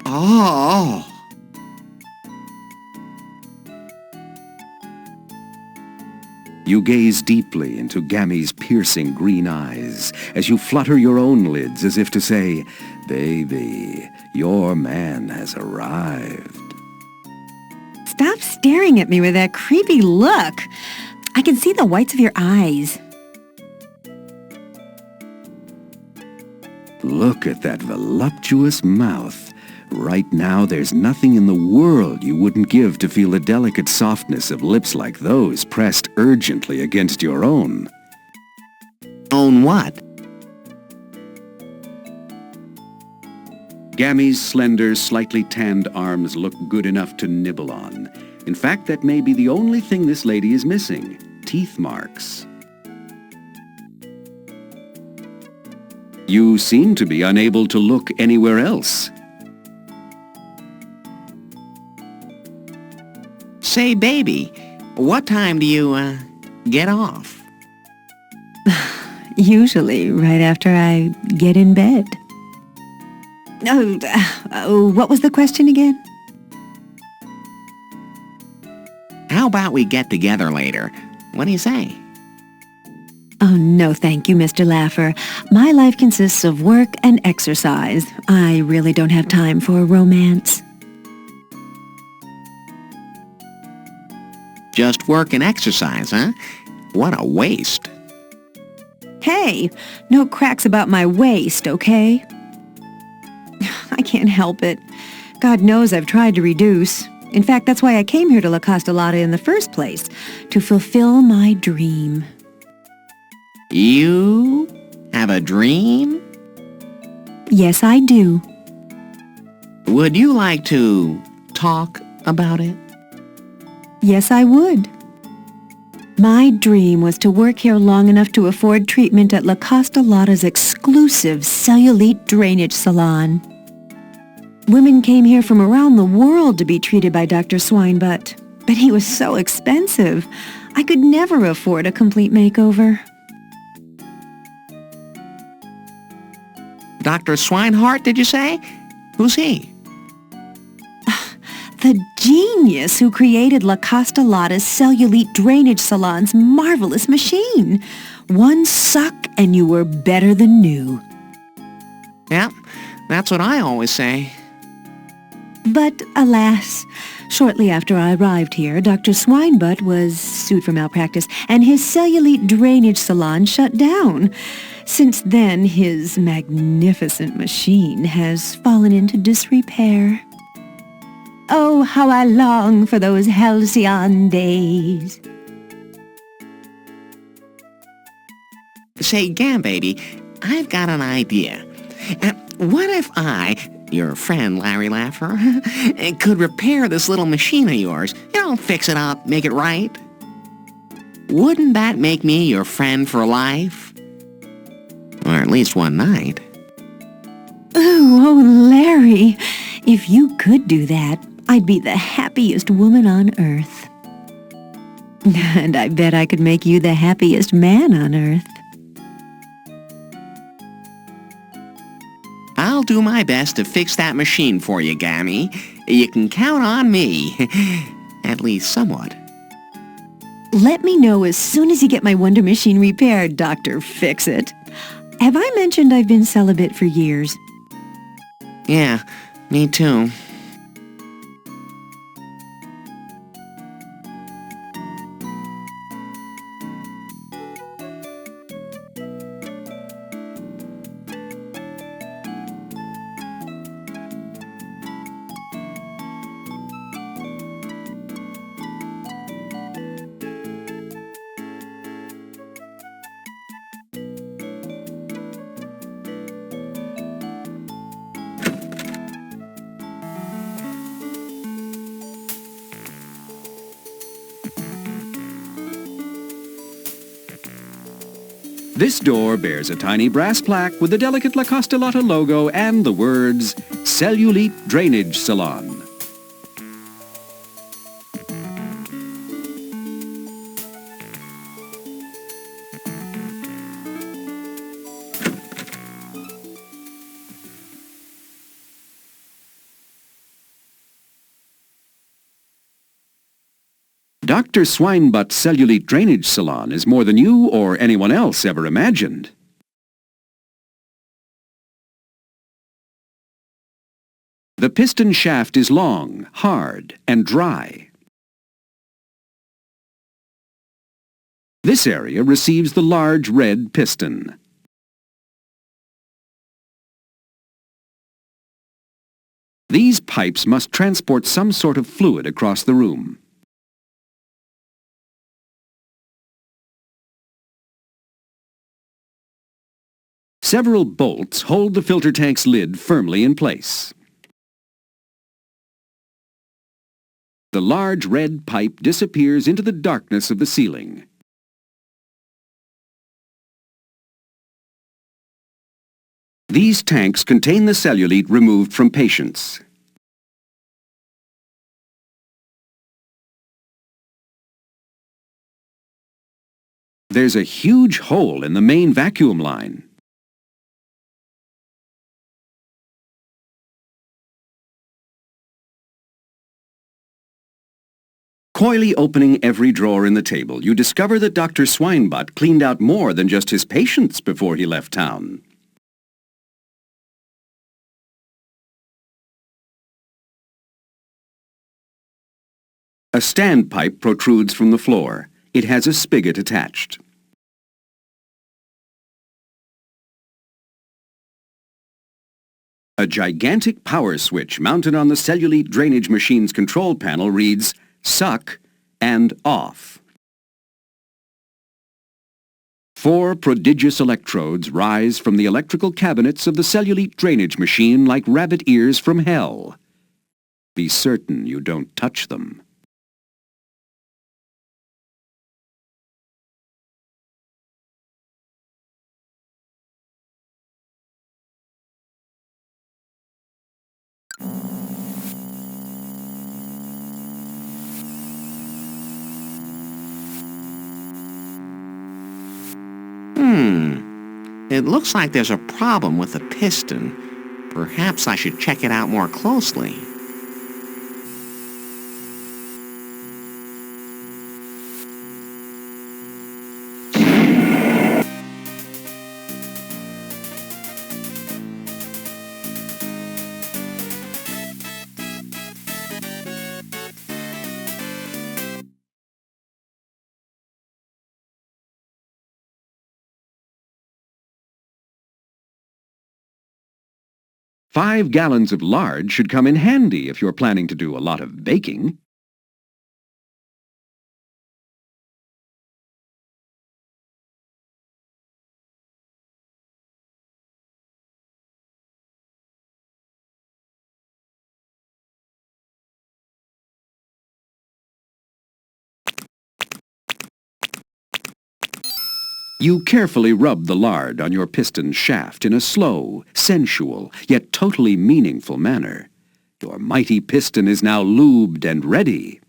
Oh. You gaze deeply into Gammie's piercing green eyes as you flutter your own lids as if to say, "Baby, your man has arrived." Stop staring at me with that creepy look. I can see the whites of your eyes. Look at that voluptuous mouth. Right now, there's nothing in the world you wouldn't give to feel the delicate softness of lips like those pressed urgently against your own. Own what? Gammie's slender, slightly tanned arms look good enough to nibble on. In fact, that may be the only thing this lady is missing. Teeth marks. You seem to be unable to look anywhere else. Say, baby, what time do you, get off? Usually right after I get in bed. What was the question again? How about we get together later? What do you say? Oh, no thank you, Mr. Laffer. My life consists of work and exercise. I really don't have time for romance. Just work and exercise, huh? What a waste. Hey, no cracks about my waist, okay? I can't help it. God knows I've tried to reduce. In fact, that's why I came here to La Costa Lotta in the first place, to fulfill my dream. You have a dream? Yes, I do. Would you like to talk about it? Yes, I would. My dream was to work here long enough to afford treatment at La Costa Lotta's exclusive cellulite drainage salon. Women came here from around the world to be treated by Dr. Swinebutt, but he was so expensive. I could never afford a complete makeover. Dr. Swinehart, did you say? Who's he? The genius who created La Costa Lotta's cellulite drainage salon's marvelous machine. One suck and you were better than new. Yeah, that's what I always say. But alas, shortly after I arrived here, Dr. Swinebutt was sued for malpractice and his cellulite drainage salon shut down. Since then, his magnificent machine has fallen into disrepair. Oh, how I long for those halcyon days. Say, Gam, baby, I've got an idea. What if I, your friend Larry Laffer, could repair this little machine of yours? You know, fix it up, make it right. Wouldn't that make me your friend for life? Or at least one night. Oh, Larry, if you could do that, I'd be the happiest woman on earth. And I bet I could make you the happiest man on earth. I'll do my best to fix that machine for you, Gammie. You can count on me. At least somewhat. Let me know as soon as you get my Wonder Machine repaired, Dr. Fix-It. Have I mentioned I've been celibate for years? Yeah, me too. This door bears a tiny brass plaque with the delicate La Costa Lotta logo and the words Cellulite Drainage Salon. Dr. Swinebutt's Cellulite Drainage Salon is more than you or anyone else ever imagined. The piston shaft is long, hard, and dry. This area receives the large red piston. These pipes must transport some sort of fluid across the room. Several bolts hold the filter tank's lid firmly in place. The large red pipe disappears into the darkness of the ceiling. These tanks contain the cellulite removed from patients. There's a huge hole in the main vacuum line. Coyly opening every drawer in the table, you discover that Dr. Swinebutt cleaned out more than just his patients before he left town. A standpipe protrudes from the floor. It has a spigot attached. A gigantic power switch mounted on the cellulite drainage machine's control panel reads, Suck and Off. 4 prodigious electrodes rise from the electrical cabinets of the cellulite drainage machine like rabbit ears from hell. Be certain you don't touch them. It looks like there's a problem with the piston. Perhaps I should check it out more closely. $5 gallons of lard should come in handy if you're planning to do a lot of baking. You carefully rub the lard on your piston shaft in a slow, sensual, yet totally meaningful manner. Your mighty piston is now lubed and ready.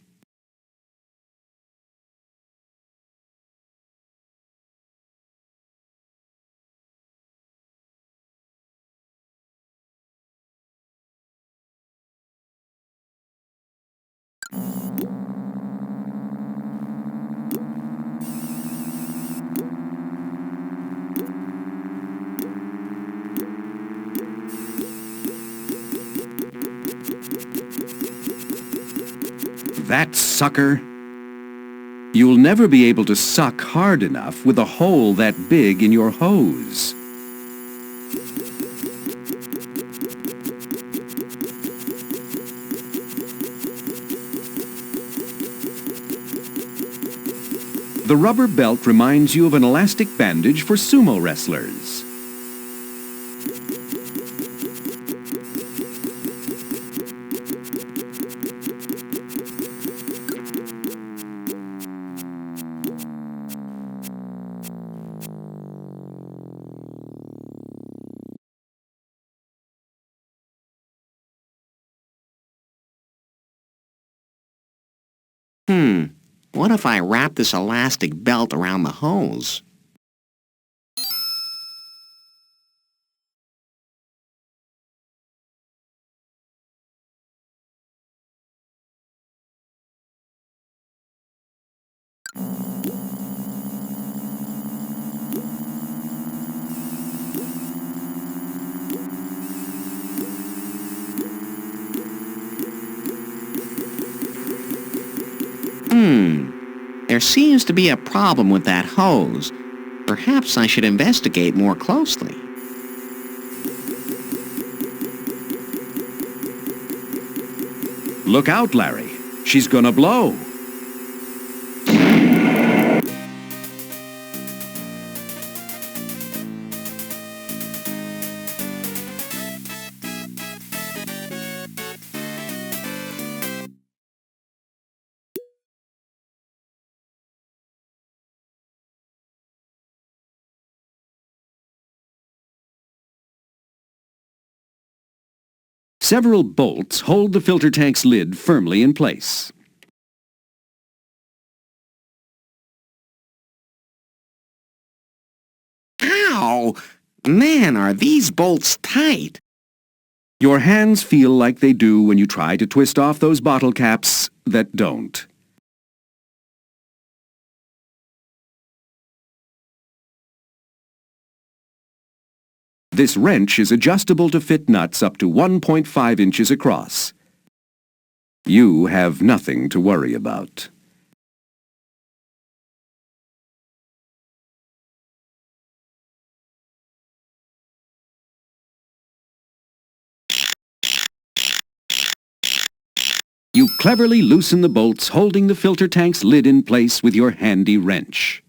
That sucker? You'll never be able to suck hard enough with a hole that big in your hose. The rubber belt reminds you of an elastic bandage for sumo wrestlers. What if I wrap this elastic belt around the hose? There seems to be a problem with that hose. Perhaps I should investigate more closely. Look out, Larry. She's gonna blow. Several bolts hold the filter tank's lid firmly in place. Ow! Man, are these bolts tight. Your hands feel like they do when you try to twist off those bottle caps that don't. This wrench is adjustable to fit nuts up to 1.5 inches across. You have nothing to worry about. You cleverly loosen the bolts holding the filter tank's lid in place with your handy wrench.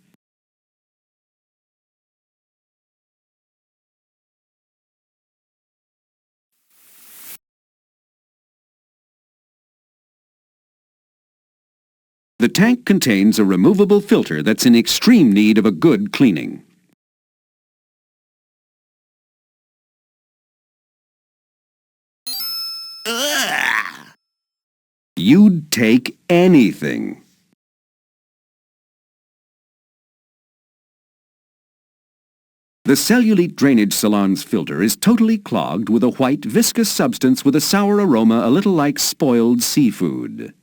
The tank contains a removable filter that's in extreme need of a good cleaning. Ugh. You'd take anything. The cellulite drainage salon's filter is totally clogged with a white, viscous substance with a sour aroma a little like spoiled seafood.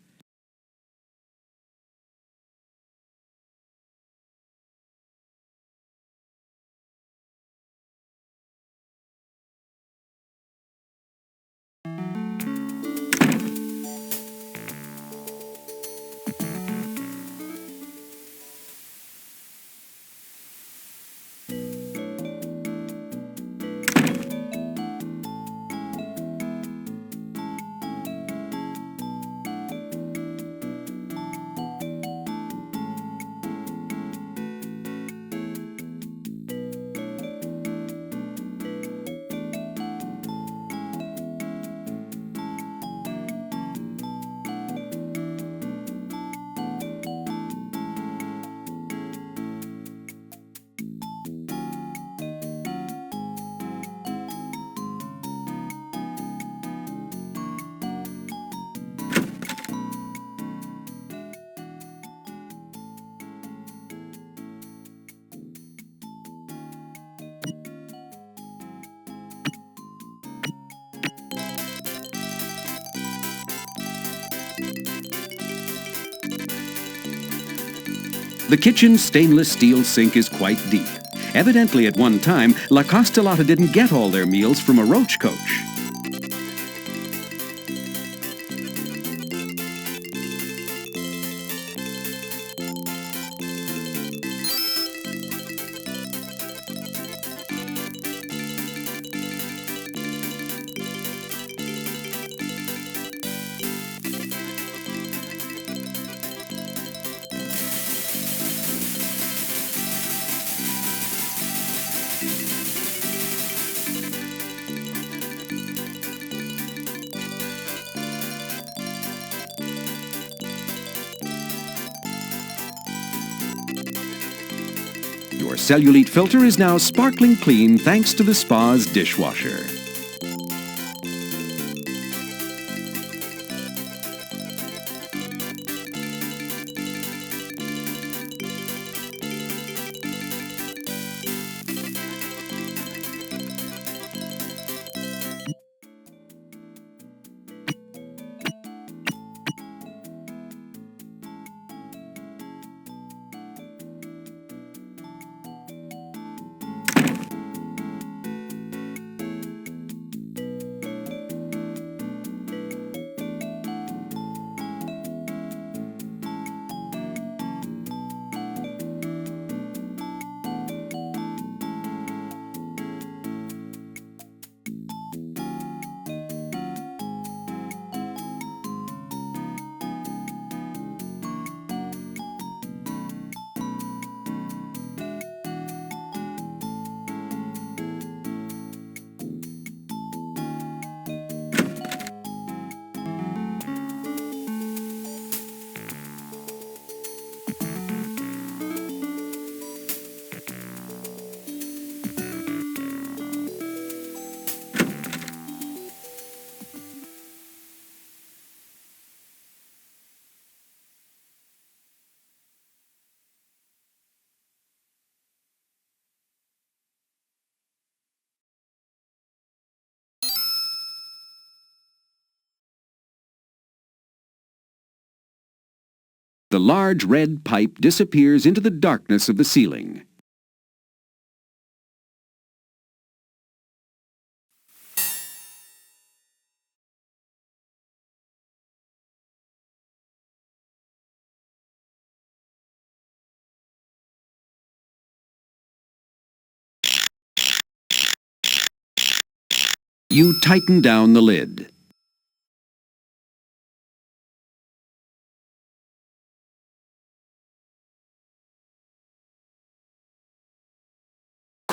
The kitchen stainless steel sink is quite deep. Evidently, at one time, La Costa Lotta didn't get all their meals from a roach coach. Your cellulite filter is now sparkling clean thanks to the spa's dishwasher. the large red pipe disappears into the darkness of the ceiling. You tighten down the lid.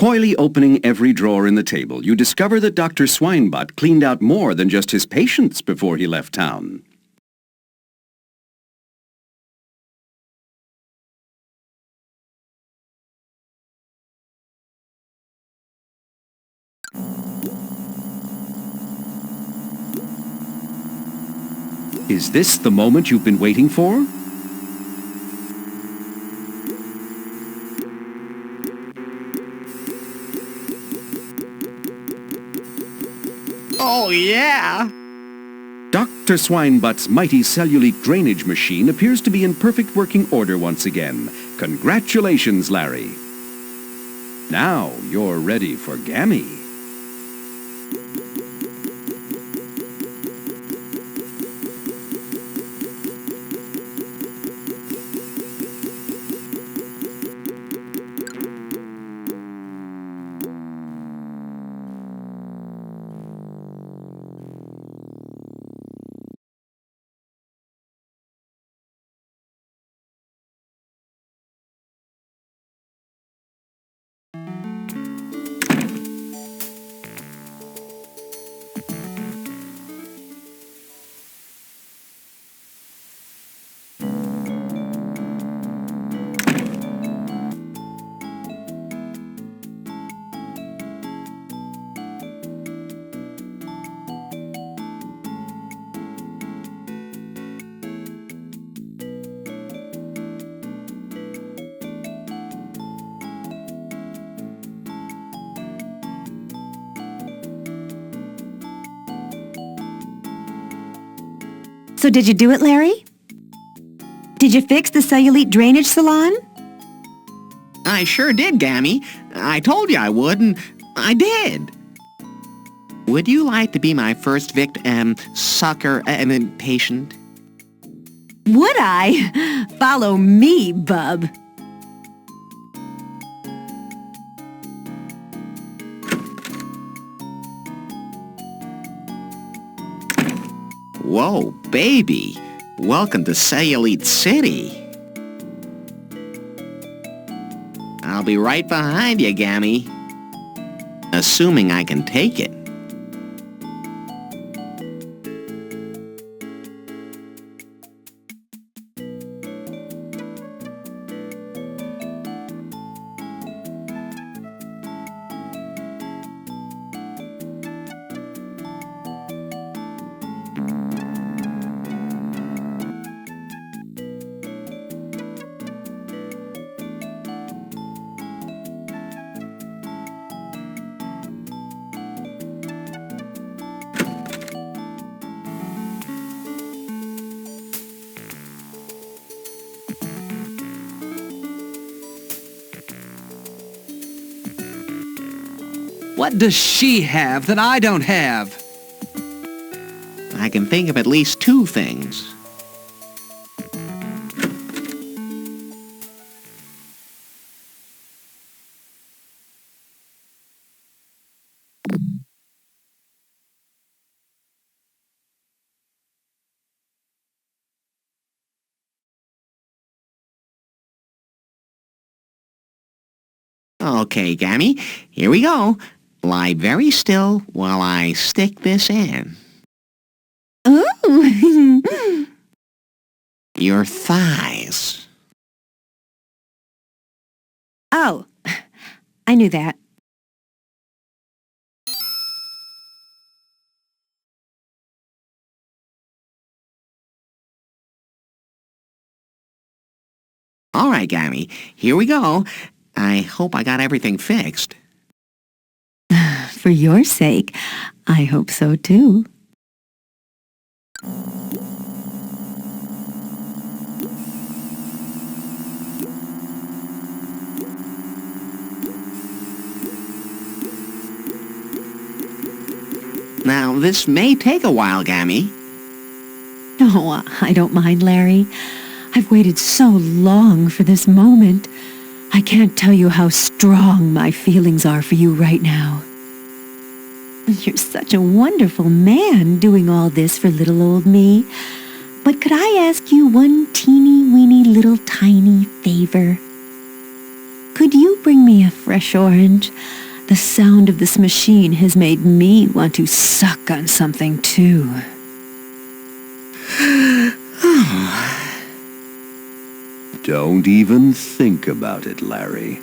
Coyly opening every drawer in the table, you discover that Dr. Swinebutt cleaned out more than just his patients before he left town. Is this the moment you've been waiting for? Oh, yeah! Dr. Swinebutt's mighty cellulite drainage machine appears to be in perfect working order once again. Congratulations, Larry. Now you're ready for Gammie. So did you do it, Larry? Did you fix the cellulite drainage salon? I sure did, Gammie. I told you I would, and I did. Would you like to be my first sucker, patient? Would I? Follow me, bub. Whoa, baby. Welcome to Cellulite City. I'll be right behind you, Gammie. Assuming I can take it. What does she have that I don't have? I can think of at least two things. Okay, Gammie, here we go. Lie very still while I stick this in. Ooh! Your thighs. Oh, I knew that. All right, Gammie, here we go. I hope I got everything fixed. For your sake, I hope so too. Now, this may take a while, Gammie. Oh, I don't mind, Larry. I've waited so long for this moment. I can't tell you how strong my feelings are for you right now. You're such a wonderful man doing all this for little old me. But could I ask you one teeny-weeny little tiny favor? Could you bring me a fresh orange? The sound of this machine has made me want to suck on something, too. Don't even think about it, Larry.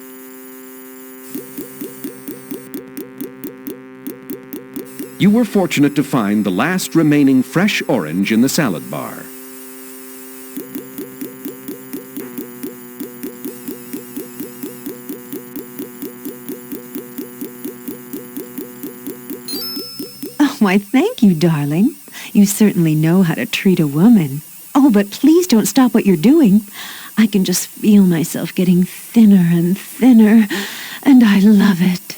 You were fortunate to find the last remaining fresh orange in the salad bar. Oh, why, thank you, darling. You certainly know how to treat a woman. Oh, but please don't stop what you're doing. I can just feel myself getting thinner and thinner, and I love it.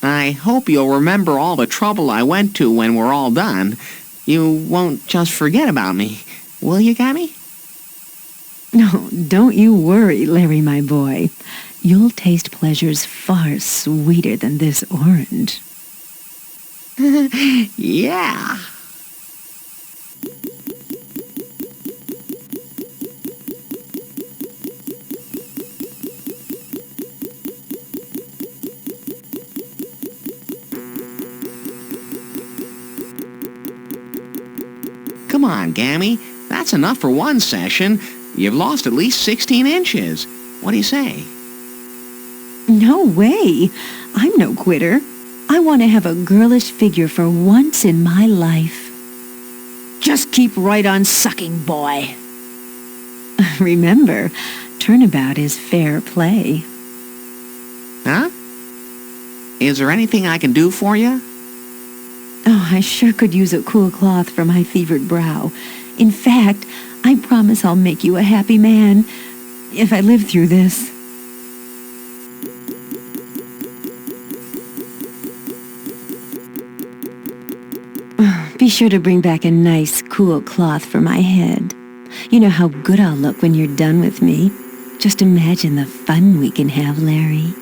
I hope you'll remember all the trouble I went to when we're all done. You won't just forget about me, will you, Gammie? No, don't you worry, Larry, my boy. You'll taste pleasures far sweeter than this orange. Yeah. Come on, Gammie. That's enough for one session. You've lost at least 16 inches. What do you say? No way. I'm no quitter. I want to have a girlish figure for once in my life. Just keep right on sucking, boy. Remember, turnabout is fair play. Huh? Is there anything I can do for you? Oh, I sure could use a cool cloth for my fevered brow. In fact, I promise I'll make you a happy man if I live through this. Be sure to bring back a nice, cool cloth for my head. You know how good I'll look when you're done with me. Just imagine the fun we can have, Larry.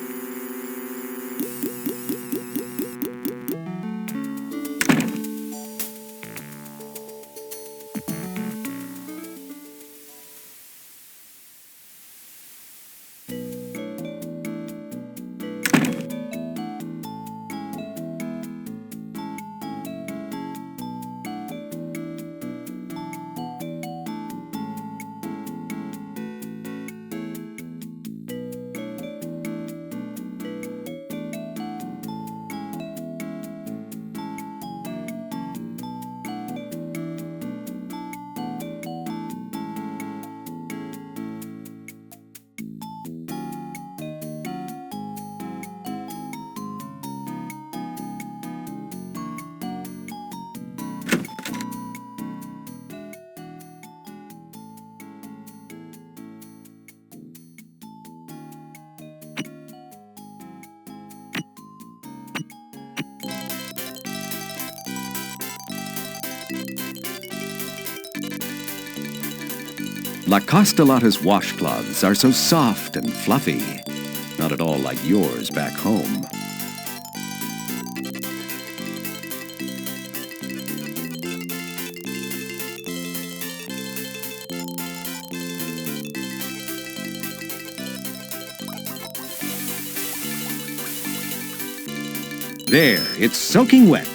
La Costa Lotta's washcloths are so soft and fluffy, not at all like yours back home. There, it's soaking wet.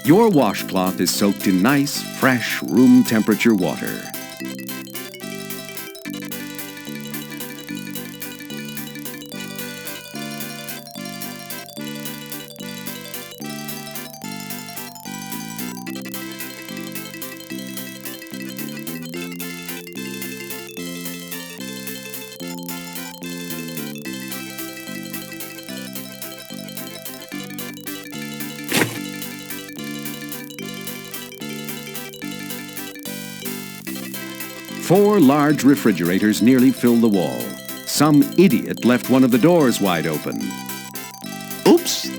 Your washcloth is soaked in nice, fresh, room-temperature water. Four large refrigerators nearly fill the wall. Some idiot left one of the doors wide open. Oops.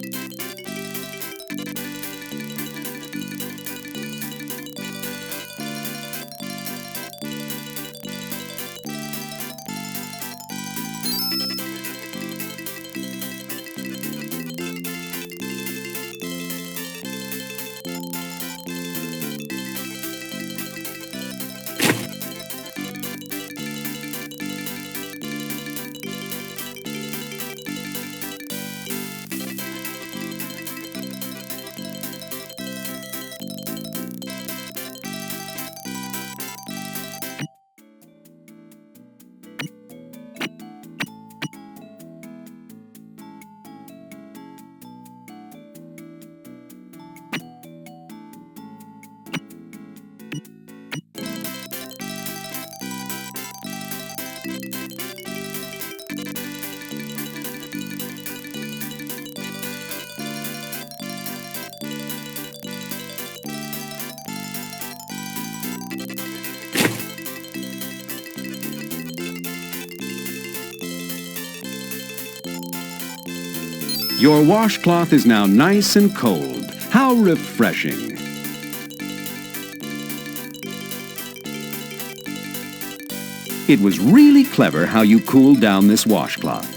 Your washcloth is now nice and cold. How refreshing. It was really clever how you cooled down this washcloth.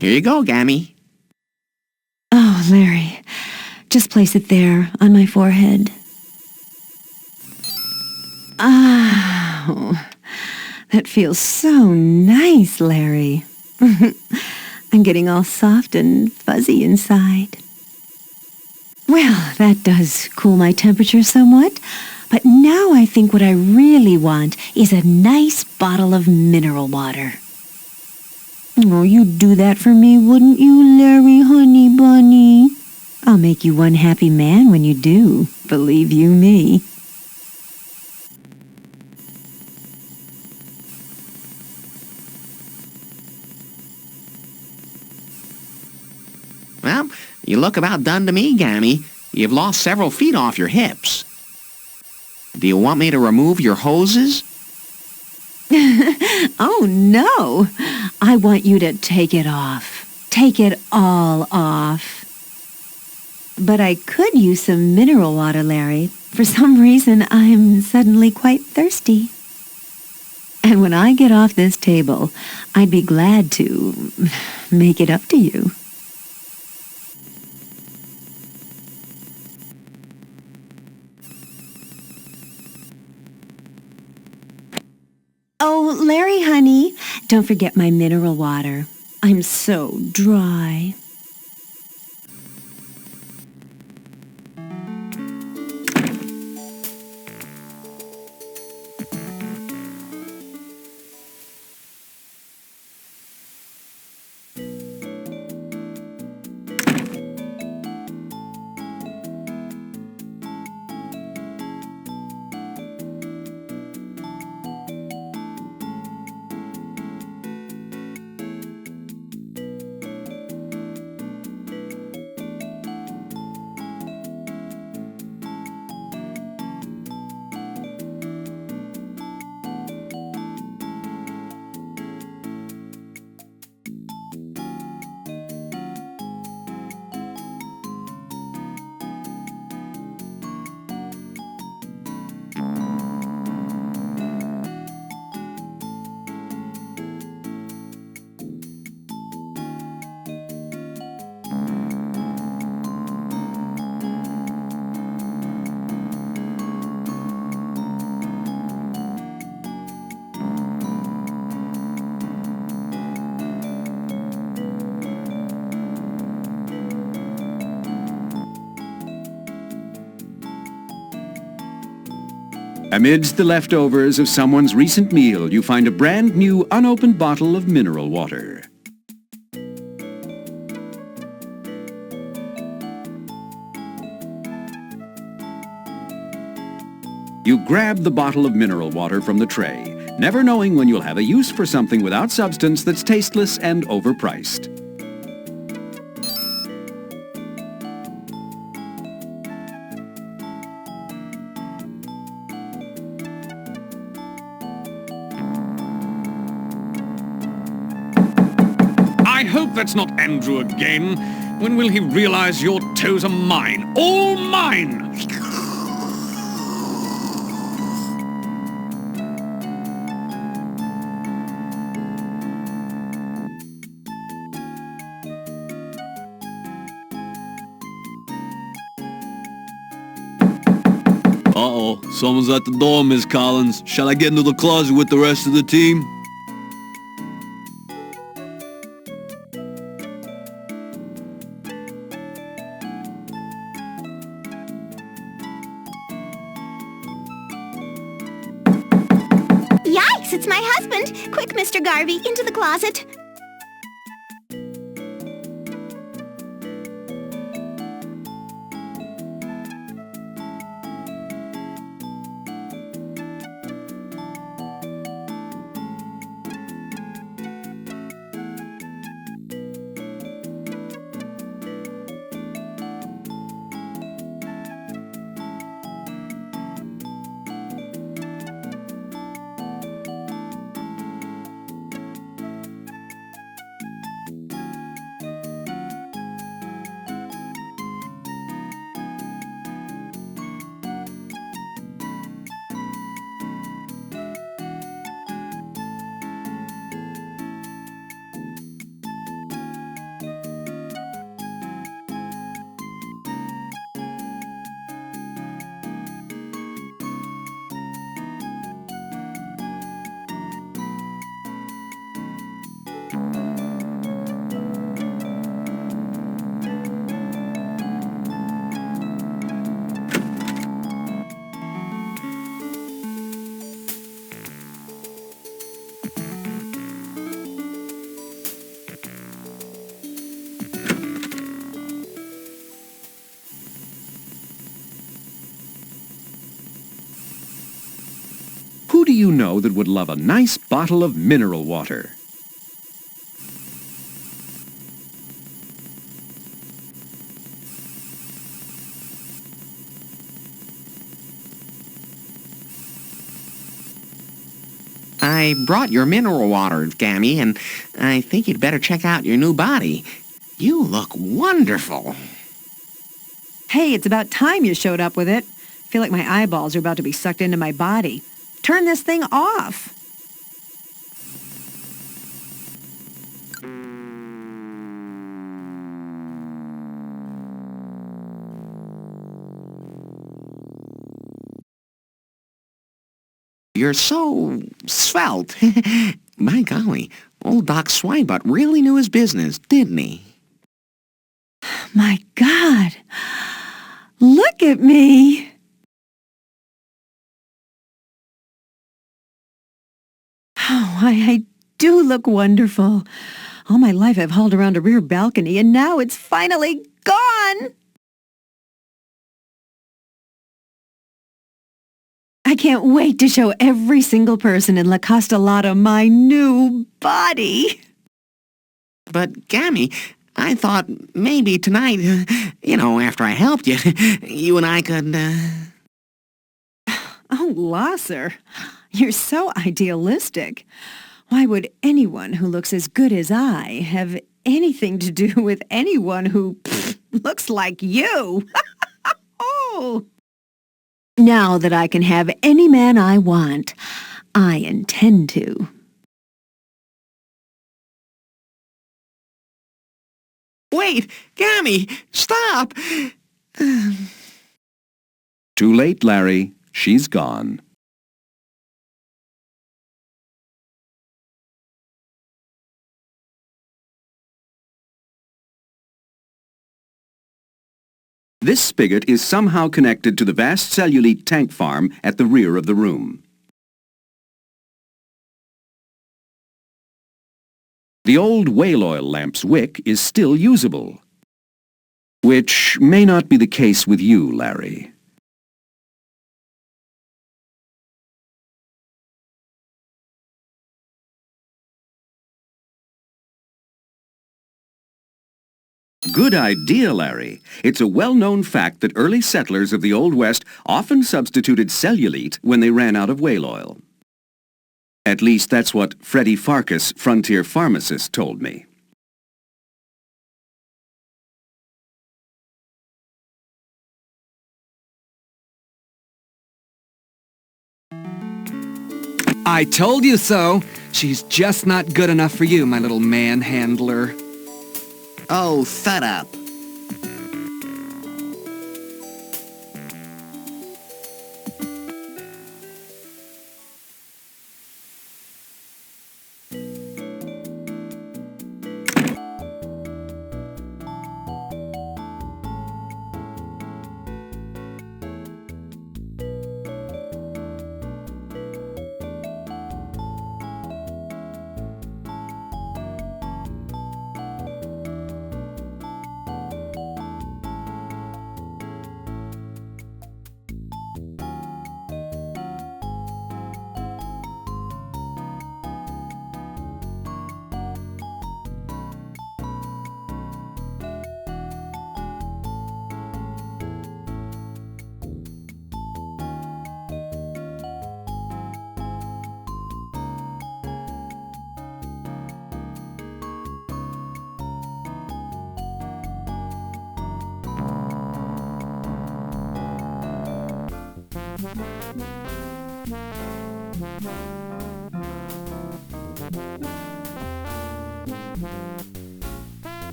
Here you go, Gammie. Oh, Larry, just place it there on my forehead. Oh, that feels so nice, Larry. I'm getting all soft and fuzzy inside. Well, that does cool my temperature somewhat, but now I think what I really want is a nice bottle of mineral water. Oh, you'd do that for me, wouldn't you, Larry, honey bunny? I'll make you one happy man when you do, believe you me. Well, you look about done to me, Gammie. You've lost several feet off your hips. Do you want me to remove your hoses? Oh, no. I want you to take it off. Take it all off. But I could use some mineral water, Larry. For some reason, I'm suddenly quite thirsty. And when I get off this table, I'd be glad to make it up to you. Oh, Larry, honey, don't forget my mineral water. I'm so dry. Amidst the leftovers of someone's recent meal, you find a brand new unopened bottle of mineral water. You grab the bottle of mineral water from the tray, never knowing when you'll have a use for something without substance that's tasteless and overpriced. I hope that's not Andrew again. When will he realize your toes are mine? All mine! Uh-oh, someone's at the door, Miss Collins. Shall I get into the closet with the rest of the team? Yikes, it's my husband! Quick, Mr. Garvey, into the closet. Who do you know that would love a nice bottle of mineral water? I brought your mineral water, Gammie, and I think you'd better check out your new body. You look wonderful. Hey, it's about time you showed up with it. I feel like my eyeballs are about to be sucked into my body. Turn this thing off. You're so svelte. My golly, old Doc Swinebutt really knew his business, didn't he? My God. Look at me. Oh, I do look wonderful. All my life I've hauled around a rear balcony, and now it's finally gone. I can't wait to show every single person in La Costa Lotta my new body. But, Gammie, I thought maybe tonight, after I helped you, you and I could, Oh, Lasser, you're so idealistic. Why would anyone who looks as good as I have anything to do with anyone who looks like you? Oh! Now that I can have any man I want, I intend to. Wait, Gammie, stop! Too late, Larry. She's gone. This spigot is somehow connected to the vast cellulite tank farm at the rear of the room. The old whale oil lamp's wick is still usable, which may not be the case with you, Larry. Good idea, Larry. It's a well-known fact that early settlers of the Old West often substituted cellulite when they ran out of whale oil. At least that's what Freddie Farkas, frontier pharmacist, told me. I told you so. She's just not good enough for you, my little manhandler. Oh, shut up.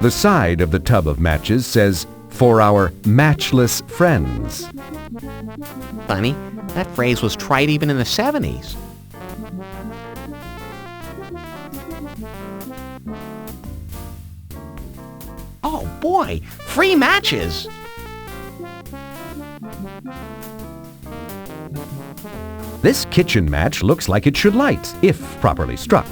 The side of the tub of matches says, "For our matchless friends." Funny, that phrase was tried even in the 70s. Oh boy, free matches! This kitchen match looks like it should light, if properly struck.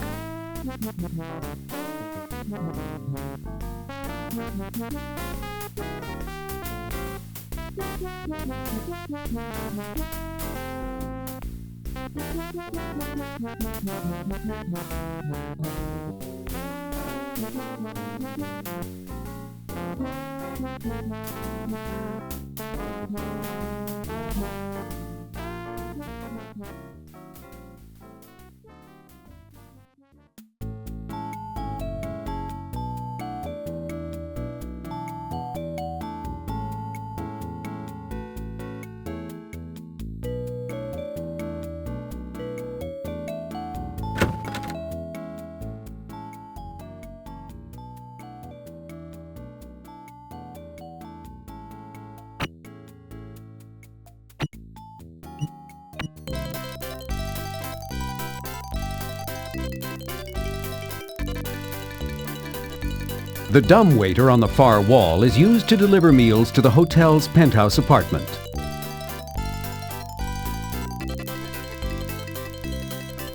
The dumbwaiter on the far wall is used to deliver meals to the hotel's penthouse apartment.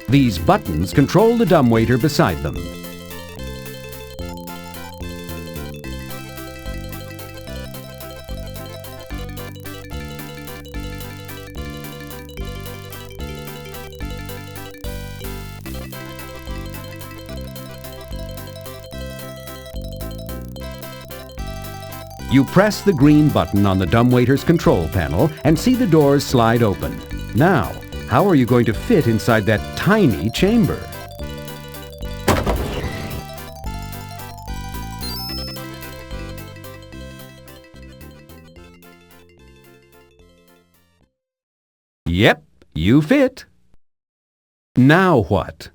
These buttons control the dumbwaiter beside them. You press the green button on the dumbwaiter's control panel and see the doors slide open. Now, how are you going to fit inside that tiny chamber? Yep, you fit. Now what?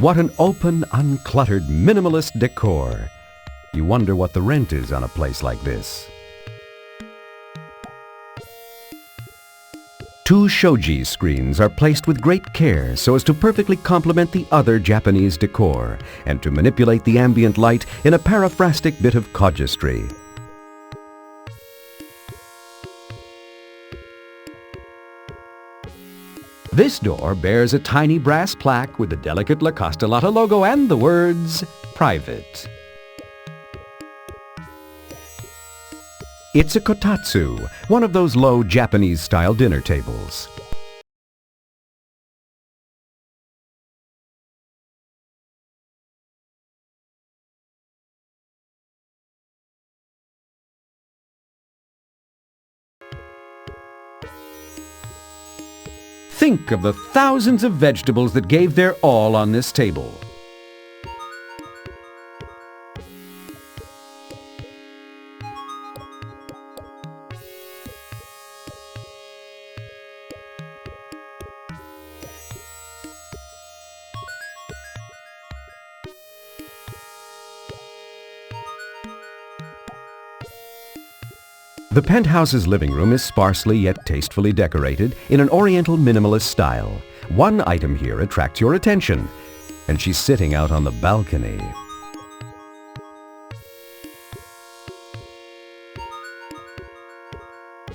What an open, uncluttered, minimalist decor. You wonder what the rent is on a place like this. 2 shoji screens are placed with great care so as to perfectly complement the other Japanese decor and to manipulate the ambient light in a paraphrastic bit of casuistry. This door bears a tiny brass plaque with the delicate La Costa Lotta logo and the words, "Private." It's a kotatsu, one of those low Japanese-style dinner tables. Think of the thousands of vegetables that gave their all on this table. The penthouse's living room is sparsely yet tastefully decorated in an oriental minimalist style. One item here attracts your attention, and she's sitting out on the balcony.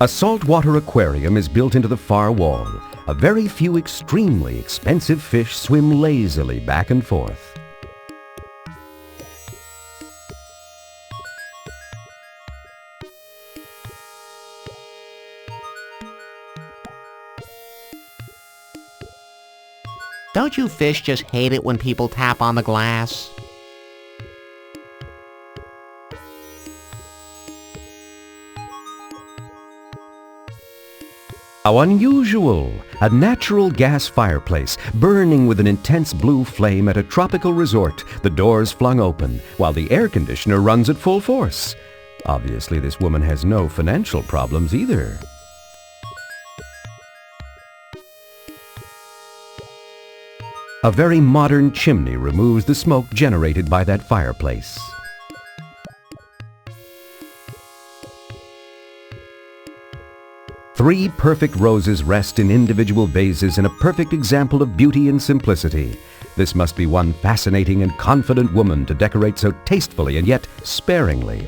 A saltwater aquarium is built into the far wall. A very few extremely expensive fish swim lazily back and forth. Don't you fish just hate it when people tap on the glass? How unusual! A natural gas fireplace burning with an intense blue flame at a tropical resort, the doors flung open, while the air conditioner runs at full force. Obviously, this woman has no financial problems either. A very modern chimney removes the smoke generated by that fireplace. Three perfect roses rest in individual vases in a perfect example of beauty and simplicity. This must be one fascinating and confident woman to decorate so tastefully and yet sparingly.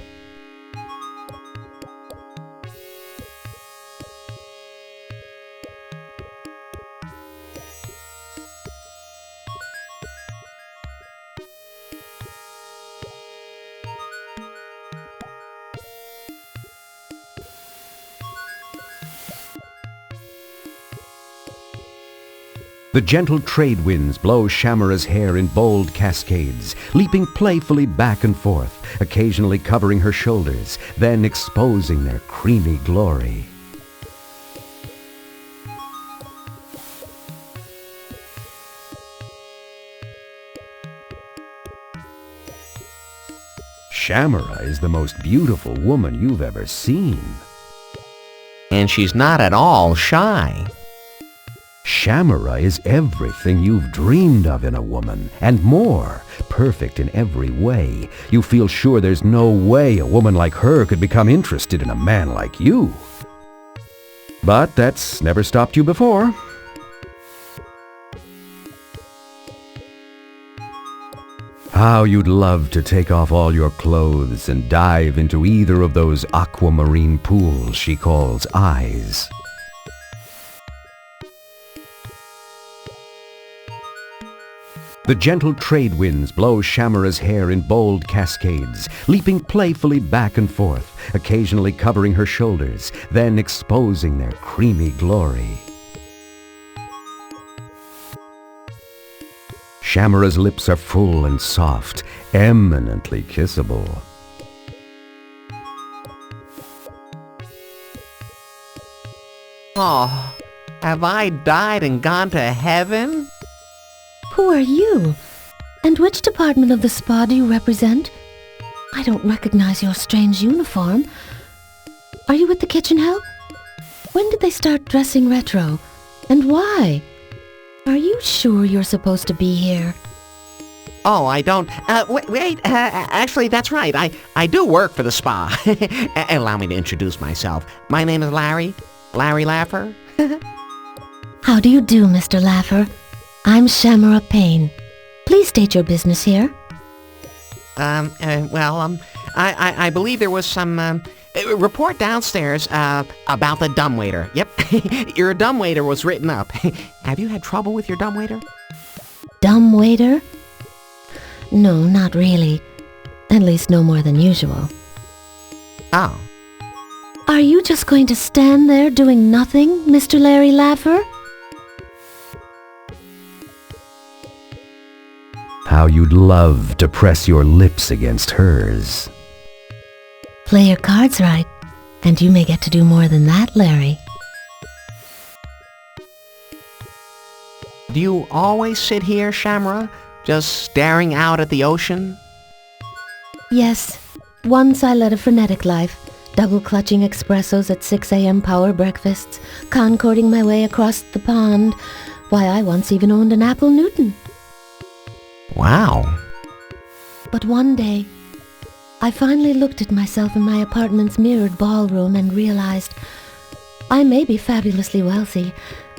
The gentle trade winds blow Shamara's hair in bold cascades, leaping playfully back and forth, occasionally covering her shoulders, then exposing their creamy glory. Shamara is the most beautiful woman you've ever seen. And she's not at all shy. Shamara is everything you've dreamed of in a woman, and more. Perfect in every way. You feel sure there's no way a woman like her could become interested in a man like you. But that's never stopped you before. How you'd love to take off all your clothes and dive into either of those aquamarine pools she calls eyes. The gentle trade winds blow Shamara's hair in bold cascades, leaping playfully back and forth, occasionally covering her shoulders, then exposing their creamy glory. Shamara's lips are full and soft, eminently kissable. Oh, have I died and gone to heaven? Who are you? And which department of the spa do you represent? I don't recognize your strange uniform. Are you with the kitchen help? When did they start dressing retro? And why? Are you sure you're supposed to be here? Oh, I don't. Wait. Actually, that's right. I do work for the spa. Allow me to introduce myself. My name is Larry. Larry Laffer. How do you do, Mr. Laffer? I'm Shamara Payne. Please state your business here. I believe there was some, report downstairs, about the dumbwaiter. Yep, your dumbwaiter was written up. Have you had trouble with your dumbwaiter? Dumbwaiter? No, not really. At least no more than usual. Oh. Are you just going to stand there doing nothing, Mr. Larry Laffer? How you'd love to press your lips against hers. Play your cards right, and you may get to do more than that, Larry. Do you always sit here, Shamara, just staring out at the ocean? Yes. Once I led a frenetic life, double-clutching espressos at 6 a.m. power breakfasts, concording my way across the pond. Why, I once even owned an Apple Newton. Wow. But one day, I finally looked at myself in my apartment's mirrored ballroom and realized I may be fabulously wealthy.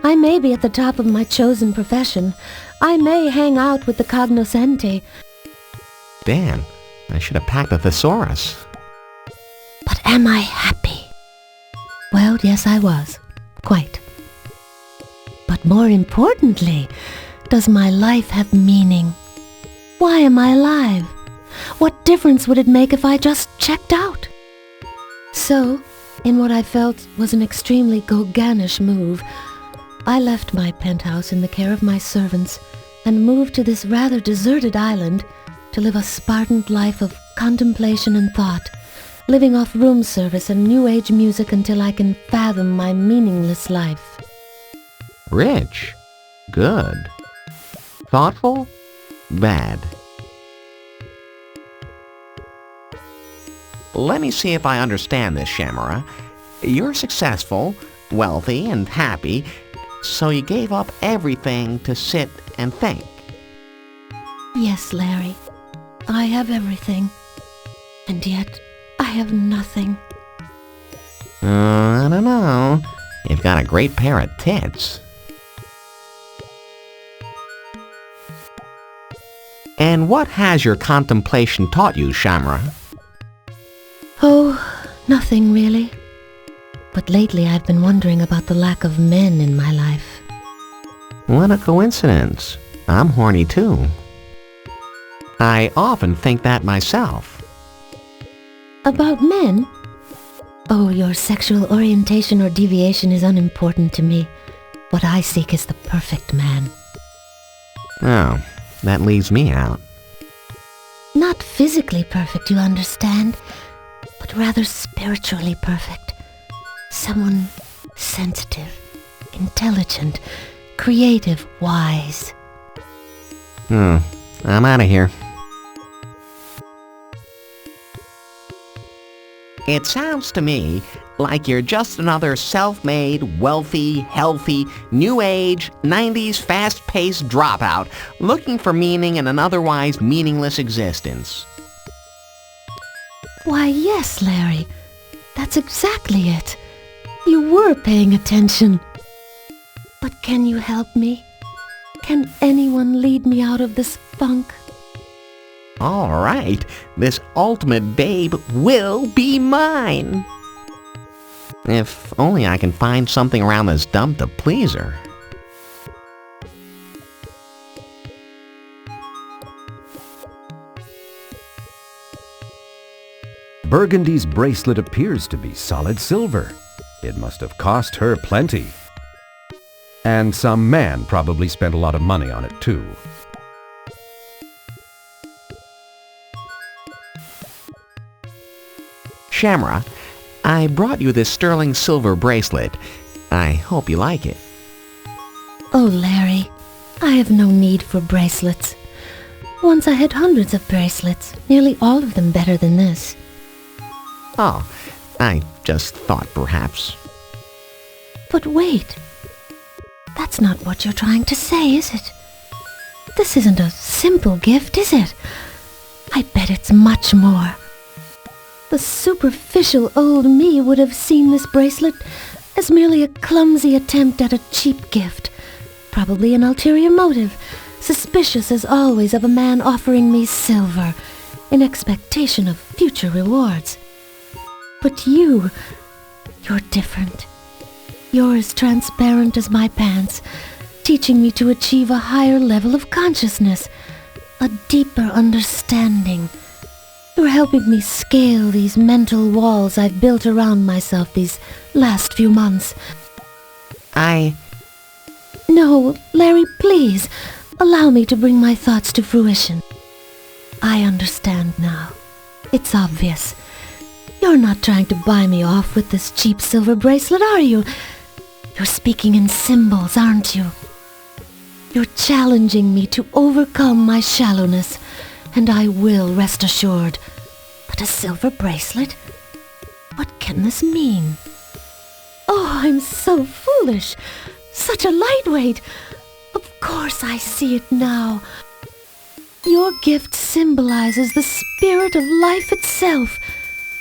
I may be at the top of my chosen profession. I may hang out with the cognoscenti. Dan, I should have packed a thesaurus. But am I happy? Well, yes, I was. Quite. But more importantly, does my life have meaning? Why am I alive? What difference would it make if I just checked out? So, in what I felt was an extremely Gauguinish move, I left my penthouse in the care of my servants and moved to this rather deserted island to live a Spartan life of contemplation and thought, living off room service and new age music until I can fathom my meaningless life. Rich. Good. Thoughtful. Bad. Let me see if I understand this, Shamara. You're successful, wealthy, and happy, so you gave up everything to sit and think. Yes, Larry. I have everything. And yet, I have nothing. I don't know. You've got a great pair of tits. And what has your contemplation taught you, Shamara? Oh, nothing really. But lately I've been wondering about the lack of men in my life. What a coincidence. I'm horny too. I often think that myself. About men? Oh, your sexual orientation or deviation is unimportant to me. What I seek is the perfect man. Oh, that leaves me out. Not physically perfect, you understand, but rather spiritually perfect. Someone sensitive, intelligent, creative, wise. I'm out of here. It sounds to me like you're just another self-made, wealthy, healthy, new age, 90s fast-paced dropout looking for meaning in an otherwise meaningless existence. Why, yes, Larry. That's exactly it. You were paying attention. But can you help me? Can anyone lead me out of this funk? All right, this ultimate babe will be mine. If only I can find something around this dump to please her. Burgundy's bracelet appears to be solid silver. It must have cost her plenty. And some man probably spent a lot of money on it too. Shamara, I brought you this sterling silver bracelet. I hope you like it. Oh, Larry, I have no need for bracelets. Once I had hundreds of bracelets, nearly all of them better than this. Oh, I just thought perhaps. But wait, that's not what you're trying to say, is it? This isn't a simple gift, is it? I bet it's much more. The superficial old me would have seen this bracelet as merely a clumsy attempt at a cheap gift, probably an ulterior motive, suspicious as always of a man offering me silver in expectation of future rewards. But you're different. You're as transparent as my pants, teaching me to achieve a higher level of consciousness, a deeper understanding. You're helping me scale these mental walls I've built around myself these last few months. No, Larry, please, allow me to bring my thoughts to fruition. I understand now. It's obvious. You're not trying to buy me off with this cheap silver bracelet, are you? You're speaking in symbols, aren't you? You're challenging me to overcome my shallowness, and I will, rest assured. But a silver bracelet? What can this mean? Oh, I'm so foolish. Such a lightweight. Of course I see it now. Your gift symbolizes the spirit of life itself.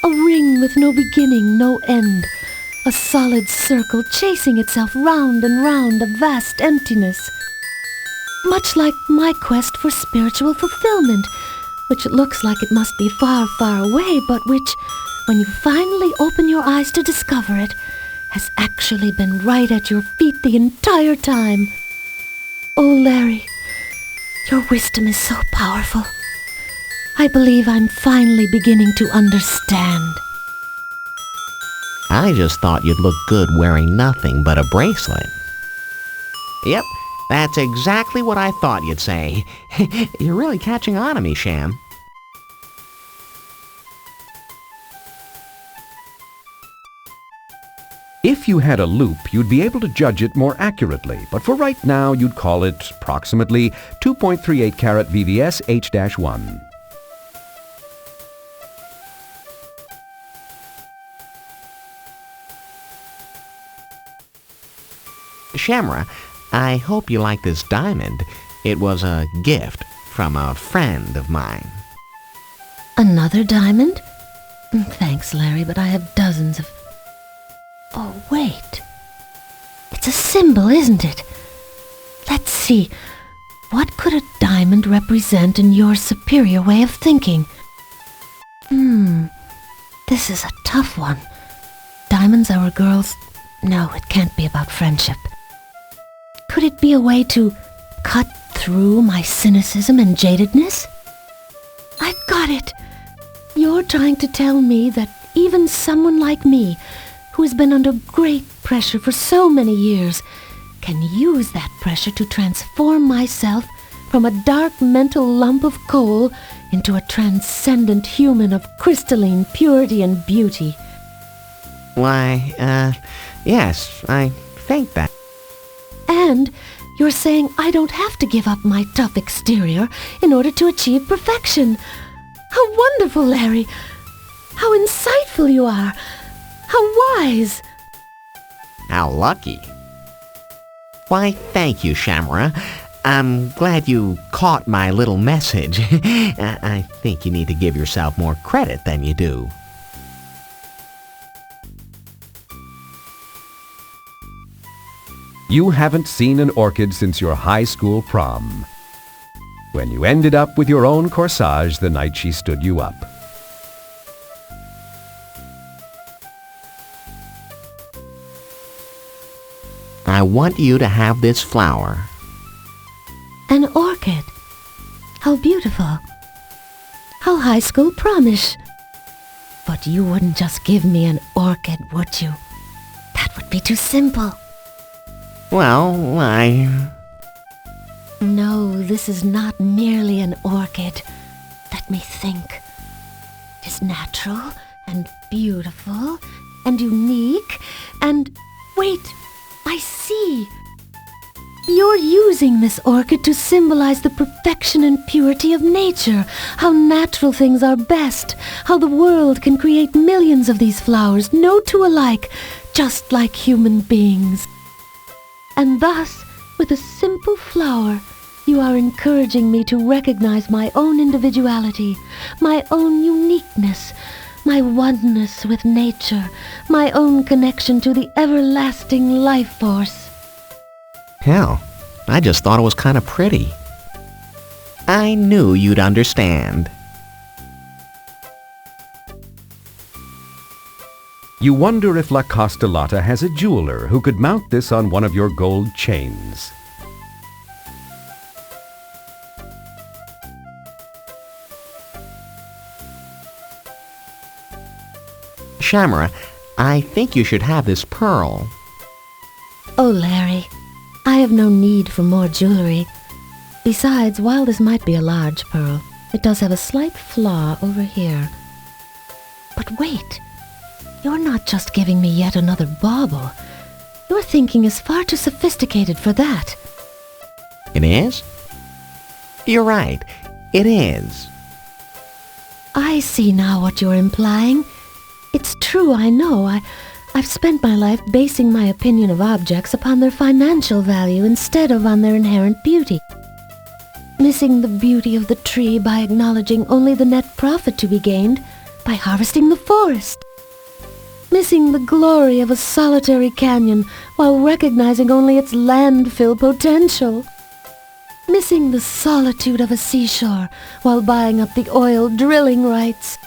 A ring with no beginning, no end. A solid circle chasing itself round and round a vast emptiness. Much like my quest for spiritual fulfillment, which looks like it must be far, far away, but which, when you finally open your eyes to discover it, has actually been right at your feet the entire time. Oh, Larry, your wisdom is so powerful. I believe I'm finally beginning to understand. I just thought you'd look good wearing nothing but a bracelet. Yep, that's exactly what I thought you'd say. You're really catching on to me, Sham. If you had a loop, you'd be able to judge it more accurately, but for right now, you'd call it approximately 2.38 carat VVS H-1. Shamara, I hope you like this diamond. It was a gift from a friend of mine. Another diamond? Thanks, Larry, but I have dozens of... Oh, wait. It's a symbol, isn't it? Let's see. What could a diamond represent in your superior way of thinking? This is a tough one. Diamonds are girls... No, it can't be about friendship. Could it be a way to cut through my cynicism and jadedness? I've got it. You're trying to tell me that even someone like me, who has been under great pressure for so many years, can use that pressure to transform myself from a dark mental lump of coal into a transcendent human of crystalline purity and beauty. Why, yes, I think that. And you're saying I don't have to give up my tough exterior in order to achieve perfection. How wonderful, Larry! How insightful you are! How wise! How lucky. Why, thank you, Shamara. I'm glad you caught my little message. I think you need to give yourself more credit than you do. You haven't seen an orchid since your high school prom, when you ended up with your own corsage the night she stood you up. I want you to have this flower. An orchid. How beautiful. How high school promish. But you wouldn't just give me an orchid, would you? That would be too simple. Well, No, this is not merely an orchid. Let me think. It is natural and beautiful and unique and... Wait, I see. You're using this orchid to symbolize the perfection and purity of nature, how natural things are best, how the world can create millions of these flowers, no two alike, just like human beings. And thus, with a simple flower, You are encouraging me to recognize my own individuality, my own uniqueness, my oneness with nature, my own connection to the everlasting life force. Hell, I just thought it was kind of pretty. I knew you'd understand. You wonder if La Costa Lotta has a jeweler who could mount this on one of your gold chains. Shamara, I think you should have this pearl. Oh, Larry, I have no need for more jewelry. Besides, while this might be a large pearl, it does have a slight flaw over here. But wait, you're not just giving me yet another bauble. Your thinking is far too sophisticated for that. It is? You're right, it is. I see now what you're implying. It's true, I know. I've spent my life basing my opinion of objects upon their financial value instead of on their inherent beauty. Missing the beauty of the tree by acknowledging only the net profit to be gained by harvesting the forest. Missing the glory of a solitary canyon while recognizing only its landfill potential. Missing the solitude of a seashore while buying up the oil drilling rights.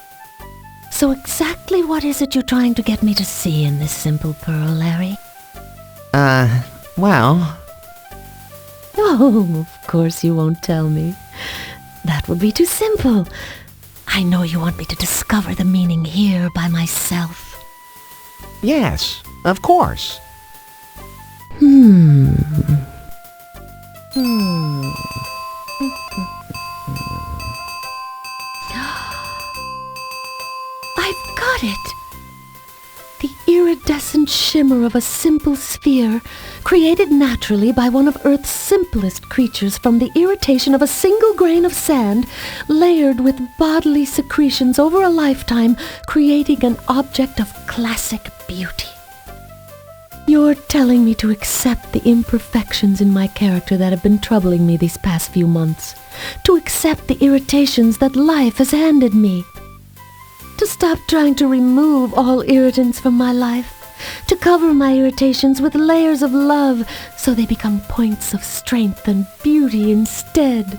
So exactly what is it you're trying to get me to see in this simple pearl, Larry? Well... Oh, of course you won't tell me. That would be too simple. I know you want me to discover the meaning here by myself. Yes, of course. I've got it! The iridescent shimmer of a simple sphere, created naturally by one of Earth's simplest creatures from the irritation of a single grain of sand, layered with bodily secretions over a lifetime, creating an object of classic beauty. You're telling me to accept the imperfections in my character that have been troubling me these past few months, to accept the irritations that life has handed me, to stop trying to remove all irritants from my life, to cover my irritations with layers of love so they become points of strength and beauty instead.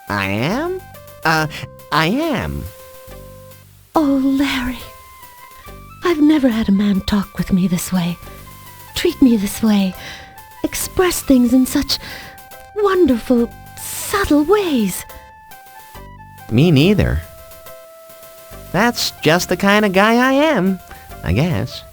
I am? I am. Oh, Larry, I've never had a man talk with me this way, treat me this way, express things in such wonderful, subtle ways. Me neither. That's just the kind of guy I am, I guess.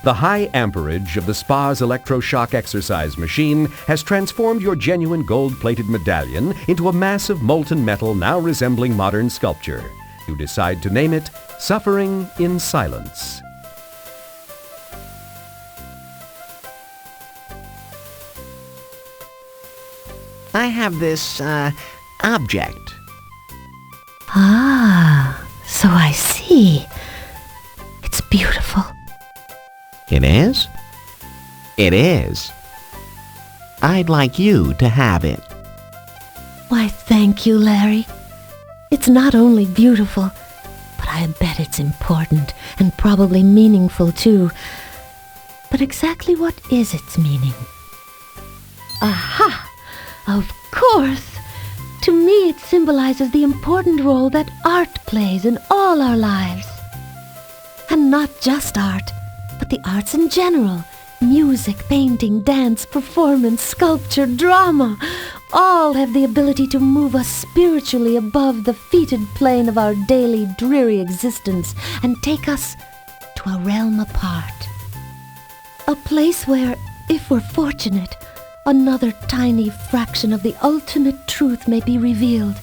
The high amperage of the spa's electroshock exercise machine has transformed your genuine gold-plated medallion into a massive molten metal now resembling modern sculpture. You decide to name it Suffering in Silence. I have this, object. Ah, so I see. It's beautiful. It is? It is. I'd like you to have it. Why, thank you, Larry. It's not only beautiful, but I bet it's important and probably meaningful, too. But exactly what is its meaning? Aha! Of course! To me, it symbolizes the important role that art plays in all our lives. And not just art, but the arts in general. Music, painting, dance, performance, sculpture, drama. All have the ability to move us spiritually above the fetid plane of our daily dreary existence and take us to a realm apart. A place where, if we're fortunate, another tiny fraction of the ultimate truth may be revealed,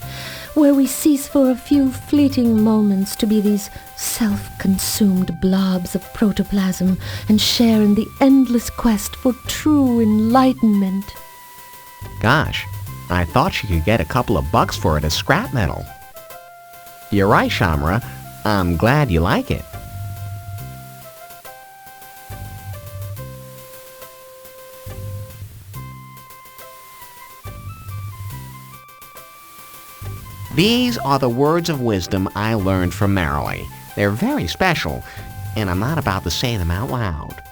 where we cease for a few fleeting moments to be these self-consumed blobs of protoplasm and share in the endless quest for true enlightenment. Gosh, I thought she could get a couple of bucks for it as scrap metal. You're right, Shamara. I'm glad you like it. These are the words of wisdom I learned from Merrily. They're very special, and I'm not about to say them out loud.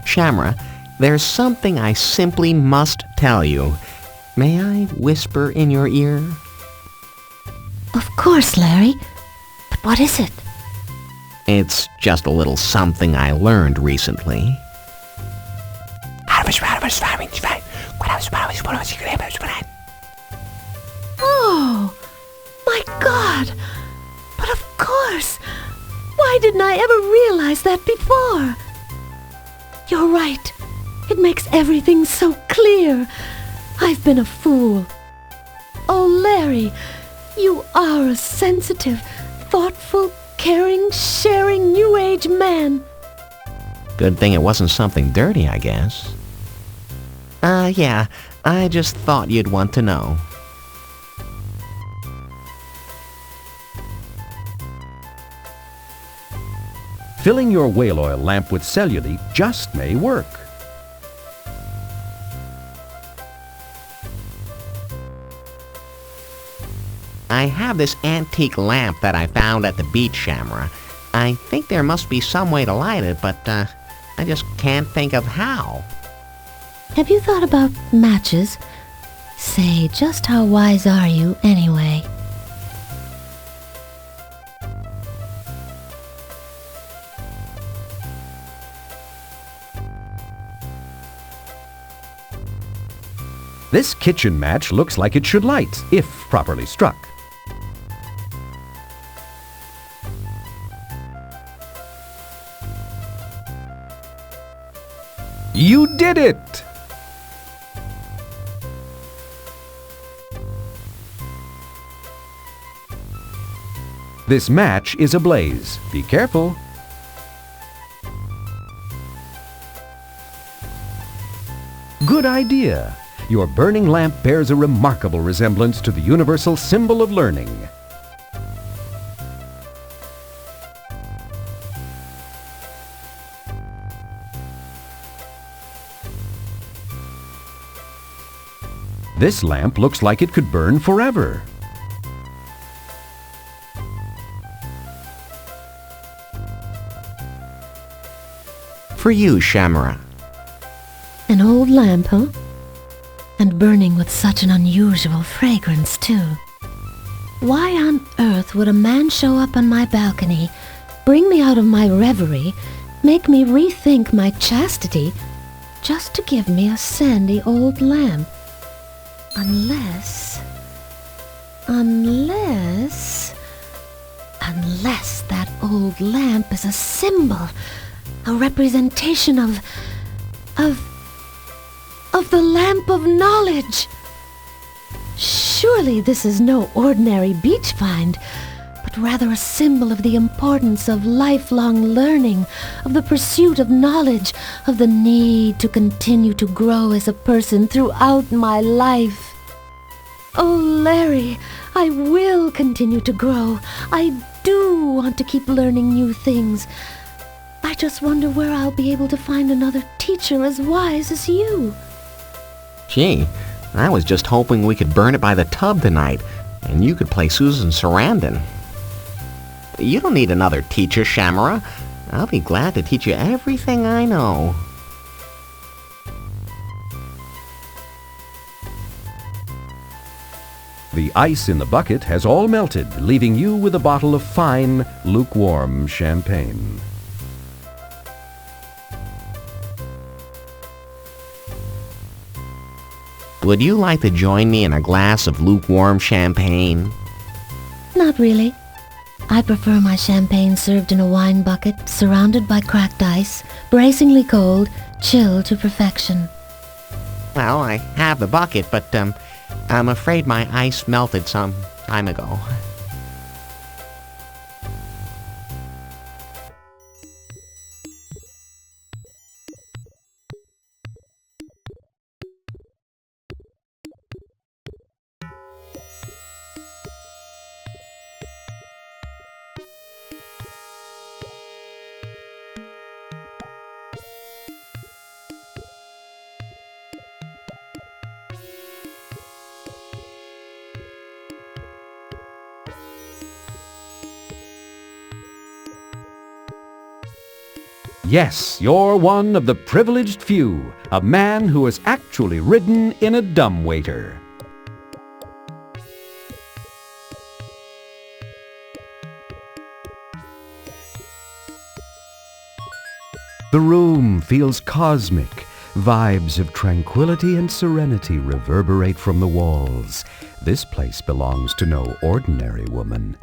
Shamara, there's something I simply must tell you. May I whisper in your ear? Of course, Larry. But what is it? It's just a little something I learned recently. Oh, my God! But of course! Why didn't I ever realize that before? You're right. It makes everything so clear. I've been a fool. Oh, Larry, you are a sensitive, thoughtful, caring, sharing, New Age man. Good thing it wasn't something dirty, I guess. Yeah, I just thought you'd want to know. Filling your whale oil lamp with cellulite just may work. I have this antique lamp that I found at the beach, Shamara. I think there must be some way to light it, but I just can't think of how. Have you thought about matches? Say, just how wise are you, anyway? This kitchen match looks like it should light, if properly struck. You did it! This match is ablaze. Be careful. Good idea. Your burning lamp bears a remarkable resemblance to the universal symbol of learning. This lamp looks like it could burn forever. For you, Shamara. An old lamp, huh? And burning with such an unusual fragrance, too. Why on earth would a man show up on my balcony, bring me out of my reverie, make me rethink my chastity, just to give me a sandy old lamp? Unless that old lamp is a symbol, a representation of the lamp of knowledge. Surely this is no ordinary beach find, but rather a symbol of the importance of lifelong learning, of the pursuit of knowledge, of the need to continue to grow as a person throughout my life. Oh, Larry, I will continue to grow. I do want to keep learning new things. I just wonder where I'll be able to find another teacher as wise as you. Gee, I was just hoping we could burn it by the tub tonight, and you could play Susan Sarandon. You don't need another teacher, Shamara. I'll be glad to teach you everything I know. The ice in the bucket has all melted, leaving you with a bottle of fine, lukewarm champagne. Would you like to join me in a glass of lukewarm champagne? Not really. I prefer my champagne served in a wine bucket, surrounded by cracked ice, bracingly cold, chilled to perfection. Well, I have the bucket, but I'm afraid my ice melted some time ago. Yes, you're one of the privileged few, a man who has actually ridden in a dumbwaiter. The room feels cosmic. Vibes of tranquility and serenity reverberate from the walls. This place belongs to no ordinary woman.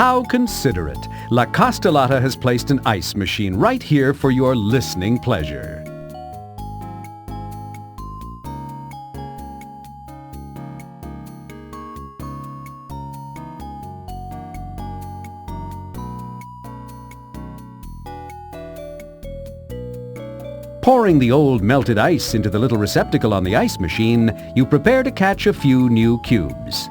How considerate! La Costa Lotta has placed an ice machine right here for your listening pleasure. Pouring the old melted ice into the little receptacle on the ice machine, you prepare to catch a few new cubes.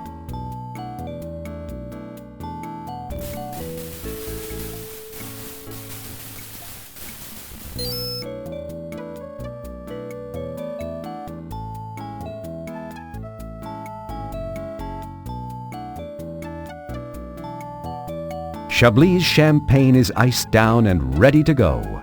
Shablee's champagne is iced down and ready to go.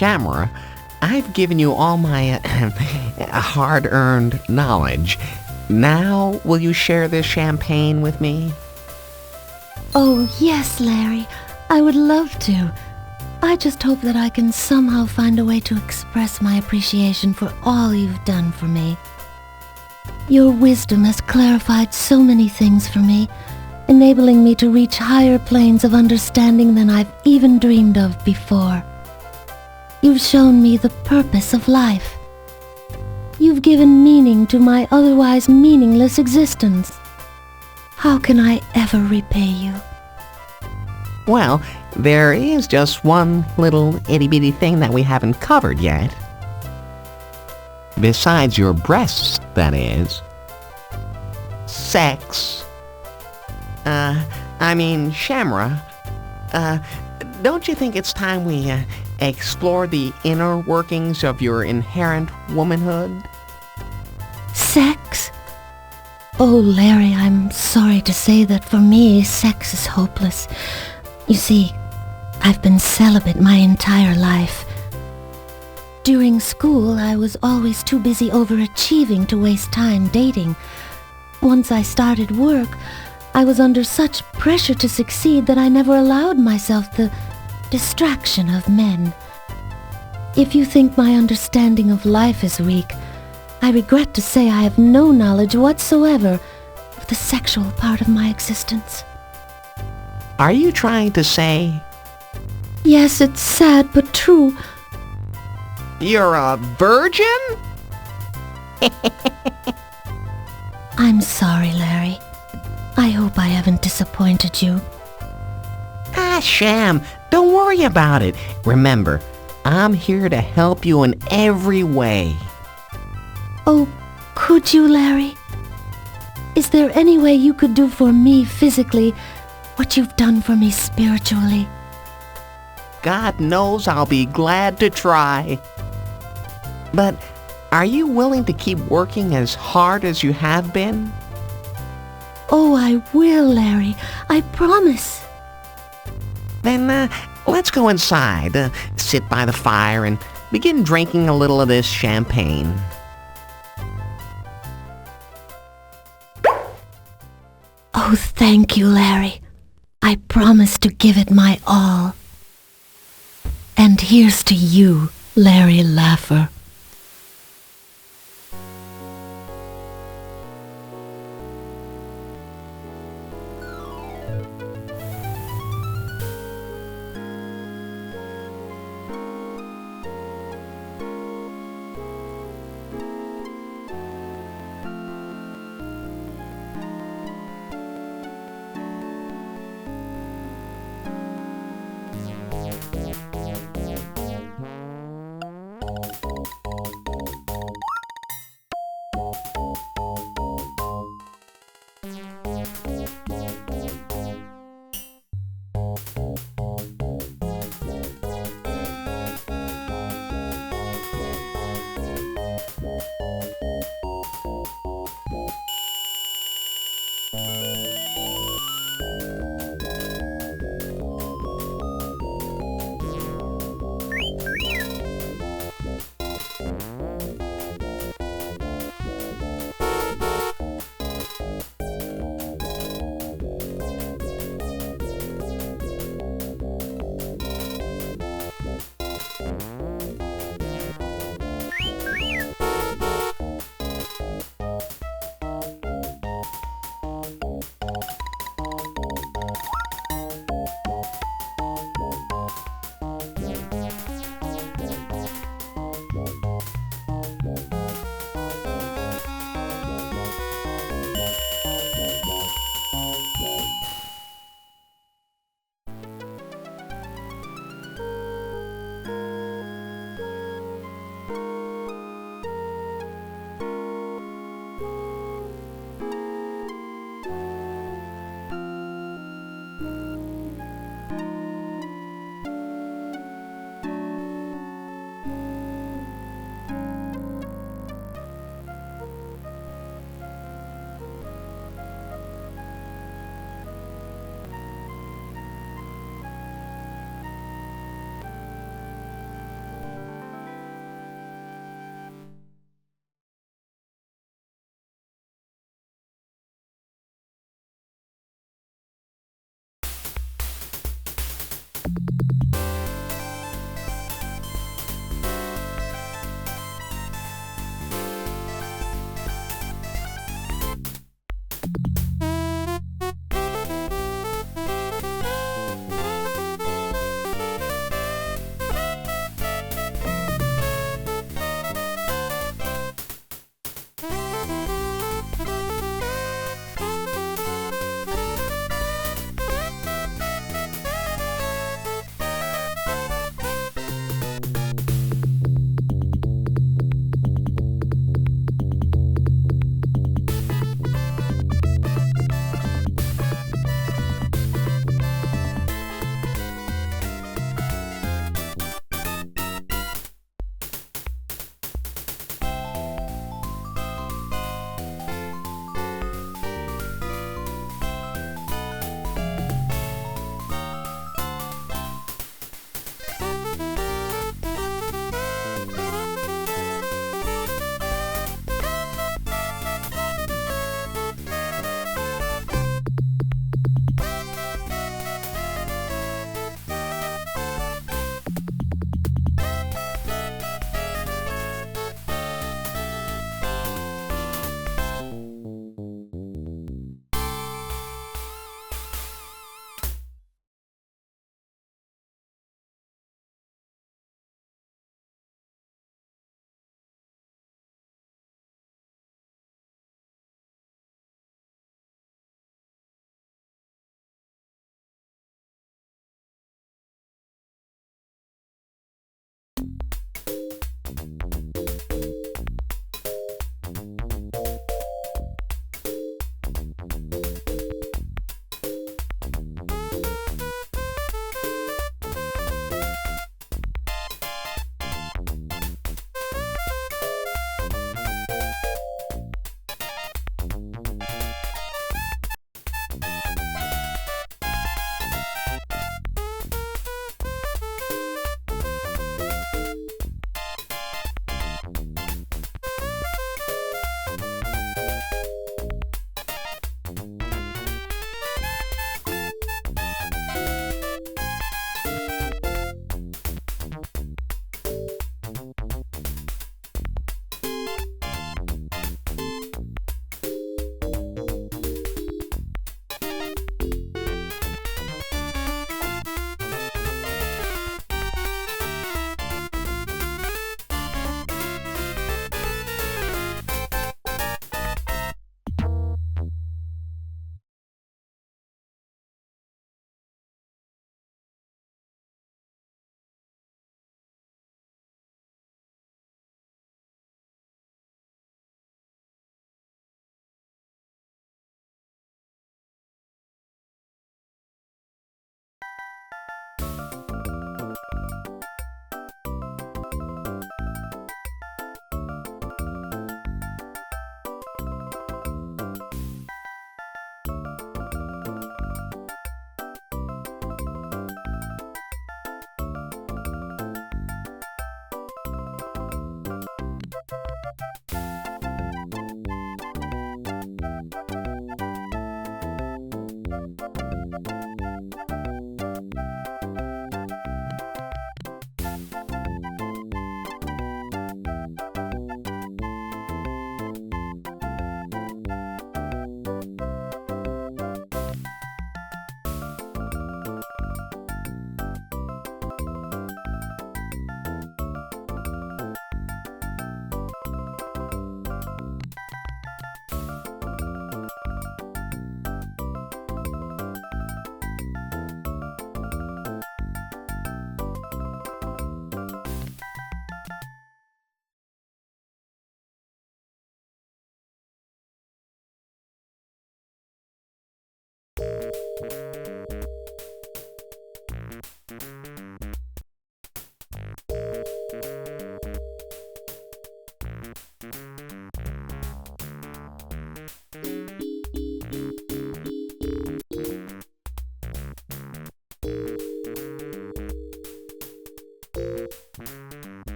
Shamara, I've given you all my hard-earned knowledge. Now, will you share this champagne with me? Oh, yes, Larry. I would love to. I just hope that I can somehow find a way to express my appreciation for all you've done for me. Your wisdom has clarified so many things for me, enabling me to reach higher planes of understanding than I've even dreamed of before. You've shown me the purpose of life. You've given meaning to my otherwise meaningless existence. How can I ever repay you? Well, there is just one little itty-bitty thing that we haven't covered yet. Besides your breasts, that is. Sex. Shamara, don't you think it's time we, explore the inner workings of your inherent womanhood? Sex? Oh, Larry, I'm sorry to say that for me, sex is hopeless. You see, I've been celibate my entire life. During school, I was always too busy overachieving to waste time dating. Once I started work, I was under such pressure to succeed that I never allowed myself the distraction of men. If you think my understanding of life is weak, I regret to say I have no knowledge whatsoever of the sexual part of my existence. Are you trying to say... Yes, it's sad but true. You're a virgin? I'm sorry, Larry. I hope I haven't disappointed you. Sham, don't worry about it. Remember, I'm here to help you in every way. Oh, could you, Larry? Is there any way you could do for me physically what you've done for me spiritually? God knows I'll be glad to try. But are you willing to keep working as hard as you have been? Oh, I will, Larry. I promise. Then, let's go inside, sit by the fire, and begin drinking a little of this champagne. Oh, thank you, Larry. I promise to give it my all. And here's to you, Larry Laffer.